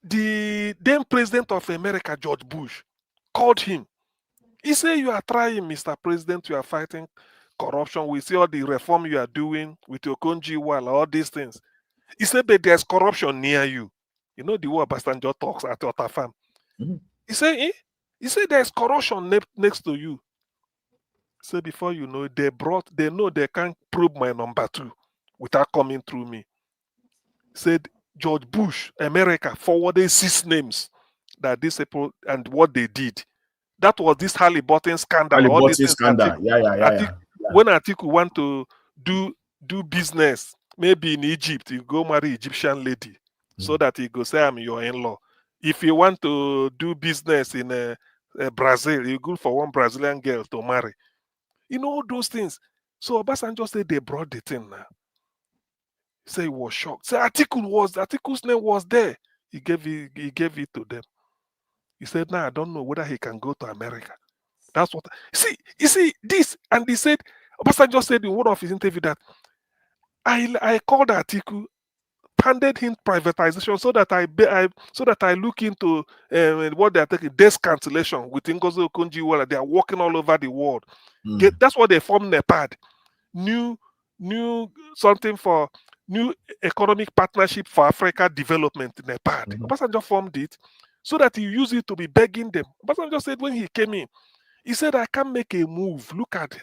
the then president of America, George Bush, called him. He said, you are trying, Mr. President, you are fighting corruption. We see all the reform you are doing with your Konjiwala, all these things. He said, but there's corruption near you. You know the way Obasanjo talks at Otafam. He said, there's corruption next to you. So before you know, they know they can't probe my number 2 without coming through me. Said George Bush, America, forwarded 6 names that these people and what they did. That was this Halliburton scandal. Halliburton scandal. Yeah. When Atiku want to do business, maybe in Egypt, you go marry Egyptian lady so that he go say, I'm your in-law. If you want to do business in Brazil, you go for one Brazilian girl to marry. You know all those things. So Obasanjo said they brought the thing now. Say he was shocked. Say Atiku's name was there. He gave it to them. He said, "Now I don't know whether he can go to America." That's what you see this. And he said, Obasanjo said in one of his interview that I called Atiku, handed him privatization so that I look into what they are taking, desk cancellation with Ngozi Okonjo-Iweala. They are working all over the world. That's what they formed NEPAD, new something for new economic partnership for Africa development. NEPAD. Obasanjo formed it so that he used it to be begging them. Obasanjo said when he came in, he said, I can't make a move. Look at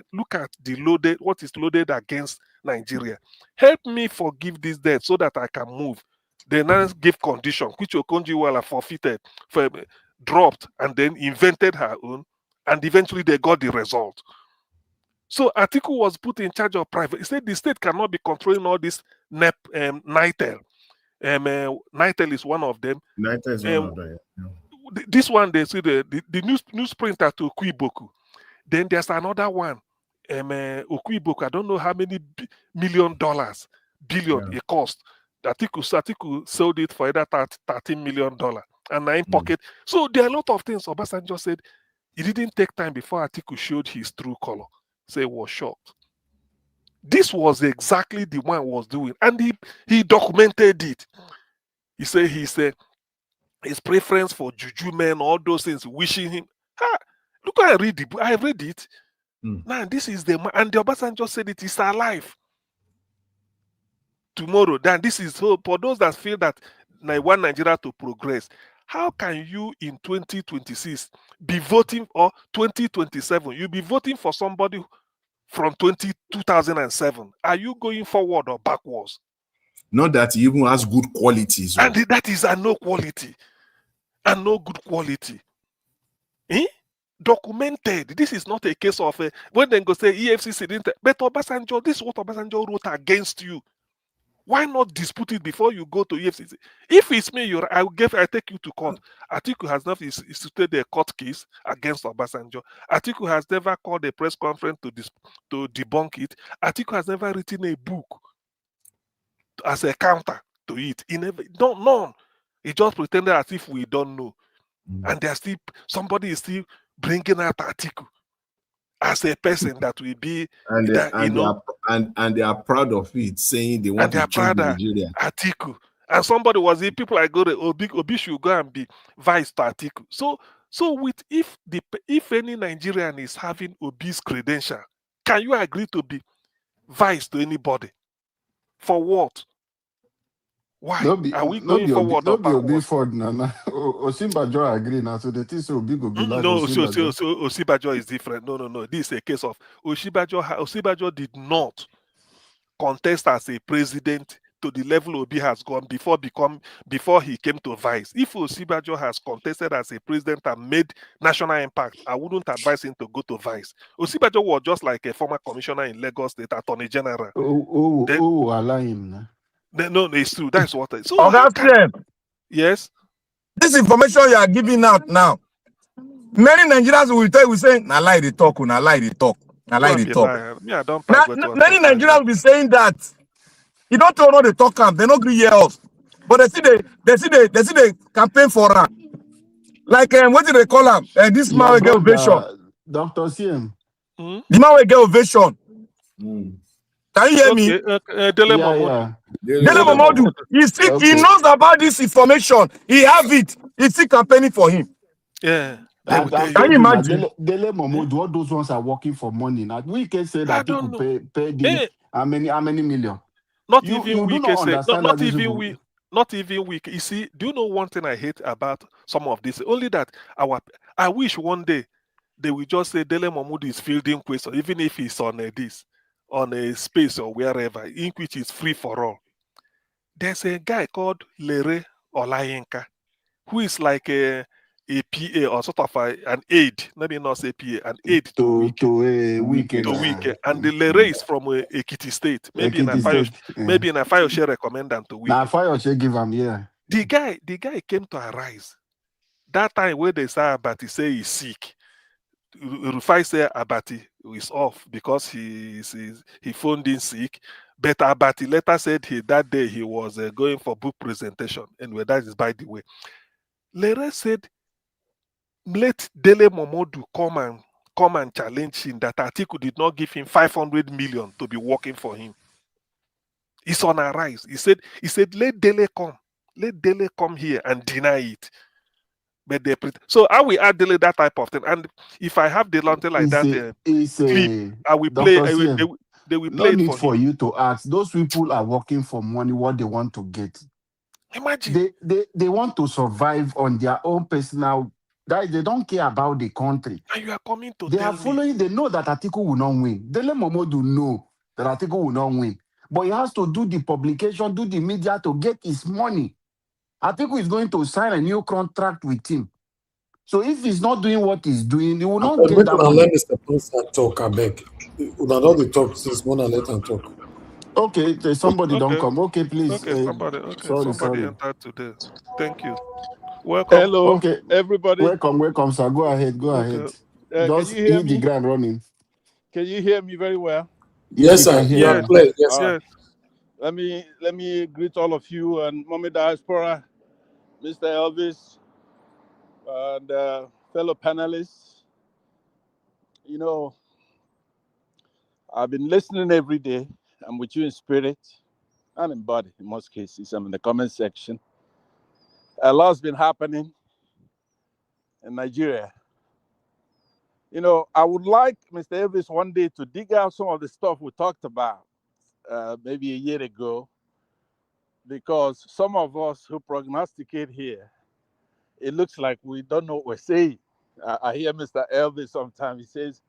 what is loaded against Nigeria. Help me forgive this debt so that I can move. They now give condition, which Okonjo-Iweala forfeited, dropped, and then invented her own, and eventually they got the result. So Atiku was put in charge of private. He said the state cannot be controlling all this NITEL. NITEL is one of them. NITEL is one of them. This one, they see the newsprinter to Okuiboku. Then there's another one, Okuiboku. I don't know how many billion it cost. Atiku sold it for either $13 million and 9 pocket. So there are a lot of things. Obasanjo said it didn't take time before Atiku showed his true color. So he was shocked. This was exactly the one he was doing, and he documented it. He said his preference for juju men, all those things, wishing him. Look, I read the book. I read it. Now this is the man, and the Obasanjo said it is alive. Tomorrow, then this is hope for those that feel that want Nigeria to progress. How can you in 2026 be voting, or 2027? You'll be voting for somebody from 2007. Are you going forward or backwards? Not that he even has good qualities. And that is a no quality. And no good quality. Documented. This is not a case of when they go say EFCC didn't. But Obasanjo, this is what Obasanjo wrote against you. Why not dispute it before you go to EFCC? If it's me, I take you to court. Atiku has not instituted a court case against Obasanjo. Atiku has never called a press conference to debunk it. Atiku has never written a book as a counter to it. None. He just pretended as if we don't know. And somebody is still bringing out Atiku as a person that will be, and they are proud of it, saying they want to change Nigeria. Atiku, and somebody was the people I go to Obi should go and be vice to Atiku. So with if any Nigerian is having Obi's credential, can you agree to be vice to anybody? For what? Why are we going forward or backwards? Osinbajo agree now, so the thing so big will be like no. So Osinbajo is different. No. This is a case of Osinbajo did not contest as a president to the level Obi has gone before he came to vice. If Osinbajo has contested as a president and made national impact, I wouldn't advise him to go to vice. Osinbajo was just like a former commissioner in Lagos State, Attorney General. Allow him. No, it's true. That's what I. So yes, this information you are giving out now, many Nigerians will say, "Na lie they talk, na lie they talk, na lie they talk." Me, I don't. Many Nigerians will be saying that. You don't know the talk camp. They don't agree hear us, but they see the campaign for her. Like what do they call him? This man will get ovation. Dr. CM. The man will get ovation. Can you hear me? Dele Momodu. He knows about this information. He have it. He's still campaigning for him. Yeah. Can you imagine? Dele Momodu, all those ones are working for money. Now we can say that you could pay the how many million? Not even we can say. Not even we. You see, do you know one thing I hate about some of this? Only that I wish one day they will just say Dele Momodu is fielding questions, even if he's on on a space or wherever, in which is free for all. There's a guy called Lere Olayinka, who is like a PA or sort of an aide, maybe not say PA, an aide to Wike. And the Lere is from Ekiti State. Maybe in a Fayoshe recommendant to Wike. Now Fayoshe give him, yeah. The guy came to Arise That time when they say Abati say he's sick, Rufai say Abati is off because he phoned in sick. But Abati later said that day he was going for book presentation. Anyway, that is by the way. Lere said, let Dele Momodu come and challenge him that Atiku did not give him 500 million to be working for him. It's on a rise. He said, let Dele come here and deny it. But so I will add Dele that type of thing. And if I have the lantern like that clip, I will play. Dr. CM, they will no play it need for him. you to ask. Those people are working for money, what they want to get. Imagine. They want to survive on their own personal. They don't care about the country. And you are coming to They tell are following. They know that Atiku will not win. Dele Momodu know that Atiku will not win. But he has to do the publication, do the media to get his money. Atiku is going to sign a new contract with him. So if he's not doing what he's doing, he will not get that money. Let Mr. Prince talk, I beg. Una not the talk since one let him talk. Okay, somebody don't come. Okay, please. Okay, somebody entered today. Thank you. Welcome. Hello, okay, everybody. Welcome, sir. Go ahead. Just can you hear hit me? the ground running. Can you hear me very well? Yes, sir. You are clear. Yes, sir. Let me greet all of you and Mommy Diaspora, Mr. Elvis, and fellow panelists. You know, I've been listening every day. I'm with you in spirit and in body in most cases. I'm in the comment section. A lot's been happening in Nigeria. You know, I would like Mr. Elvis one day to dig out some of the stuff we talked about maybe a year ago, because some of us who prognosticate here, it looks like we don't know what we're saying. I hear Mr. Elvis sometimes, he says,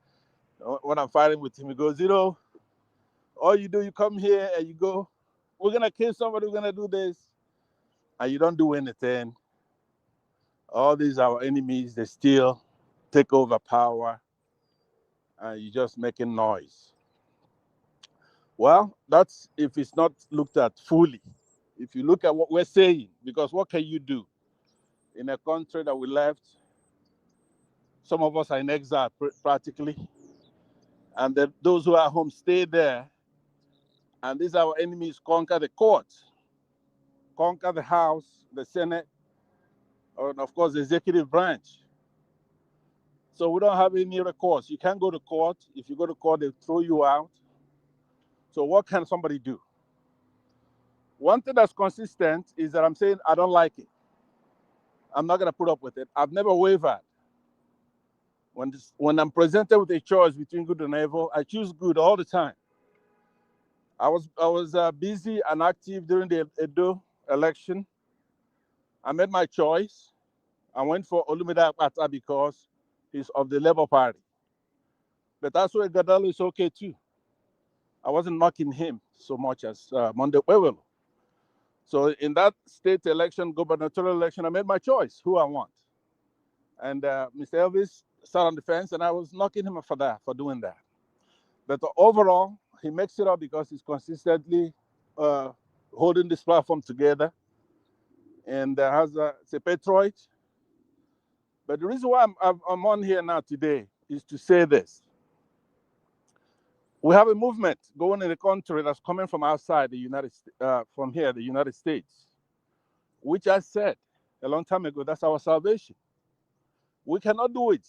when I'm fighting with him, he goes, you know, all you do, you come here and you go, we're going to kill somebody, we're going to do this, and you don't do anything. All these are our enemies, they still take over power, and you're just making noise. Well, that's if it's not looked at fully. If you look at what we're saying, because what can you do in a country that we left? Some of us are in exile practically, and those who are home stay there. And these are our enemies: conquer the court, conquer the House, the Senate, and of course the executive branch. So we don't have any recourse. You can't go to court. If you go to court, they throw you out. So what can somebody do? One thing that's consistent is that I'm saying I don't like it. I'm not going to put up with it. I've never wavered. When I'm presented with a choice between good and evil, I choose good all the time. I was busy and active during the Edo election. I made my choice. I went for Olumide Akpata because he's of the Labour Party. But that's where Gadalo is okay too. I wasn't knocking him so much as Monday Wewelo. So in that state election, gubernatorial election, I made my choice, who I want. And Mr. Elvis sat on the fence, and I was knocking him for doing that. But overall, he makes it up because he's consistently holding this platform together, and it's a patriot. But the reason why I'm on here now today is to say this. We have a movement going in the country that's coming from outside the United States, which I said a long time ago, that's our salvation. We cannot do it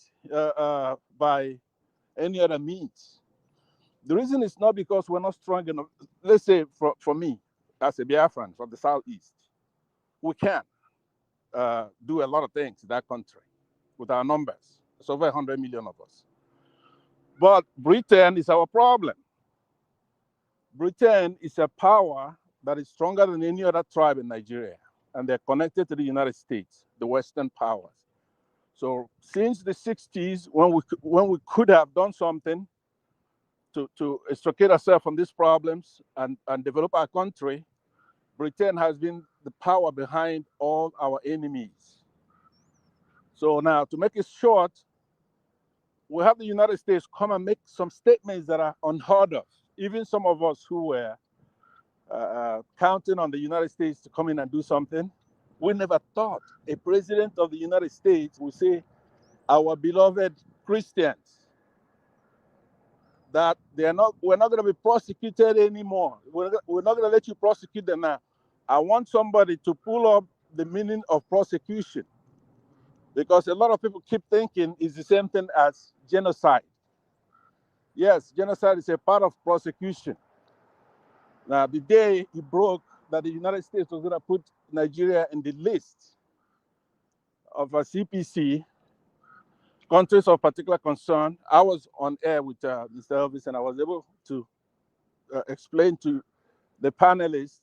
by any other means. The reason is not because we're not strong enough. Let's say for me, as a Biafran from the Southeast, we can do a lot of things in that country with our numbers. It's over 100 million of us. But Britain is our problem. Britain is a power that is stronger than any other tribe in Nigeria, and they're connected to the United States, the Western powers. So since the 60s, when we could have done something to extricate ourselves from these problems and develop our country, Britain has been the power behind all our enemies. So now, to make it short, we have the United States come and make some statements that are unheard of. Even some of us who were counting on the United States to come in and do something, We never thought a president of the United States would say, our beloved Christians, that we're not going to be prosecuted anymore. We're not going to let you prosecute them now. I want somebody to pull up the meaning of prosecution, because a lot of people keep thinking it's the same thing as genocide. Yes, genocide is a part of prosecution. Now, the day it broke that the United States was going to put Nigeria in the list of a CPC, countries of particular concern, I was on air with Mr. Elvis, and I was able to explain to the panelists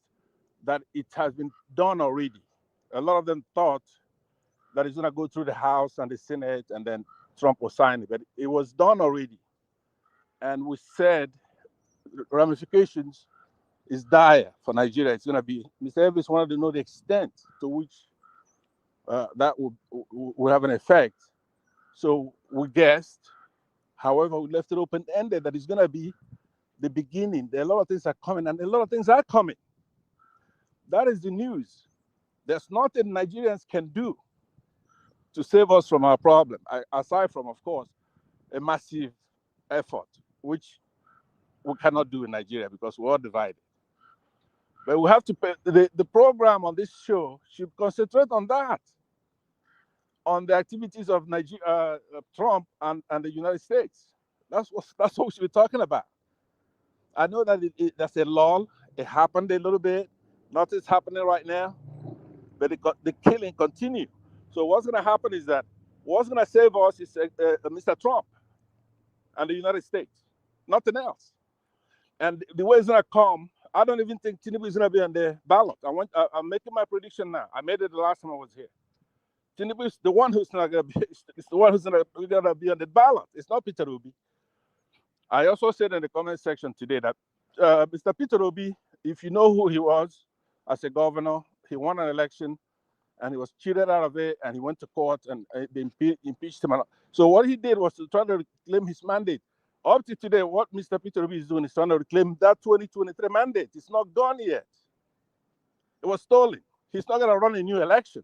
that it has been done already. A lot of them thought that it's going to go through the House and the Senate, and then Trump will sign it, but it was done already. And we said ramifications is dire for Nigeria. It's going to be, Mr. Elvis wanted to know the extent to which that will have an effect. So we guessed, however, we left it open-ended that it's going to be the beginning. There are a lot of things are coming, and a lot of things are coming. That is the news. There's nothing Nigerians can do to save us from our problem, aside from, of course, a massive effort, which we cannot do in Nigeria because we're all divided. But we have to pay, the program on this show should concentrate on that, on the activities of Nigeria, Trump and the United States. That's what we should be talking about. I know that that's a lull. It happened a little bit. Nothing's happening right now, but the killing continues. So what's going to happen is that what's going to save us is Mr. Trump and the United States, nothing else. And the way it's going to come, I don't even think Tinubu is going to be on the ballot. I'm making my prediction now. I made it the last time I was here. Tinubu is the one who's not going to be. It's the one who's going to be on the ballot. It's not Peter Obi. I also said in the comment section today that Mr. Peter Obi, if you know who he was as a governor, he won an election and he was cheated out of it, and he went to court and they impeached him. So what he did was to try to reclaim his mandate. Up to today, what Mr. Peter Obi is doing is trying to reclaim that 2023 mandate. It's not gone yet. It was stolen. He's not going to run a new election.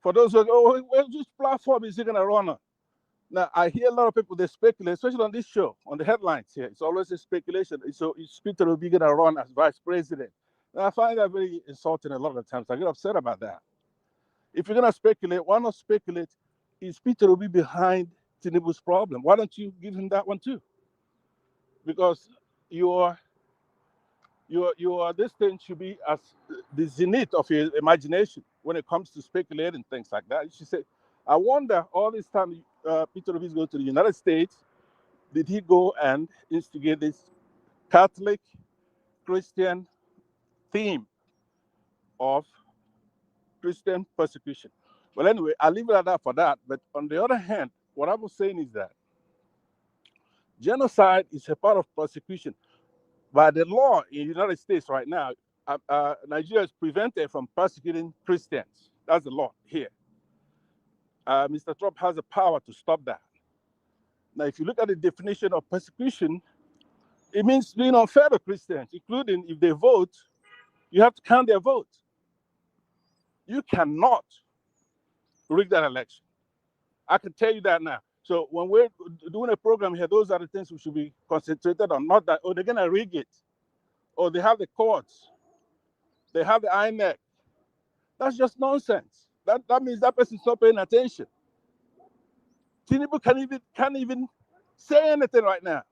For those who go, which platform is he going to run on? Now, I hear a lot of people, they speculate, especially on this show, on the headlines here. It's always a speculation. So is Peter Obi going to run as vice president? And I find that very insulting a lot of times. I get upset about that. If you're going to speculate, why not speculate? Is Peter Obi behind Tinubu's problem? Why don't you give him that one too? Because your this thing should be as the zenith of your imagination when it comes to speculating things like that. You should say, I wonder all this time Peter Obi is going to the United States, did he go and instigate this Catholic Christian theme of Christian persecution? Well, anyway, I'll leave it at that for that. But on the other hand, what I was saying is that genocide is a part of persecution. By the law in the United States right now, Nigeria is prevented from persecuting Christians. That's the law here. Mr. Trump has the power to stop that. Now, if you look at the definition of persecution, it means being unfair to Christians, including if they vote, you have to count their vote. You cannot rig that election. I can tell you that now. So when we're doing a program here, those are the things we should be concentrated on, not that, oh, they're going to rig it, or they have the courts, they have the INEC. That's just nonsense. That means that person's not paying attention. Tinubu can't even say anything right now.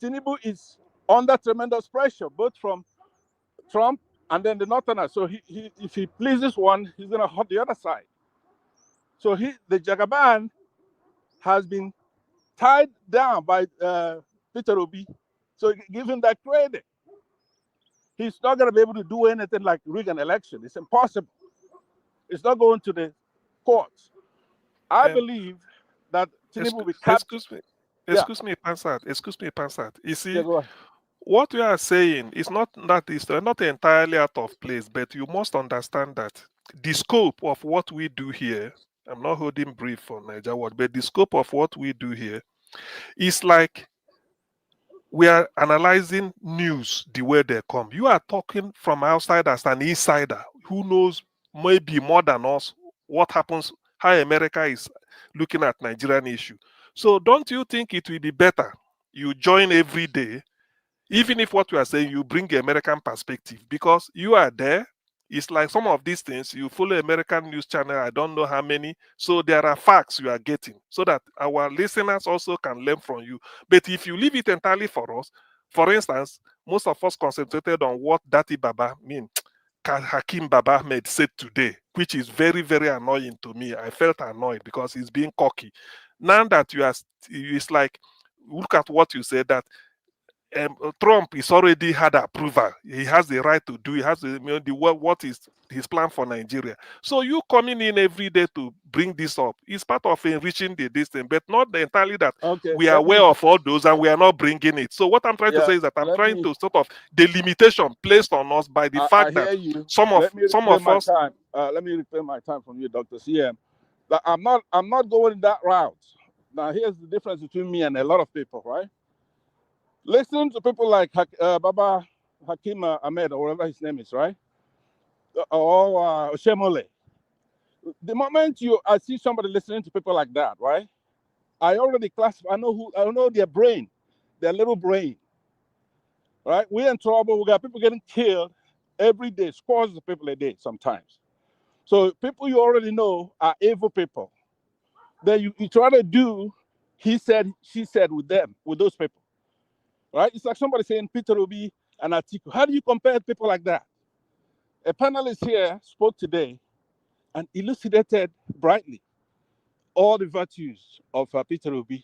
Tinubu is under tremendous pressure, both from Trump and then the Northerners. So if he pleases one, he's going to hurt the other side. So the Jagaban has been tied down by Peter Obi. So give him that credit. He's not going to be able to do anything like rig an election. It's impossible. It's not going to the courts. I believe that Tinubu will be captured. Excuse me, Pansat. You see, what we are saying is not that it's not entirely out of place, but you must understand that the scope of what we do here, I'm not holding brief for Niger Watch, but the scope of what we do here is like we are analyzing news the way they come. You are talking from outside as an insider. who knows maybe more than us what happens, how America is looking at Nigerian issue. So don't you think it will be better you join every day, even if what you are saying, you bring the American perspective, because you are there. It's like some of these things, you follow American news channel, I don't know how many. So there are facts you are getting so that our listeners also can learn from you. But if you leave it entirely for us, for instance, most of us concentrated on what Dati Baba mean. Hakim Baba Ahmed said today, which is very, very annoying to me. I felt annoyed because he's being cocky. Now that you are, it's like, look at what you said, that Trump is already had approval. He has the right to do. He has what is his plan for Nigeria. So you coming in every day to bring this up is part of enriching the distance, but not entirely that we are aware of all those and we are not bringing it. So what I'm trying to say is that I'm trying to sort of the limitation placed on us by the fact that some of us. Let me reclaim my time from you, Dr. CM. I'm not going that route. Now here's the difference between me and a lot of people, right? Listen to people like Baba Hakim Ahmed or whatever his name is, right? Or Shemole. The moment I see somebody listening to people like that, right? I already classify. I know their brain, their little brain, right? We're in trouble. We got people getting killed every day, scores of people a day sometimes. So people you already know are evil people. Then you try to do he said, she said with them, with those people. Right? It's like somebody saying Peter Obi and Atiku. How do you compare people like that? A panelist here spoke today and elucidated brightly all the virtues of Peter Obi.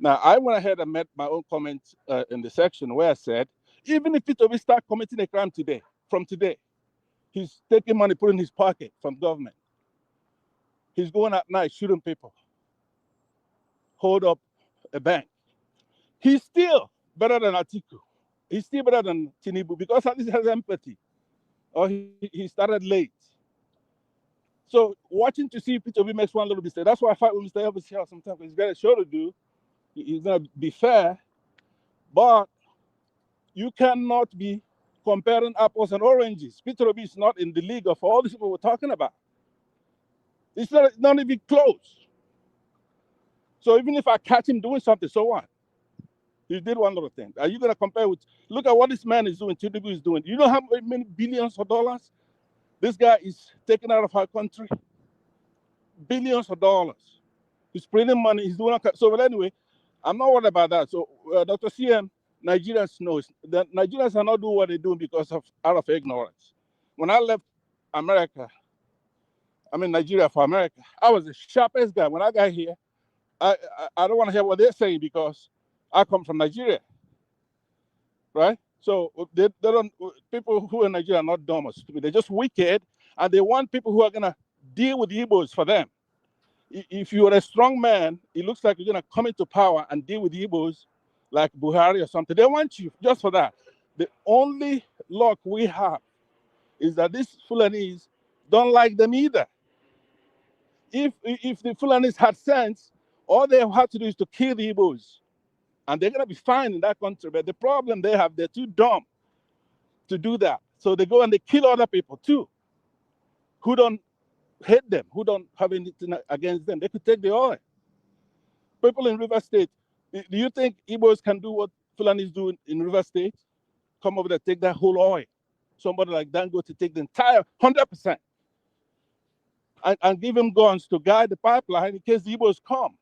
Now, I went ahead and made my own comment in the section where I said, even if Peter Obi start committing a crime today, from today, he's taking money, put in his pocket from government. He's going at night shooting people, hold up a bank. He's still better than Atiku. He's still better than Tinubu because at least he has empathy. Or he started late. So watching to see if Peter Obi makes one little mistake. That's why I fight with Mr. Elvis here sometimes. He's got a show to do. He's gonna be fair, but you cannot be comparing apples and oranges. Peter Obi is not in the league of all these people we're talking about. It's not even close. So even if I catch him doing something, so what? He did one little thing. Are you gonna compare with? Look at what this man is doing. Tinubu is doing. You know how many billions of dollars this guy is taking out of our country? Billions of dollars. He's printing money. He's doing so. But anyway, I'm not worried about that. So, Dr. CM, Nigerians know that Nigerians are not doing what they're doing because of out of ignorance. When I left America, Nigeria for America, I was the sharpest guy. When I got here, I don't want to hear what they're saying because I come from Nigeria, right? So they don't. People who are in Nigeria are not dumb or stupid. They're just wicked, and they want people who are gonna deal with the Igbos for them. If you're a strong man, it looks like you're going to come into power and deal with the Igbos like Buhari or something. They want you just for that. The only luck we have is that these Fulanis don't like them either. If the Fulanis had sense, all they have to do is to kill the Igbos. And they're going to be fine in that country. But the problem they have, they're too dumb to do that. So they go and they kill other people too, who don't hate them, who don't have anything against them. They could take the oil. People in River State, do you think Igbos can do what Fulanis do in River State? Come over there, take that whole oil. Somebody like Dango to take the entire 100% and give him guns to guide the pipeline in case the Igbos come.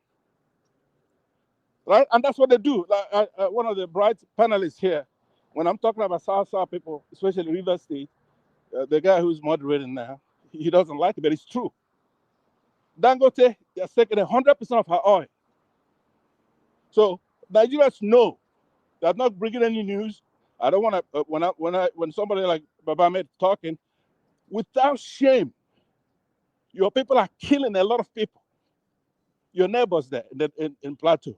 Right? And that's what they do. Like, one of the bright panelists here, when I'm talking about South people, especially River State, the guy who's moderating now, he doesn't like it, but it's true. Dangote, they're taking 100% of her oil. So Nigerians know they're not bringing any news. I don't want to, when somebody like Baba Ahmed talking, without shame, your people are killing a lot of people. Your neighbors there in Plateau.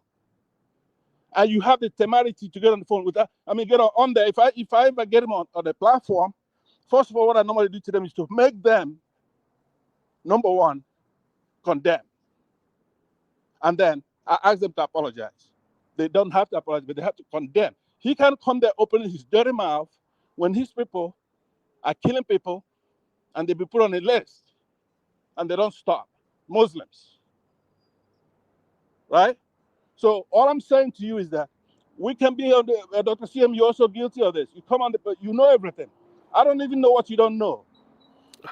And you have the temerity to get on the phone with that. Get on there. If I ever get them on the platform, first of all, what I normally do to them is to make them, number one, condemn. And then I ask them to apologize. They don't have to apologize, but they have to condemn. He can't come there opening his dirty mouth when his people are killing people and they be put on a list, and they don't stop. Muslims, right? So all I'm saying to you is that we can be on the Dr. CM. You're also guilty of this. You come on, but you know everything. I don't even know what you don't know.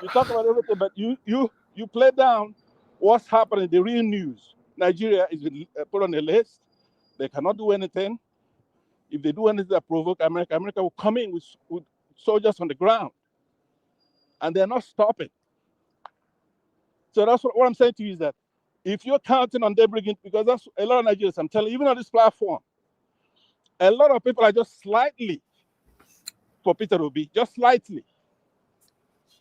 You talk about everything, but you play down what's happening. The real news. Nigeria is put on a list. They cannot do anything. If they do anything that provoke America, America will come in with soldiers on the ground, and they're not stopping. So that's what I'm saying to you is that if you're counting on them bringing, because that's a lot of Nigerians, I'm telling you, even on this platform, a lot of people are just slightly for Peter Obi, just slightly.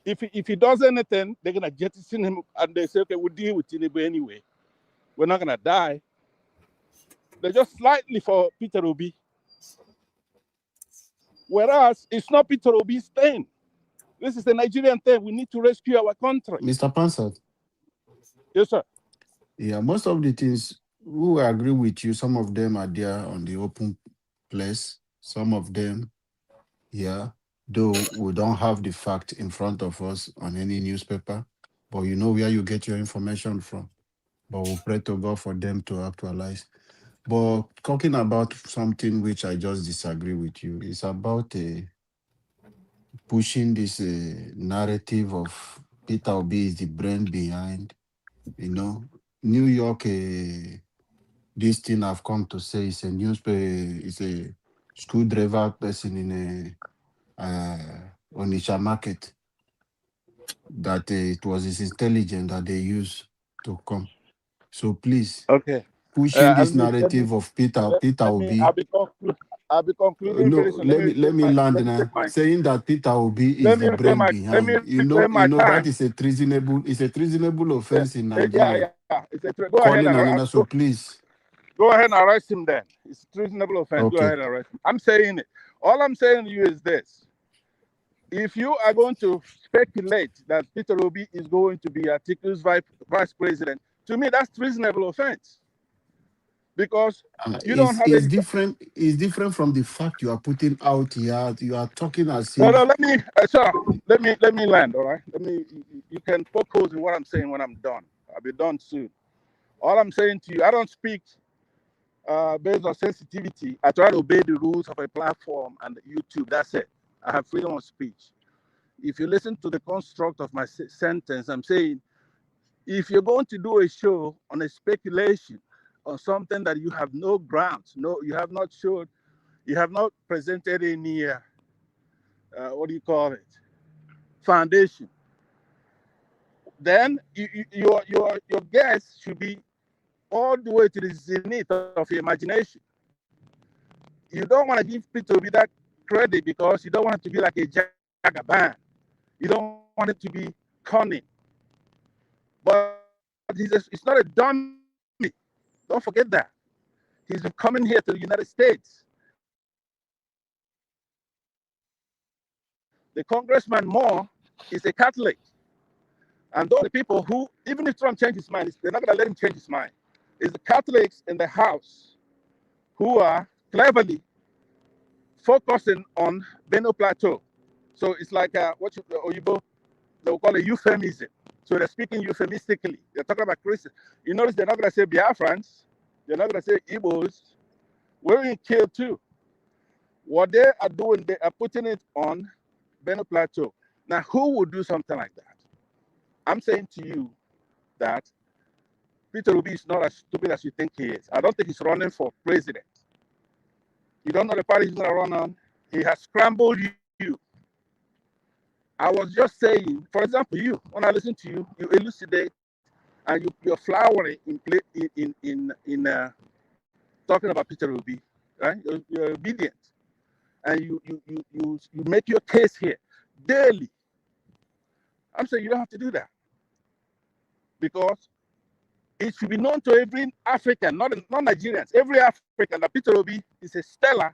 If he does anything, they're gonna jettison him, and they say, okay, we'll deal with Tinubu anyway. We're not gonna die. They're just slightly for Peter Obi. Whereas it's not Peter Obi's thing. This is a Nigerian thing. We need to rescue our country. Mr. Pansat. Yes, sir. Yeah, most of the things who agree with you, some of them are there on the open place. Some of them, yeah, though we don't have the fact in front of us on any newspaper, but you know where you get your information from. But we pray to God for them to actualize. But talking about something which I just disagree with you, is about pushing this narrative of Peter Obi is the brain behind, New York, this thing I've come to say is a newspaper, is a screwdriver person in a Onitsha market, that it was his intelligence that they used to come. So please, okay, pushing this let narrative of Peter me. Obi. I'll be concluding very No, soon. let me land now. Saying that Peter Obi is the brain Let me behind. reclaim my That time. is a treasonable offense in Nigeria. Yeah. Go ahead Calling and another, so please. go ahead and arrest him then. It's a treasonable offense. Go Okay. ahead and arrest him. I'm saying it. All I'm saying to you is this. If you are going to speculate that Peter Obi is going to be Atiku's vice president, to me, that's treasonable offense. Because you don't have It's any... different. It's different from the fact you are putting out here. You are talking as No, if... let me, sir, let me land, all right? You can poke holes in what I'm saying when I'm done. I'll be done soon. All I'm saying to you, I don't speak based on sensitivity. I try to obey the rules of a platform and YouTube. That's it. I have freedom of speech. If you listen to the construct of my sentence, I'm saying, if you're going to do a show on a speculation on something that you have no grounds, you have not showed, you have not presented any, what do you call it, foundation, then your guess should be all the way to the zenith of your imagination. You don't want to give Peter Obi that credit because you don't want it to be like a Jagaban. You don't want it to be cunning. But it's not a dummy. Don't forget that. He's been coming here to the United States. The Congressman Moore is a Catholic. And those are the people who, even if Trump changes his mind, they're not going to let him change his mind. It's the Catholics in the House who are cleverly focusing on Benno Plateau. So it's like Oyibo, they'll call it euphemism. So they're speaking euphemistically. They're talking about Christians. You notice they're not going to say Biafrans. They're not going to say Igbos. We're being killed too. What they are doing, they are putting it on Benno Plateau. Now, who would do something like that? I'm saying to you that Peter Obi is not as stupid as you think he is. I don't think he's running for president. You don't know the party he's going to run on. He has scrambled you. I was just saying, for example, when I listen to you, you elucidate and you're flowering in talking about Peter Obi, right? You're obedient, and you make your case here daily. I'm saying you don't have to do that because it should be known to every African, not Nigerians, every African that Peter Obi is a stellar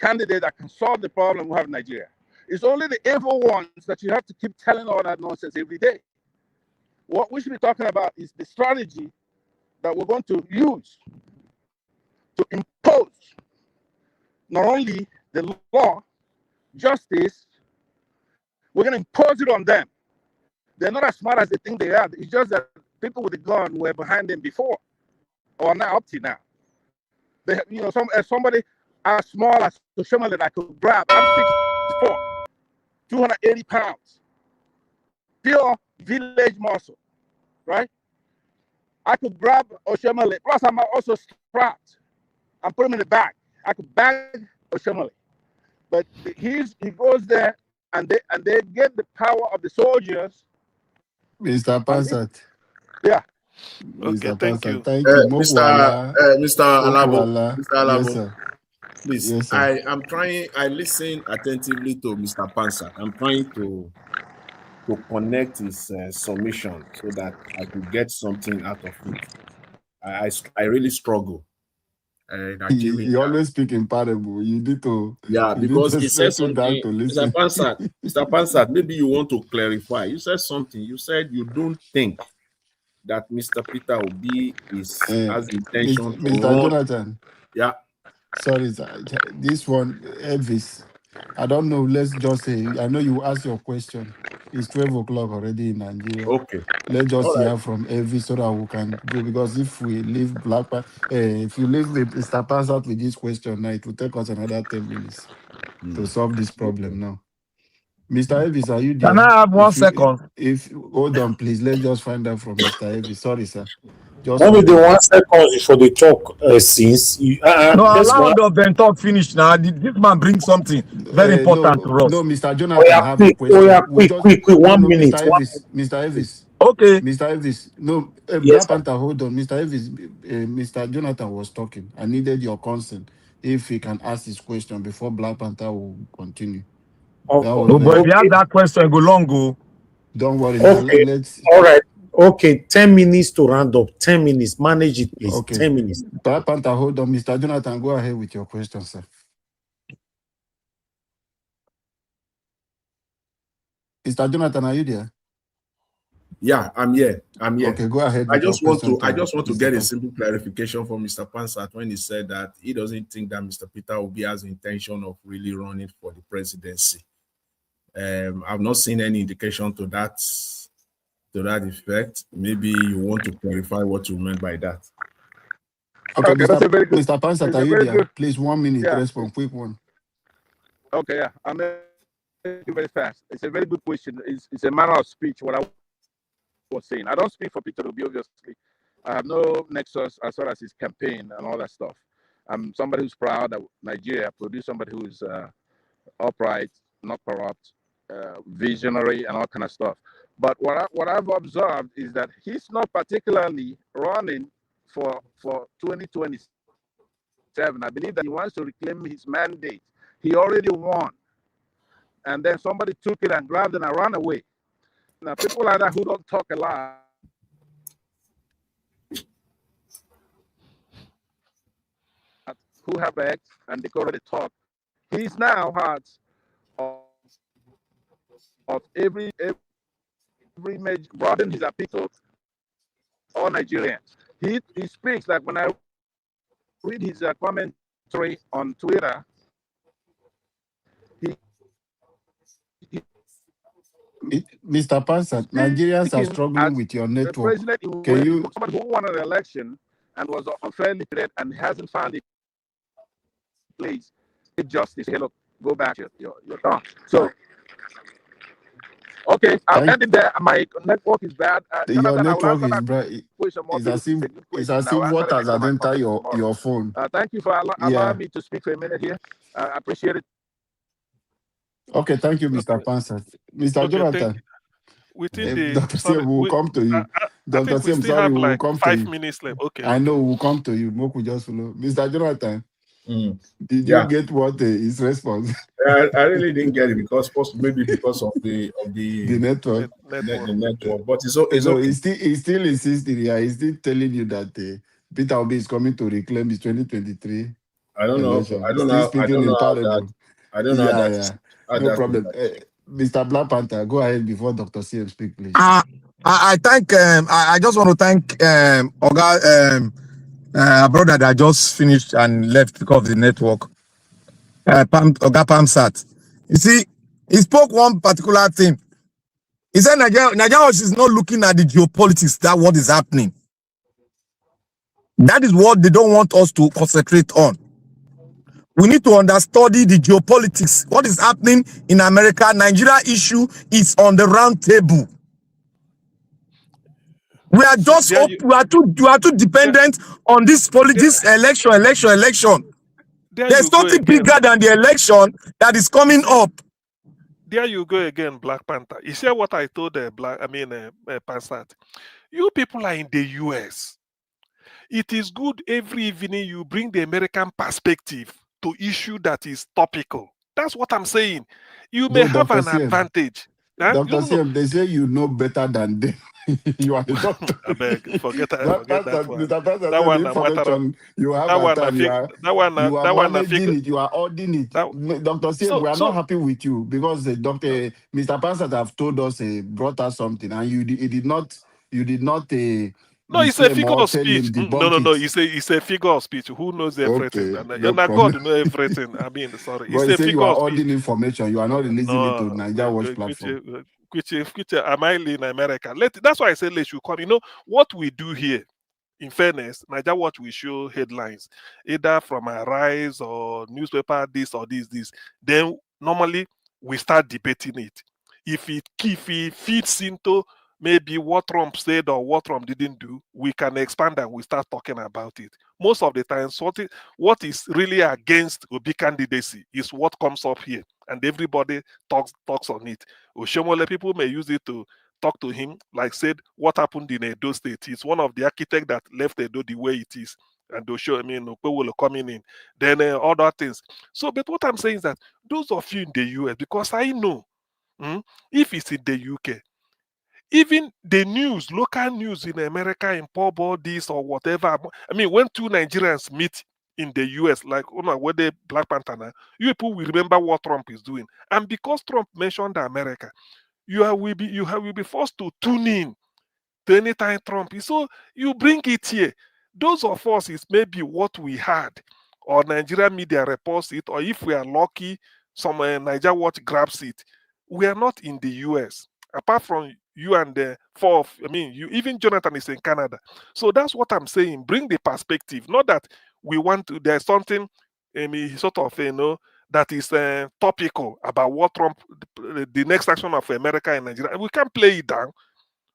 candidate that can solve the problem we have in Nigeria. It's only the evil ones that you have to keep telling all that nonsense every day. What we should be talking about is the strategy that we're going to use to impose not only the law, justice, We're going to impose it on them. They're not as smart as they think they are. It's just that people with the gun were behind them before, or now up to now. They, somebody as small as Oshomole that I could grab. I'm 6'4", 280 pounds, pure village muscle, right? I could grab Oshomole. Plus, I'm also strapped. I put him in the back. I could bag Oshomole. But he goes there, and they get the power of the soldiers. Mr. Pansat. Yeah. Okay, Mr. thank Pansat, you. thank you. Mr. Alabo, Mokwala. Mr. Alabo, Yes, sir. please. Yes, sir. I listen attentively to Mr. Pansat. I'm trying to connect his submission so that I could get something out of it. I really struggle in achieving You that. always speak in parable. You need to Because he said settle down something, to Mr. listen. Pansat, maybe you want to clarify. You said something. You said you don't think that Mr. Peter Obi has intention to Mr. run. Jonathan. Yeah. Sorry, sir. This one, Elvis. I don't know. Let's just say, I know you asked your question. It's 12 o'clock already in Nigeria. Okay. Let's just All right. hear from Elvis so that we can go. Because if we leave if you leave Mr. Pans out with this question now, it will take us another 10 minutes to solve this problem now. Mr. Elvis, are you there? Can I have 1 second? Hold on, please. Let's just find out from Mr. Elvis. Sorry, sir. Just Only hold the on. 1 second for the talk since you no, allow them talk finish now. This man brings something very important to us. No, Mr. Jonathan have a question. Quick, 1 minute. Mr. Elvis. Okay. Mr. Elvis. No, Yes, Black Panther, hold on. Mr. Elvis, Mr. Jonathan was talking. I needed your consent if he can ask his question before Black Panther will continue. But if you have that question, go long, go. Don't worry. Okay. Let's. All right. Okay, 10 minutes to round up. 10 minutes. Manage it, please. Okay. 10 minutes. Black Panther, hold on. Mr. Jonathan, go ahead with your question, sir. Mr. Jonathan, are you there? Yeah, I'm here. Okay, go ahead. I just want to get a simple clarification from Mr. Pansat when he said that he doesn't think that Mr. Peter Obi has the intention of really running for the presidency. I've not seen any indication to that effect. Maybe you want to clarify what you meant by that. Okay, Mr. Pansat, are you there? Please, 1 minute response, quick one. Okay, yeah. I'm very fast. It's a very good question. It's a manner of speech. What I was saying. I don't speak for Peter Obi, obviously. I have no nexus as far as his campaign and all that stuff. I'm somebody who's proud that Nigeria produced somebody who is upright, not corrupt, visionary, and all kind of stuff. But what I've observed is that he's not particularly running for 2027. I believe that he wants to reclaim his mandate. He already won. And then somebody took it and grabbed it and ran away. Now, people like that who don't talk a lot, who have acts and they already talk, he's now heart of every major, broaden his appeal to all Nigerians. He speaks like when I read his commentary on Twitter, Mr. Pansat, Nigerians are struggling with your network. Can you? Somebody who won an election and was unfairly treated and hasn't found a place to justice. Hey, look, go back. You're done. So, okay, I'm ending there. My network is bad. Your network is bad. It's as if water has entered your phone. Thank you for allowing me to speak for a minute here. I appreciate it. Okay, thank you, Mr. Pansat. Mr. Jonathan. Within the Dr. Sim, we'll come to you. Dr. Sim, sorry, we'll come to you. 5 minutes left. Okay. I know we'll come to you. Moku just follow. Mr. Jonathan, did you get what his response? I really didn't get it because maybe because of the network. The network. But it's okay. He's still insisting. Yeah, he's still telling you that Peter Obi is coming to reclaim his 2023. I don't know. I don't know. Yeah. No problem. Mr. Black Panther, go ahead before Dr. CM speak, please. I thank. I just want to thank Oga, a brother that just finished and left because of the network. Oga Pamsat. You see, He spoke one particular thing. He said Nigeria is not looking at the geopolitics, that what is happening. That is what they don't want us to concentrate on. We need to understudy the geopolitics. What is happening in America? Nigeria issue is on the round table. We are just we are too dependent on this politics, election. There's nothing bigger than the election that is coming up. There you go again, Black Panther. You see what I told Pansat? You people are in the US. It is good every evening you bring the American perspective to issue that is topical. That's what I'm saying. You may have an advantage. Dr. CM, they say you know better than them. You are the doctor. I beg, forget that one. That one, information you have at time. You are managing it. You are auditing it. Dr. CM, we are not happy with you because Mr. Pansat have told us, brought us something, and you did not. No, it's a figure of speech. No. It's a figure of speech. Who knows everything? Okay, and God knows everything. I mean, sorry. It's a figure you are auditing information. You are not releasing it to Nigeria Watch platform. Which am I in America? That's why I say let you come. You know what we do here. In fairness, Nigeria Watch will show headlines either from Arise or newspaper, this or this. Then normally we start debating it. If it fits into maybe what Trump said or what Trump didn't do, we can expand and we start talking about it. Most of the times, what is really against Obi candidacy is what comes up here, and everybody talks on it. Oshomole people may use it to talk to him, like said, what happened in Edo State. He's one of the architects that left Edo the way it is, and they'll show, people coming in, then other things. So, but what I'm saying is that those of you in the US, because I know, if it's in the UK, even the news, local news in America, in Pobo, this or whatever. I mean, when two Nigerians meet in the US, like where the Black Panther now, you people will remember what Trump is doing. And because Trump mentioned America, you will be forced to tune in to anytime Trump is. So you bring it here. Those of us is maybe what we had, or Nigeria media reports it, or if we are lucky, some Nigeria Watch grabs it. We are not in the US. Apart from you and the even Jonathan is in Canada. So that's what I'm saying. Bring the perspective. Not that we want to, there's something, sort of, that is topical about what Trump, the next action of America and Nigeria. We can't play it down.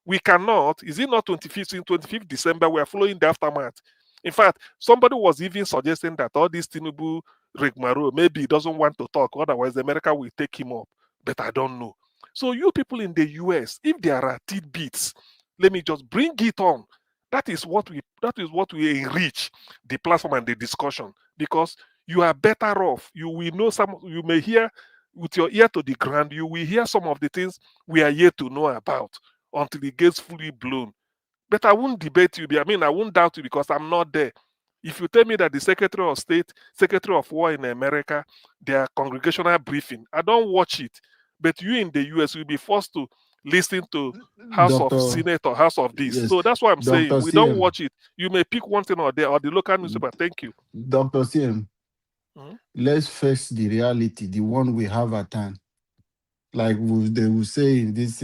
We cannot. Is it not 25th December? We are following the aftermath. In fact, somebody was even suggesting that all this Tinubu rigmarole, maybe he doesn't want to talk. Otherwise, America will take him up. But I don't know. So you people in the US, if there are tidbits, let me just bring it on. That is what we enrich the platform and the discussion, because you are better off. You will know you may hear with your ear to the ground, you will hear some of the things we are yet to know about until it gets fully blown. But I won't debate you. I won't doubt you because I'm not there. If you tell me that the Secretary of State, Secretary of War in America, their congregational briefing, I don't watch it. But you in the US will be forced to listen to House of Senate or House of this. Yes. So that's why I'm saying we don't watch it. You may pick one thing or the local newspaper. Thank you. Dr. CM, let's face the reality, the one we have at hand. Like they will say in this,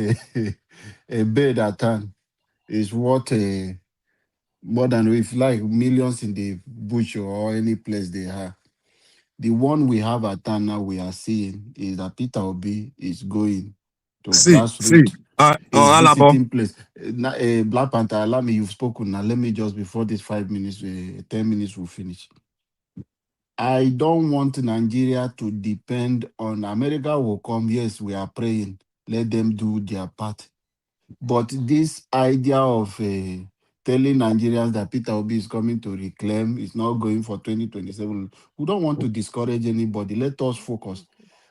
a bed at hand is worth more than if like millions in the bush or any place they have. The one we have at hand now we are seeing is that Peter Obi is going to grassroots. Visiting place. Black Panther, allow me, you've spoken now. Let me just, before this 5 minutes, 10 minutes will finish. I don't want Nigeria to depend on America will come. Yes, we are praying. Let them do their part. But this idea of telling Nigerians that Peter Obi is coming to reclaim, is not going for 2027. We don't want to discourage anybody. Let us focus.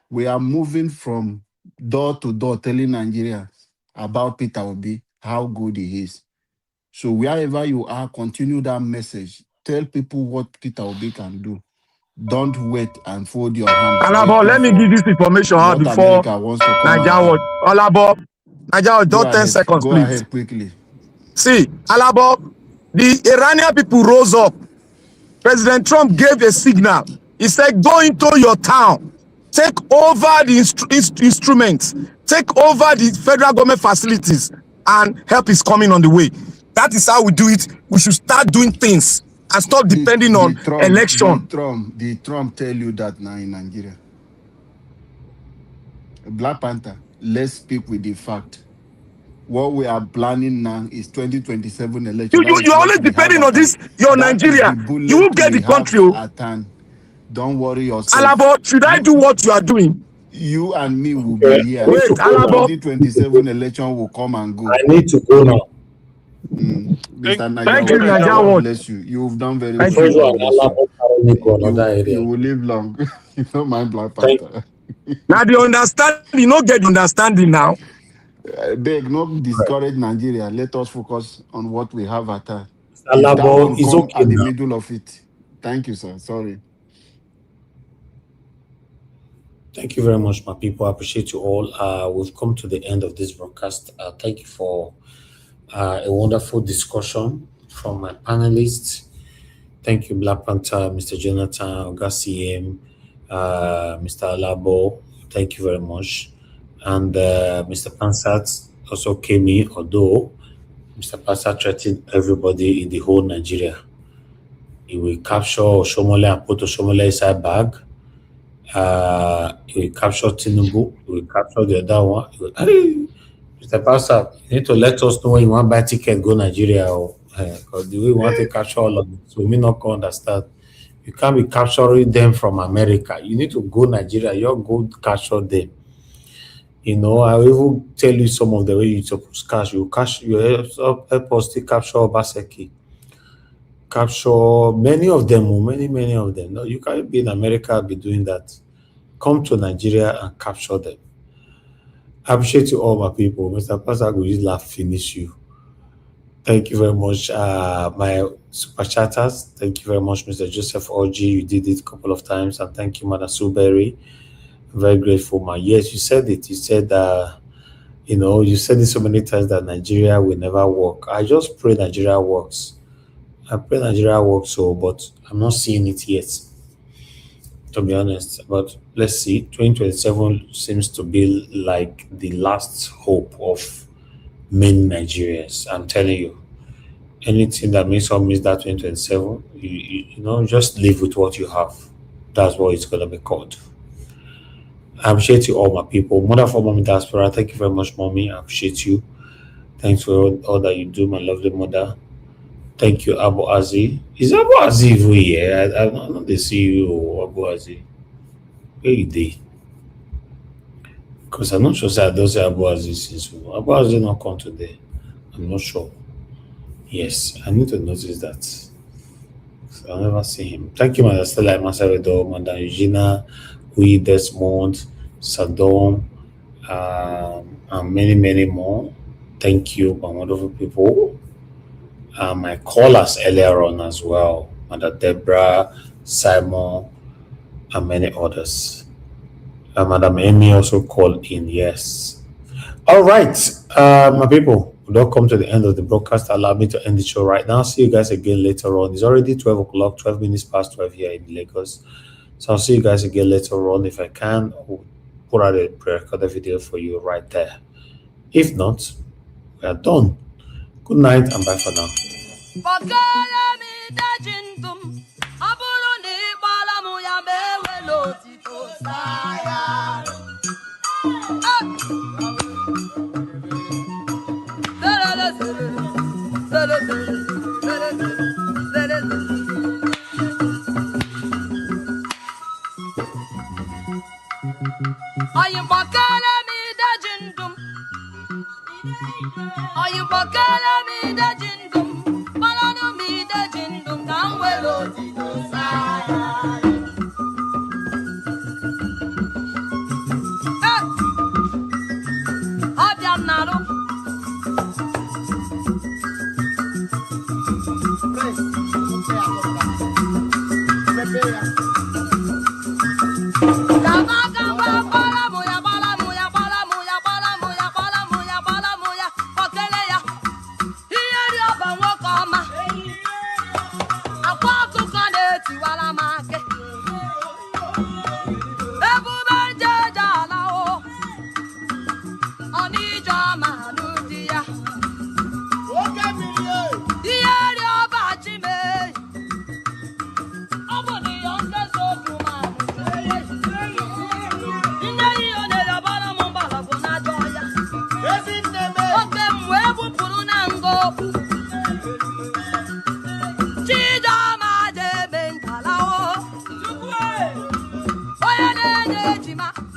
We are moving from door to door telling Nigerians about Peter Obi, how good he is. So wherever you are, continue that message. Tell people what Peter Obi can do. Don't wait and fold your hands. Alabo, let me give this information out before America wants to come Nigeria. Alabo, Nigeria, just 10 seconds, please. Go ahead quickly. See, Alabo, the Iranian people rose up. President Trump gave a signal. He said, go into your town. take over the instruments, take over the federal government facilities, and help is coming on the way. That is how we do it. We should start doing things and stop depending on election. The Trump tell you that now in Nigeria. Black Panther, let's speak with the fact. What we are planning now is 2027 election. You're always depending on this. You're Nigeria. You will get the country. Don't worry yourself. Alabo, should I do what you are doing? You and me will be here. Wait, Alabo. 2027 election will come and go. I need to go now. Thank you, Nigeria. Bless you. You've done very well. You will live long. You don't mind Black Panther. Now the understanding, not get understanding now. Beg, not discourage Nigeria. Let us focus on what we have at hand. Alabo is okay at the middle of it. Thank you, sir. Sorry. Thank you very much, my people. I appreciate you all. We've come to the end of this broadcast. Thank you for a wonderful discussion from my panelists. Thank you, Black Panther, Mr. Jonathan, Oga CM, Mr. Alabo. Thank you very much. And Mr. Pansat also came in, although Mr. Pansat threatened everybody in the whole Nigeria. He will capture Oshomole and put Oshomole inside bag. He will capture Tinubu. He will capture the other one. Mr. Pansat, you need to let us know when you want to buy ticket, go Nigeria. Because the way we want to capture all of it, so we may not understand. You can't be capturing them from America. You need to go Nigeria. You go capture them. You know, I will even tell you some of the way you supposed cash. You help us to capture Obaseki. Capture many of them, many of them. No, you can't be in America, be doing that. Come to Nigeria and capture them. I appreciate you all, my people. Mr. Pastor, I will just laugh, finish you. Thank you very much, my super chatters. Thank you very much, Mr. Joseph Oji. You did it a couple of times, and thank you, Madam Suberry. Very grateful, man. Yes, you said it. You said you said it so many times that Nigeria will never work. I just pray Nigeria works. I pray Nigeria works, but I'm not seeing it yet, to be honest. But let's see. 2027 seems to be like the last hope of many Nigerians. I'm telling you. Anything that makes us miss that 2027, you just live with what you have. That's what it's gonna be called. I appreciate you all, my people. Mother for Mommy Diaspora, thank you very much, Mommy. I appreciate you. Thanks for all that you do, my lovely mother. Thank you, Abu Azi. Is Abu Azi even here? I don't know they see you, Abu Azi. Where you dey? Because I'm not sure I don't say Abu Azi since Abu Azi not come today. I'm not sure. Yes, I need to notice that. So I'll never see him. Thank you, Mother Stella Masaredo, Mother Eugenia, Ui Desmond, Sadom, and many, many more. Thank you, my wonderful people. My callers earlier on as well, Mother Deborah, Simon, and many others. Madam Amy also called in, yes. All right, my people, we don't come to the end of the broadcast. Allow me to end the show right now. See you guys again later on. It's already 12 o'clock, 12 minutes past 12 here in Lagos. So I'll see you guys again later on. If I can, I'll put out a pre-recorded video for you right there. If not, we are done. Good night and bye for now. Are you calling me the jindum? Are you calling me the jindum? Follow me the jindum. Come well, Everybody Ejima.